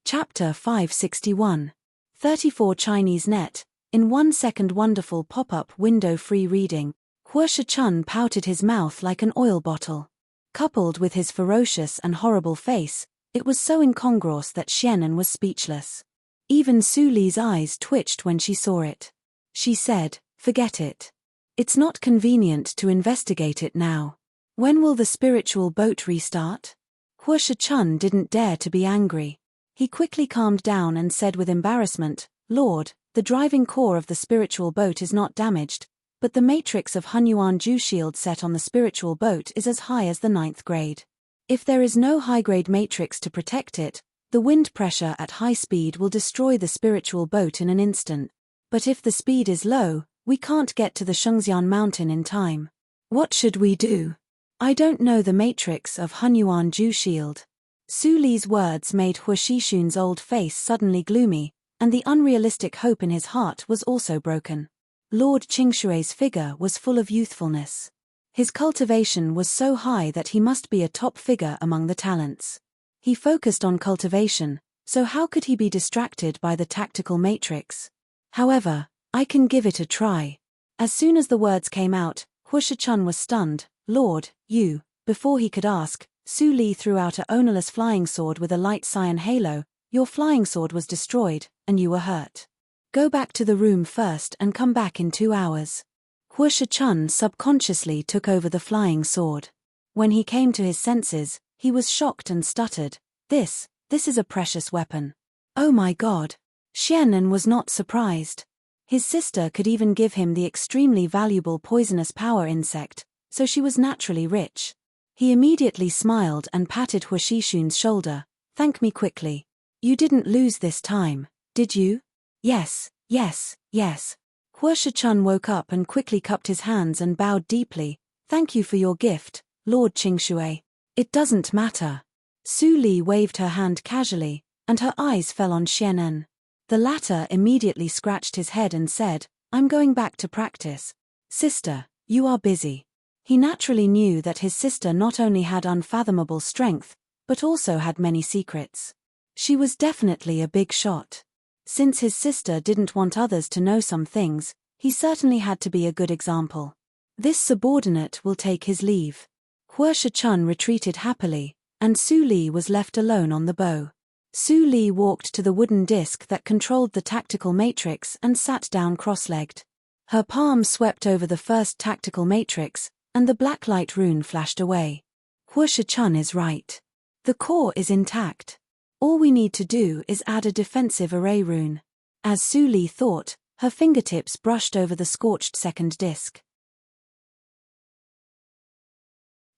Chapter 561. 34 Chinese Net. In 1 second wonderful pop-up window free reading, Hu Shichun pouted his mouth like an oil bottle. Coupled with his ferocious and horrible face, it was so incongruous that Xian'an was speechless. Even Su Li's eyes twitched when she saw it. She said, forget it. It's not convenient to investigate it now. When will the spiritual boat restart? Hu Shichun didn't dare to be angry. He quickly calmed down and said with embarrassment, Lord, the driving core of the spiritual boat is not damaged, but the matrix of Hunyuan Ju shield set on the spiritual boat is as high as the 9th grade. If there is no high-grade matrix to protect it, the wind pressure at high speed will destroy the spiritual boat in an instant. But if the speed is low, we can't get to the Shengxian mountain in time. What should we do? I don't know the matrix of Hunyuan Ju shield. Su Li's words made Hu Shishun's old face suddenly gloomy, and the unrealistic hope in his heart was also broken. Lord Qingshui's figure was full of youthfulness. His cultivation was so high that he must be a top figure among the talents. He focused on cultivation, so how could he be distracted by the tactical matrix? However, I can give it a try. As soon as the words came out, Hu Shichun was stunned. Lord, you. Before he could ask, Su Li threw out a ownerless flying sword with a light cyan halo. Your flying sword was destroyed, and you were hurt. Go back to the room first and come back in 2 hours. Hu Shichun subconsciously took over the flying sword. When he came to his senses, he was shocked and stuttered. This is a precious weapon. Oh my God. Xian'an was not surprised. His sister could even give him the extremely valuable poisonous power insect, so she was naturally rich. He immediately smiled and patted Hu Shishun's shoulder. Thank me quickly. You didn't lose this time, did you? Yes. Hu Shichun woke up and quickly cupped his hands and bowed deeply. Thank you for your gift, Lord Qingshui. It doesn't matter. Su Li waved her hand casually, and her eyes fell on Xian'an. The latter immediately scratched his head and said, I'm going back to practice. Sister, you are busy. He naturally knew that his sister not only had unfathomable strength, but also had many secrets. She was definitely a big shot. Since his sister didn't want others to know some things, he certainly had to be a good example. This subordinate will take his leave. Hu Shichun retreated happily, and Su Li was left alone on the bow. Su Li walked to the wooden disc that controlled the tactical matrix and sat down cross-legged. Her palm swept over the first tactical matrix, and the black light rune flashed away. Hu Shichun is right. The core is intact. All we need to do is add a defensive array rune. As Su Li thought, her fingertips brushed over the scorched second disc.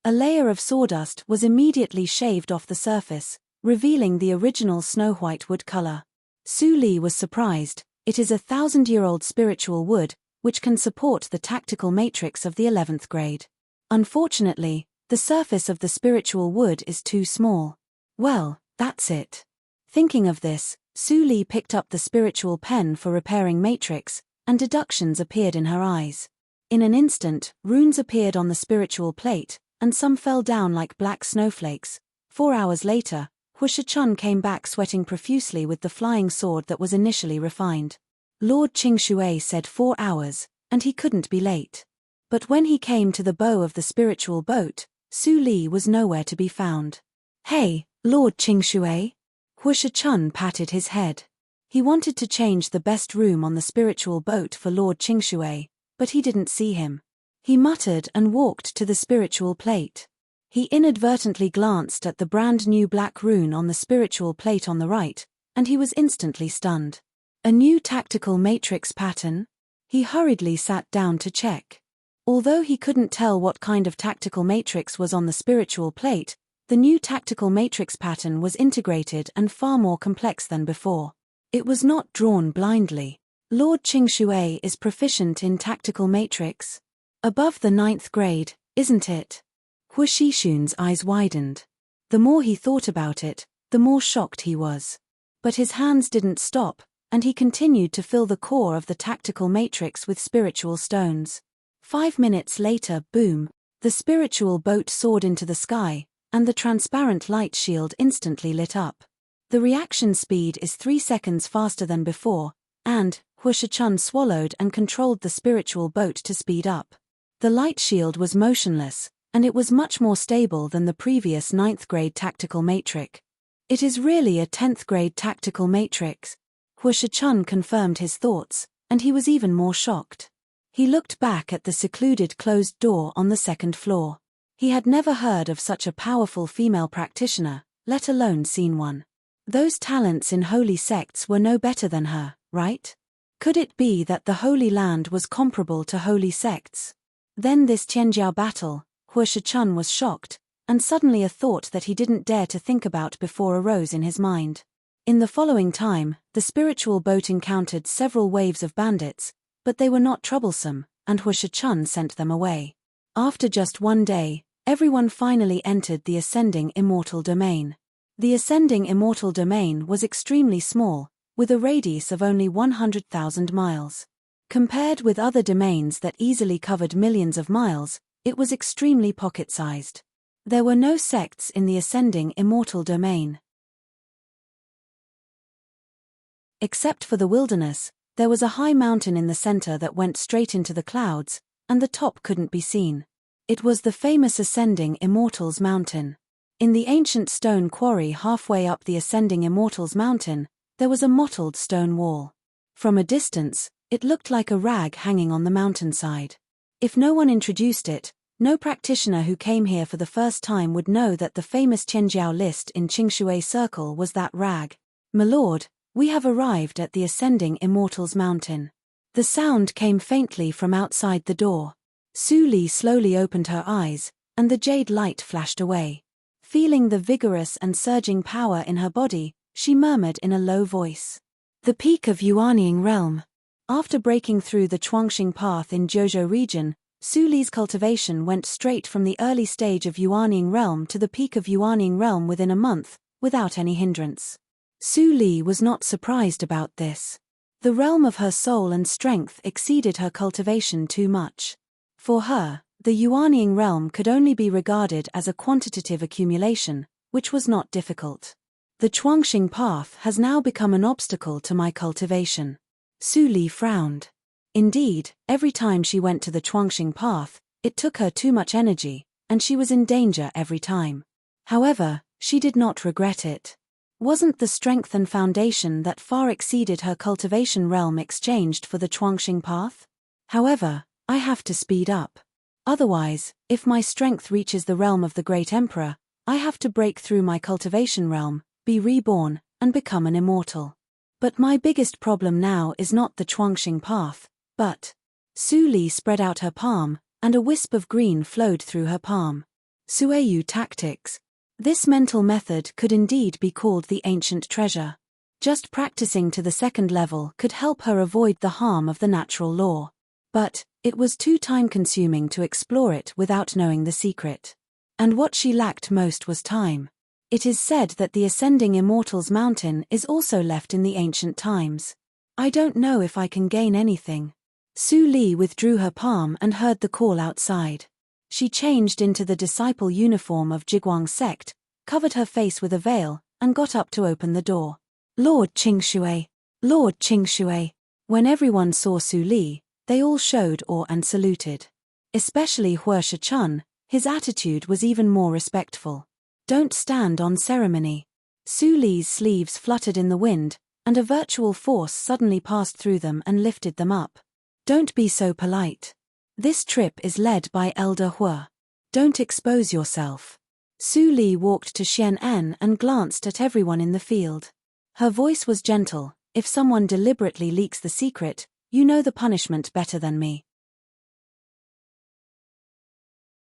A layer of sawdust was immediately shaved off the surface, revealing the original snow-white wood color. Su Li was surprised. It is a 1,000-year-old spiritual wood, which can support the tactical matrix of the 11th grade. Unfortunately, the surface of the spiritual wood is too small. Well, that's it. Thinking of this, Su Li picked up the spiritual pen for repairing matrix, and deductions appeared in her eyes. In an instant, runes appeared on the spiritual plate, and some fell down like black snowflakes. 4 hours later, Hu Shichun came back sweating profusely with the flying sword that was initially refined. Lord Qingshui said 4 hours, and he couldn't be late. But when he came to the bow of the spiritual boat, Su Li was nowhere to be found. Hey, Lord Qingshui? Hu Shichun patted his head. He wanted to change the best room on the spiritual boat for Lord Qingshui, but he didn't see him. He muttered and walked to the spiritual plate. He inadvertently glanced at the brand new black rune on the spiritual plate on the right, and he was instantly stunned. A new tactical matrix pattern? He hurriedly sat down to check. Although he couldn't tell what kind of tactical matrix was on the spiritual plate, the new tactical matrix pattern was integrated and far more complex than before. It was not drawn blindly. Lord Qingshui is proficient in tactical matrix. Above the 9th grade, isn't it? Hu Shishun's eyes widened. The more he thought about it, the more shocked he was. But his hands didn't stop, and he continued to fill the core of the tactical matrix with spiritual stones. 5 minutes later, boom, the spiritual boat soared into the sky, and the transparent light shield instantly lit up. The reaction speed is 3 seconds faster than before, and Hu Shichun swallowed and controlled the spiritual boat to speed up. The light shield was motionless, and it was much more stable than the previous 9th grade tactical matrix. It is really a 10th grade tactical matrix. Hu Shichun confirmed his thoughts, and he was even more shocked. He looked back at the secluded closed door on the 2nd floor. He had never heard of such a powerful female practitioner, let alone seen one. Those talents in holy sects were no better than her, right? Could it be that the Holy Land was comparable to holy sects? Then this Tianjiao battle, Hu Shichun was shocked, and suddenly a thought that he didn't dare to think about before arose in his mind. In the following time, the spiritual boat encountered several waves of bandits, but they were not troublesome, and Hu Shichun sent them away. After just 1 day, everyone finally entered the ascending immortal domain. The ascending immortal domain was extremely small, with a radius of only 100,000 miles. Compared with other domains that easily covered millions of miles, it was extremely pocket-sized. There were no sects in the ascending immortal domain. Except for the wilderness, there was a high mountain in the center that went straight into the clouds, and the top couldn't be seen. It was the famous ascending Immortals Mountain. In the ancient stone quarry halfway up the ascending Immortals Mountain, there was a mottled stone wall. From a distance, it looked like a rag hanging on the mountainside. If no one introduced it, no practitioner who came here for the first time would know that the famous Tianjiao list in Qingshui Circle was that rag. "My lord, we have arrived at the ascending Immortals Mountain." The sound came faintly from outside the door. Su Li slowly opened her eyes, and the jade light flashed away. Feeling the vigorous and surging power in her body, she murmured in a low voice. "The peak of Yuanying Realm." After breaking through the Chuangxing Path in Jiuzhou region, Su Li's cultivation went straight from the early stage of Yuanying Realm to the peak of Yuanying Realm within a month, without any hindrance. Su Li was not surprised about this. The realm of her soul and strength exceeded her cultivation too much. For her, the Yuanying realm could only be regarded as a quantitative accumulation, which was not difficult. The Chuangxing path has now become an obstacle to my cultivation. Su Li frowned. Indeed, every time she went to the Chuangxing path, it took her too much energy, and she was in danger every time. However, she did not regret it. Wasn't the strength and foundation that far exceeded her cultivation realm exchanged for the Chuangxing path? However, I have to speed up. Otherwise, if my strength reaches the realm of the Great Emperor, I have to break through my cultivation realm, be reborn, and become an immortal. But my biggest problem now is not the Chuangxing path, but... Su Li spread out her palm, and a wisp of green flowed through her palm. Sueyu tactics. This mental method could indeed be called the ancient treasure. Just practicing to the 2nd level could help her avoid the harm of the natural law. But, it was too time-consuming to explore it without knowing the secret. And what she lacked most was time. It is said that the ascending Immortals Mountain is also left in the ancient times. I don't know if I can gain anything. Su Li withdrew her palm and heard the call outside. She changed into the disciple uniform of Jiguang sect, covered her face with a veil, and got up to open the door. Lord Qingshui! Lord Qingshui! When everyone saw Su Li, they all showed awe and saluted. Especially Hua Shi-chun, his attitude was even more respectful. Don't stand on ceremony. Su Li's sleeves fluttered in the wind, and a virtual force suddenly passed through them and lifted them up. Don't be so polite. This trip is led by Elder Hua. Don't expose yourself. Su Li walked to Xian En and glanced at everyone in the field. Her voice was gentle. If someone deliberately leaks the secret, you know the punishment better than me.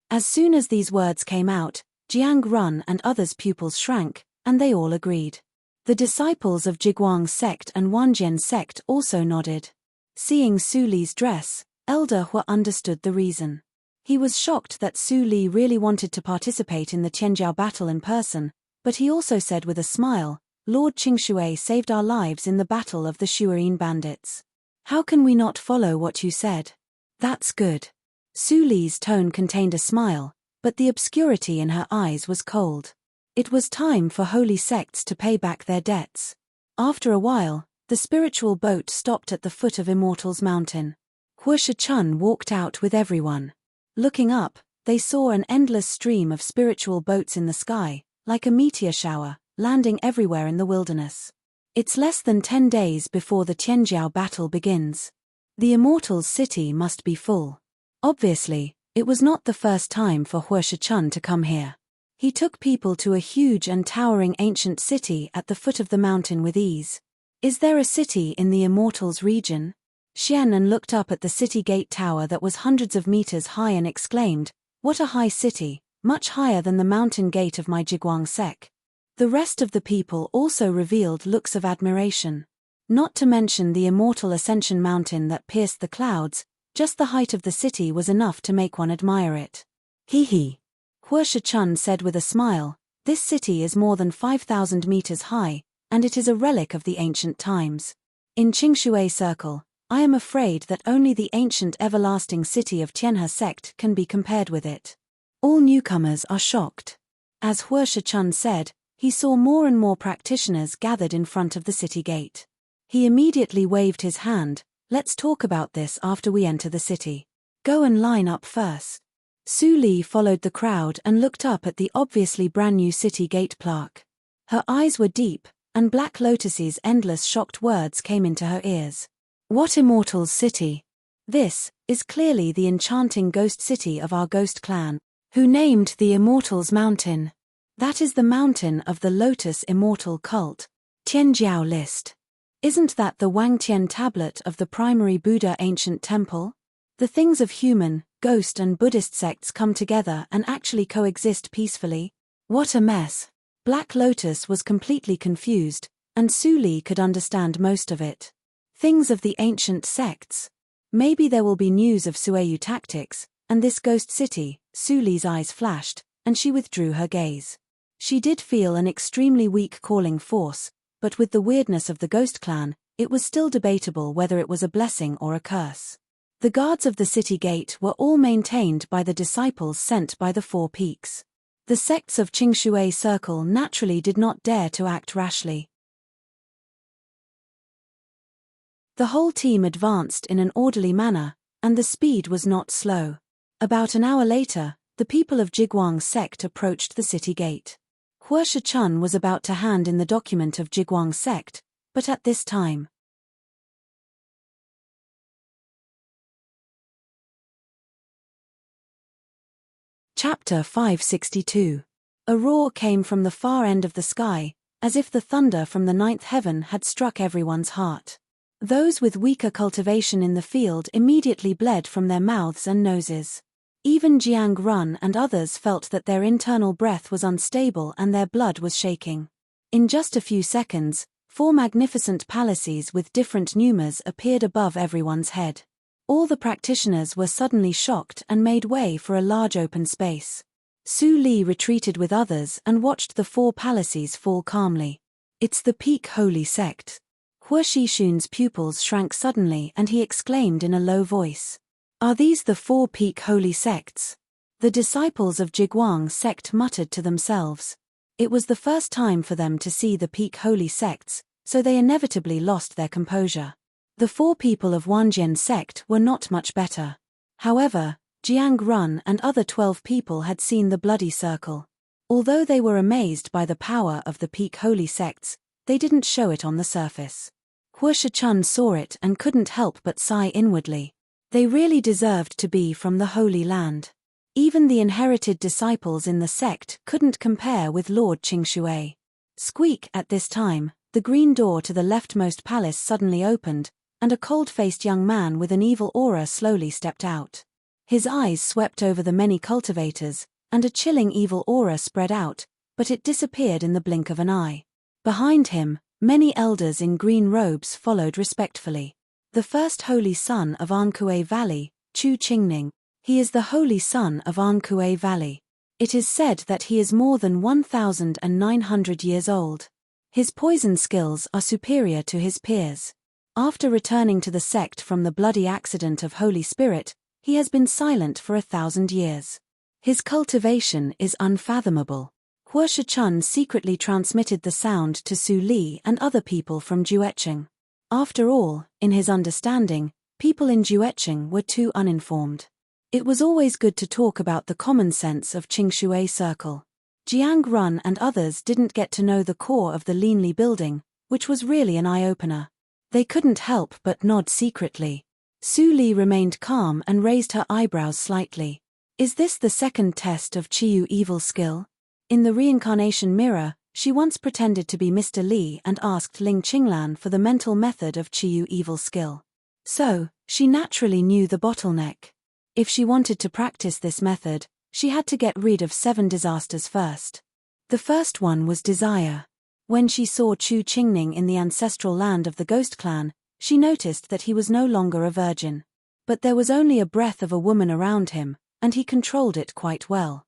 As soon as these words came out, Jiang Run and others' pupils shrank, and they all agreed. The disciples of Jiguang's sect and Wanjian's sect also nodded. Seeing Su Li's dress, Elder Hua understood the reason. He was shocked that Su Li really wanted to participate in the Tianjiao battle in person, but he also said with a smile, Lord Qingshui saved our lives in the battle of the Shuayin bandits. How can we not follow what you said? That's good. Su Li's tone contained a smile, but the obscurity in her eyes was cold. It was time for holy sects to pay back their debts. After a while, the spiritual boat stopped at the foot of Immortals Mountain. Hua Shi-chun walked out with everyone. Looking up, they saw an endless stream of spiritual boats in the sky, like a meteor shower, landing everywhere in the wilderness. It's less than 10 days before the Tianjiao battle begins. The Immortals city must be full. Obviously, it was not the first time for Hua Shi-chun to come here. He took people to a huge and towering ancient city at the foot of the mountain with ease. Is there a city in the Immortals region? Xianan looked up at the city gate tower that was hundreds of meters high and exclaimed, what a high city, much higher than the mountain gate of my Jiguang sect. The rest of the people also revealed looks of admiration. Not to mention the immortal ascension mountain that pierced the clouds, just the height of the city was enough to make one admire it. Hee hee. Hua Shi-chun said with a smile, this city is more than 5,000 meters high, and it is a relic of the ancient times. In Qingshui Circle, I am afraid that only the ancient everlasting city of Tianhe sect can be compared with it. All newcomers are shocked. As Hua Shi-chun said, he saw more and more practitioners gathered in front of the city gate. He immediately waved his hand, let's talk about this after we enter the city. Go and line up first. Su Li followed the crowd and looked up at the obviously brand new city gate plaque. Her eyes were deep, and Black Lotus's endless shocked words came into her ears. What Immortals city? This is clearly the enchanting ghost city of our ghost clan, who named the Immortals Mountain. That is the mountain of the Lotus Immortal cult. Tianjiao list. Isn't that the Wangtian tablet of the primary Buddha ancient temple? The things of human, ghost and Buddhist sects come together and actually coexist peacefully? What a mess. Black Lotus was completely confused, and Su Li could understand most of it. Things of the ancient sects. Maybe there will be news of Sueyu tactics, and this ghost city. Su Li's eyes flashed, and she withdrew her gaze. She did feel an extremely weak calling force, but with the weirdness of the ghost clan, it was still debatable whether it was a blessing or a curse. The guards of the city gate were all maintained by the disciples sent by the Four Peaks. The sects of Qingshui Circle naturally did not dare to act rashly. The whole team advanced in an orderly manner, and the speed was not slow. About an hour later, the people of Jiguang's sect approached the city gate. Hua Shi-chun was about to hand in the document of Jiguang's sect, but at this time. Chapter 562. A roar came from the far end of the sky, as if the thunder from the ninth heaven had struck everyone's heart. Those with weaker cultivation in the field immediately bled from their mouths and noses. Even Jiang Run and others felt that their internal breath was unstable and their blood was shaking. In just a few seconds, 4 magnificent palaces with different numas appeared above everyone's head. All the practitioners were suddenly shocked and made way for a large open space. Su Li retreated with others and watched the 4 palaces fall calmly. It's the peak holy sect. Hua Shishun's pupils shrank suddenly and he exclaimed in a low voice. Are these the 4 peak holy sects? The disciples of Jiguang sect muttered to themselves. It was the first time for them to see the peak holy sects, so they inevitably lost their composure. The 4 people of Wanjian sect were not much better. However, Jiang Run and other 12 people had seen the bloody circle. Although they were amazed by the power of the peak holy sects, they didn't show it on the surface. Huo Shichun saw it and couldn't help but sigh inwardly. They really deserved to be from the Holy Land. Even the inherited disciples in the sect couldn't compare with Lord Qingshui. Squeak! At this time, the green door to the leftmost palace suddenly opened, and a cold-faced young man with an evil aura slowly stepped out. His eyes swept over the many cultivators, and a chilling evil aura spread out, but it disappeared in the blink of an eye. Behind him, many elders in green robes followed respectfully. The first holy son of Ankue Valley, Chu Qingning. He is the holy son of Ankue Valley. It is said that he is more than 1,900 years old. His poison skills are superior to his peers. After returning to the sect from the bloody accident of Holy Spirit, he has been silent for 1,000 years. His cultivation is unfathomable. Huo Shichun secretly transmitted the sound to Su Li and other people from Juecheng. After all, in his understanding, people in Juecheng were too uninformed. It was always good to talk about the common sense of Qingshui Circle. Jiang Run and others didn't get to know the core of the Linli building, which was really an eye-opener. They couldn't help but nod secretly. Su Li remained calm and raised her eyebrows slightly. Is this the second test of Qiyu evil skill? In the reincarnation mirror, she once pretended to be Mr. Li and asked Ling Qinglan for the mental method of Qiyu evil skill. So, she naturally knew the bottleneck. If she wanted to practice this method, she had to get rid of 7 disasters first. The first one was desire. When she saw Chu Qingning in the ancestral land of the Ghost Clan, she noticed that he was no longer a virgin. But there was only a breath of a woman around him, and he controlled it quite well.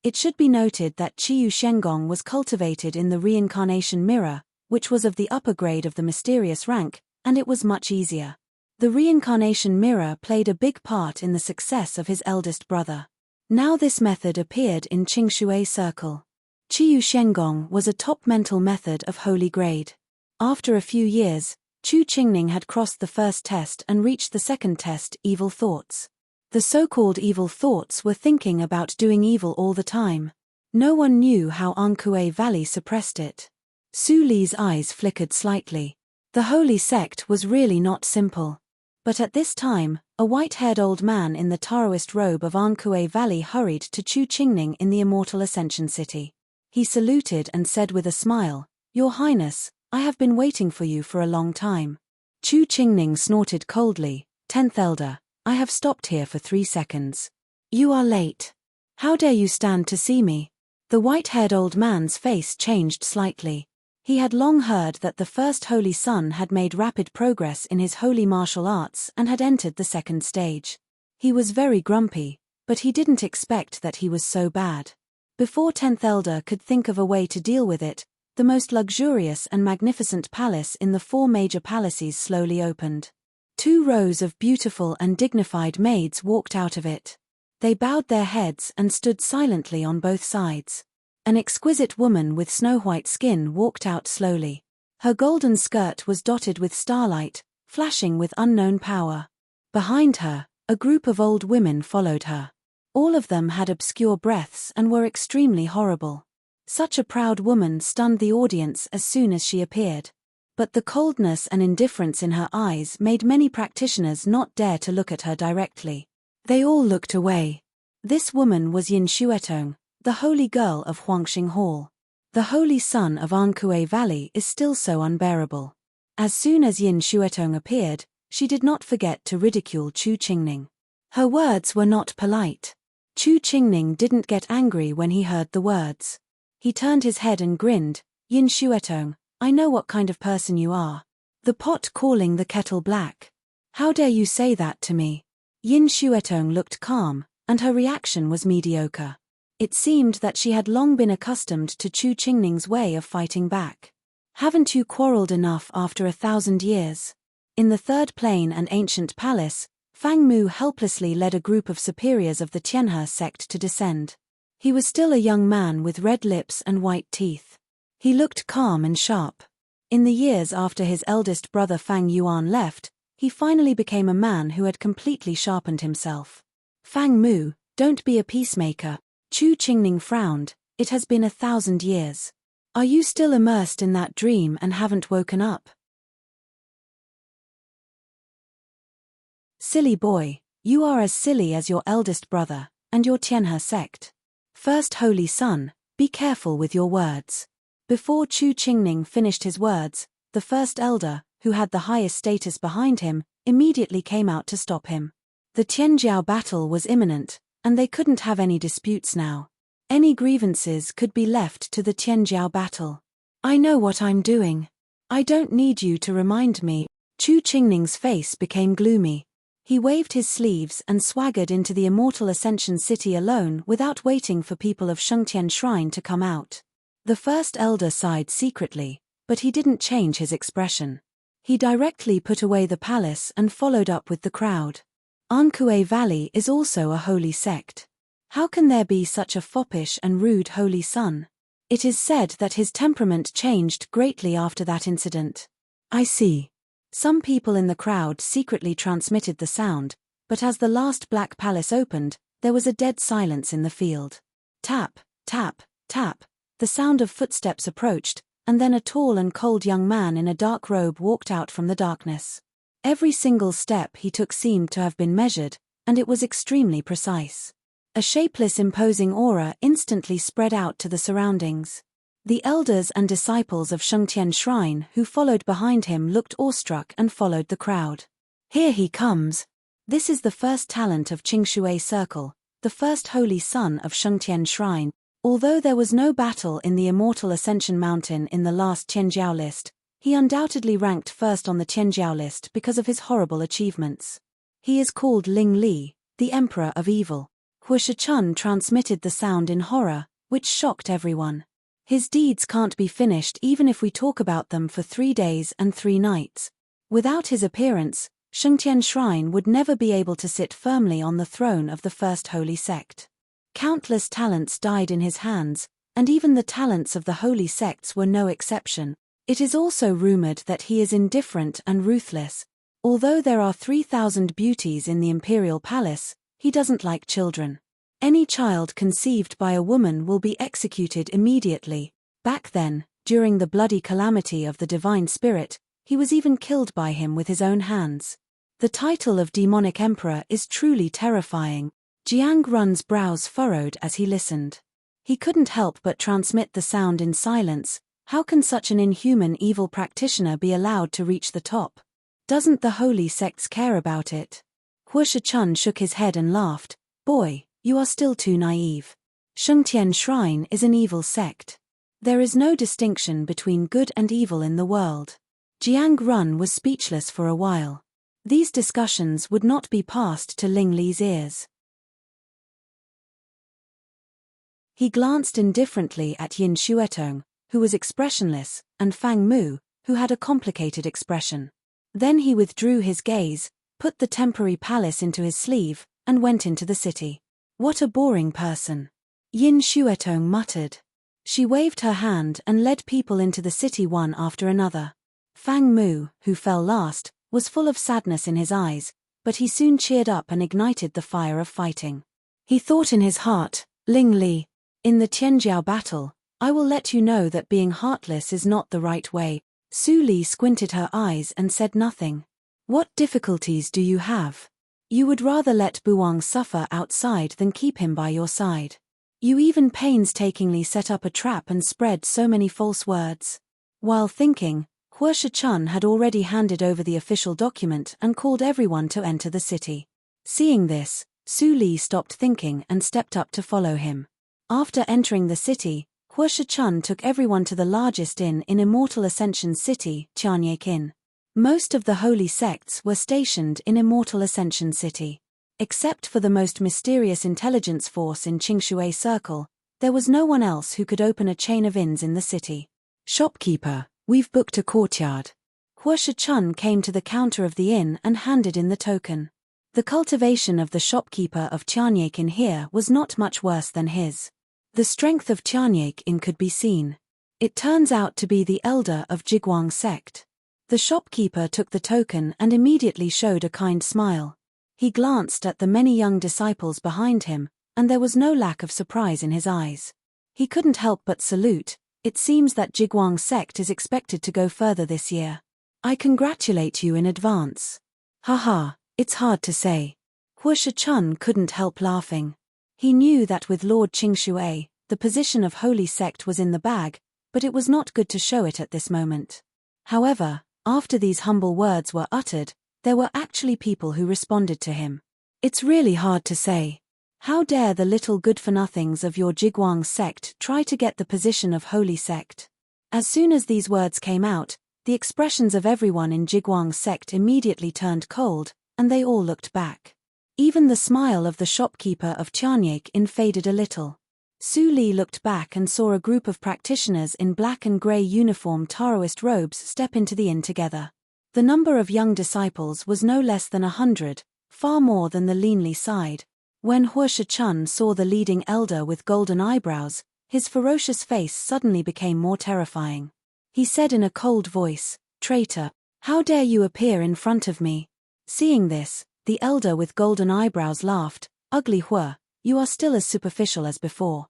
It should be noted that Qiyu Shengong was cultivated in the reincarnation mirror, which was of the upper grade of the mysterious rank, and it was much easier. The reincarnation mirror played a big part in the success of his eldest brother. Now this method appeared in Qingshui Circle. Qiyu Shengong was a top mental method of holy grade. After a few years, Chu Qingning had crossed the first test and reached the second test, evil thoughts. The so-called evil thoughts were thinking about doing evil all the time. No one knew how Ankue Valley suppressed it. Su Li's eyes flickered slightly. The holy sect was really not simple. But at this time, a white-haired old man in the Taoist robe of Ankue Valley hurried to Chu Qingning in the immortal Ascension City. He saluted and said with a smile, "Your Highness, I have been waiting for you for a long time." Chu Qingning snorted coldly, "10th Elder, I have stopped here for 3 seconds. You are late. How dare you stand to see me?" The white-haired old man's face changed slightly. He had long heard that the first holy son had made rapid progress in his holy martial arts and had entered the second stage. He was very grumpy, but he didn't expect that he was so bad. Before 10th Elder could think of a way to deal with it, the most luxurious and magnificent palace in the 4 major palaces slowly opened. 2 rows of beautiful and dignified maids walked out of it. They bowed their heads and stood silently on both sides. An exquisite woman with snow-white skin walked out slowly. Her golden skirt was dotted with starlight, flashing with unknown power. Behind her, a group of old women followed her. All of them had obscure breaths and were extremely horrible. Such a proud woman stunned the audience as soon as she appeared. But the coldness and indifference in her eyes made many practitioners not dare to look at her directly. They all looked away. This woman was Yin Xuetong, the holy girl of Huangxing Hall. The holy son of Ankue Valley is still so unbearable. As soon as Yin Xuetong appeared, she did not forget to ridicule Chu Qingning. Her words were not polite. Chu Qingning didn't get angry when he heard the words. He turned his head and grinned, "Yin Xuetong, I know what kind of person you are. The pot calling the kettle black. How dare you say that to me?" Yin Xuetong looked calm, and her reaction was mediocre. It seemed that she had long been accustomed to Chu Qingning's way of fighting back. "Haven't you quarreled enough after 1,000 years?" In the third plane and ancient palace, Fang Mu helplessly led a group of superiors of the Tianhe sect to descend. He was still a young man with red lips and white teeth. He looked calm and sharp. In the years after his eldest brother Fang Yuan left, he finally became a man who had completely sharpened himself. Fang Mu, don't be a peacemaker. Chu Qingning frowned. It has been 1,000 years. Are you still immersed in that dream and haven't woken up? Silly boy, you are as silly as your eldest brother, and your Tianhe sect. First Holy Son, be careful with your words. Before Chu Qingning finished his words, the first elder, who had the highest status behind him, immediately came out to stop him. The Tianjiao battle was imminent, and they couldn't have any disputes now. Any grievances could be left to the Tianjiao battle. I know what I'm doing. I don't need you to remind me. Chu Qingning's face became gloomy. He waved his sleeves and swaggered into the Immortal Ascension City alone without waiting for people of Shengtian Shrine to come out. The first elder sighed secretly, but he didn't change his expression. He directly put away the palace and followed up with the crowd. Ankou Valley is also a holy sect. How can there be such a foppish and rude holy son? It is said that his temperament changed greatly after that incident. I see. Some people in the crowd secretly transmitted the sound, but as the last black palace opened, there was a dead silence in the field. Tap, tap, tap. The sound of footsteps approached, and then a tall and cold young man in a dark robe walked out from the darkness. Every single step he took seemed to have been measured, and it was extremely precise. A shapeless imposing aura instantly spread out to the surroundings. The elders and disciples of Shengtian Shrine who followed behind him looked awestruck and followed the crowd. Here he comes. This is the first talent of Qingshui Circle, the first holy son of Shengtian Shrine. Although there was no battle in the Immortal Ascension Mountain in the last Tianjiao list, he undoubtedly ranked first on the Tianjiao list because of his horrible achievements. He is called Ling Li, the Emperor of Evil. Huo Chun transmitted the sound in horror, which shocked everyone. His deeds can't be finished even if we talk about them for 3 days and 3 nights. Without his appearance, Shengtian Shrine would never be able to sit firmly on the throne of the first holy sect. Countless talents died in his hands, and even the talents of the holy sects were no exception. It is also rumored that he is indifferent and ruthless. Although there are 3,000 beauties in the imperial palace, he doesn't like children. Any child conceived by a woman will be executed immediately. Back then, during the bloody calamity of the divine spirit, he was even killed by him with his own hands. The title of demonic emperor is truly terrifying. Jiang Run's brows furrowed as he listened. He couldn't help but transmit the sound in silence. How can such an inhuman evil practitioner be allowed to reach the top? Doesn't the holy sects care about it? Huo Chun shook his head and laughed. Boy, you are still too naive. Shengtian Shrine is an evil sect. There is no distinction between good and evil in the world. Jiang Run was speechless for a while. These discussions would not be passed to Ling Li's ears. He glanced indifferently at Yin Xuetong, who was expressionless, and Fang Mu, who had a complicated expression. Then he withdrew his gaze, put the temporary palace into his sleeve, and went into the city. What a boring person. Yin Xuetong muttered. She waved her hand and led people into the city one after another. Fang Mu, who fell last, was full of sadness in his eyes, but he soon cheered up and ignited the fire of fighting. He thought in his heart, Ling Li, in the Tianjiao battle, I will let you know that being heartless is not the right way. Su Li squinted her eyes and said nothing. What difficulties do you have? You would rather let Buwang suffer outside than keep him by your side. You even painstakingly set up a trap and spread so many false words. While thinking, Huo Chun had already handed over the official document and called everyone to enter the city. Seeing this, Su Li stopped thinking and stepped up to follow him. After entering the city, Huo Chun took everyone to the largest inn in Immortal Ascension City, Tianyek Inn. Most of the holy sects were stationed in Immortal Ascension City. Except for the most mysterious intelligence force in Qingshui Circle, there was no one else who could open a chain of inns in the city. Shopkeeper, we've booked a courtyard. Huo Chun came to the counter of the inn and handed in the token. The cultivation of the shopkeeper of Tianyek Inn here was not much worse than his. The strength of Tianyek-in could be seen. It turns out to be the elder of Jigwang sect. The shopkeeper took the token and immediately showed a kind smile. He glanced at the many young disciples behind him, and there was no lack of surprise in his eyes. He couldn't help but salute. It seems that Jigwang sect is expected to go further this year. I congratulate you in advance. Haha, it's hard to say. Huo Chun couldn't help laughing. He knew that with Lord Qingshui, the position of holy sect was in the bag, but it was not good to show it at this moment. However, after these humble words were uttered, there were actually people who responded to him. It's really hard to say. How dare the little good-for-nothings of your Jigwang sect try to get the position of holy sect? As soon as these words came out, the expressions of everyone in Jigwang sect immediately turned cold, and they all looked back. Even the smile of the shopkeeper of Tianyek-in faded a little. Su Li looked back and saw a group of practitioners in black and grey uniform Taoist robes step into the inn together. The number of young disciples was no less than 100, far more than the leanly side. When Huo Chun saw the leading elder with golden eyebrows, his ferocious face suddenly became more terrifying. He said in a cold voice, "Traitor, how dare you appear in front of me?" Seeing this, the elder with golden eyebrows laughed. "Ugly Huo, you are still as superficial as before."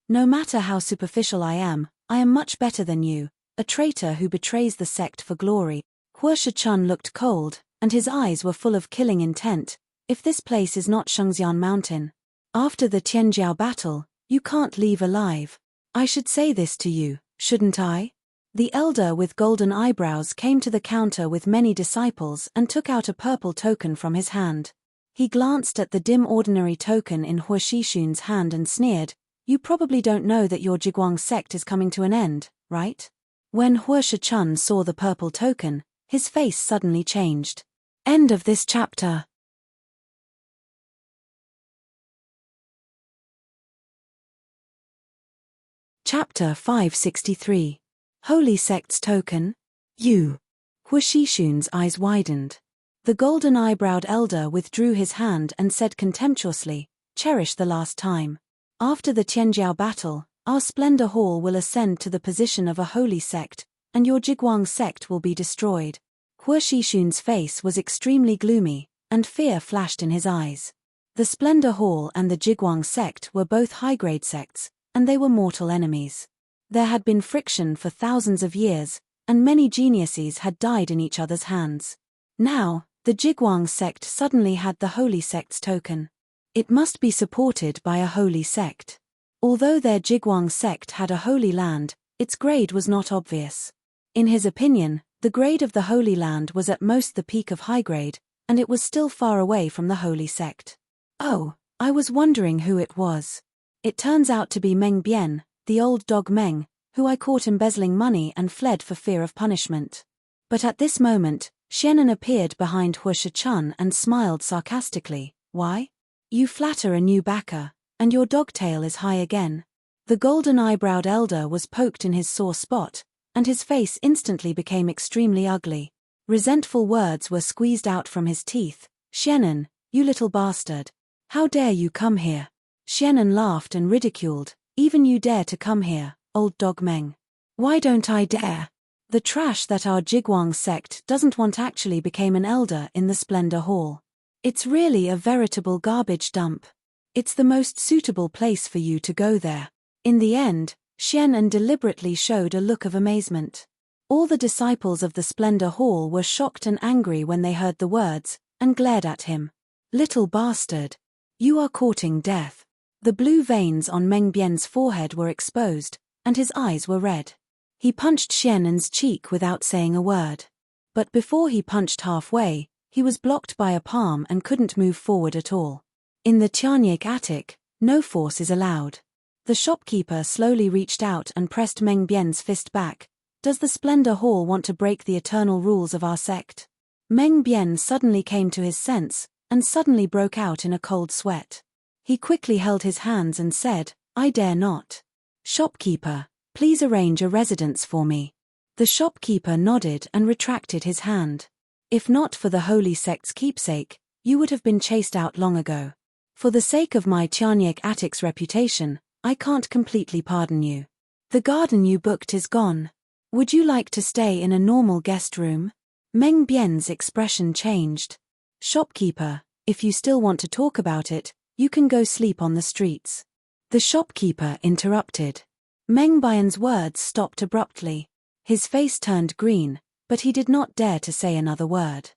"No matter how superficial I am much better than you, a traitor who betrays the sect for glory." Huo Chun looked cold, and his eyes were full of killing intent. "If this place is not Shengxian Mountain, after the Tianjiao battle, you can't leave alive. I should say this to you, shouldn't I?" The elder with golden eyebrows came to the counter with many disciples and took out a purple token from his hand. He glanced at the dim ordinary token in Huo Shishun's hand and sneered, "You probably don't know that your Jigwang sect is coming to an end, right?" When Huo Chun saw the purple token, his face suddenly changed. End of this chapter. Chapter 563. Holy Sect's Token? You. Huo Shishun's eyes widened. The golden eyebrows elder withdrew his hand and said contemptuously, "Cherish the last time. After the Tianjiao battle, our Splendor Hall will ascend to the position of a holy sect, and your Jigwang sect will be destroyed." Huo Shishun's face was extremely gloomy, and fear flashed in his eyes. The Splendor Hall and the Jigwang sect were both high-grade sects, and they were mortal enemies. There had been friction for thousands of years, and many geniuses had died in each other's hands. Now, the Jigwang sect suddenly had the holy sect's token. It must be supported by a holy sect. Although their Jigwang sect had a holy land, its grade was not obvious. In his opinion, the grade of the Holy Land was at most the peak of high grade, and it was still far away from the holy sect. "Oh, I was wondering who it was. It turns out to be Meng Bian, the old dog Meng, who I caught embezzling money and fled for fear of punishment." But at this moment, Xianan appeared behind Huo Chun and smiled sarcastically. "Why? You flatter a new backer, and your dogtail is high again." The golden eyebrows elder was poked in his sore spot, and his face instantly became extremely ugly. Resentful words were squeezed out from his teeth. "Xianan, you little bastard. How dare you come here?" Xianan laughed and ridiculed. "Even you dare to come here, old dog Meng." "Why don't I dare? The trash that our Jigwang sect doesn't want actually became an elder in the Splendor Hall. It's really a veritable garbage dump. It's the most suitable place for you to go there." In the end, Xianan deliberately showed a look of amazement. All the disciples of the Splendor Hall were shocked and angry when they heard the words, and glared at him. "Little bastard. You are courting death." The blue veins on Meng Bian's forehead were exposed, and his eyes were red. He punched Xianan's cheek without saying a word. But before he punched halfway, he was blocked by a palm and couldn't move forward at all. In the Tianyek attic, no force is allowed. The shopkeeper slowly reached out and pressed Meng Bian's fist back. "Does the Splendor Hall want to break the eternal rules of our sect?" Meng Bian suddenly came to his sense, and suddenly broke out in a cold sweat. He quickly held his hands and said, "I dare not. Shopkeeper, please arrange a residence for me." The shopkeeper nodded and retracted his hand. "If not for the holy sect's keepsake, you would have been chased out long ago." For the sake of my Charnyek attic's reputation, I can't completely pardon you. The garden you booked is gone. Would you like to stay in a normal guest room? Meng Bian's expression changed. Shopkeeper, if you still want to talk about it, you can go sleep on the streets. The shopkeeper interrupted. Meng Bian's words stopped abruptly. His face turned green, but he did not dare to say another word.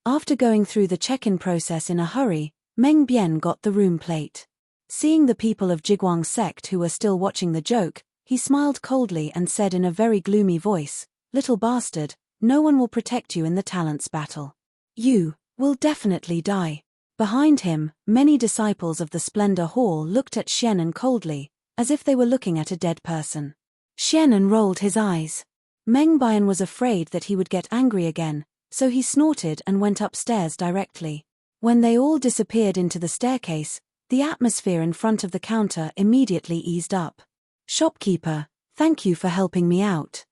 After going through the check-in process in a hurry, Meng Bian got the room plate. Seeing the people of Jiguang sect who were still watching the joke, he smiled coldly and said in a very gloomy voice, "Little bastard, no one will protect you in the talents battle. You will definitely die." Behind him, many disciples of the Splendor Hall looked at Xianan coldly, as if they were looking at a dead person. Xianan rolled his eyes. Meng Bian was afraid that he would get angry again, so he snorted and went upstairs directly. When they all disappeared into the staircase, the atmosphere in front of the counter immediately eased up. "Shopkeeper, thank you for helping me out."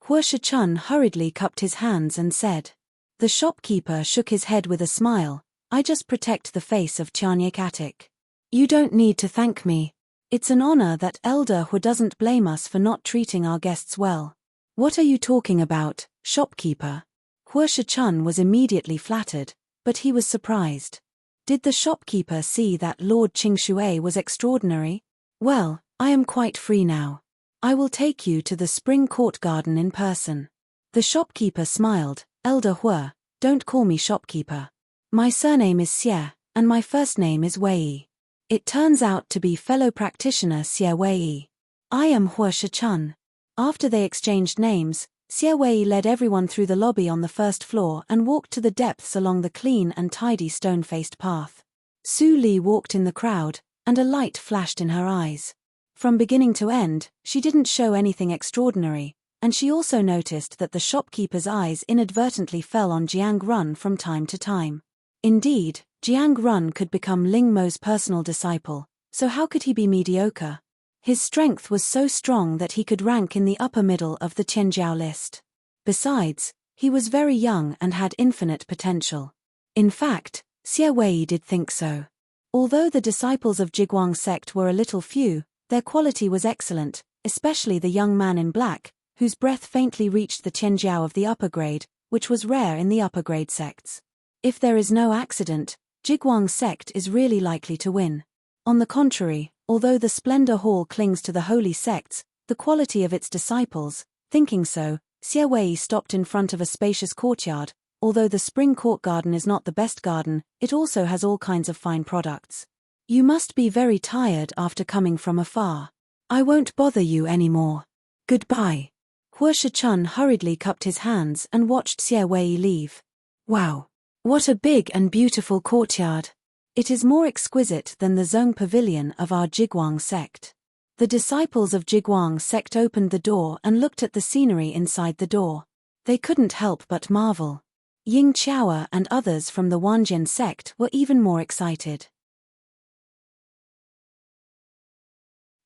Huo Chun hurriedly cupped his hands and said. The shopkeeper shook his head with a smile. "I just protect the face of Charnyek Attic. You don't need to thank me. It's an honor that Elder Hu doesn't blame us for not treating our guests well." "What are you talking about, shopkeeper?" Huo Chun was immediately flattered, but he was surprised. Did the shopkeeper see that Lord Qingshui was extraordinary? "Well, I am quite free now. I will take you to the spring court garden in person." The shopkeeper smiled. "Elder Hu, don't call me shopkeeper. My surname is Xie, and my first name is Wei. It turns out to be fellow practitioner Xie Wei. I am Huo Chun." After they exchanged names, Xie Wei led everyone through the lobby on the first floor and walked to the depths along the clean and tidy stone-faced path. Su Li walked in the crowd, and a light flashed in her eyes. From beginning to end, she didn't show anything extraordinary, and she also noticed that the shopkeeper's eyes inadvertently fell on Jiang Run from time to time. Indeed, Jiang Run could become Ling Mo's personal disciple, so how could he be mediocre? His strength was so strong that he could rank in the upper middle of the Qianjiao list. Besides, he was very young and had infinite potential. In fact, Xie Wei did think so. Although the disciples of Jiguang sect were a little few, their quality was excellent, especially the young man in black, whose breath faintly reached the Qianjiao of the upper grade, which was rare in the upper grade sects. If there is no accident, Jiguang sect is really likely to win. On the contrary, although the Splendor Hall clings to the holy sects, the quality of its disciples, thinking so, Xie Wei stopped in front of a spacious courtyard. Although the spring court garden is not the best garden, it also has all kinds of fine products. "You must be very tired after coming from afar. I won't bother you anymore. Goodbye." Huo Chun hurriedly cupped his hands and watched Xie Wei leave. "Wow! What a big and beautiful courtyard. It is more exquisite than the Zong Pavilion of our Jiguang sect." The disciples of Jiguang sect opened the door and looked at the scenery inside the door. They couldn't help but marvel. Ying Qiaoer and others from the Wanjian sect were even more excited.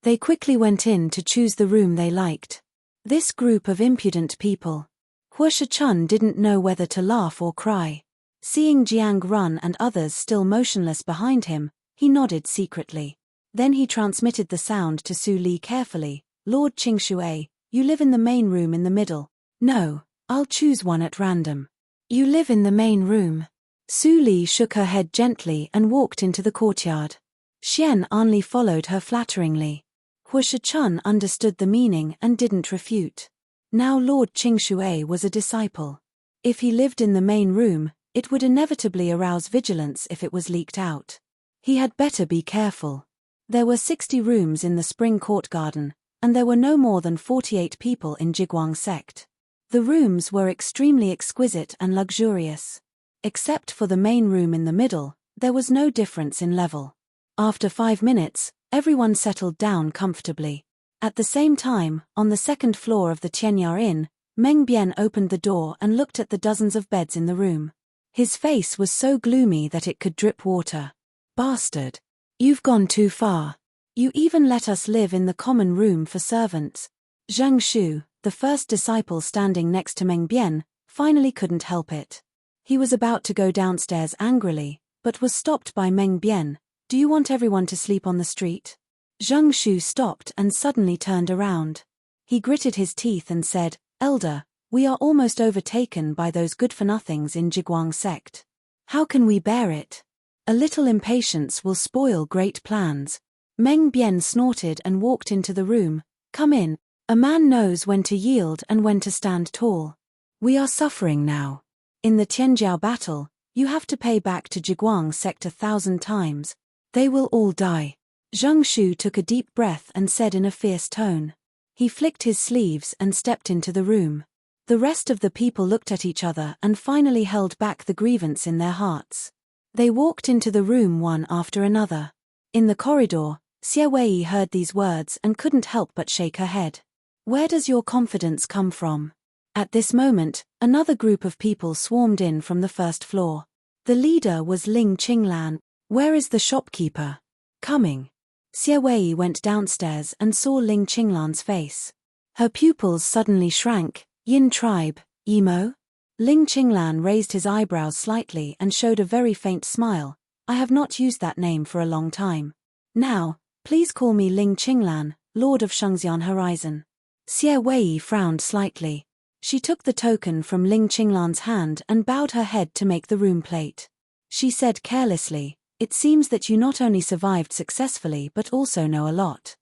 They quickly went in to choose the room they liked. This group of impudent people. Huo Chun didn't know whether to laugh or cry. Seeing Jiang Run and others still motionless behind him, he nodded secretly. Then he transmitted the sound to Su Li carefully. "Lord Qingshui, you live in the main room in the middle." "No, I'll choose one at random." "You live in the main room." Su Li shook her head gently and walked into the courtyard. Xian only followed her flatteringly. Huo Chun understood the meaning and didn't refute. Now Lord Qingshui was a disciple. If he lived in the main room, it would inevitably arouse vigilance if it was leaked out. He had better be careful. There were 60 rooms in the spring court garden, and there were no more than 48 people in Jiguang sect. The rooms were extremely exquisite and luxurious. Except for the main room in the middle, there was no difference in level. After 5 minutes, everyone settled down comfortably. At the same time, on the second floor of the Tianyar Inn, Meng Bian opened the door and looked at the dozens of beds in the room. His face was so gloomy that it could drip water. "Bastard! You've gone too far. You even let us live in the common room for servants." Zheng Shu, the first disciple standing next to Meng Bian, finally couldn't help it. He was about to go downstairs angrily, but was stopped by Meng Bian. Do you want everyone to sleep on the street? Zheng Shu stopped and suddenly turned around. He gritted his teeth and said, Elder, we are almost overtaken by those good-for-nothings in Jiguang sect. How can we bear it? A little impatience will spoil great plans. Meng Bian snorted and walked into the room. Come in. A man knows when to yield and when to stand tall. We are suffering now. In the Tianjiao battle, you have to pay back to Jiguang sect 1,000 times. They will all die. Zheng Shu took a deep breath and said in a fierce tone. He flicked his sleeves and stepped into the room. The rest of the people looked at each other and finally held back the grievance in their hearts. They walked into the room one after another. In the corridor, Xie Wei heard these words and couldn't help but shake her head. Where does your confidence come from? At this moment, another group of people swarmed in from the first floor. The leader was Ling Qinglan. Where is the shopkeeper? Coming. Xie Wei went downstairs and saw Ling Qinglan's face. Her pupils suddenly shrank. Yin tribe, emo? Ling Qinglan raised his eyebrows slightly and showed a very faint smile. I have not used that name for a long time. Now, please call me Ling Qinglan, Lord of Shengxian Horizon. Xie Wei frowned slightly. She took the token from Ling Qinglan's hand and bowed her head to make the room plate. She said carelessly, it seems that you not only survived successfully but also know a lot.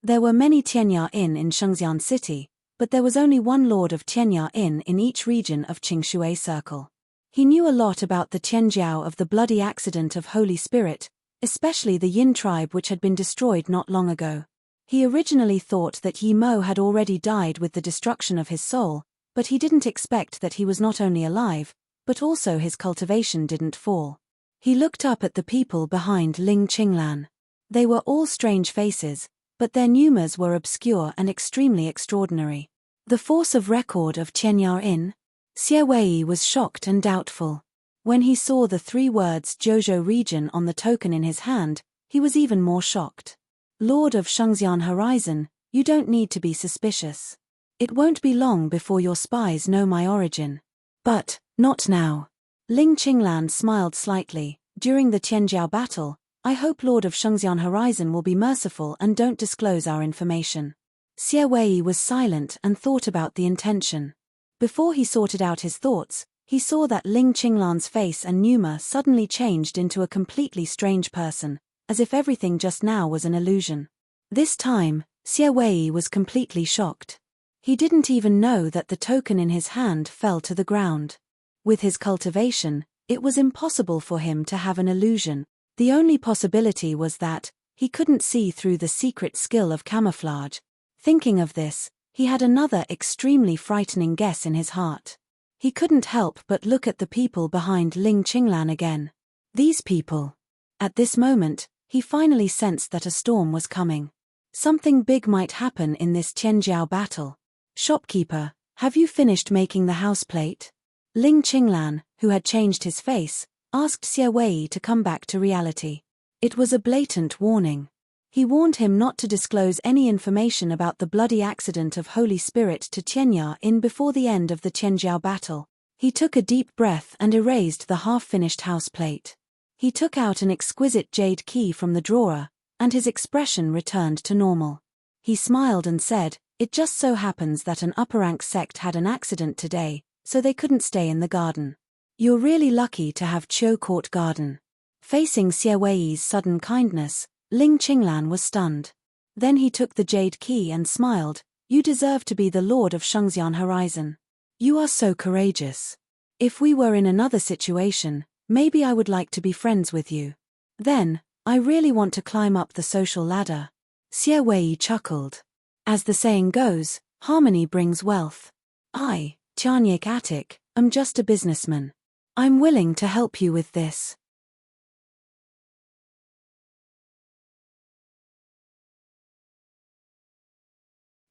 There were many Tianya Inn in Shengxian City, but there was only one lord of Tianya Inn in each region of Qingshui Circle. He knew a lot about the Tianjiao of the bloody accident of Holy Spirit, especially the Yin tribe which had been destroyed not long ago. He originally thought that Yi Mo had already died with the destruction of his soul, but he didn't expect that he was not only alive, but also his cultivation didn't fall. He looked up at the people behind Ling Qinglan. They were all strange faces, but their pneumas were obscure and extremely extraordinary. The force of record of Tianya Inn? Xie Wei was shocked and doubtful. When he saw the 3 words Jiuzhou region on the token in his hand, he was even more shocked. Lord of Shengxian Horizon, you don't need to be suspicious. It won't be long before your spies know my origin. But, not now. Ling Qinglan smiled slightly. During the Tianjiao battle, I hope Lord of Shengxian Horizon will be merciful and don't disclose our information. Xie Wei was silent and thought about the intention. Before he sorted out his thoughts, he saw that Ling Qinglan's face and pneuma suddenly changed into a completely strange person, as if everything just now was an illusion. This time, Xie Wei was completely shocked. He didn't even know that the token in his hand fell to the ground. With his cultivation, it was impossible for him to have an illusion. The only possibility was that he couldn't see through the secret skill of camouflage. Thinking of this, he had another extremely frightening guess in his heart. He couldn't help but look at the people behind Ling Qinglan again. These people. At this moment, he finally sensed that a storm was coming. Something big might happen in this Tianjiao battle. Shopkeeper, have you finished making the house plate? Ling Qinglan, who had changed his face, asked Xie Wei to come back to reality. It was a blatant warning. He warned him not to disclose any information about the bloody accident of Holy Spirit to Tianya Inn before the end of the Tianjiao battle. He took a deep breath and erased the half-finished house plate. He took out an exquisite jade key from the drawer, and his expression returned to normal. He smiled and said, it just so happens that an upper-rank sect had an accident today, so they couldn't stay in the garden. You're really lucky to have Qiu Court Garden. Facing Xie Wei's sudden kindness, Ling Qinglan was stunned. Then he took the jade key and smiled, you deserve to be the Lord of Shengxian Horizon. You are so courageous. If we were in another situation, maybe I would like to be friends with you. Then, I really want to climb up the social ladder. Xie Wei chuckled. As the saying goes, harmony brings wealth. I, Tianyik Attic, am just a businessman. I'm willing to help you with this.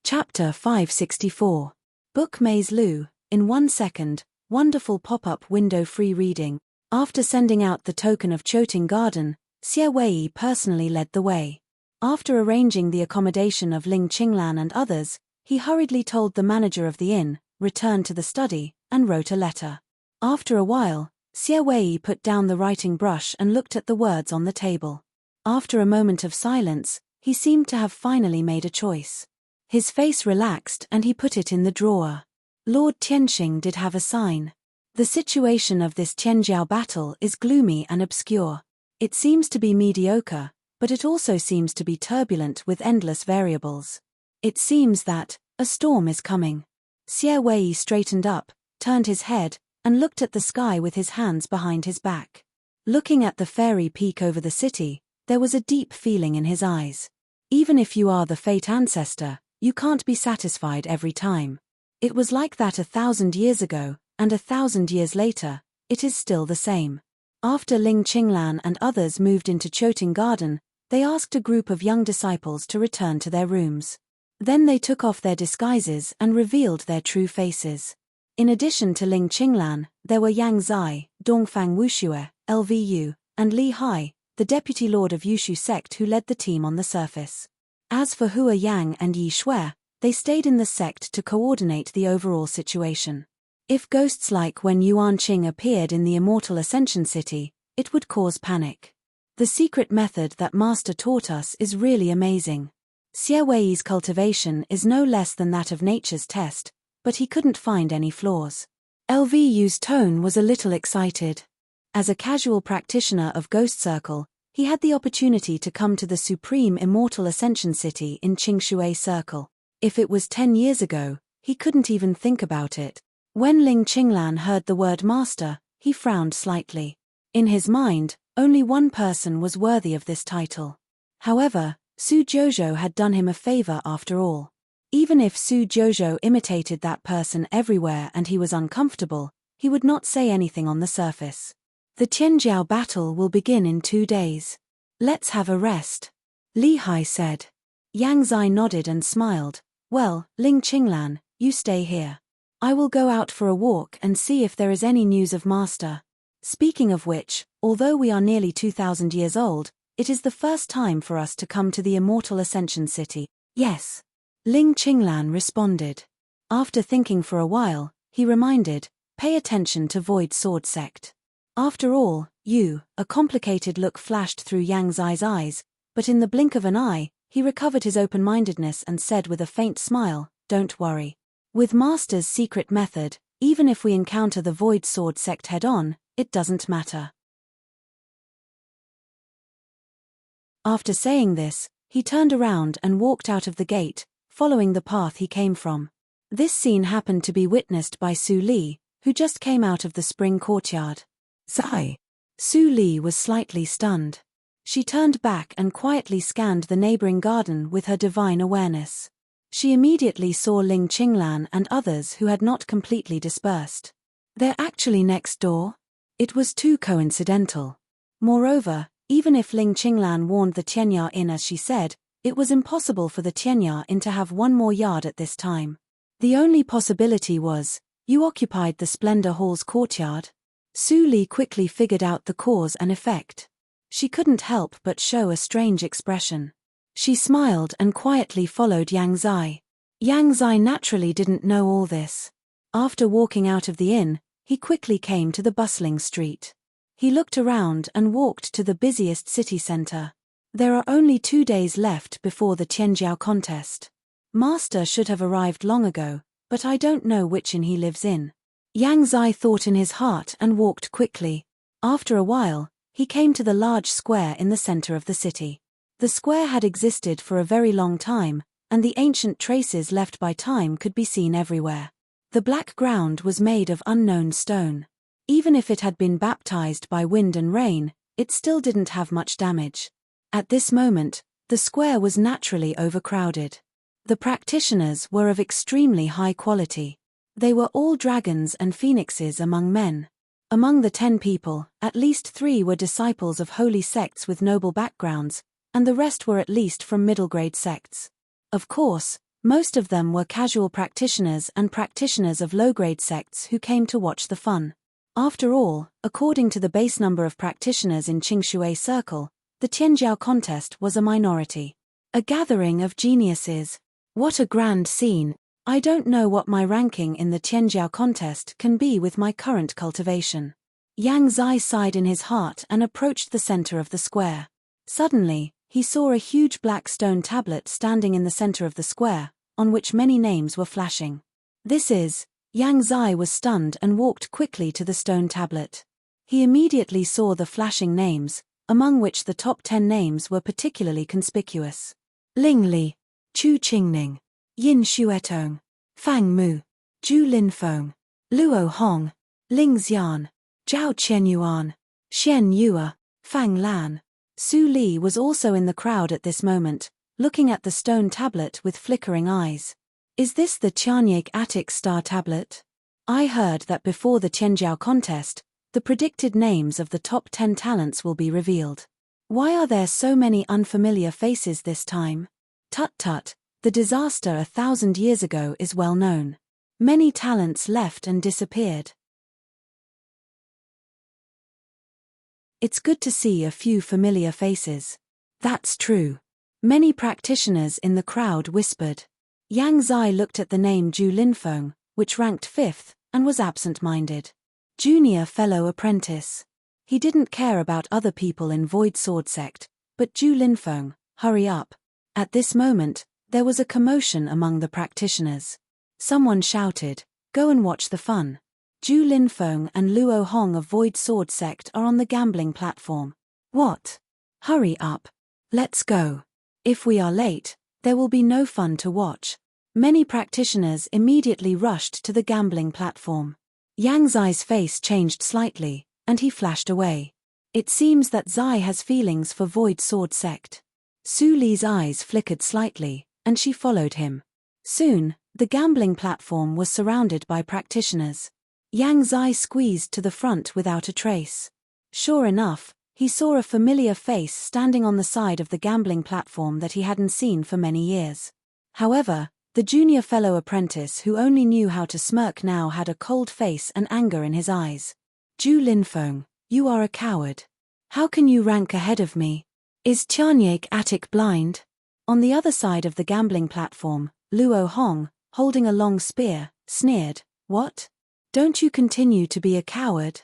Chapter 564. Book Maze Lu, in 1 second, wonderful pop-up window free reading. After sending out the token of Choting Garden, Xie Wei personally led the way. After arranging the accommodation of Ling Qinglan and others, he hurriedly told the manager of the inn, returned to the study, and wrote a letter. After a while, Xie Wei put down the writing brush and looked at the words on the table. After a moment of silence, he seemed to have finally made a choice. His face relaxed and he put it in the drawer. Lord Tianxing did have a sign. The situation of this Tianjiao battle is gloomy and obscure. It seems to be mediocre, but it also seems to be turbulent with endless variables. It seems that a storm is coming. Xie Wei straightened up, turned his head, and looked at the sky with his hands behind his back. Looking at the fairy peak over the city, there was a deep feeling in his eyes. Even if you are the fate ancestor, you can't be satisfied every time. It was like that 1,000 years ago, and 1,000 years later, it is still the same. After Ling Qinglan and others moved into Choting Garden, they asked a group of young disciples to return to their rooms. Then they took off their disguises and revealed their true faces. In addition to Ling Qinglan, there were Yang Zai, Dongfang Wuxue, LVU, and Li Hai, the deputy lord of Yushu sect who led the team on the surface. As for Hua Yang and Yi Shui, they stayed in the sect to coordinate the overall situation. If ghosts like when Yuan Qing appeared in the Immortal Ascension City, it would cause panic. The secret method that Master taught us is really amazing. Xie Wei's cultivation is no less than that of nature's test, but he couldn't find any flaws. LVU's tone was a little excited. As a casual practitioner of Ghost Circle, he had the opportunity to come to the Supreme Immortal Ascension City in Qingshui Circle. If it was 10 years ago, he couldn't even think about it. When Ling Qinglan heard the word master, he frowned slightly. In his mind, only one person was worthy of this title. However, Su Jiuzhou had done him a favor after all. Even if Su Jiuzhou imitated that person everywhere and he was uncomfortable, he would not say anything on the surface. The Tianjiao battle will begin in 2 days. Let's have a rest, Li Hai said. Yang Zai nodded and smiled. Well, Ling Qinglan, you stay here. I will go out for a walk and see if there is any news of Master. Speaking of which, although we are nearly 2,000 years old, it is the first time for us to come to the Immortal Ascension City. Yes, Ling Qinglan responded. After thinking for a while, he reminded, pay attention to Void Sword Sect. After all, a complicated look flashed through Yang Zai's eyes, but in the blink of an eye, he recovered his open-mindedness and said with a faint smile, don't worry. With Master's secret method, even if we encounter the Void Sword Sect head-on, it doesn't matter. After saying this, he turned around and walked out of the gate, following the path he came from. This scene happened to be witnessed by Su Li, who just came out of the spring courtyard. Zai. Su Li was slightly stunned. She turned back and quietly scanned the neighboring garden with her divine awareness. She immediately saw Ling Qinglan and others who had not completely dispersed. They're actually next door? It was too coincidental. Moreover, even if Ling Qinglan warned the Tianya Inn as she said, it was impossible for the Tianya Inn to have one more yard at this time. The only possibility was, you occupied the Splendor Hall's courtyard? Su Li quickly figured out the cause and effect. She couldn't help but show a strange expression. She smiled and quietly followed Yang Zai. Yang Zai naturally didn't know all this. After walking out of the inn, he quickly came to the bustling street. He looked around and walked to the busiest city center. There are only 2 days left before the Tianjiao contest. Master should have arrived long ago, but I don't know which inn he lives in. Yang Zai thought in his heart and walked quickly. After a while, he came to the large square in the center of the city. The square had existed for a very long time, and the ancient traces left by time could be seen everywhere. The black ground was made of unknown stone. Even if it had been baptized by wind and rain, it still didn't have much damage. At this moment, the square was naturally overcrowded. The practitioners were of extremely high quality. They were all dragons and phoenixes among men. Among the 10 people, at least 3 were disciples of holy sects with noble backgrounds, and the rest were at least from middle-grade sects. Of course, most of them were casual practitioners and practitioners of low-grade sects who came to watch the fun. After all, according to the base number of practitioners in Qingshui Circle, the Tianjiao contest was a minority. A gathering of geniuses. What a grand scene! I don't know what my ranking in the Tianjiao contest can be with my current cultivation. Yang Zai sighed in his heart and approached the center of the square. Suddenly, he saw a huge black stone tablet standing in the center of the square, on which many names were flashing. This is... Yang Zai was stunned and walked quickly to the stone tablet. He immediately saw the flashing names, among which the top 10 names were particularly conspicuous. Ling Li, Chu Qingning, Yin Xuetong, Fang Mu, Zhu Linfeng, Luo Hong, Ling Xian, Zhao Qianyuan, Xian Yue, Fang Lan. Su Li was also in the crowd at this moment, looking at the stone tablet with flickering eyes. Is this the Tianyake Attic Star Tablet? I heard that before the Tianjiao contest, the predicted names of the top 10 talents will be revealed. Why are there so many unfamiliar faces this time? Tut tut, the disaster 1,000 years ago is well known. Many talents left and disappeared. It's good to see a few familiar faces. That's true. Many practitioners in the crowd whispered. Yang Zai looked at the name Zhu Linfeng, which ranked 5th, and was absent-minded. Junior fellow apprentice. He didn't care about other people in Void Sword Sect, but Zhu Linfeng, hurry up. At this moment, there was a commotion among the practitioners. Someone shouted, go and watch the fun. Zhu Linfeng and Luo Hong of Void Sword Sect are on the gambling platform. What? Hurry up. Let's go. If we are late, there will be no fun to watch. Many practitioners immediately rushed to the gambling platform. Yang Zai's face changed slightly, and he flashed away. It seems that Zai has feelings for Void Sword Sect. Su Li's eyes flickered slightly, and she followed him. Soon, the gambling platform was surrounded by practitioners. Yang Zai squeezed to the front without a trace. Sure enough, he saw a familiar face standing on the side of the gambling platform that he hadn't seen for many years. However, the junior fellow apprentice who only knew how to smirk now had a cold face and anger in his eyes. Zhu Linfeng, you are a coward. How can you rank ahead of me? Is Tianyake Attic blind? On the other side of the gambling platform, Luo Hong, holding a long spear, sneered, what? Don't you continue to be a coward?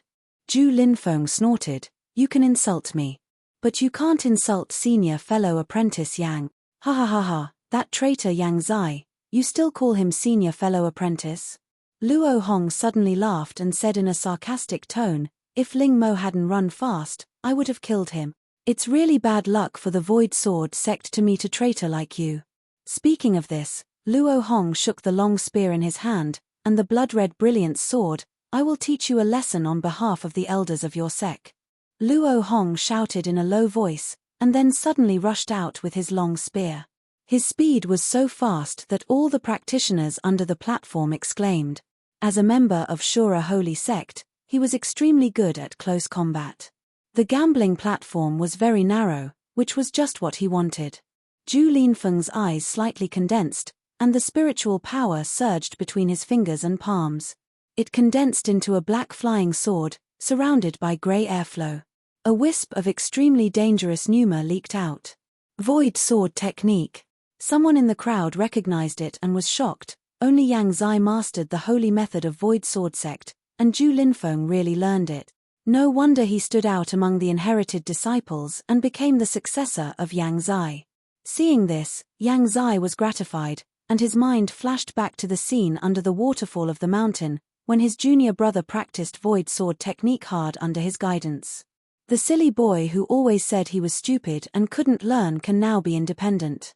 Zhu Linfeng snorted, you can insult me. But you can't insult senior fellow apprentice Yang. Ha ha ha ha, that traitor Yang Zai, you still call him senior fellow apprentice? Luo Hong suddenly laughed and said in a sarcastic tone, if Ling Mo hadn't run fast, I would have killed him. It's really bad luck for the Void Sword Sect to meet a traitor like you. Speaking of this, Luo Hong shook the long spear in his hand, and the blood-red brilliant sword, I will teach you a lesson on behalf of the elders of your sect. Luo Hong shouted in a low voice, and then suddenly rushed out with his long spear. His speed was so fast that all the practitioners under the platform exclaimed. As a member of Shura Holy Sect, he was extremely good at close combat. The gambling platform was very narrow, which was just what he wanted. Zhu Linfeng's eyes slightly condensed, and the spiritual power surged between his fingers and palms. It condensed into a black flying sword, surrounded by grey airflow. A wisp of extremely dangerous pneuma leaked out. Void sword technique. Someone in the crowd recognized it and was shocked. Only Yang Zai mastered the holy method of Void Sword Sect, and Zhu Linfeng really learned it. No wonder he stood out among the inherited disciples and became the successor of Yang Zai. Seeing this, Yang Zai was gratified, and his mind flashed back to the scene under the waterfall of the mountain, when his junior brother practiced Void Sword technique hard under his guidance. The silly boy who always said he was stupid and couldn't learn can now be independent.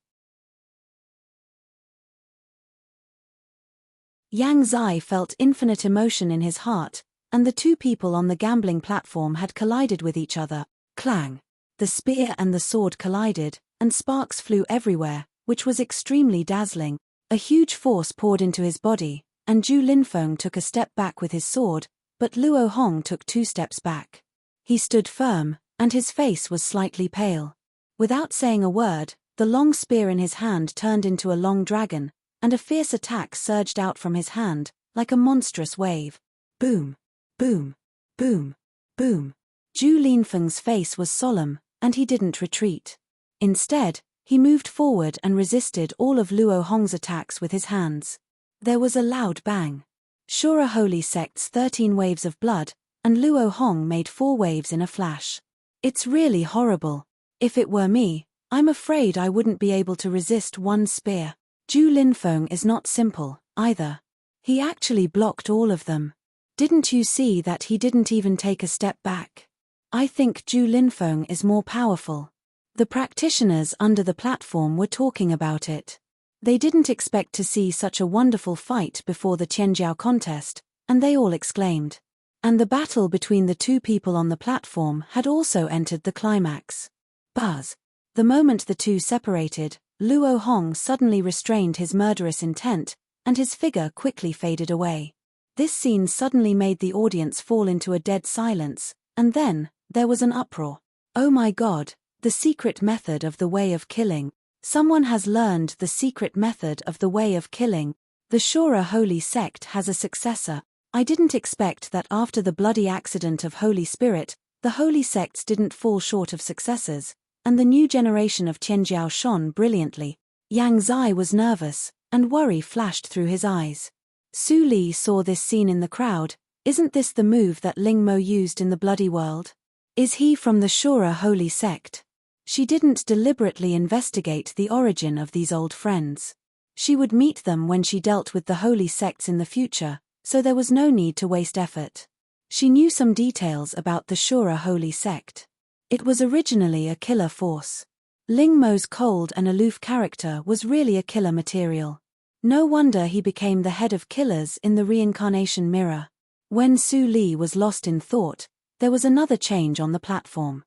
Yang Zai felt infinite emotion in his heart, and the two people on the gambling platform had collided with each other. Clang! The spear and the sword collided, and sparks flew everywhere, which was extremely dazzling. A huge force poured into his body, and Zhu Linfeng took a step back with his sword, but Luo Hong took 2 steps back. He stood firm, and his face was slightly pale. Without saying a word, the long spear in his hand turned into a long dragon, and a fierce attack surged out from his hand, like a monstrous wave. Boom! Boom! Boom! Boom! Zhu Linfeng's face was solemn, and he didn't retreat. Instead, he moved forward and resisted all of Luo Hong's attacks with his hands. There was a loud bang. Shura Holy Sect's 13 waves of blood, and Luo Hong made 4 waves in a flash. It's really horrible. If it were me, I'm afraid I wouldn't be able to resist one spear. Zhu Linfeng is not simple, either. He actually blocked all of them. Didn't you see that he didn't even take a step back? I think Zhu Linfeng is more powerful. The practitioners under the platform were talking about it. They didn't expect to see such a wonderful fight before the Qianjiao contest, and they all exclaimed. And the battle between the 2 people on the platform had also entered the climax. Buzz. The moment the 2 separated, Luo Hong suddenly restrained his murderous intent, and his figure quickly faded away. This scene suddenly made the audience fall into a dead silence, and then, there was an uproar. Oh my God, the secret method of the way of killing. Someone has learned the secret method of the way of killing. The Shura Holy Sect has a successor. I didn't expect that after the bloody accident of Holy Spirit, the Holy Sects didn't fall short of successors, and the new generation of Qianjiao shone brilliantly. Yang Zai was nervous, and worry flashed through his eyes. Su Li saw this scene in the crowd. Isn't this the move that Ling Mo used in the Bloody World? Is he from the Shura Holy Sect? She didn't deliberately investigate the origin of these old friends. She would meet them when she dealt with the Holy Sects in the future, so there was no need to waste effort. She knew some details about the Shura Holy Sect. It was originally a killer force. Ling Mo's cold and aloof character was really a killer material. No wonder he became the head of killers in the reincarnation mirror. When Su Li was lost in thought, there was another change on the platform.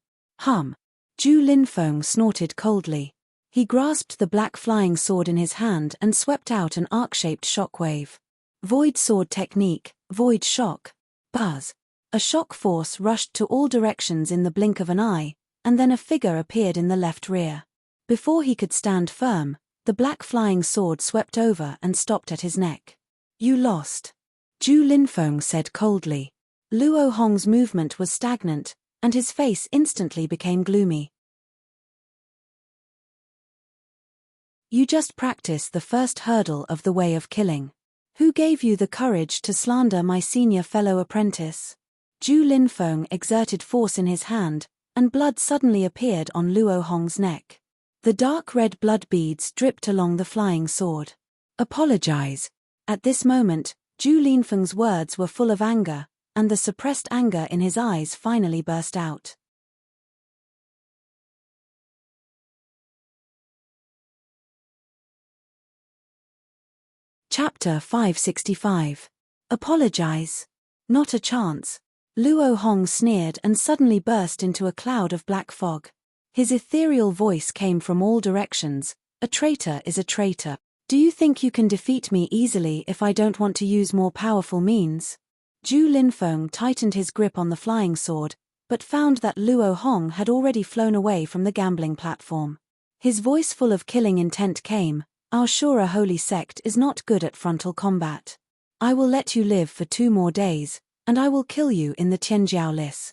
Zhu Linfeng snorted coldly. He grasped the black flying sword in his hand and swept out an arc-shaped shockwave. Void sword technique, void shock. Buzz. A shock force rushed to all directions in the blink of an eye, and then a figure appeared in the left rear. Before he could stand firm, the black flying sword swept over and stopped at his neck. You lost. Zhu Linfeng said coldly. Luo Hong's movement was stagnant, and his face instantly became gloomy. You just practiced the first hurdle of the way of killing. Who gave you the courage to slander my senior fellow apprentice? Zhu Linfeng exerted force in his hand, and blood suddenly appeared on Luo Hong's neck. The dark red blood beads dripped along the flying sword. Apologize. At this moment, Zhu Linfeng's words were full of anger, and the suppressed anger in his eyes finally burst out. Chapter 565. Apologize. Not a chance. Luo Hong sneered and suddenly burst into a cloud of black fog. His ethereal voice came from all directions. A traitor is a traitor. Do you think you can defeat me easily if I don't want to use more powerful means? Zhu Linfeng tightened his grip on the flying sword, but found that Luo Hong had already flown away from the gambling platform. His voice full of killing intent came. Our Shura Holy Sect is not good at frontal combat. I will let you live for 2 more days, and I will kill you in the Tianjiao Lis.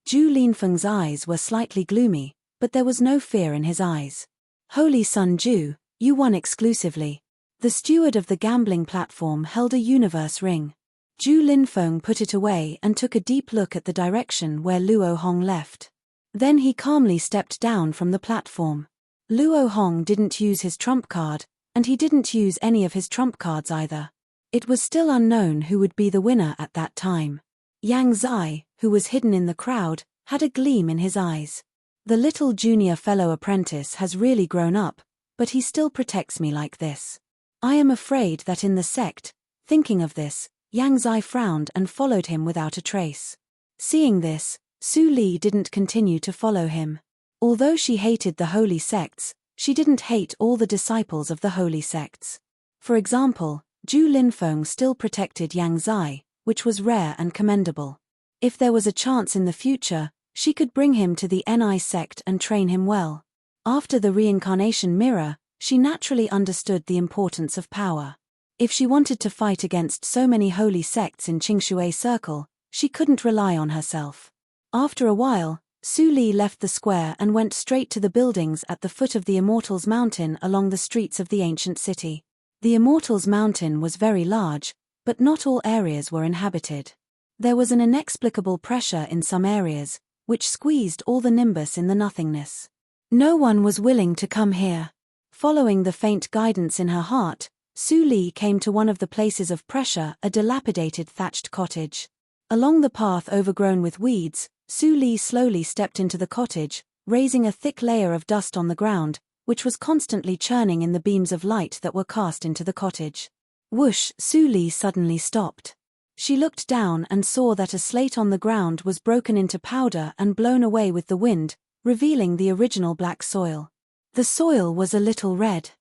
Zhu Linfeng's eyes were slightly gloomy, but there was no fear in his eyes. Holy Sun Zhu, you won exclusively. The steward of the gambling platform held a universe ring. Zhu Linfeng put it away and took a deep look at the direction where Luo Hong left. Then he calmly stepped down from the platform. Luo Hong didn't use his trump card, and he didn't use any of his trump cards either. It was still unknown who would be the winner at that time. Yang Zai, who was hidden in the crowd, had a gleam in his eyes. The little junior fellow apprentice has really grown up, but he still protects me like this. I am afraid that in the sect, thinking of this, Yang Zai frowned and followed him without a trace. Seeing this, Su Li didn't continue to follow him. Although she hated the holy sects, she didn't hate all the disciples of the holy sects. For example, Zhu Linfeng still protected Yang Zai, which was rare and commendable. If there was a chance in the future, she could bring him to the Ni sect and train him well. After the reincarnation mirror, she naturally understood the importance of power. If she wanted to fight against so many holy sects in Qingshui Circle, she couldn't rely on herself. After a while, Su Li left the square and went straight to the buildings at the foot of the Immortals Mountain along the streets of the ancient city. The Immortals' Mountain was very large, but not all areas were inhabited. There was an inexplicable pressure in some areas, which squeezed all the nimbus in the nothingness. No one was willing to come here. Following the faint guidance in her heart, Su Li came to one of the places of pressure, a dilapidated thatched cottage. Along the path overgrown with weeds, Su Li slowly stepped into the cottage, raising a thick layer of dust on the ground, which was constantly churning in the beams of light that were cast into the cottage. Whoosh! Su Li suddenly stopped. She looked down and saw that a slate on the ground was broken into powder and blown away with the wind, revealing the original black soil. The soil was a little red.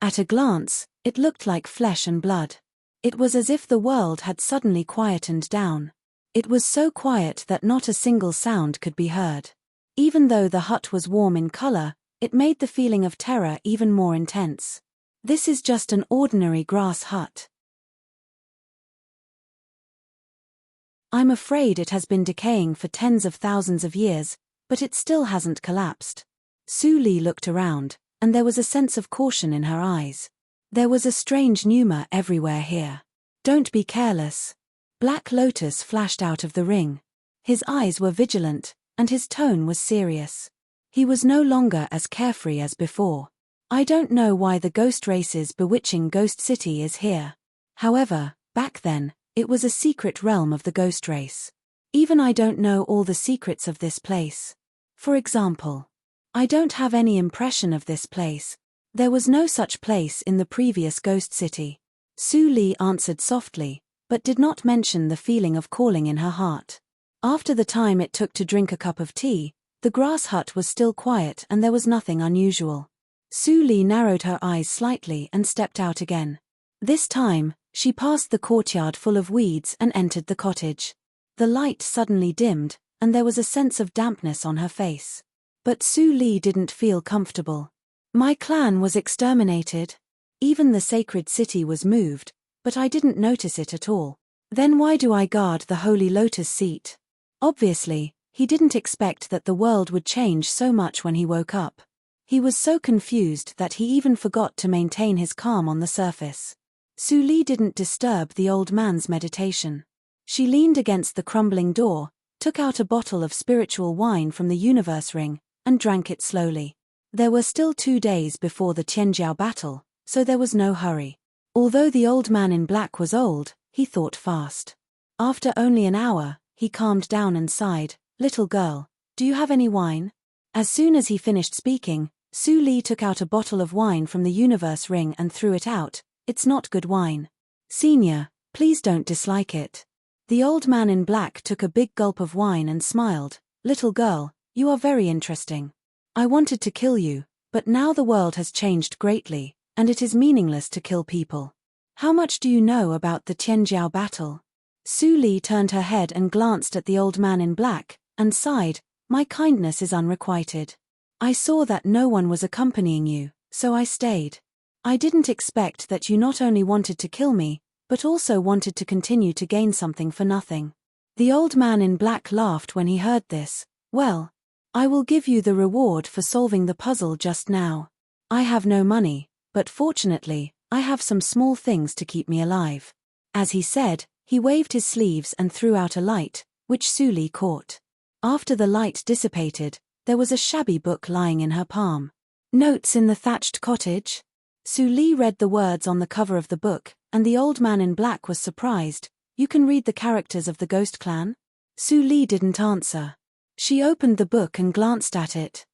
At a glance, it looked like flesh and blood. It was as if the world had suddenly quietened down. It was so quiet that not a single sound could be heard. Even though the hut was warm in color, it made the feeling of terror even more intense. This is just an ordinary grass hut. I'm afraid it has been decaying for tens of thousands of years, but it still hasn't collapsed. Su Li looked around, and there was a sense of caution in her eyes. There was a strange pneuma everywhere here. Don't be careless. Black Lotus flashed out of the ring. His eyes were vigilant, and his tone was serious. He was no longer as carefree as before. I don't know why the ghost race's bewitching ghost city is here. However, back then, it was a secret realm of the ghost race. Even I don't know all the secrets of this place. For example, I don't have any impression of this place. There was no such place in the previous ghost city. Su Li answered softly, but did not mention the feeling of calling in her heart. After the time it took to drink a cup of tea, the grass hut was still quiet and there was nothing unusual. Su Li narrowed her eyes slightly and stepped out again. This time, she passed the courtyard full of weeds and entered the cottage. The light suddenly dimmed, and there was a sense of dampness on her face. But Su Li didn't feel comfortable. My clan was exterminated. Even the sacred city was moved, but I didn't notice it at all. Then why do I guard the Holy Lotus seat? Obviously, he didn't expect that the world would change so much when he woke up. He was so confused that he even forgot to maintain his calm on the surface. Su Li didn't disturb the old man's meditation. She leaned against the crumbling door, took out a bottle of spiritual wine from the universe ring, and drank it slowly. There were still 2 days before the Tianjiao battle, so there was no hurry. Although the old man in black was old, he thought fast. After only an hour, he calmed down and sighed, "Little girl, do you have any wine?" As soon as he finished speaking, Su Li took out a bottle of wine from the universe ring and threw it out. "It's not good wine. Senior, please don't dislike it." The old man in black took a big gulp of wine and smiled. "Little girl, you are very interesting. I wanted to kill you, but now the world has changed greatly, and it is meaningless to kill people. How much do you know about the Tianjiao battle?" Su Li turned her head and glanced at the old man in black, and sighed, "My kindness is unrequited. I saw that no one was accompanying you, so I stayed. I didn't expect that you not only wanted to kill me, but also wanted to continue to gain something for nothing." The old man in black laughed when he heard this. "Well, I will give you the reward for solving the puzzle just now. I have no money, but fortunately, I have some small things to keep me alive." As he said, he waved his sleeves and threw out a light, which Su Li caught. After the light dissipated, there was a shabby book lying in her palm. "Notes in the Thatched Cottage?" Su Li read the words on the cover of the book, and the old man in black was surprised. "You can read the characters of the Ghost Clan?" Su Li didn't answer. She opened the book and glanced at it.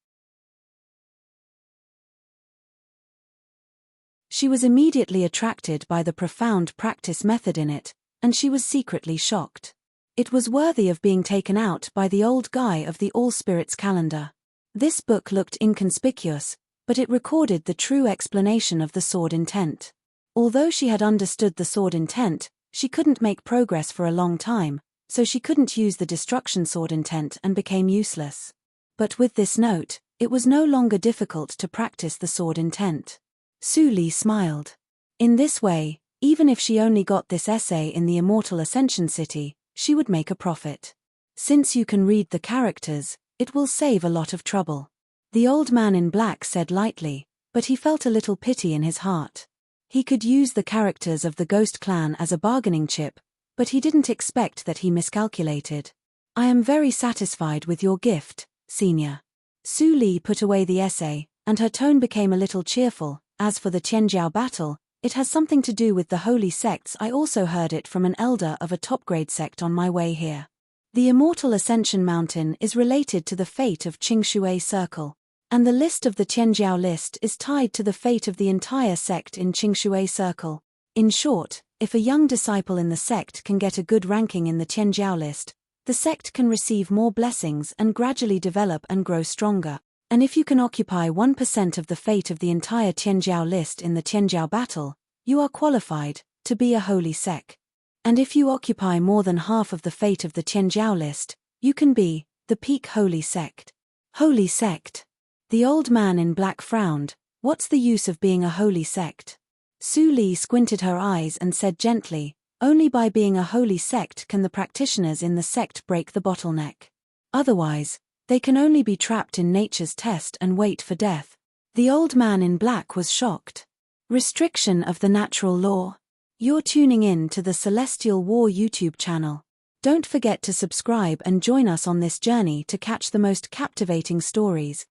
She was immediately attracted by the profound practice method in it, and she was secretly shocked. It was worthy of being taken out by the old guy of the All Spirits calendar. This book looked inconspicuous, but it recorded the true explanation of the sword intent. Although she had understood the sword intent, she couldn't make progress for a long time, so she couldn't use the destruction sword intent and became useless. But with this note, it was no longer difficult to practice the sword intent. Su Li smiled. In this way, even if she only got this essay in the Immortal Ascension City, she would make a profit. Since you can read the characters, it will save a lot of trouble. The old man in black said lightly, but he felt a little pity in his heart. He could use the characters of the Ghost Clan as a bargaining chip, but he didn't expect that he miscalculated. I am very satisfied with your gift, Senior. Su Li put away the essay, and her tone became a little cheerful. As for the Qianjiao battle, it has something to do with the holy sects. I also heard it from an elder of a top-grade sect on my way here. The Immortal Ascension Mountain is related to the fate of Qingshui Circle, and the list of the Qianjiao list is tied to the fate of the entire sect in Qingshui Circle. In short, if a young disciple in the sect can get a good ranking in the Qianjiao list, the sect can receive more blessings and gradually develop and grow stronger. And if you can occupy 1% of the fate of the entire Qianjiao list in the Qianjiao battle, you are qualified to be a holy sect. And if you occupy more than half of the fate of the Qianjiao list, you can be the peak holy sect. Holy sect. The old man in black frowned. What's the use of being a holy sect? Su Li squinted her eyes and said gently, only by being a holy sect can the practitioners in the sect break the bottleneck. Otherwise, they can only be trapped in nature's test and wait for death. The old man in black was shocked. Restriction of the natural law. You're tuning in to the Celestial War YouTube channel. Don't forget to subscribe and join us on this journey to catch the most captivating stories.